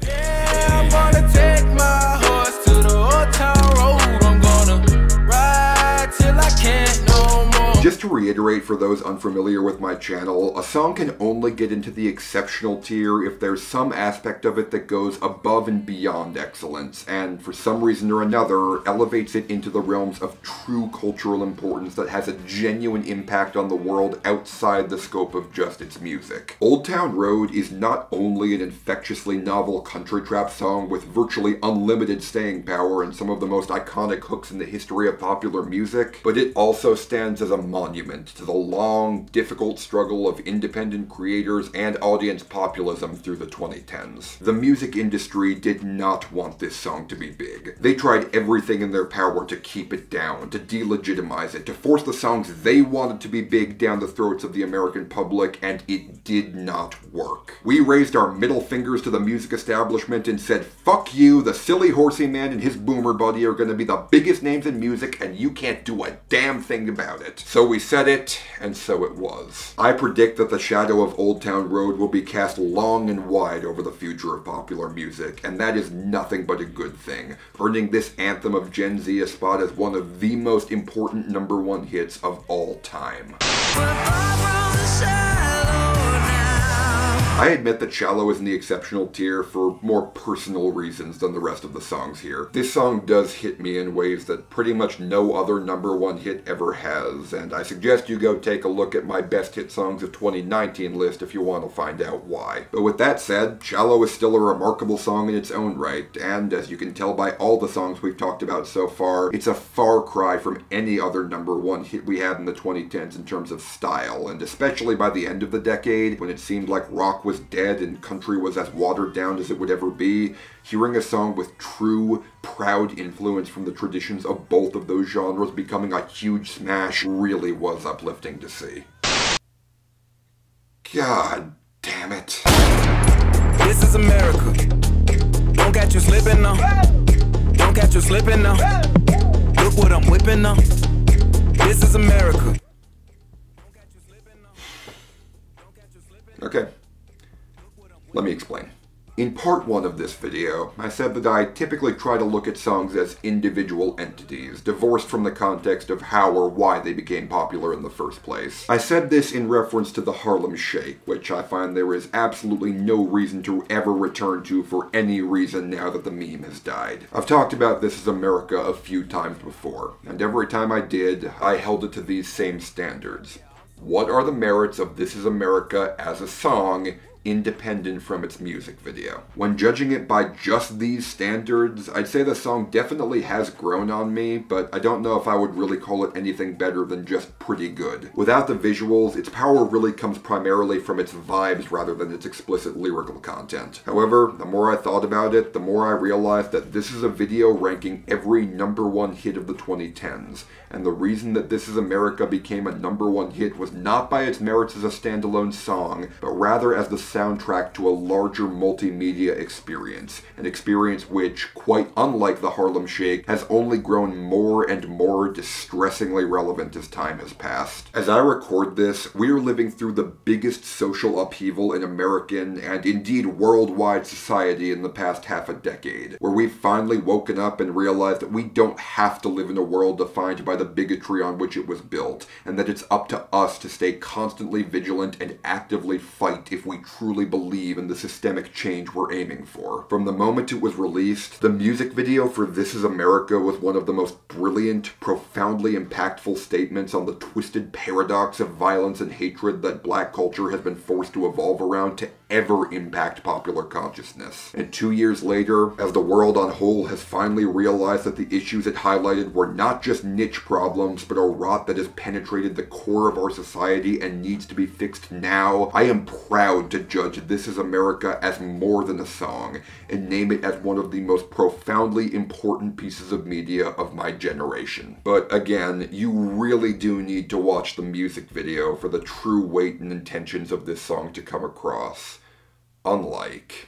Yeah, I'm gonna take my horse to the old town road. I'm gonna ride till I can't no more. Just to reiterate for those unfamiliar with my channel, a song can only get into the exceptional tier if there's some aspect of it that goes above and beyond excellence, and for some reason or another, elevates it into the realms of true cultural importance that has a genuine impact on the world outside the scope of just its music. Old Town Road is not only an infectiously novel country trap song with virtually unlimited staying power and some of the most iconic hooks in the history of popular music, but it also stands as a monument to the long, difficult struggle of independent creators and audience populism through the 2010s. The music industry did not want this song to be big. They tried everything in their power to keep it down, to delegitimize it, to force the songs they wanted to be big down the throats of the American public, and it did not work. We raised our middle fingers to the music establishment and said, fuck you, the silly horsey man and his boomer buddy are gonna be the biggest names in music and you can't do a damn thing about it. So we said it, and so it was. I predict that the shadow of Old Town Road will be cast long and wide over the future of popular music, and that is nothing but a good thing, earning this anthem of Gen Z a spot as one of the most important #1 hits of all time. I admit that Shallow is in the exceptional tier for more personal reasons than the rest of the songs here. This song does hit me in ways that pretty much no other #1 hit ever has, and I suggest you go take a look at my best hit songs of 2019 list if you want to find out why. But with that said, Shallow is still a remarkable song in its own right, and as you can tell by all the songs we've talked about so far, it's a far cry from any other #1 hit we had in the 2010s in terms of style, and especially by the end of the decade, when it seemed like rock was dead and country was as watered down as it would ever be, hearing a song with true, proud influence from the traditions of both of those genres becoming a huge smash really was uplifting to see. God damn it. This is America. Don't catch you slipping now. Don't catch you slipping now. Look what I'm whipping now. This is America. Okay. Let me explain. In part 1 of this video, I said that I typically try to look at songs as individual entities, divorced from the context of how or why they became popular in the first place. I said this in reference to the Harlem Shake, which I find there is absolutely no reason to ever return to for any reason now that the meme has died. I've talked about This Is America a few times before, and every time I did, I held it to these same standards. What are the merits of This Is America as a song, independent from its music video? When judging it by just these standards, I'd say the song definitely has grown on me, but I don't know if I would really call it anything better than just pretty good. Without the visuals, its power really comes primarily from its vibes rather than its explicit lyrical content. However, the more I thought about it, the more I realized that this is a video ranking every #1 hit of the 2010s, and the reason that This Is America became a #1 hit was not by its merits as a standalone song, but rather as the soundtrack to a larger multimedia experience, an experience which, quite unlike the Harlem Shake, has only grown more and more distressingly relevant as time has passed. As I record this, we are living through the biggest social upheaval in American, and indeed worldwide society in the past half a decade, where we've finally woken up and realized that we don't have to live in a world defined by the bigotry on which it was built, and that it's up to us to stay constantly vigilant and actively fight if we truly believe in the systemic change we're aiming for. From the moment it was released, the music video for This Is America was one of the most brilliant, profoundly impactful statements on the twisted paradox of violence and hatred that black culture has been forced to evolve around to ever impact popular consciousness. And 2 years later, as the world on whole has finally realized that the issues it highlighted were not just niche problems, but a rot that has penetrated the core of our society and needs to be fixed now, I am proud to judge This Is America as more than a song, and name it as one of the most profoundly important pieces of media of my generation. But again, you really do need to watch the music video for the true weight and intentions of this song to come across. Unlike...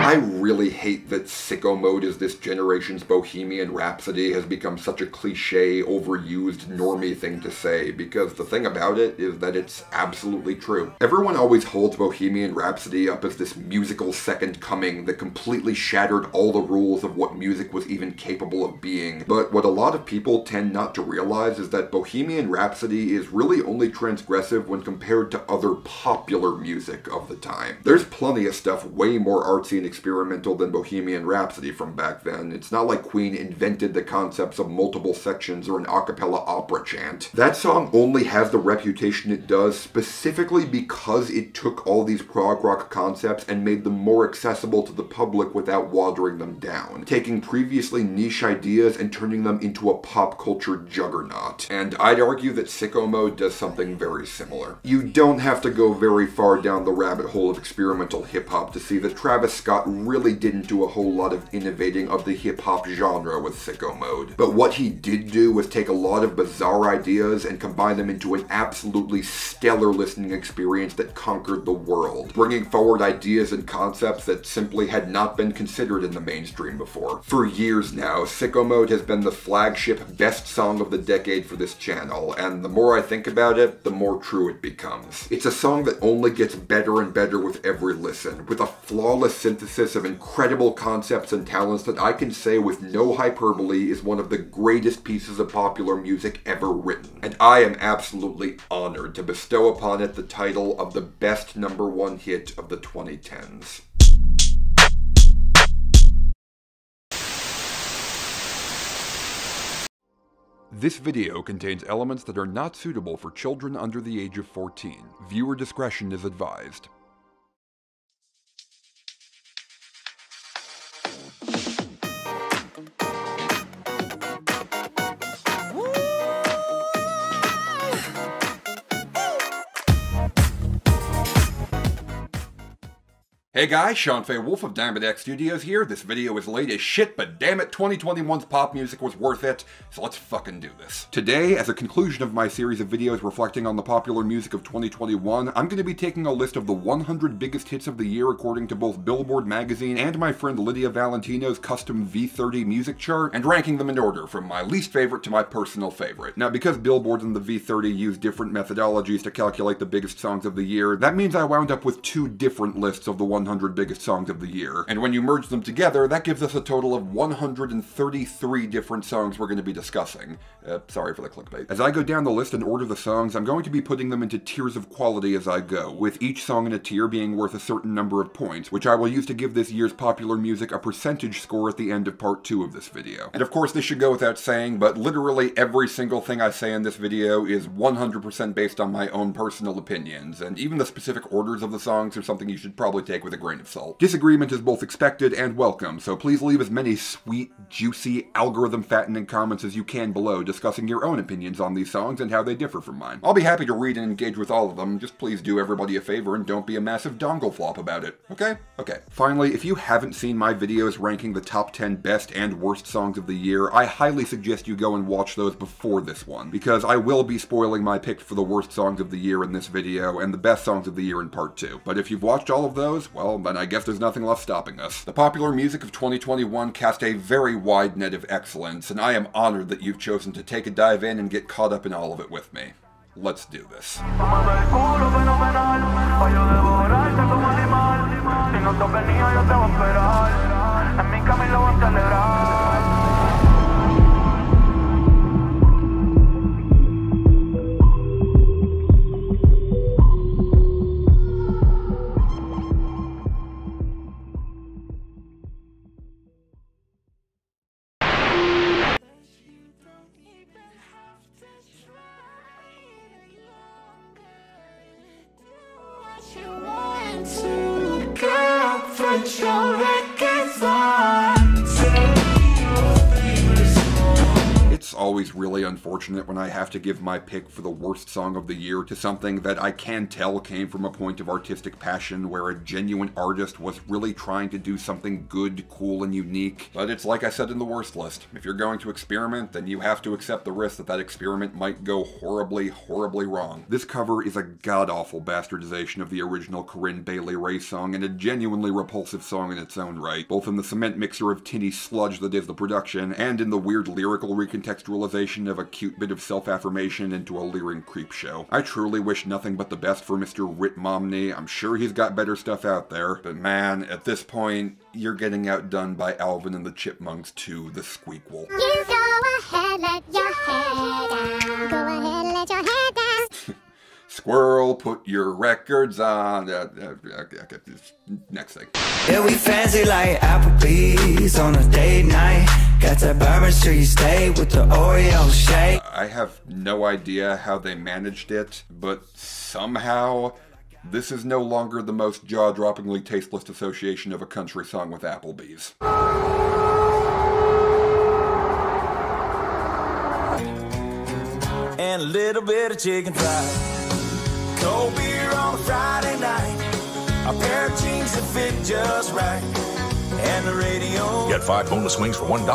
I really hate that Sicko Mode is this generation's Bohemian Rhapsody has become such a cliche, overused, normie thing to say, because the thing about it is that it's absolutely true. Everyone always holds Bohemian Rhapsody up as this musical second coming that completely shattered all the rules of what music was even capable of being, but what a lot of people tend not to realize is that Bohemian Rhapsody is really only transgressive when compared to other popular music of the time. There's plenty of stuff way more artsy and experimental than Bohemian Rhapsody from back then. It's not like Queen invented the concepts of multiple sections or an a cappella opera chant. That song only has the reputation it does specifically because it took all these prog rock concepts and made them more accessible to the public without watering them down, taking previously niche ideas and turning them into a pop culture juggernaut. And I'd argue that Sicko Mode does something very similar. You don't have to go very far down the rabbit hole of experimental hip-hop to see that Travis Scott really didn't do a whole lot of innovating of the hip-hop genre with Sicko Mode. But what he did do was take a lot of bizarre ideas and combine them into an absolutely stellar listening experience that conquered the world, bringing forward ideas and concepts that simply had not been considered in the mainstream before. For years now, Sicko Mode has been the flagship best song of the decade for this channel, and the more I think about it, the more true it becomes. It's a song that only gets better and better with every listen, with a flawless synthesis of incredible concepts and talents that I can say with no hyperbole is one of the greatest pieces of popular music ever written. And I am absolutely honored to bestow upon it the title of the best #1 hit of the 2010s. This video contains elements that are not suitable for children under the age of 14. Viewer discretion is advised. Hey guys, Sean Fay-Wolfe of Diamond X Studios here. This video is late as shit, but damn it, 2021's pop music was worth it, so let's fucking do this. Today, as a conclusion of my series of videos reflecting on the popular music of 2021, I'm going to be taking a list of the 100 biggest hits of the year according to both Billboard magazine and my friend Lydia Valentino's custom V30 music chart, and ranking them in order from my least favorite to my personal favorite. Now, because Billboard and the V30 use different methodologies to calculate the biggest songs of the year, that means I wound up with two different lists of the 100 biggest songs of the year. And when you merge them together, that gives us a total of 133 different songs we're going to be discussing. Sorry for the clickbait. As I go down the list and order the songs, I'm going to be putting them into tiers of quality as I go, with each song in a tier being worth a certain number of points, which I will use to give this year's popular music a percentage score at the end of part 2 of this video. And of course, this should go without saying, but literally every single thing I say in this video is 100% based on my own personal opinions, and even the specific orders of the songs are something you should probably take with a grain of salt. Disagreement is both expected and welcome, so please leave as many sweet, juicy, algorithm-fattening comments as you can below discussing your own opinions on these songs and how they differ from mine. I'll be happy to read and engage with all of them, just please do everybody a favor and don't be a massive dongle flop about it, okay? Okay. Finally, if you haven't seen my videos ranking the top 10 best and worst songs of the year, I highly suggest you go and watch those before this one, because I will be spoiling my pick for the worst songs of the year in this video and the best songs of the year in part 2. But if you've watched all of those, well, then I guess there's nothing left stopping us. The popular music of 2021 cast a very wide net of excellence, and I am honored that you've chosen to take a dive in and get caught up in all of it with me. Let's do this. It's always really unfortunate when I have to give my pick for the worst song of the year to something that I can tell came from a point of artistic passion where a genuine artist was really trying to do something good, cool, and unique. But it's like I said in the worst list. If you're going to experiment, then you have to accept the risk that that experiment might go horribly, horribly wrong. This cover is a god-awful bastardization of the original Corinne Bailey Rae song, and a genuinely repulsive song in its own right, both in the cement mixer of tinny sludge that is the production, and in the weird lyrical recontextualization of a cute bit of self-affirmation into a leering creep show. I truly wish nothing but the best for Mr. Rit Momney. I'm sure he's got better stuff out there, but man, at this point, you're getting outdone by Alvin and the Chipmunks 2, The Squeakquel. You go ahead, let your head down. Go ahead, let your head down. Squirrel, put your records on. Next thing. Yeah, we fancy like Applebee's on a date night. Got that Bourbon Street steak with the Oreo shake. I have no idea how they managed it, but somehow this is no longer the most jaw-droppingly tasteless association of a country song with Applebee's. And a little bit of chicken fried. Cold beer on a Friday night. A pair of jeans that fit just right. And the radio. Get 5 boneless wings for $1.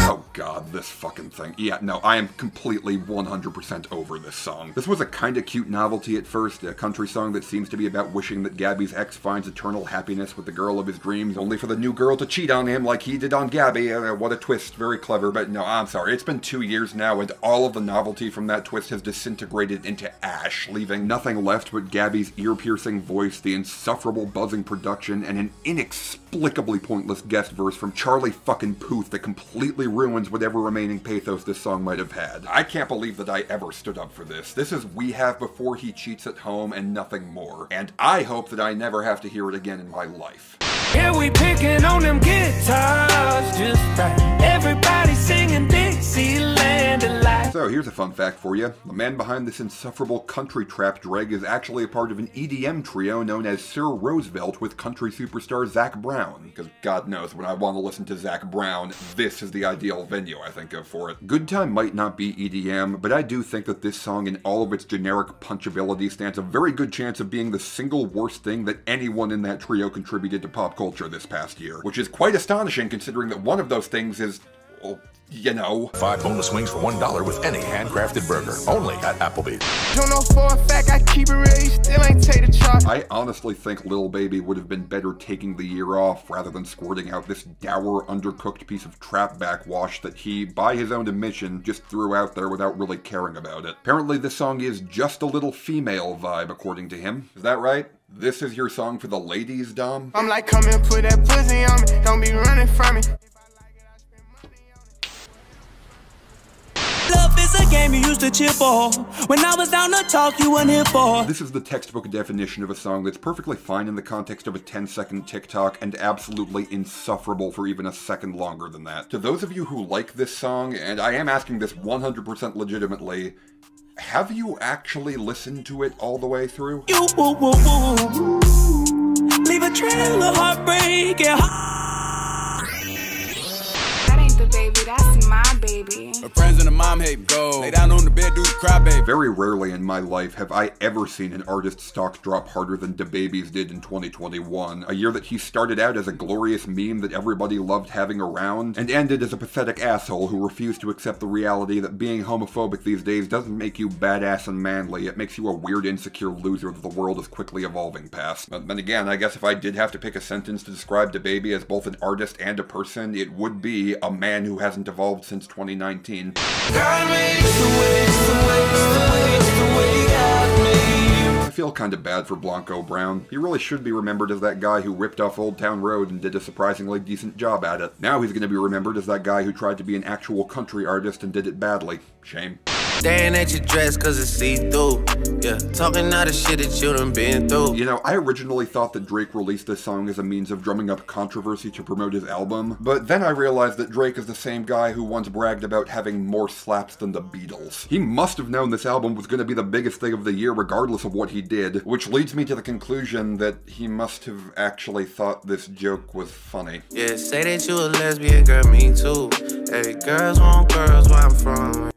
Oh god, this fucking thing. Yeah, no, I am completely 100% over this song. This was a kinda cute novelty at first, a country song that seems to be about wishing that Gabby's ex finds eternal happiness with the girl of his dreams, only for the new girl to cheat on him like he did on Gabby. What a twist, very clever, but no, I'm sorry. It's been 2 years now, and all of the novelty from that twist has disintegrated into ash, leaving nothing left but Gabby's ear-piercing voice, the insufferable buzzing production, and an inexplicably pointless guest verse from Charlie fucking Puth that completely ruins whatever remaining pathos this song might have had. I can't believe that I ever stood up for this. This is We Have Before He Cheats at Home and nothing more. And I hope that I never have to hear it again in my life. Yeah, we picking on them guitars just right. Everybody singing Dixieland alive. So here's a fun fact for you. The man behind this insufferable country trap dreg is actually a part of an EDM trio known as Sir Roosevelt with country superstar Zac Brown. Because God knows, when I want to listen to Zac Brown, this is the ideal venue I think of for it. Good Time might not be EDM, but I do think that this song in all of its generic punchability stands a very good chance of being the single worst thing that anyone in that trio contributed to pop culture this past year. Which is quite astonishing considering that one of those things is, well, you know. 5 boneless wings for $1 with any handcrafted burger. Only at Applebee's. Don't know for a fact I keep it real, you still ain't take the charge. I honestly think Lil Baby would have been better taking the year off rather than squirting out this dour, undercooked piece of trap backwash that he, by his own admission, just threw out there without really caring about it. Apparently this song is just a little female vibe, according to him. Is that right? This is your song for the ladies, Dom? I'm like, come and put that pussy on me, don't be running from me. Love is a game you used to cheer for. When I was down to talk, you weren't here for. This is the textbook definition of a song that's perfectly fine in the context of a 10-second TikTok and absolutely insufferable for even a second longer than that. To those of you who like this song, and I am asking this 100% legitimately, have you actually listened to it all the way through? You leave a trail of heartbreak. That ain't the baby, that's my baby. Her friends and her mom hate go. Lay down on the bed, do the cry, baby. Very rarely in my life have I ever seen an artist's stock drop harder than DaBaby's did in 2021. A year that he started out as a glorious meme that everybody loved having around, and ended as a pathetic asshole who refused to accept the reality that being homophobic these days doesn't make you badass and manly, it makes you a weird, insecure loser that the world is quickly evolving past. But then again, I guess if I did have to pick a sentence to describe DaBaby as both an artist and a person, it would be a man who hasn't evolved since 2019. I feel kinda bad for Blanco Brown. He really should be remembered as that guy who ripped off Old Town Road and did a surprisingly decent job at it. Now he's gonna be remembered as that guy who tried to be an actual country artist and did it badly. Shame. Staring at your dress cause it's see-through. Yeah, talking out of shit that you done been through. You know, I originally thought that Drake released this song as a means of drumming up controversy to promote his album, but then I realized that Drake is the same guy who once bragged about having more slaps than the Beatles. He must have known this album was going to be the biggest thing of the year regardless of what he did, which leads me to the conclusion that he must have actually thought this joke was funny. Yeah, say that you a lesbian, girl, me too. Hey, girls want girls where I'm from.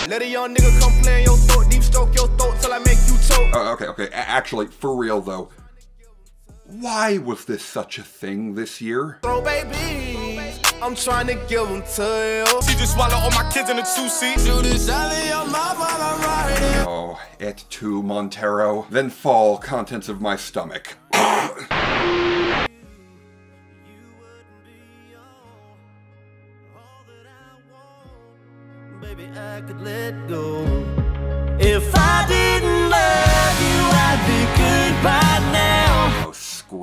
Let a young nigga come play in your throat, deep stroke your throat till I make you choke. Okay. Actually, for real though, why was this such a thing this year? Throw babies, I'm trying to give them to you. She just swallow all my kids in a 2-seat. Do this out of your mouth while I'm riding. Oh, et tu, Montero. Then fall, contents of my stomach. Baby, I could let go. If I didn't love you, I'd be good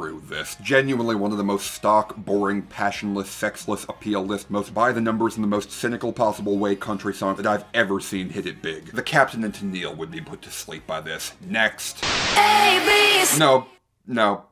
through this. Genuinely one of the most stock, boring, passionless, sexless, appeal-less, most by the numbers in the most cynical possible way country song that I've ever seen hit it big. The Captain and Tennille would be put to sleep by this. Next. No,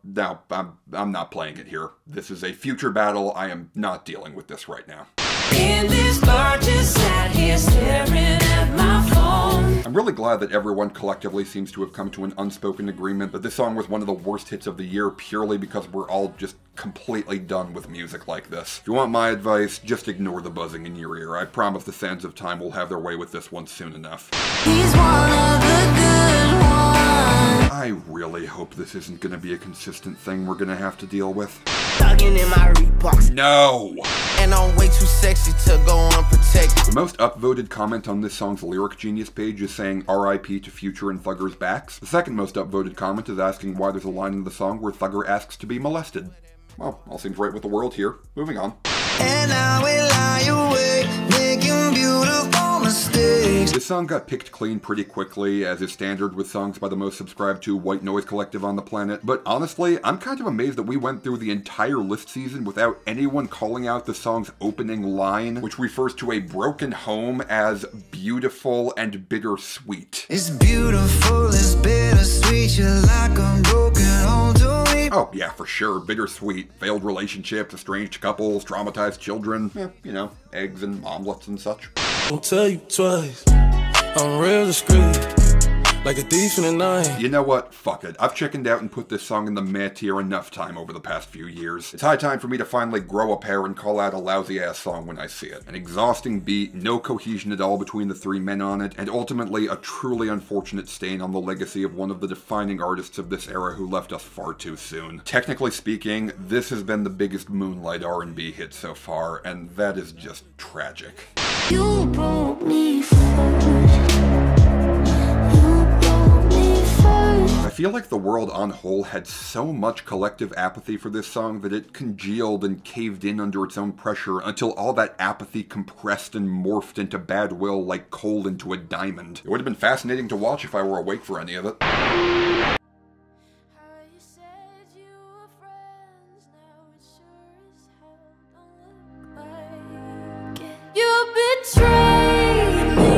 I'm not playing it here. This is a future battle. I am not dealing with this right now. In this bar, just sat here staring at my phone. I'm really glad that everyone collectively seems to have come to an unspoken agreement that this song was one of the worst hits of the year purely because we're all just completely done with music like this. If you want my advice, just ignore the buzzing in your ear. I promise the sands of time will have their way with this one soon enough. He's one of the good ones. I really hope this isn't going to be a consistent thing we're going to have to deal with. Thugging in my Reeboks. No! And I'm way too sexy to go unprotected. The most upvoted comment on this song's Lyric Genius page is saying RIP to Future and Thugger's backs. The second most upvoted comment is asking why there's a line in the song where Thugger asks to be molested. Well, all seems right with the world here. Moving on. And I will lie awake, making beautiful mistakes. This song got picked clean pretty quickly, as is standard with songs by the most subscribed to white noise collective on the planet, but honestly, I'm kind of amazed that we went through the entire list season without anyone calling out the song's opening line, which refers to a broken home as beautiful and bittersweet. It's beautiful, it's bittersweet, you're like a broken home to me. Oh, yeah, for sure. Bittersweet. Failed relationships, estranged couples, traumatized children. You know, eggs and omelets and such. I'll tell you twice. I'm real discreet, like a thief in the night. You know what? Fuck it. I've chickened out and put this song in the meh tier enough time over the past few years. It's high time for me to finally grow a pair and call out a lousy-ass song when I see it. An exhausting beat, no cohesion at all between the three men on it, and ultimately a truly unfortunate stain on the legacy of one of the defining artists of this era who left us far too soon. Technically speaking, this has been the biggest Moonlight R&B hit so far, and that is just tragic. You broke me I feel like the world on whole had so much collective apathy for this song that it congealed and caved in under its own pressure until all that apathy compressed and morphed into bad will like coal into a diamond. It would have been fascinating to watch if I were awake for any of it. You betrayed me,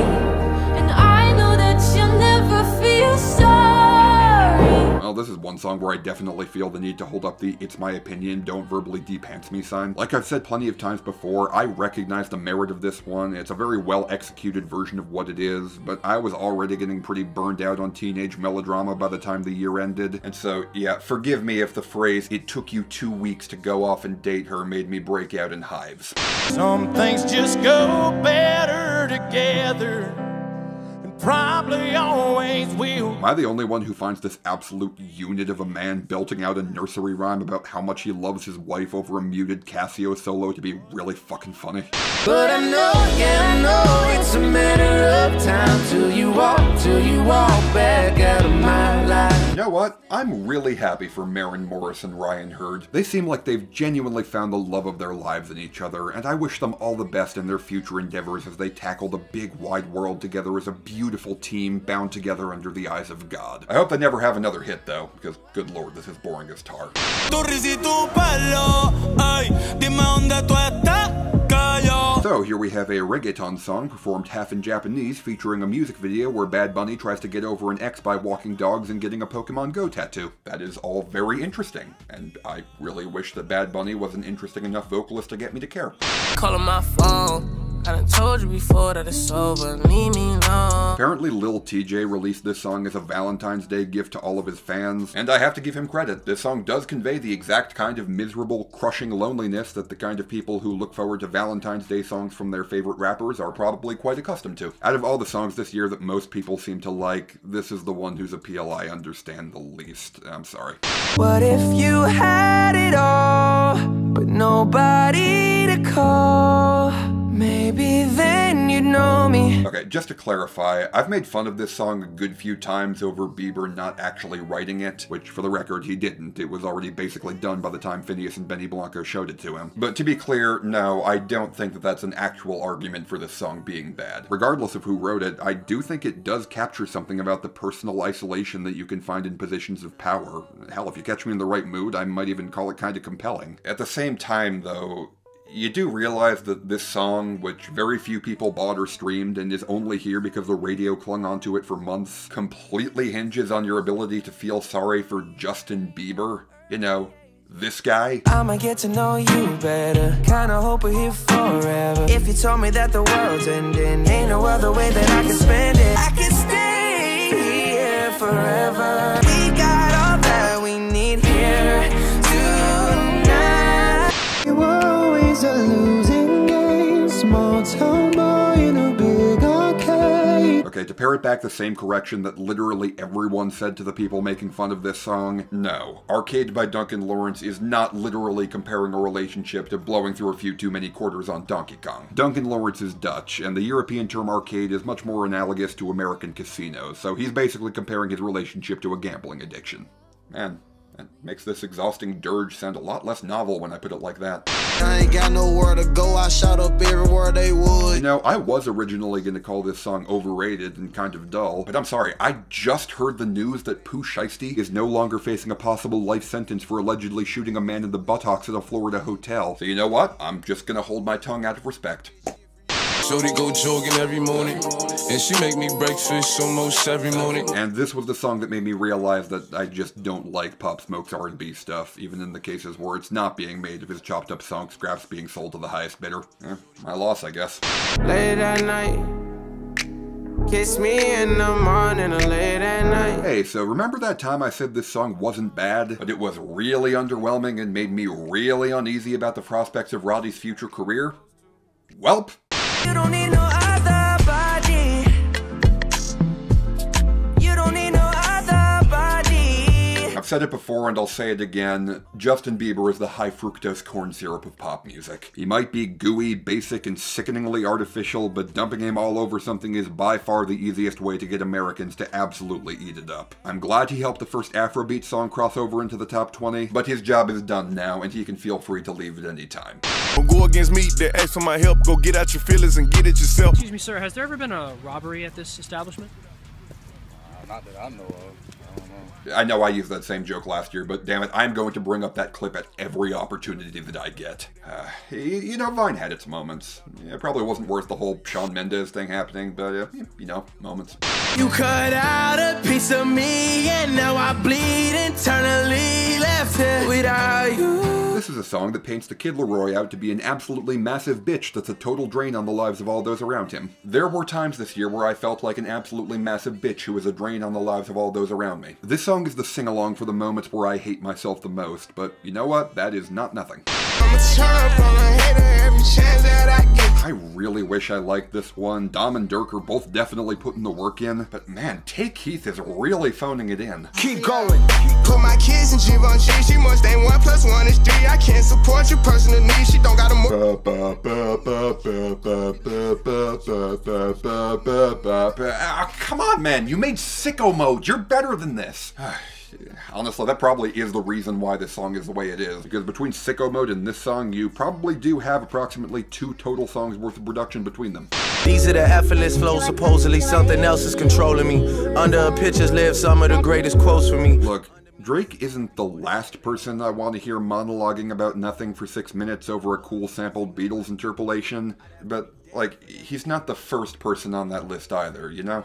and I know that you'll never feel sorry. Well, this is one song where I definitely feel the need to hold up the "it's my opinion, don't verbally de-pants me" sign. Like I've said plenty of times before, I recognize the merit of this one. It's a very well-executed version of what it is, but I was already getting pretty burned out on teenage melodrama by the time the year ended. And so, yeah, forgive me if the phrase, "it took you 2 weeks to go off and date her," made me break out in hives. Some things just go better together, and probably always will. Am I the only one who finds this absolute unit of a man belting out a nursery rhyme about how much he loves his wife over a muted Casio solo to be really fucking funny? But I know, yeah, I know it's a matter of time till you walk back out of my life. You know what? I'm really happy for Maren Morris and Ryan Hurd. They seem like they've genuinely found the love of their lives in each other, and I wish them all the best in their future endeavors as they tackle the big wide world together as a beautiful team bound together under the eyes of God. I hope they never have another hit though, because good lord, this is boring as tar. So here we have a reggaeton song performed half in Japanese featuring a music video where Bad Bunny tries to get over an ex by walking dogs and getting a Pokemon Go tattoo. That is all very interesting, and I really wish that Bad Bunny was an interesting enough vocalist to get me to care. Calling my phone. I done told you before that it's over, leave me alone. Apparently Lil TJ released this song as a Valentine's Day gift to all of his fans, and I have to give him credit. This song does convey the exact kind of miserable, crushing loneliness that the kind of people who look forward to Valentine's Day songs from their favorite rappers are probably quite accustomed to. Out of all the songs this year that most people seem to like, this is the one whose appeal I understand the least. I'm sorry. What if you had it all, but nobody to call? Maybe then you'd know me. Okay, just to clarify, I've made fun of this song a good few times over Bieber not actually writing it, which for the record he didn't. It was already basically done by the time Phineas and Benny Blanco showed it to him. But to be clear, no, I don't think that that's an actual argument for this song being bad. Regardless of who wrote it, I do think it does capture something about the personal isolation that you can find in positions of power. Hell, if you catch me in the right mood, I might even call it kind of compelling. At the same time, though, you do realize that this song, which very few people bought or streamed and is only here because the radio clung onto it for months, completely hinges on your ability to feel sorry for Justin Bieber. You know, this guy. I'ma get to know you better. Kinda hope we're here forever. If you told me that the world's ending, ain't no other way that I can spend it. I can stay here forever. We got all that we need here tonight. You were always a losing game. Small town boy in a big arcade. Okay, to parrot back the same correction that literally everyone said to the people making fun of this song, no. Arcade by Duncan Lawrence is not literally comparing a relationship to blowing through a few too many quarters on Donkey Kong. Duncan Lawrence is Dutch, and the European term arcade is much more analogous to American casinos, so he's basically comparing his relationship to a gambling addiction. Man, that makes this exhausting dirge sound a lot less novel when I put it like that. I ain't got nowhere to go, I shot up everywhere they would. You know, I was originally going to call this song overrated and kind of dull, but I'm sorry, I just heard the news that Pooh Shiesty is no longer facing a possible life sentence for allegedly shooting a man in the buttocks at a Florida hotel. So you know what? I'm just going to hold my tongue out of respect. Shorty go jogging every morning, and she make me breakfast almost every morning. And this was the song that made me realize that I just don't like Pop Smoke's R&B stuff, even in the cases where it's not being made of his chopped up song scraps being sold to the highest bidder. My loss, I guess. Late at night, kiss me in the morning or late at night. Hey, so remember that time I said this song wasn't bad, but it was really underwhelming and made me really uneasy about the prospects of Roddy's future career? Welp. You don't need no other body. You don't need no other body. I've said it before and I'll say it again, Justin Bieber is the high fructose corn syrup of pop music. He might be gooey, basic, and sickeningly artificial, but dumping him all over something is by far the easiest way to get Americans to absolutely eat it up. I'm glad he helped the first Afrobeat song cross over into the top 20, but his job is done now and he can feel free to leave at any time. Don't go against me, they ask for my help, go get out your feelings and get it yourself. Excuse me, sir, has there ever been a robbery at this establishment? Not that I know of. I don't know. I know I used that same joke last year, but damn it, I'm going to bring up that clip at every opportunity that I get. You know, Vine had its moments. It probably wasn't worth the whole Shawn Mendes thing happening, but, you know, moments. You cut out a piece of me, and now I bleed internally, left here without you. This is a song that paints the Kid Laroi out to be an absolutely massive bitch that's a total drain on the lives of all those around him. There were times this year where I felt like an absolutely massive bitch who was a drain on the lives of all those around me. This song is the sing-along for the moments where I hate myself the most, but you know what? That is not nothing. I'ma turn up on a hater every chance that I get. I really wish I liked this one. Dom and Dirk are both definitely putting the work in, but man, Tay Keith is really phoning it in. Keep going. Put my kids in Givenchy, she must ain't 1 + 1 is 3. I can't support your personal needs, she don't got a come on, man, you made Sicko Mode. You're better than this. Honestly, that probably is the reason why this song is the way it is, because between Sicko Mode and this song, you probably do have approximately 2 total songs worth of production between them. These are the effortless flows, supposedly something else is controlling me. Under a pictures live some of the greatest quotes for me. Look, Drake isn't the last person I want to hear monologuing about nothing for 6 minutes over a cool sampled Beatles interpolation, but, like, he's not the first person on that list either, you know?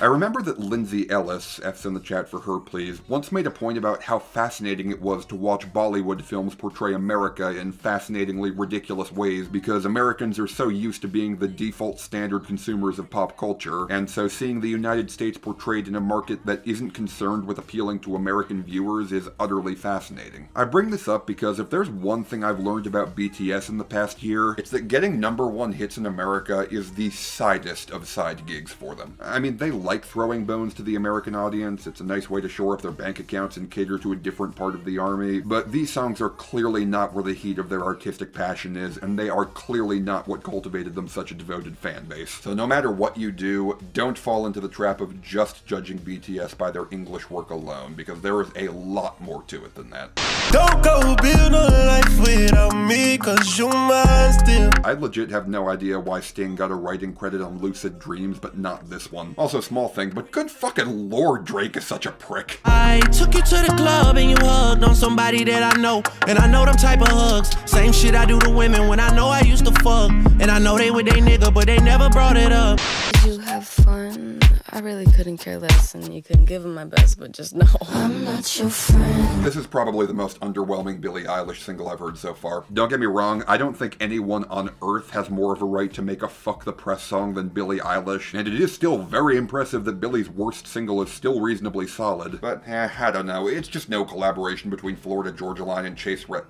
I remember that Lindsay Ellis, F's in the chat for her please, once made a point about how fascinating it was to watch Bollywood films portray America in fascinatingly ridiculous ways because Americans are so used to being the default standard consumers of pop culture, and so seeing the United States portrayed in a market that isn't concerned with appealing to American viewers is utterly fascinating. I bring this up because if there's one thing I've learned about BTS in the past year, it's that getting #1 hits in America is the sidest of side gigs for them. I mean, they like throwing bones to the American audience. It's a nice way to shore up their bank accounts and cater to a different part of the army. But these songs are clearly not where the heat of their artistic passion is, and they are clearly not what cultivated them such a devoted fan base. So no matter what you do, don't fall into the trap of just judging BTS by their English work alone, because there is a lot more to it than that. Don't go build a life without me, cause you're mine still. I legit have no idea why Sting got a writing credit on Lucid Dreams, but not this one. Also, small thing, but good fucking lord, Drake is such a prick. I took you to the club and you hugged on somebody that I know, and I know them type of hugs. Same shit I do to women when I know I used to fuck, and I know they with they nigga, but they never brought it up. Did you have fun? I really couldn't care less, and you couldn't give him my best, but just know I'm not your friend. This is probably the most underwhelming Billie Eilish single I've heard so far. Don't get me wrong, I don't think anyone on earth has more of a right to make a fuck the press song than Billie Eilish, and it is still very impressive that Billie's worst single is still reasonably solid, but I don't know, it's just no collaboration between Florida Georgia Line and Chase Wait,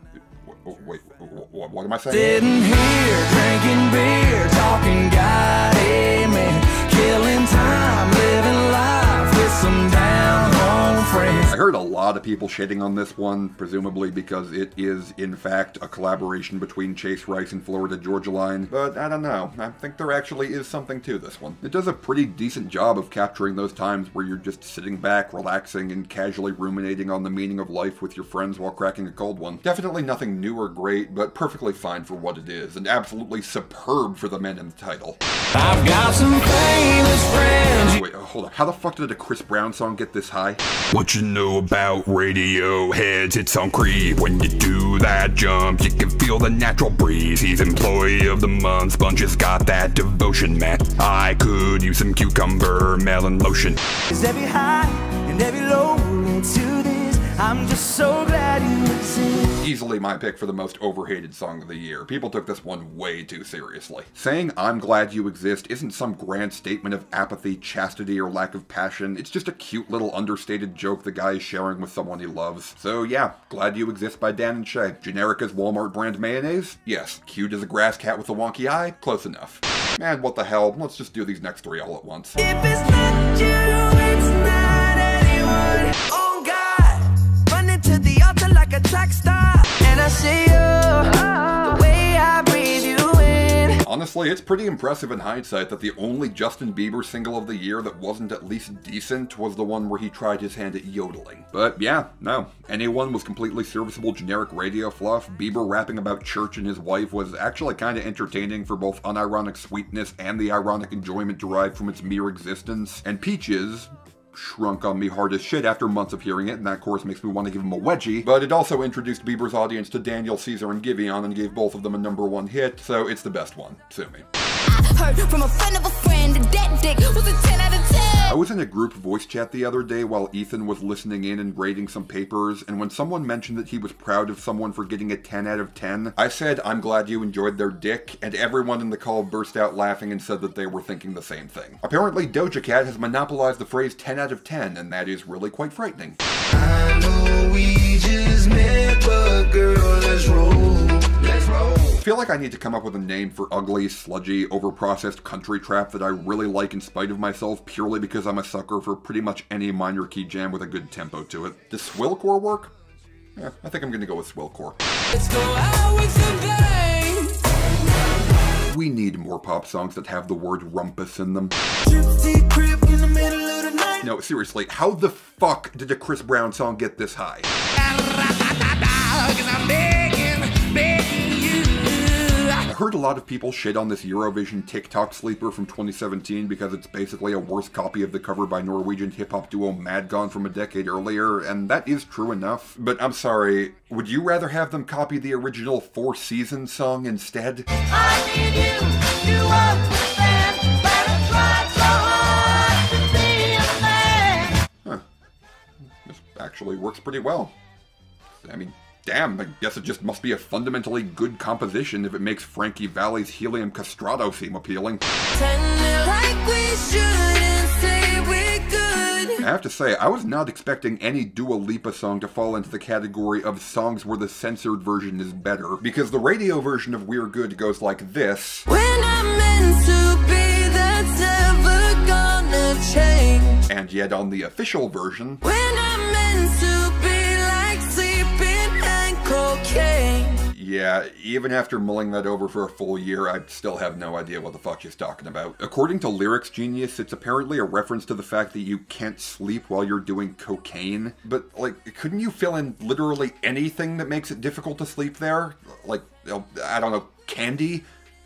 what am I saying? Sitting here, drinking beer, talking God, amen. Killing time, living life with some down-home friends. I heard a lot of people shitting on this one, presumably because it is, in fact, a collaboration between Chase Rice and Florida Georgia Line, but I don't know. I think there actually is something to this one. It does a pretty decent job of capturing those times where you're just sitting back, relaxing, and casually ruminating on the meaning of life with your friends while cracking a cold one. Definitely nothing new or great, but perfectly fine for what it is, and absolutely superb for the men in the title. I've got some famous friends. Wait, hold on. How the fuck did a Chris Brown song get this high? What you know about Radiohead's hits on creep? When you do that jump, you can feel the natural breeze. He's employee of the month. Sponge's got that devotion, man. I could use some cucumber melon lotion. Is every high and every low led to this? I'm just so glad you exist. Easily my pick for the most overhated song of the year. People took this one way too seriously. Saying I'm glad you exist isn't some grand statement of apathy, chastity, or lack of passion. It's just a cute little understated joke the guy is sharing with someone he loves. So yeah, Glad You Exist by Dan and Shay. Generic as Walmart brand mayonnaise? Yes. Cute as a grass cat with a wonky eye? Close enough. Man, what the hell? Let's just do these next three all at once. If it's not you, it's not anyone. Oh God, running to the altar like a track star. And I see you, the way I breathe you in. Honestly, it's pretty impressive in hindsight that the only Justin Bieber single of the year that wasn't at least decent was the one where he tried his hand at yodeling. But yeah, no. Anyone was completely serviceable generic radio fluff. Bieber rapping about church and his wife was actually kinda entertaining for both unironic sweetness and the ironic enjoyment derived from its mere existence. And Peaches shrunk on me hard as shit after months of hearing it, and that of course makes me want to give him a wedgie, but it also introduced Bieber's audience to Daniel, Caesar, and Giveon and gave both of them a #1 hit, so it's the best one. Sue me. Heard from a friend of a friend that dick was a 10 out of 10. I was in a group voice chat the other day while Ethan was listening in and grading some papers, and when someone mentioned that he was proud of someone for getting a 10 out of 10, I said, I'm glad you enjoyed their dick, and everyone in the call burst out laughing and said that they were thinking the same thing. Apparently, Doja Cat has monopolized the phrase 10 out of 10, and that is really quite frightening. I know we just met, but girl, let's roll. Let's roll. I feel like I need to come up with a name for ugly, sludgy, overprocessed country trap that I really like in spite of myself purely because I'm a sucker for pretty much any minor key jam with a good tempo to it. Does swillcore work? Yeah, I think I'm gonna go with swillcore. Let's go out with the bang. We need more pop songs that have the word rumpus in them. Gypsy crib in the middle of the night. No, seriously, how the fuck did a Chris Brown song get this high? I heard a lot of people shit on this Eurovision TikTok sleeper from 2017 because it's basically a worse copy of the cover by Norwegian hip-hop duo Madgone from a decade earlier, and that is true enough. But I'm sorry, would you rather have them copy the original Four Seasons song instead? I need you, you understand, but I tried so hard to be a man. Huh. This actually works pretty well. I mean, damn, I guess it just must be a fundamentally good composition if it makes Frankie Valli's Helium Castrato seem appealing. Like we shouldn't say we're good. I have to say, I was not expecting any Dua Lipa song to fall into the category of songs where the censored version is better, because the radio version of We're Good goes like this. When I'm meant to be, that's ever gonna change. And yet on the official version, When I'm meant to be like sleeping and cocaine. yeah, even after mulling that over for a full year, I still have no idea what the fuck she's talking about. According to Lyrics Genius, it's apparently a reference to the fact that you can't sleep while you're doing cocaine. But, like, couldn't you fill in literally anything that makes it difficult to sleep there? Like, I don't know, candy?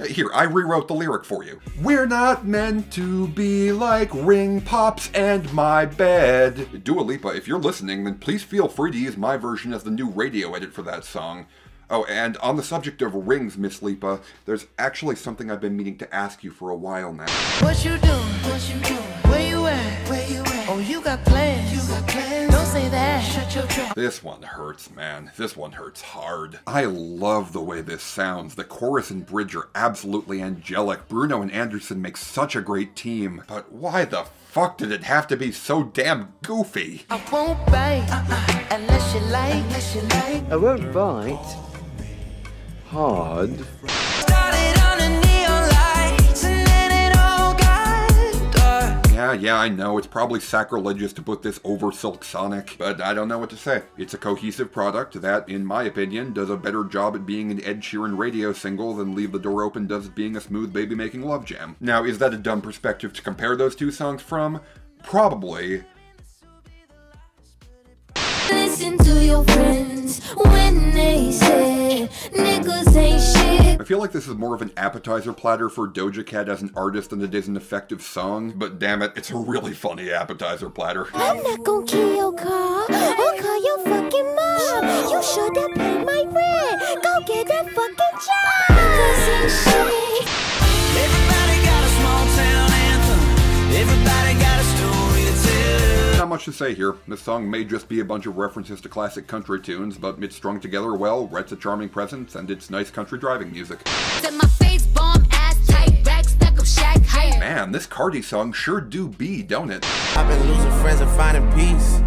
Here, I rewrote the lyric for you. We're not meant to be like ring pops and my bed. Dua Lipa, if you're listening, then please feel free to use my version as the new radio edit for that song. Oh, and on the subject of rings, Miss Lipa, there's actually something I've been meaning to ask you for a while now. What you doing? What you doing? Where you at? Where you at? Oh, you got plans. You got plans. Don't say that. Shut your trap. This one hurts, man. This one hurts hard. I love the way this sounds. The chorus and bridge are absolutely angelic. Bruno and Anderson make such a great team. But why the fuck did it have to be so damn goofy? I won't bite unless you like. I won't bite. Hard. Started on a neon lights and then it all got dark. Yeah, I know, it's probably sacrilegious to put this over Silk Sonic, but I don't know what to say. It's a cohesive product that, in my opinion, does a better job at being an Ed Sheeran radio single than Leave the Door Open does at being a smooth baby-making love jam. Now, is that a dumb perspective to compare those two songs from? Probably. Listen to your friends when they say niggas ain't shit. I feel like this is more of an appetizer platter for Doja Cat as an artist than it is an effective song, but damn it, it's a really funny appetizer platter. I'm not gonna kill your car or call your fucking mom. You should have paid my rent. Go get that fucking job. Niggas ain't shit. Everybody got a small town anthem. Everybody got a story to tell. Not much to say here. This song may just be a bunch of references to classic country tunes, but it's strung together well, writes a charming presence, and it's nice country driving music. Set my face bomb ass tight, rack stack of shack higher. Man, this Cardi song sure do be, don't it? I've been losing friends and finding peace.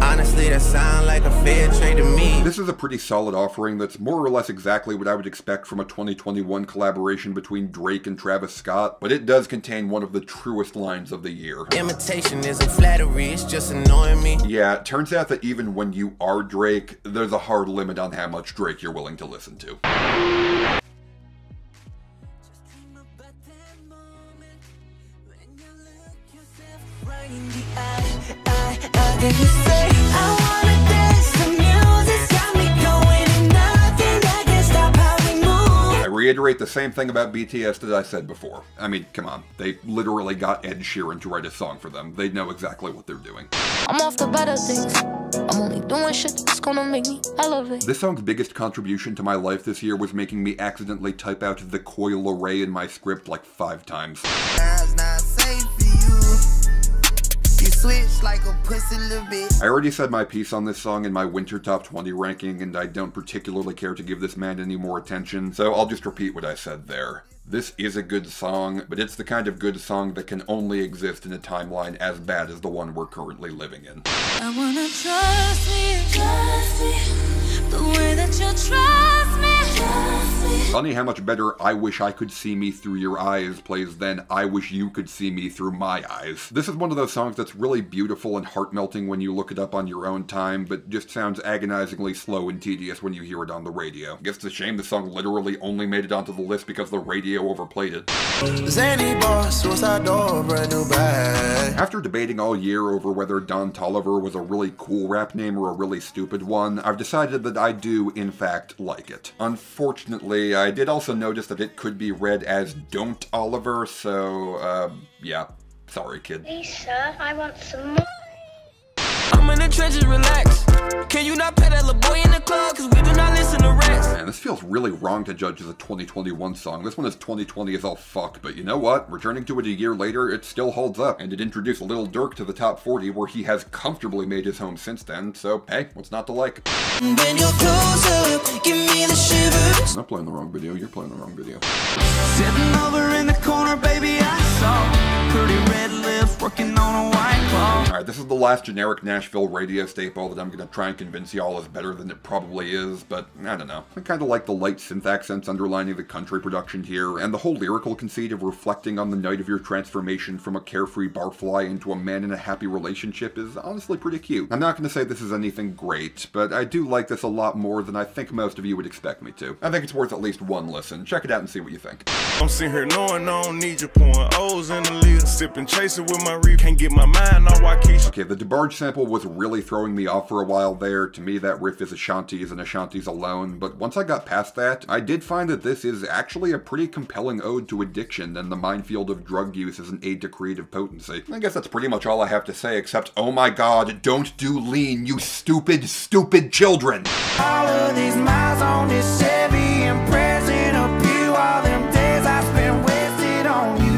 Honestly, that sound like a fair trade to me. This is a pretty solid offering that's more or less exactly what I would expect from a 2021 collaboration between Drake and Travis Scott, but it does contain one of the truest lines of the year. Imitation isn't flattery, it's just annoying me. Yeah, it turns out that even when you are Drake, there's a hard limit on how much Drake you're willing to listen to. Then you say, I wanna dance, the music's got me going, and nothing that can stop how we move. I reiterate the same thing about BTS that I said before. I mean, come on. They literally got Ed Sheeran to write a song for them. They know exactly what they're doing. I'm off the better things. I'm only doing shit that's gonna make me elevate. This song's biggest contribution to my life this year was making me accidentally type out the coil array in my script like 5 times. That's not safe for you. You switch like a pussy little bit. I already said my piece on this song in my winter top 20 ranking, and I don't particularly care to give this man any more attention, so I'll just repeat what I said there. This is a good song, but it's the kind of good song that can only exist in a timeline as bad as the one we're currently living in. I wanna trust me, the way that you trust me. Funny how much better I Wish I Could See Me Through Your Eyes plays than I Wish You Could See Me Through My Eyes. This is one of those songs that's really beautiful and heart-melting when you look it up on your own time, but just sounds agonizingly slow and tedious when you hear it on the radio. I guess it's a shame the song literally only made it onto the list because the radio overplayed it. Zany boss, suicide door, brand new bag. After debating all year over whether Don Toliver was a really cool rap name or a really stupid one, I've decided that I do, in fact, like it. Unfortunately, I did also notice that it could be read as Don't Oliver, so, yeah. Sorry, kid. Lisa, I want some more. I'm in the trenches, relax. Can you not pet that little boy in the club? Cause we do not listen to rats. Man, this feels really wrong to judge as a 2021 song. This one is 2020 as all fuck, but you know what? Returning to it a year later, it still holds up, and it introduced Lil Durk to the top 40, where he has comfortably made his home since then, so hey, what's not to like? When you're close up, give me the shivers. I'm not playing the wrong video, you're playing the wrong video. Sitting over in the corner, baby, I saw pretty red lips, working on a white claw. Alright, this is the last generic Nashville radio staple that I'm gonna try and convince y'all is better than it probably is, but I don't know. I kinda like the light synth accents underlining the country production here, and the whole lyrical conceit of reflecting on the night of your transformation from a carefree barfly into a man in a happy relationship is honestly pretty cute. I'm not gonna say this is anything great, but I do like this a lot more than I think most of you would expect me to. I think it's worth at least one listen. Check it out and see what you think. I'm sitting here knowing I don't need you, pouring O's in the lid, sipping, chasing with my reef. Can't get my mind on Waukesha. Okay, the DeBarge sample was really throwing me off for a while there. To me, that riff is Ashanti's and Ashanti's alone, but once I got past that, I did find that this is actually a pretty compelling ode to addiction and the minefield of drug use as an aid to creative potency. I guess that's pretty much all I have to say, except, oh my god, don't do lean, you stupid, stupid children! All of these miles on this Chevy and present up you, all them days I spent wasted on you.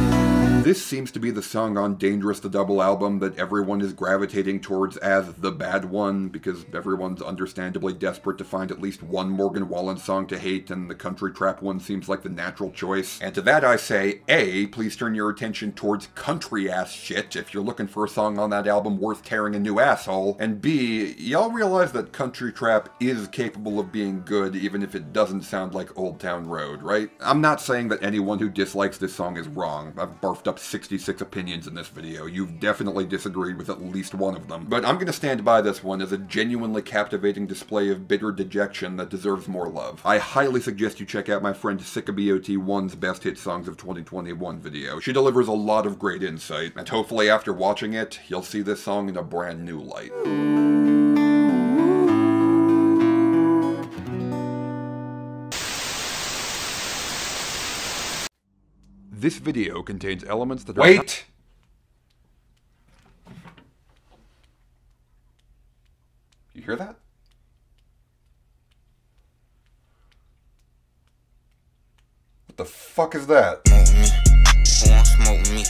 This seems to be the song on Dangerous the Double album that everyone is gravitating towards as the bad one, because everyone's understandably desperate to find at least one Morgan Wallen song to hate, and the country trap one seems like the natural choice. And to that I say, A, please turn your attention towards country-ass shit if you're looking for a song on that album worth tearing a new asshole, and B, y'all realize that country trap is capable of being good even if it doesn't sound like Old Town Road, right? I'm not saying that anyone who dislikes this song is wrong. I've barfed up 66 opinions in this video. You've definitely disagreed with at least one of them. But I'm gonna stand by this one as a genuinely captivating display of bitter dejection that deserves more love. I highly suggest you check out my friend SickaBOT1's Best Hit Songs of 2021 video. She delivers a lot of great insight, and hopefully after watching it, you'll see this song in a brand new light. This video contains elements that are— Wait! You hear that? What the fuck is that? Who won't smoke with me?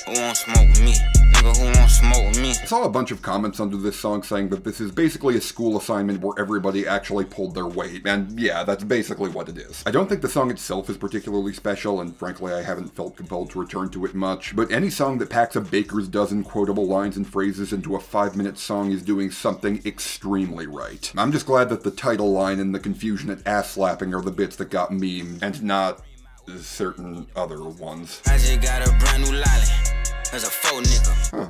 Who won't smoke with me? Nigga, who won't smoke with me? I saw a bunch of comments under this song saying that this is basically a school assignment where everybody actually pulled their weight, and yeah, that's basically what it is. I don't think the song itself is particularly special, and frankly I haven't felt compelled to return to it much, but any song that packs a baker's dozen quotable lines and phrases into a 5-minute song is doing something extremely right. I'm just glad that the title line and the confusion at ass slapping are the bits that got memed, and not certain other ones. I just got a brand new lolly. There's a faux nigga. Huh.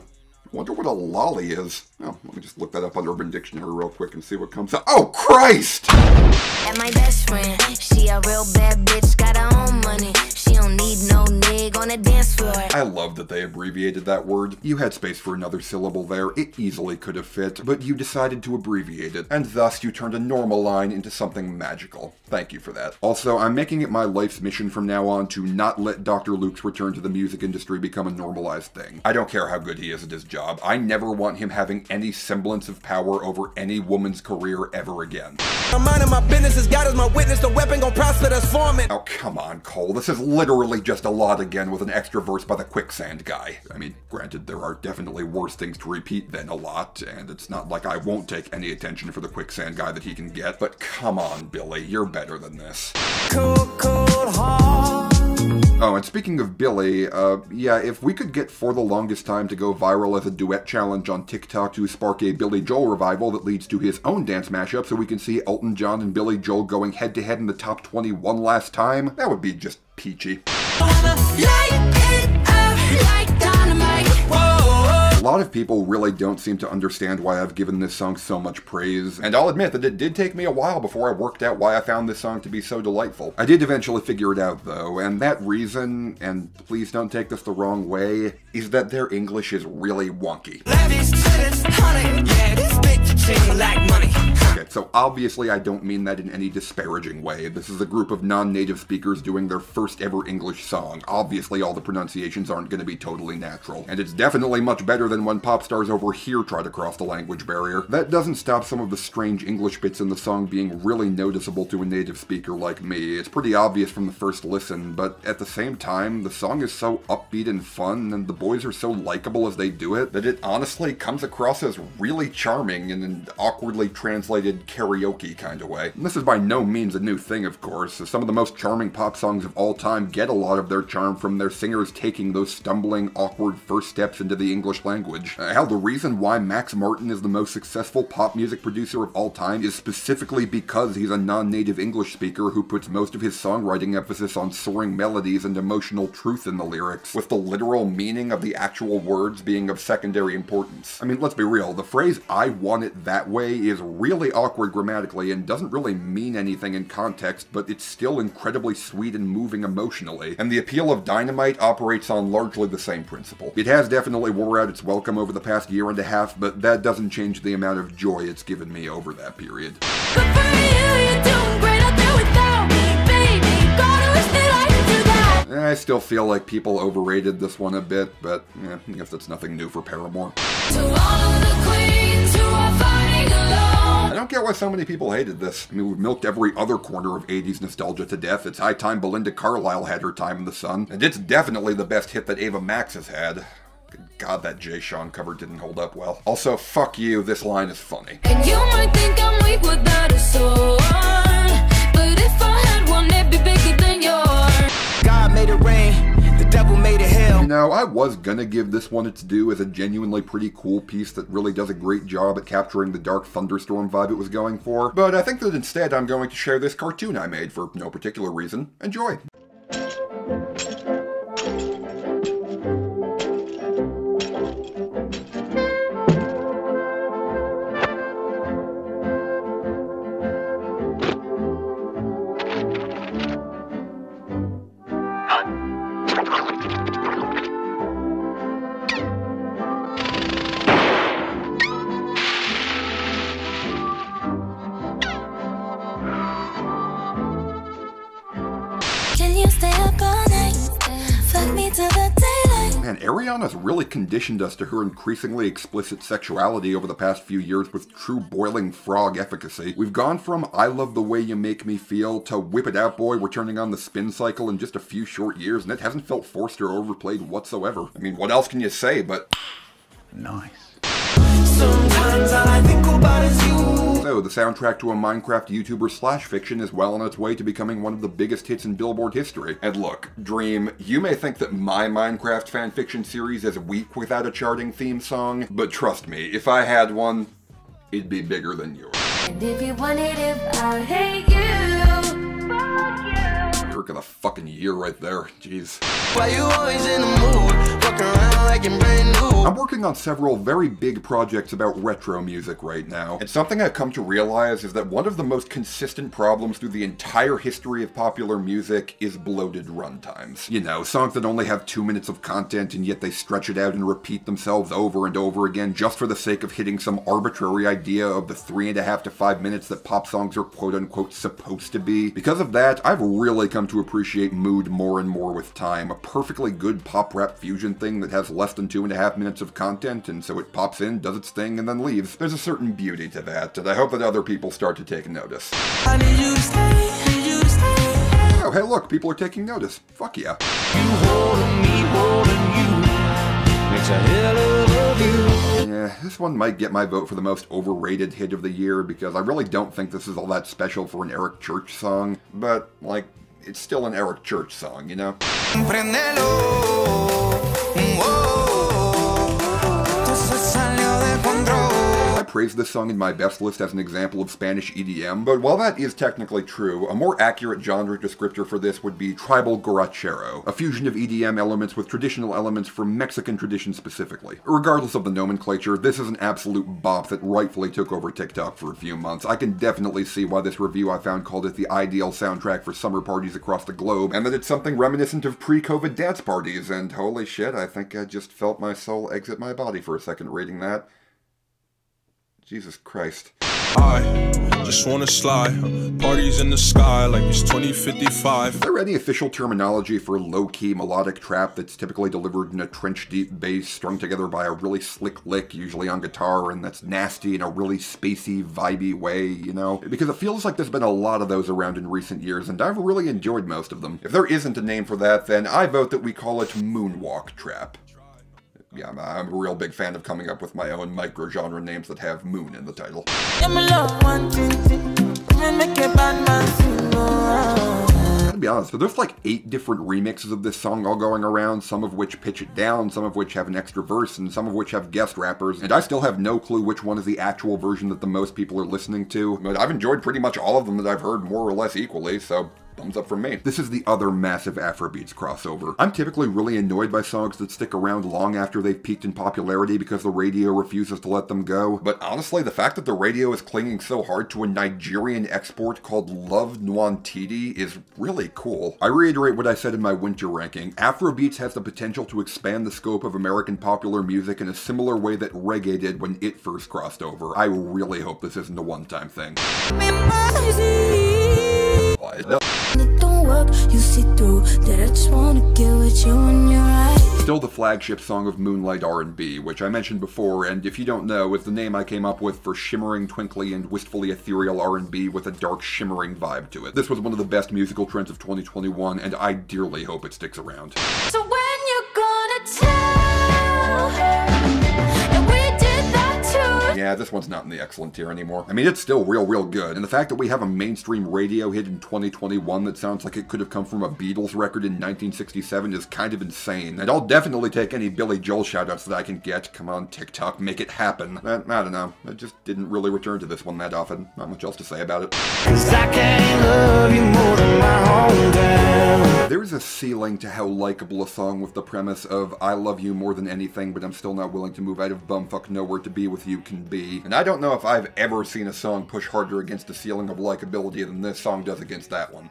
Wonder what a lolly is. Oh, let me just look that up on Urban Dictionary real quick and see what comes up. Oh, Christ! And my best friend, she a real bad bitch, got her own money. She don't need no nigga on the dance floor. I love that they abbreviated that word. You had space for another syllable there. It easily could have fit, but you decided to abbreviate it, and thus you turned a normal line into something magical. Thank you for that. Also, I'm making it my life's mission from now on to not let Dr. Luke's return to the music industry become a normalized thing. I don't care how good he is at his job. I never want him having any semblance of power over any woman's career ever again. I'm minding my business, as God is my witness, the weapon gon' prosper that's forming. Oh, come on, Cole. This is literally just a lot again with an extra verse by the Quicksand guy. I mean, granted, there are definitely worse things to repeat than a lot, and it's not like I won't take any attention for the Quicksand guy that he can get, but come on, Billy, you're better than this. Cold, cold heart. Oh, and speaking of Billy, yeah, if we could get For the Longest Time to go viral as a duet challenge on TikTok to spark a Billy Joel revival that leads to his own dance mashup so we can see Elton John and Billy Joel going head-to-head in the top 20 one last time, that would be just peachy. A lot of people really don't seem to understand why I've given this song so much praise, and I'll admit that it did take me a while before I worked out why I found this song to be so delightful. I did eventually figure it out though, and that reason, and please don't take this the wrong way, is that their English is really wonky. Okay, so obviously I don't mean that in any disparaging way. This is a group of non-native speakers doing their first ever English song. Obviously all the pronunciations aren't going to be totally natural, and it's definitely much better than when pop stars over here try to cross the language barrier. That doesn't stop some of the strange English bits in the song being really noticeable to a native speaker like me. It's pretty obvious from the first listen, but at the same time, the song is so upbeat and fun, and the boys are so likable as they do it, that it honestly comes across as really charming in an awkwardly translated excited karaoke kind of way. And this is by no means a new thing, of course, as some of the most charming pop songs of all time get a lot of their charm from their singers taking those stumbling, awkward first steps into the English language. Hell, the reason why Max Martin is the most successful pop music producer of all time is specifically because he's a non-native English speaker who puts most of his songwriting emphasis on soaring melodies and emotional truth in the lyrics, with the literal meaning of the actual words being of secondary importance. I mean, let's be real, the phrase "I want it that way" is really awkward grammatically and doesn't really mean anything in context, but it's still incredibly sweet and moving emotionally. And the appeal of Dynamite operates on largely the same principle. It has definitely wore out its welcome over the past year and a half, but that doesn't change the amount of joy it's given me over that period. I still feel like people overrated this one a bit, but I guess that's nothing new for Paramore. I don't get why so many people hated this. I mean, we've milked every other corner of 80s nostalgia to death. It's high time Belinda Carlisle had her time in the sun, and it's definitely the best hit that Ava Max has had. Good God, that Jay Sean cover didn't hold up well. Also, fuck you, this line is funny. And you might think I'm weak without a sword, but if I had one, it'd be bigger than yours. God made it rain, the devil made it hell. You know, I was gonna give this one its due as a genuinely pretty cool piece that really does a great job at capturing the dark thunderstorm vibe it was going for, but I think that instead I'm going to share this cartoon I made for no particular reason. Enjoy! Man, Ariana's really conditioned us to her increasingly explicit sexuality over the past few years with true boiling frog efficacy. We've gone from "I love the way you make me feel" to "Whip it out boy, we're turning on the spin cycle" in just a few short years, and it hasn't felt forced or overplayed whatsoever. I mean, what else can you say but nice? Sometimes all I think about is you. So, the soundtrack to a Minecraft YouTuber slash fiction is well on its way to becoming one of the biggest hits in Billboard history. And look, Dream, you may think that my Minecraft fanfiction series is weak without a charting theme song, but trust me, if I had one, it'd be bigger than yours. And if you want it, if I hate you, fuck you. Lyric of the fucking year right there, jeez. Why you always in the mood, walking around like you're brand new? I'm working on several very big projects about retro music right now, and something I've come to realize is that one of the most consistent problems through the entire history of popular music is bloated runtimes. You know, songs that only have 2 minutes of content and yet they stretch it out and repeat themselves over and over again just for the sake of hitting some arbitrary idea of the 3.5 to 5 minutes that pop songs are quote-unquote supposed to be. Because of that, I've really come to appreciate mood more and more with time. A perfectly good pop-rap fusion thing that has less than 2.5 minutes of content, and so it pops in, does its thing, and then leaves. There's a certain beauty to that, and I hope that other people start to take notice. I need you to stay, need you to stay. Oh, hey look, people are taking notice. Fuck yeah. You holding me, holding you, makes a hell of a view. Yeah, this one might get my vote for the most overrated hit of the year, because I really don't think this is all that special for an Eric Church song, but, like, it's still an Eric Church song, you know? I praised this song in my best list as an example of Spanish EDM, but while that is technically true, a more accurate genre descriptor for this would be tribal guarachero, a fusion of EDM elements with traditional elements from Mexican tradition specifically. Regardless of the nomenclature, this is an absolute bop that rightfully took over TikTok for a few months. I can definitely see why this review I found called it the ideal soundtrack for summer parties across the globe, and that it's something reminiscent of pre-COVID dance parties, and holy shit, I think I just felt my soul exit my body for a second reading that. Jesus Christ. I just wanna slide, parties in the sky like it's 2055. Is there any official terminology for low-key melodic trap that's typically delivered in a trench-deep bass strung together by a really slick lick, usually on guitar, and that's nasty in a really spacey, vibey way, you know? Because it feels like there's been a lot of those around in recent years, and I've really enjoyed most of them. If there isn't a name for that, then I vote that we call it moonwalk trap. Yeah, I'm a real big fan of coming up with my own micro-genre names that have moon in the title. To be honest, there's like 8 different remixes of this song all going around, some of which pitch it down, some of which have an extra verse, and some of which have guest rappers, and I still have no clue which one is the actual version that the most people are listening to, but I've enjoyed pretty much all of them that I've heard more or less equally, so thumbs up from me. This is the other massive Afrobeats crossover. I'm typically really annoyed by songs that stick around long after they've peaked in popularity because the radio refuses to let them go, but honestly, the fact that the radio is clinging so hard to a Nigerian export called Love Nwantiti is really cool. I reiterate what I said in my winter ranking. Afrobeats has the potential to expand the scope of American popular music in a similar way that reggae did when it first crossed over. I really hope this isn't a one-time thing. Still the flagship song of Moonlight R&B, which I mentioned before, and if you don't know, is the name I came up with for shimmering, twinkly, and wistfully ethereal R&B with a dark, shimmering vibe to it. This was one of the best musical trends of 2021, and I dearly hope it sticks around. So when you gonna tell that we did that too? Yeah, this one's not in the excellent tier anymore. I mean, it's still real good, and the fact that we have a mainstream radio hit in 2021 that sounds like it could have come from a Beatles record in 1967 is kind of insane, and I'll definitely take any Billy Joel shoutouts that I can get. Come on, TikTok, make it happen. I don't know, I just didn't really return to this one that often. Not much else to say about it. 'Cause I can't love you more than my hometown. There's a ceiling to how likable a song with the premise of I love you more than anything, but I'm still not willing to move out of bumfuck nowhere to be with you can be. And I don't know if I've ever seen a song push harder against the ceiling of likability than this song does against that one.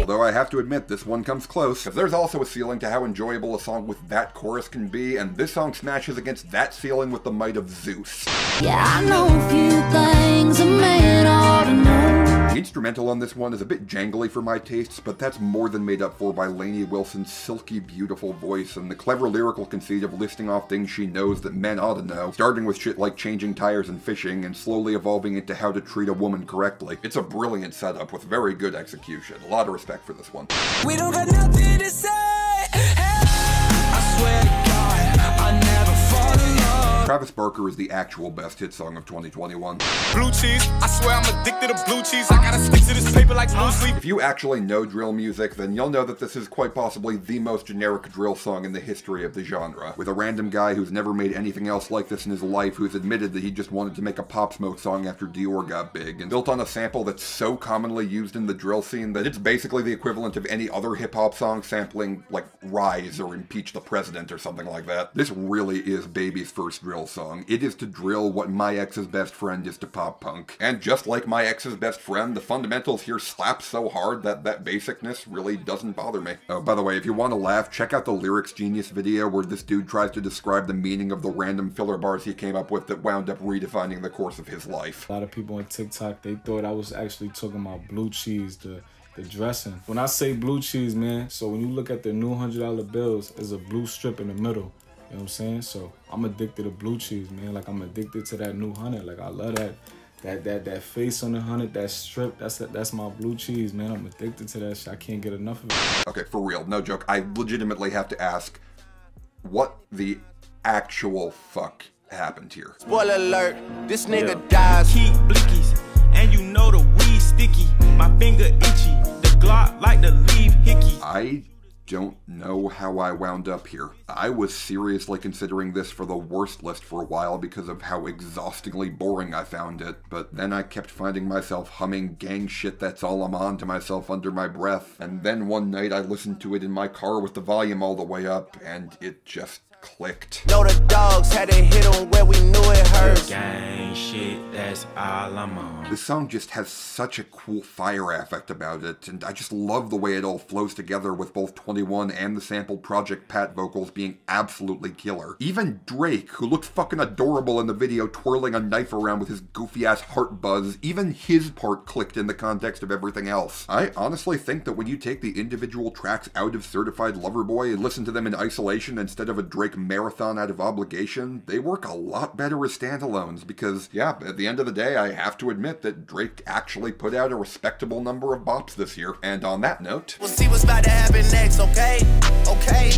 Although I have to admit, this one comes close, because there's also a ceiling to how enjoyable a song with that chorus can be, and this song smashes against that ceiling with the might of Zeus. Yeah, I know a few things a man ought to know. The instrumental on this one is a bit jangly for my tastes, but that's more than made up for by Lainey Wilson's silky, beautiful voice and the clever lyrical conceit of listing off things she knows that men ought to know, starting with shit like changing tires and fishing, and slowly evolving into how to treat a woman correctly. It's a brilliant setup with very good execution. A lot of respect for this one. We don't got nothing to say. I swear to God, I never fall in love. Travis Barker is the actual best hit song of 2021. Blue cheese, I swear I'm addicted to blue cheese. I gotta stick to this paper like blue sleep. If you actually know drill music, then you'll know that this is quite possibly the most generic drill song in the history of the genre, with a random guy who's never made anything else like this in his life who's admitted that he just wanted to make a Pop Smoke song after Dior got big, and built on a sample that's so commonly used in the drill scene that it's basically the equivalent of any other hip-hop song sampling, like, Rise or Impeach the President or something like that. This really is Baby's first drill song. It is to drill what My Ex's Best Friend is to pop punk. And just like My Ex's Best Friend, the fundamentals here slap so hard that that basicness really doesn't bother me. Oh, by the way, if you want to laugh, check out the Lyrics Genius video where this dude tries to describe the meaning of the random filler bars he came up with that wound up redefining the course of his life. A lot of people on TikTok, they thought I was actually talking about blue cheese, the dressing. When I say blue cheese, man, so when you look at the new $100 bills, there's a blue strip in the middle. You know what I'm saying? So I'm addicted to blue cheese, man. Like, I'm addicted to that new 100. Like, I love that face on the 100, that strip. That's my blue cheese, man. I'm addicted to that shit. I can't get enough of it. Okay, for real, no joke. I legitimately have to ask, what the actual fuck happened here? Spoiler alert, this nigga dies. Keep blickies, and you know the weed sticky. My finger itchy, the Glock like to leave hickey. I don't know how I wound up here. I was seriously considering this for the worst list for a while because of how exhaustingly boring I found it, but then I kept finding myself humming gang shit that's all I'm on to myself under my breath, and then one night I listened to it in my car with the volume all the way up, and it just clicked. Know the dogs had to hit on where we knew it hurt. Gang shit, that's all I'm on. This song just has such a cool fire affect about it, and I just love the way it all flows together with both 21 and the sampled Project Pat vocals being absolutely killer. Even Drake, who looked fucking adorable in the video twirling a knife around with his goofy ass heart buzz, even his part clicked in the context of everything else. I honestly think that when you take the individual tracks out of Certified Lover Boy and listen to them in isolation instead of a Drake Drake marathon out of obligation, they work a lot better as standalones because, yeah, at the end of the day, I have to admit that Drake actually put out a respectable number of bops this year. And on that note, We'll see what's about to happen next, okay? Okay,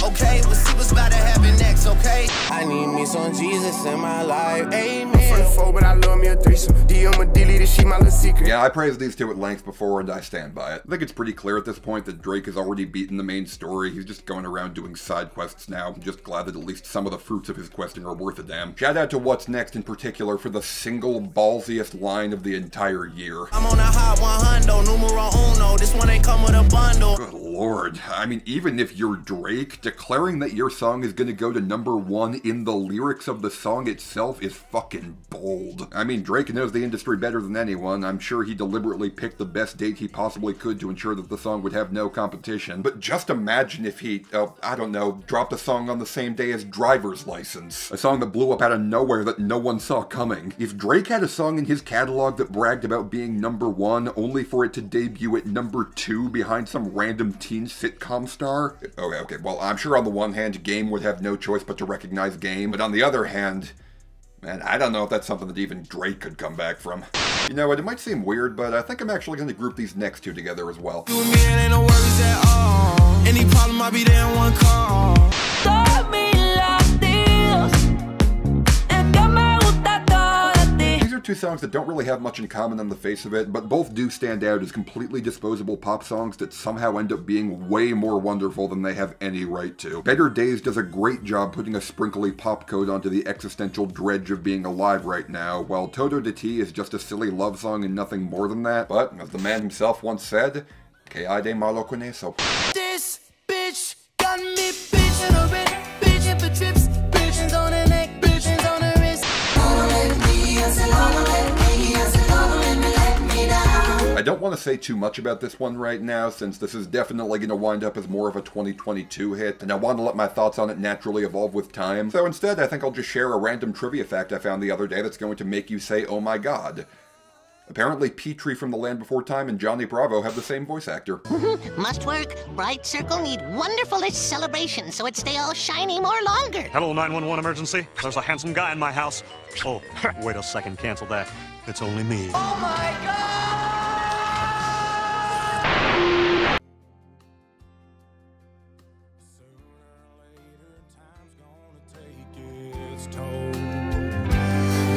okay, we'll see what's about to happen next, okay? I need me some Jesus in my life, amen. I'm 4, but I love me a threesome. DM a dilly to she my little secret. yeah, I praised these two at length before and I stand by it. I think it's pretty clear at this point that Drake has already beaten the main story. He's just going around doing side quests now. I'm just glad that at least some of the fruits of his questing are worth a damn. Shout out to What's Next in particular for the single ballsiest line of the entire year. I'm on a hot 100, numero uno. This one ain't come with a bundle. Good lord. I mean, even if you're Drake, declaring that your song is gonna go to #1 in the lyrics of the song itself is fucking bold. I mean, Drake knows the industry better than anyone. I'm sure he deliberately picked the best date he possibly could to ensure that the song would have no competition. But just imagine if he, I don't know, dropped a song on the same day as Driver's License. A song that blew up out of nowhere that no one saw coming. If Drake had a song in his catalog that bragged about being #1 only for it to debut at #2 behind some random teen sitcom star? Okay, well, I'm sure on the one hand, Game would have no choice but to recognize Game, but on the other hand, man, I don't know if that's something that even Drake could come back from. You know what, it might seem weird, but I think I'm actually going to group these next two together as well. You and me, it ain't no worries at all. Any problem, I'll be there in one call. These are two songs that don't really have much in common on the face of it, but both do stand out as completely disposable pop songs that somehow end up being way more wonderful than they have any right to. Better Days does a great job putting a sprinkly pop coat onto the existential dredge of being alive right now, while Todo de Ti is just a silly love song and nothing more than that. But, as the man himself once said, que hay de malo con eso? This bitch got me bitching a bit, bitching for trips, bitching on the neck, bitching on the wrist. I don't want to say too much about this one right now, since this is definitely going to wind up as more of a 2022 hit, and I want to let my thoughts on it naturally evolve with time. So instead, I think I'll just share a random trivia fact I found the other day that's going to make you say, oh my god. Apparently, Petrie from The Land Before Time and Johnny Bravo have the same voice actor. Must work. Bright circle need wonderfulest celebration so it stay all shiny more longer. Hello, 911 emergency. There's a handsome guy in my house. Oh, wait a second, cancel that. It's only me. Oh my god!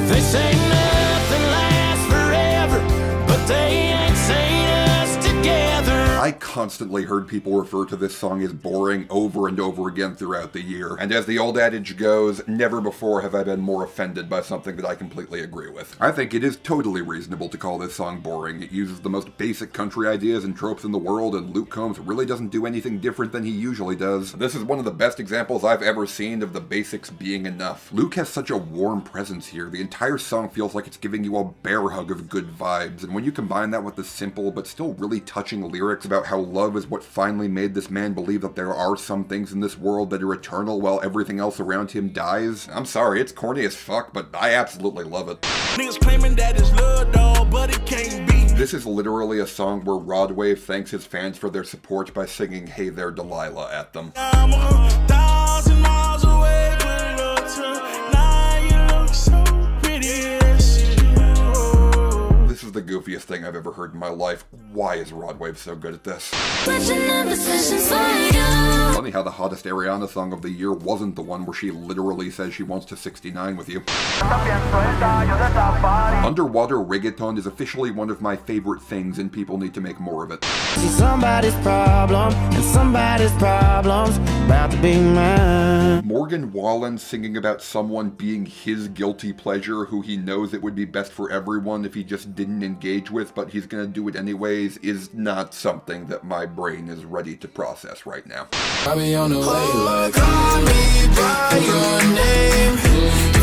This ain't nothing lasts forever, but they ain't saying us together. I constantly heard people refer to this song as boring over and over again throughout the year, and as the old adage goes, never before have I been more offended by something that I completely agree with. I think it is totally reasonable to call this song boring. It uses the most basic country ideas and tropes in the world, and Luke Combs really doesn't do anything different than he usually does. This is one of the best examples I've ever seen of the basics being enough. Luke has such a warm presence here. The entire song feels like it's giving you a bear hug of good vibes, and when you combine that with the simple but still really touching lyrics about how love is what finally made this man believe that there are some things in this world that are eternal while everything else around him dies. I'm sorry, it's corny as fuck, but I absolutely love it. Niggas claiming that it's love, dog, but it can't be. This is literally a song where Rod Wave thanks his fans for their support by singing Hey There Delilah at them. I'm 1,000 miles away, but it all took. Now you look so pretty. This is the goofiest thing I've ever heard in my life. Why is Rod Wave so good at this? Funny how the hottest Ariana song of the year wasn't the one where she literally says she wants to 69 with you. Underwater reggaeton is officially one of my favorite things, and people need to make more of it. See somebody's problem, and somebody's problem's about to be mine. Morgan Wallen singing about someone being his guilty pleasure who he knows it would be best for everyone if he just didn't engage with, but he's gonna do it anyways, is not something that my brain is ready to process right now. I'll be on the way like call me by your name.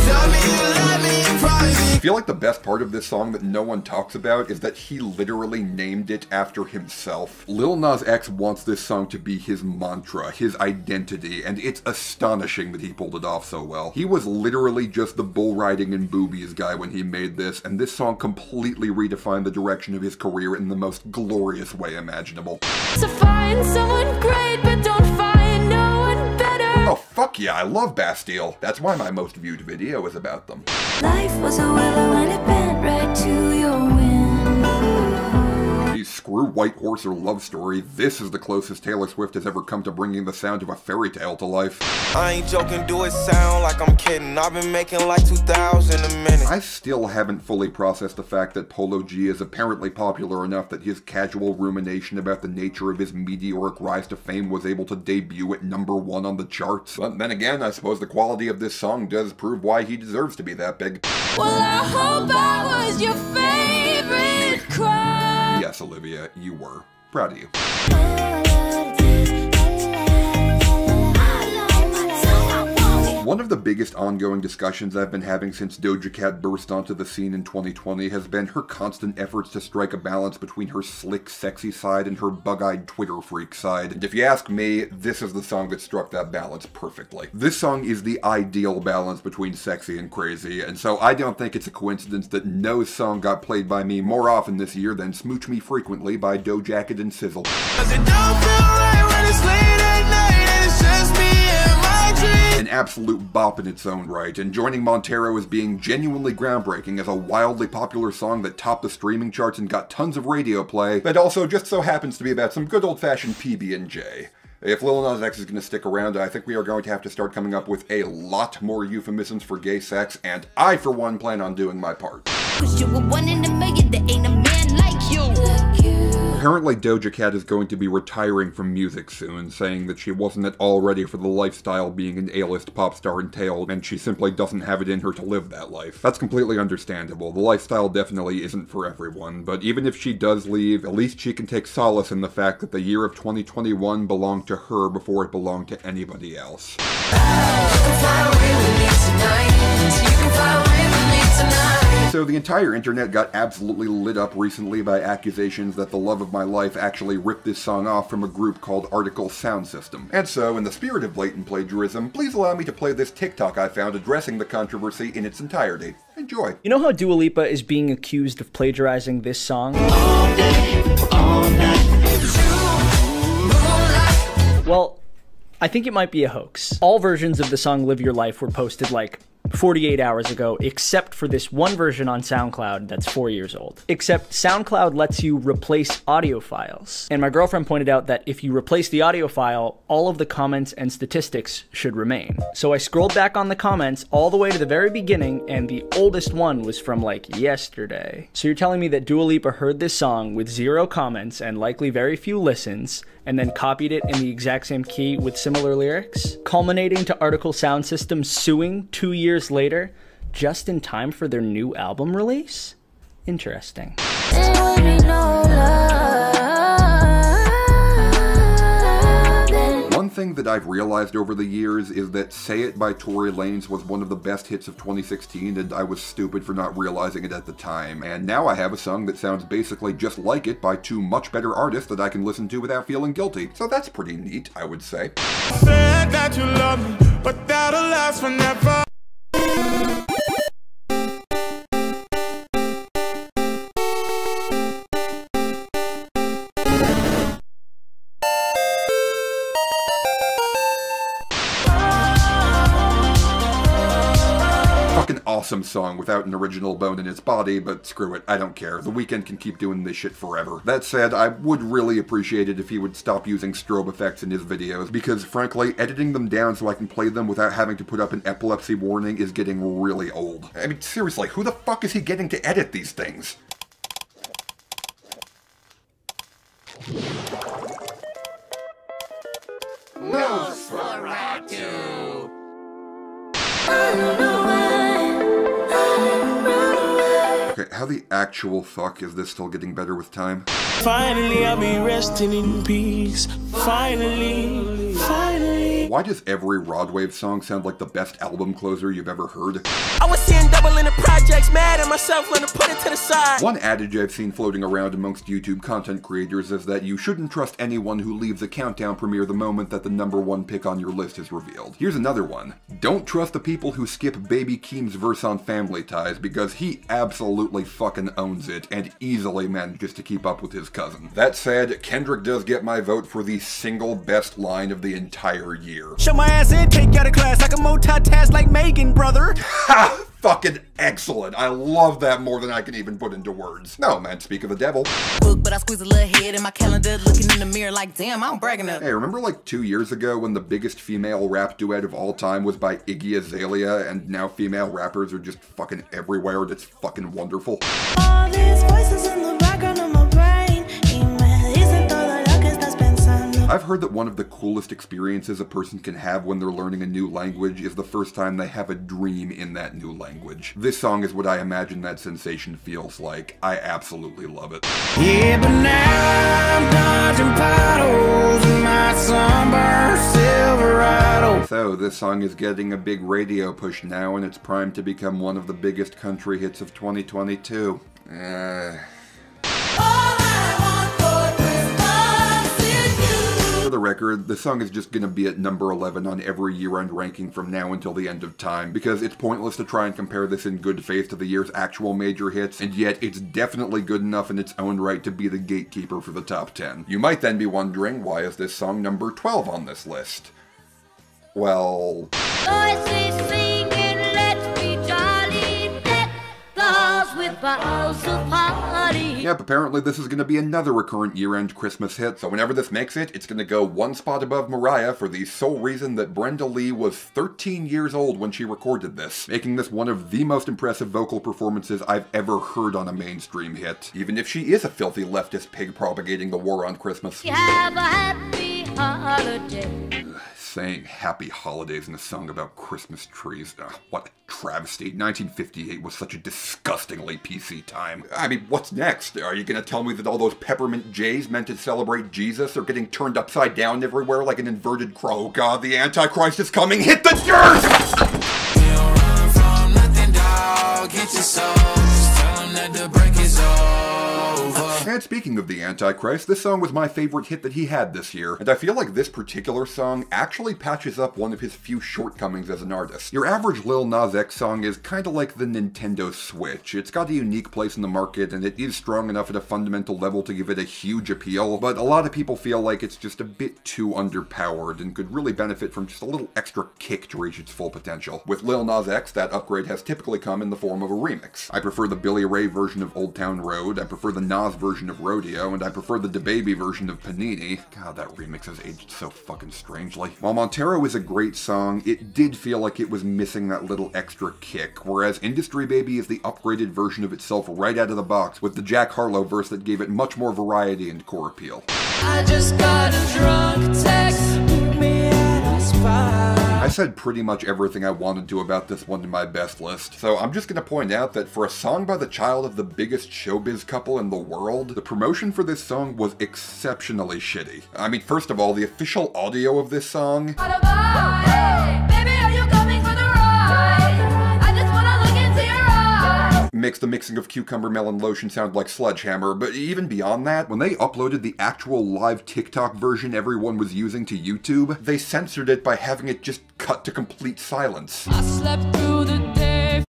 Tell me you love me in private. I feel like the best part of this song that no one talks about is that he literally named it after himself. Lil Nas X wants this song to be his mantra, his identity, and it's astonishing that he pulled it off so well. He was literally just the bull riding and boobies guy when he made this, and this song completely redefined the direction of his career in the most glorious way imaginable. So find someone great, but don't find no one better. Oh, fuck Fuck yeah, I love Bastille. That's why my most viewed video is about them. Life was a willow and it bent right to your wind. Screw White Horse or Love Story, this is the closest Taylor Swift has ever come to bringing the sound of a fairy tale to life. I ain't joking, do it sound like I'm kidding. I've been making like 2,000 a minute. I still haven't fully processed the fact that Polo G is apparently popular enough that his casual rumination about the nature of his meteoric rise to fame was able to debut at #1 on the charts. But then again, I suppose the quality of this song does prove why he deserves to be that big. Well, I hope I was your favorite cry. Yes, Olivia, you were. Proud of you. One of the biggest ongoing discussions I've been having since Doja Cat burst onto the scene in 2020 has been her constant efforts to strike a balance between her slick, sexy side and her bug-eyed Twitter freak side. And if you ask me, this is the song that struck that balance perfectly. This song is the ideal balance between sexy and crazy, and so I don't think it's a coincidence that no song got played by me more often this year than Smooch Me Frequently by Dojacket and Sizzle. An absolute bop in its own right, and joining Montero as being genuinely groundbreaking as a wildly popular song that topped the streaming charts and got tons of radio play, that also just so happens to be about some good old-fashioned PB&J. If Lil Nas X is going to stick around, I think we are going to have to start coming up with a lot more euphemisms for gay sex, and I, for one, plan on doing my part. 'Cause you were 1 in a million, there ain't a man like you. Apparently Doja Cat is going to be retiring from music soon, saying that she wasn't at all ready for the lifestyle being an A-list pop star entailed, and she simply doesn't have it in her to live that life. That's completely understandable. The lifestyle definitely isn't for everyone, but even if she does leave, at least she can take solace in the fact that the year of 2021 belonged to her before it belonged to anybody else. So the entire internet got absolutely lit up recently by accusations that the love of my life actually ripped this song off from a group called Article Sound System. And so, in the spirit of blatant plagiarism, please allow me to play this TikTok I found addressing the controversy in its entirety. Enjoy. You know how Dua Lipa is being accused of plagiarizing this song? Well, I think it might be a hoax. All versions of the song Live Your Life were posted like 48 hours ago, except for this one version on SoundCloud that's 4 years old. Except SoundCloud lets you replace audio files. And my girlfriend pointed out that if you replace the audio file, all of the comments and statistics should remain. So I scrolled back on the comments all the way to the very beginning, and the oldest one was from like yesterday. So you're telling me that Dua Lipa heard this song with 0 comments and likely very few listens, and then copied it in the exact same key with similar lyrics, culminating to Article Sound System suing 2 years later, just in time for their new album release? Interesting. One thing that I've realized over the years is that Say It by Tory Lanez was one of the best hits of 2016, and I was stupid for not realizing it at the time. And now I have a song that sounds basically just like it by 2 much better artists that I can listen to without feeling guilty. So that's pretty neat, I would say. Said that you love me, but that'll last forever. Awesome song without an original bone in its body, but screw it, I don't care. The Weeknd can keep doing this shit forever. That said, I would really appreciate it if he would stop using strobe effects in his videos, because frankly, editing them down so I can play them without having to put up an epilepsy warning is getting really old. I mean, seriously, who the fuck is he getting to edit these things? Nosferatu. Okay, how the actual fuck is this still getting better with time? Finally, I'll be resting in peace. Finally, finally. Why does every Rod Wave song sound like the best album closer you've ever heard? I was seeing double in the projects, mad at myself when I put it to the side. One adage I've seen floating around amongst YouTube content creators is that you shouldn't trust anyone who leaves a countdown premiere the moment that the #1 pick on your list is revealed. Here's another one. Don't trust the people who skip Baby Keem's verse on Family Ties, because he absolutely fucking owns it and easily manages to keep up with his cousin. That said, Kendrick does get my vote for the single best line of the entire year. year. Show my ass and take you out of class like a multitask like Megan, brother. Ha! Fucking excellent. I love that more than I can even put into words. No, man, speak of the devil. But I squeeze a little head in my calendar, looking in the mirror like, damn, I'm bragging up. Hey, remember like 2 years ago when the biggest female rap duet of all time was by Iggy Azalea, and now female rappers are just fucking everywhere, and it's fucking wonderful? All these voices in the background of my brain, y me dicen todo lo que estás pensando. I've heard that one of the coolest experiences a person can have when they're learning a new language is the first time they have a dream in that new language. This song is what I imagine that sensation feels like. I absolutely love it. Yeah, but now I'm dodging potholes in my sunburned Silverado. So, this song is getting a big radio push now, and it's primed to become one of the biggest country hits of 2022. For the record, the song is just gonna be at number 11 on every year-end ranking from now until the end of time, because it's pointless to try and compare this in good faith to the year's actual major hits, and yet it's definitely good enough in its own right to be the gatekeeper for the top 10. You might then be wondering, why is this song number 12 on this list? Well... Voices singing, let's be jolly, let bells with boughs of holly. Yep, apparently this is going to be another recurrent year-end Christmas hit, so whenever this makes it, it's going to go one spot above Mariah for the sole reason that Brenda Lee was 13 years old when she recorded this, making this one of the most impressive vocal performances I've ever heard on a mainstream hit, even if she is a filthy leftist pig propagating the war on Christmas. Have a happy holiday. Saying happy holidays in a song about Christmas trees. What a travesty. 1958 was such a disgustingly PC time. I mean, what's next? Are you gonna tell me that all those peppermint J's meant to celebrate Jesus are getting turned upside down everywhere like an inverted crow? Oh God, the Antichrist is coming! Hit the dirt! You don't run from nothing, dog. Get your soul. Just tell him that the break is over. And speaking of the Antichrist, this song was my favorite hit that he had this year, and I feel like this particular song actually patches up one of his few shortcomings as an artist. Your average Lil Nas X song is kinda like the Nintendo Switch. It's got a unique place in the market, and it is strong enough at a fundamental level to give it a huge appeal, but a lot of people feel like it's just a bit too underpowered and could really benefit from just a little extra kick to reach its full potential. With Lil Nas X, that upgrade has typically come in the form of a remix. I prefer the Billy Ray version of Old Town Road, I prefer the Nas version of Rodeo, and I prefer the DaBaby version of Panini. God, that remix has aged so fucking strangely. While Montero is a great song, it did feel like it was missing that little extra kick, whereas Industry Baby is the upgraded version of itself right out of the box, with the Jack Harlow verse that gave it much more variety and core appeal. I just got a drunk text, meet me at a spot. I said pretty much everything I wanted to about this one in my best list, so I'm just gonna point out that for a song by the child of the biggest showbiz couple in the world, the promotion for this song was exceptionally shitty. I mean, first of all, the official audio of this song... makes the mixing of cucumber melon lotion sound like Sledgehammer, but even beyond that, when they uploaded the actual live TikTok version everyone was using to YouTube, they censored it by having it just cut to complete silence. I slept through the day,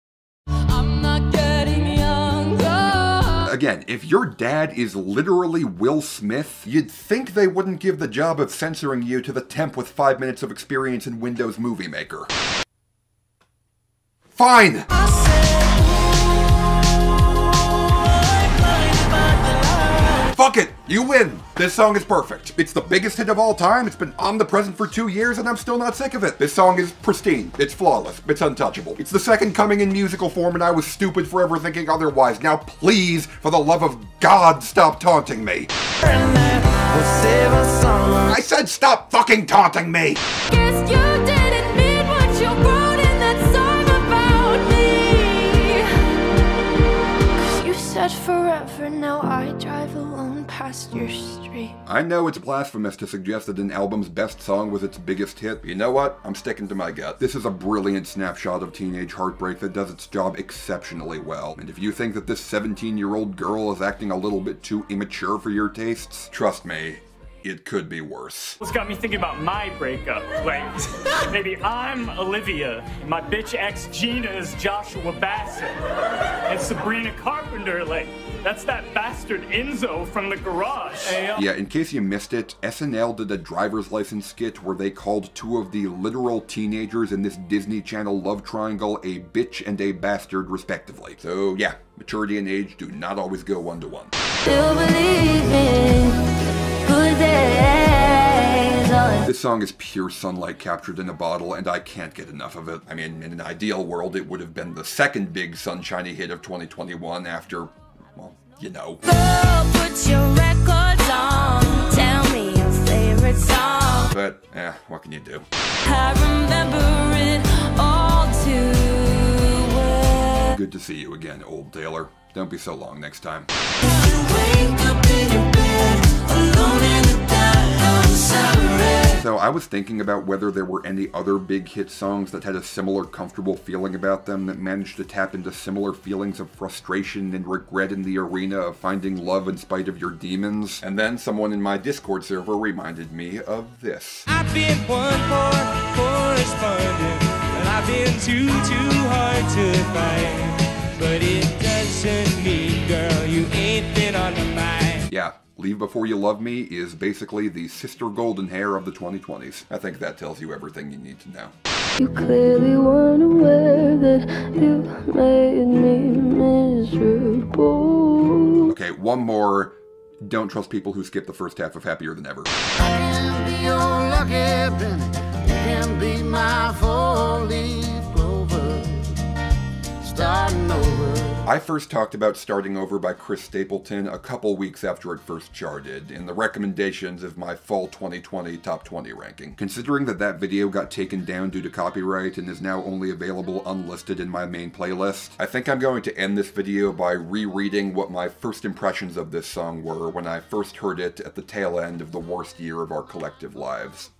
I'm not getting younger. Again, if your dad is literally Will Smith, you'd think they wouldn't give the job of censoring you to the temp with 5 minutes of experience in Windows Movie Maker. Fine! Fuck it! You win! This song is perfect. It's the biggest hit of all time, it's been omnipresent for 2 years, and I'm still not sick of it. This song is pristine, it's flawless, it's untouchable. It's the second coming in musical form, and I was stupid for ever thinking otherwise. Now please, for the love of God, stop taunting me. I said stop fucking taunting me! Guess you didn't mean what you wrote in that song about me. 'Cause you said forever, now I drive alone past your street. I know it's blasphemous to suggest that an album's best song was its biggest hit, but you know what? I'm sticking to my gut. This is a brilliant snapshot of teenage heartbreak that does its job exceptionally well. And if you think that this 17-year-old girl is acting a little bit too immature for your tastes, trust me, it could be worse. What's got me thinking about my breakup? Like, maybe I'm Olivia, and my bitch ex Gina is Joshua Bassett, and Sabrina Carpenter, like, That's that bastard Enzo from the garage. Yeah, in case you missed it, SNL did a driver's license skit where they called two of the literal teenagers in this Disney Channel love triangle a bitch and a bastard, respectively. So yeah, maturity and age do not always go one-to-one. This song is pure sunlight captured in a bottle, and I can't get enough of it. I mean, in an ideal world, it would have been the second big sunshiny hit of 2021 after, well, you know. Girl, put your records on. Tell me your favorite song. But, what can you do? I remember it all too well. Good to see you again, old Taylor. Don't be so long next time. So I was thinking about whether there were any other big hit songs that had a similar comfortable feeling about them that managed to tap into similar feelings of frustration and regret in the arena of finding love in spite of your demons. And then someone in my Discord server reminded me of this. I've been one poor correspondent, and I've been too hard to find. But it doesn't mean, girl, you ain't been on my mind. Yeah. Leave Before You Love Me is basically the Sister Golden Hair of the 2020s. I think that tells you everything you need to know. You clearly weren't aware that you made me miserable. Okay, one more. Don't trust people who skip the first half of Happier Than Ever. I can be your lucky penny. You can be my four-leaf clover. Starting over. I first talked about Starting Over by Chris Stapleton a couple weeks after it first charted, in the recommendations of my fall 2020 top 20 ranking. Considering that that video got taken down due to copyright and is now only available unlisted in my main playlist, I think I'm going to end this video by rereading what my first impressions of this song were when I first heard it at the tail end of the worst year of our collective lives.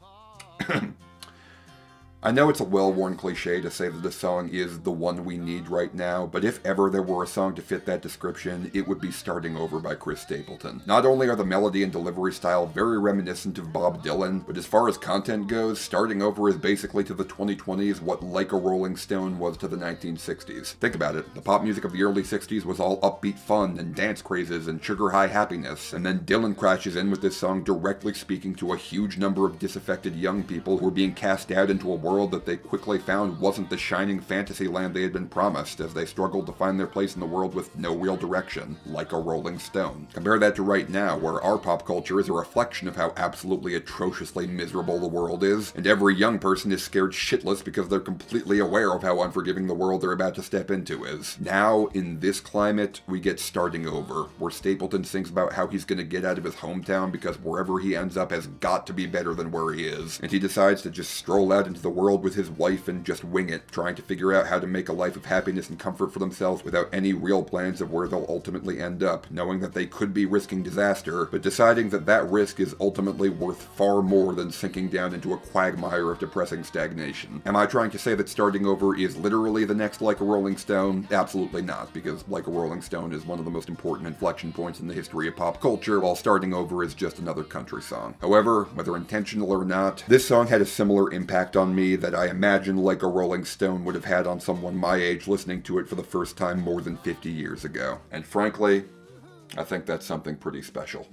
I know it's a well-worn cliche to say that this song is the one we need right now, but if ever there were a song to fit that description, it would be Starting Over by Chris Stapleton. Not only are the melody and delivery style very reminiscent of Bob Dylan, but as far as content goes, Starting Over is basically to the 2020s what Like a Rolling Stone was to the 1960s. Think about it, the pop music of the early 60s was all upbeat fun and dance crazes and sugar high happiness, and then Dylan crashes in with this song directly speaking to a huge number of disaffected young people who were being cast out into a world that they quickly found wasn't the shining fantasy land they had been promised as they struggled to find their place in the world with no real direction, like a Rolling Stone. Compare that to right now, where our pop culture is a reflection of how absolutely atrociously miserable the world is, and every young person is scared shitless because they're completely aware of how unforgiving the world they're about to step into is. Now, in this climate, we get Starting Over, where Stapleton sings about how he's gonna get out of his hometown because wherever he ends up has got to be better than where he is, and he decides to just stroll out into the world with his wife and just wing it, trying to figure out how to make a life of happiness and comfort for themselves without any real plans of where they'll ultimately end up, knowing that they could be risking disaster, but deciding that that risk is ultimately worth far more than sinking down into a quagmire of depressing stagnation. Am I trying to say that Starting Over is literally the next Like a Rolling Stone? Absolutely not, because Like a Rolling Stone is one of the most important inflection points in the history of pop culture, while Starting Over is just another country song. However, whether intentional or not, this song had a similar impact on me that I imagine Like a Rolling Stone would have had on someone my age listening to it for the first time more than 50 years ago. And frankly, I think that's something pretty special.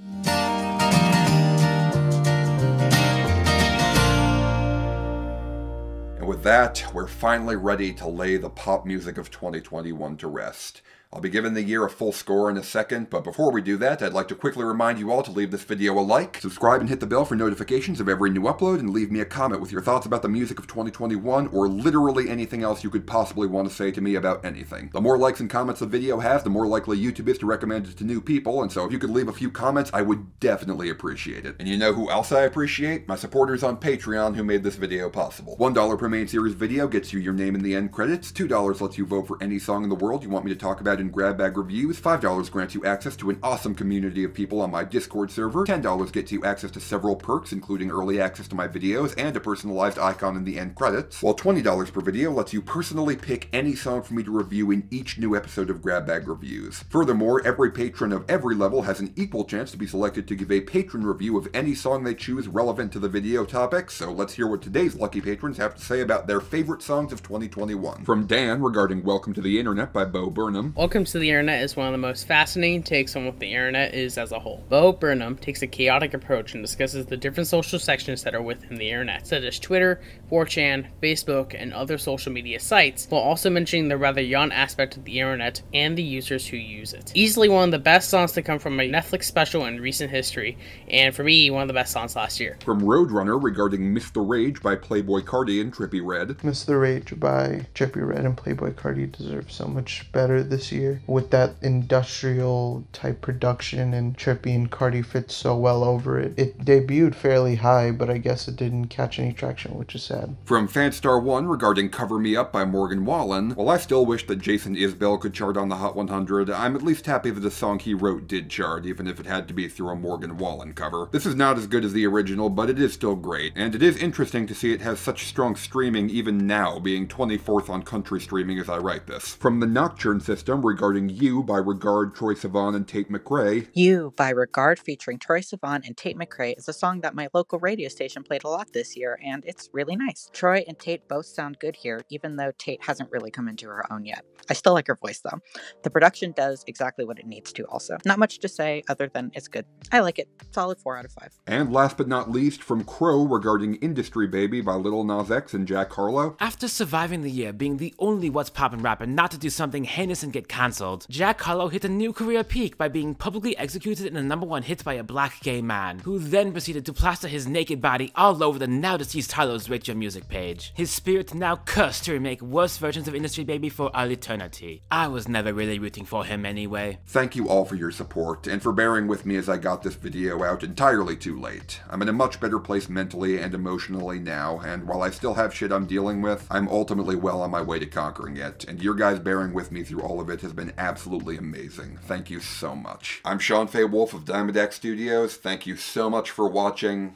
And with that, we're finally ready to lay the pop music of 2021 to rest. I'll be giving the year a full score in a second, but before we do that, I'd like to quickly remind you all to leave this video a like, subscribe and hit the bell for notifications of every new upload, and leave me a comment with your thoughts about the music of 2021, or literally anything else you could possibly want to say to me about anything. The more likes and comments the video has, the more likely YouTube is to recommend it to new people, and so if you could leave a few comments, I would definitely appreciate it. And you know who else I appreciate? My supporters on Patreon who made this video possible. $1 per main series video gets you your name in the end credits, $2 lets you vote for any song in the world you want me to talk about in grab bag reviews, $5 grants you access to an awesome community of people on my Discord server, $10 gets you access to several perks including early access to my videos and a personalized icon in the end credits, while $20 per video lets you personally pick any song for me to review in each new episode of Grab Bag Reviews. Furthermore, every patron of every level has an equal chance to be selected to give a patron review of any song they choose relevant to the video topic, so let's hear what today's lucky patrons have to say about their favorite songs of 2021. From Dan regarding Welcome to the Internet by Bo Burnham. Welcome Welcome to the Internet is one of the most fascinating takes on what the Internet is as a whole. Bo Burnham takes a chaotic approach and discusses the different social sections that are within the Internet, such as Twitter, 4chan, Facebook, and other social media sites, while also mentioning the rather yawn aspect of the Internet and the users who use it. Easily one of the best songs to come from a Netflix special in recent history, and for me, one of the best songs last year. From Roadrunner regarding Miss the Rage by Playboi Carti and Trippie Redd. Miss the Rage by Trippie Redd and Playboi Carti deserve so much better this year. With that industrial type production, and Trippie and Carti fit so well over it. It debuted fairly high, but I guess it didn't catch any traction, which is sad. From Fanstar 1 regarding Cover Me Up by Morgan Wallen. While I still wish that Jason Isbell could chart on the Hot 100, I'm at least happy that the song he wrote did chart, even if it had to be through a Morgan Wallen cover. This is not as good as the original, but it is still great, and it is interesting to see it has such strong streaming even now, being 24th on country streaming as I write this. From the Nocturne System regarding You by Regard, Troye Sivan, and Tate McRae. You by Regard featuring Troye Sivan and Tate McRae is a song that my local radio station played a lot this year, and it's really nice. Troye and Tate both sound good here, even though Tate hasn't really come into her own yet. I still like her voice though. The production does exactly what it needs to also. Not much to say other than it's good. I like it. Solid 4 out of 5. And last but not least, from Crow regarding Industry Baby by Lil Nas X and Jack Harlow. After surviving the year being the only What's Poppin' rapper not to do something heinous and get cancelled, Jack Harlow hit a new career peak by being publicly executed in a #1 hit by a black gay man, who then proceeded to plaster his naked body all over the now deceased Harlow's Rate Your Music page. His spirit now cursed to remake worse versions of Industry Baby for all eternity. I was never really rooting for him anyway. Thank you all for your support, and for bearing with me as I got this video out entirely too late. I'm in a much better place mentally and emotionally now, and while I still have shit I'm dealing with, I'm ultimately well on my way to conquering it, and your guys bearing with me through all of it has been absolutely amazing. Thank you so much. I'm Sean Fay-Wolfe of Diamond X Studios. Thank you so much for watching,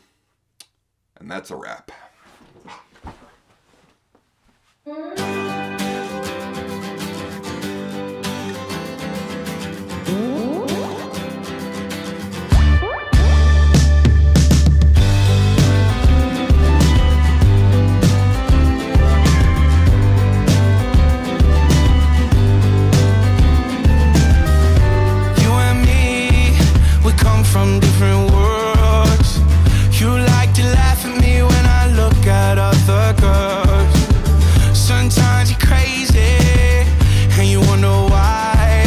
and that's a wrap. From different worlds. You like to laugh at me when I look at other girls. Sometimes you're crazy and you wonder why.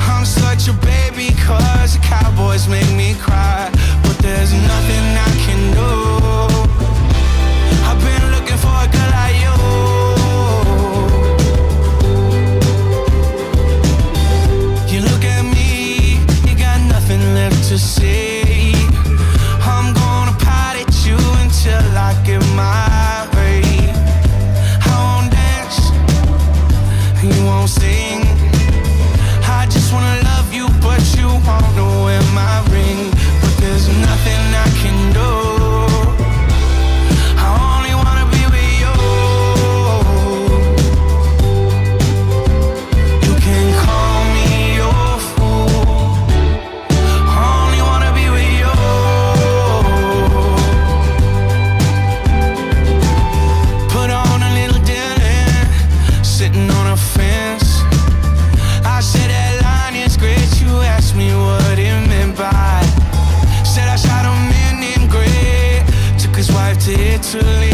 I'm such a baby cause the Cowboys make me cry. But there's nothing I can do. I've been looking for a girl like you. You look at me, you got nothing left to say. I'm gonna pot at you until I get my way. I won't dance, you won't sing. I just wanna love you, but you won't wear my ring. But there's nothing I can do. I only wanna be with you. You can call me your fool. Only wanna be with you. Put on a little dinner, sitting on a fence. I said that line is great. You asked me what it meant by. Said I shot him in gray. Took his wife to Italy.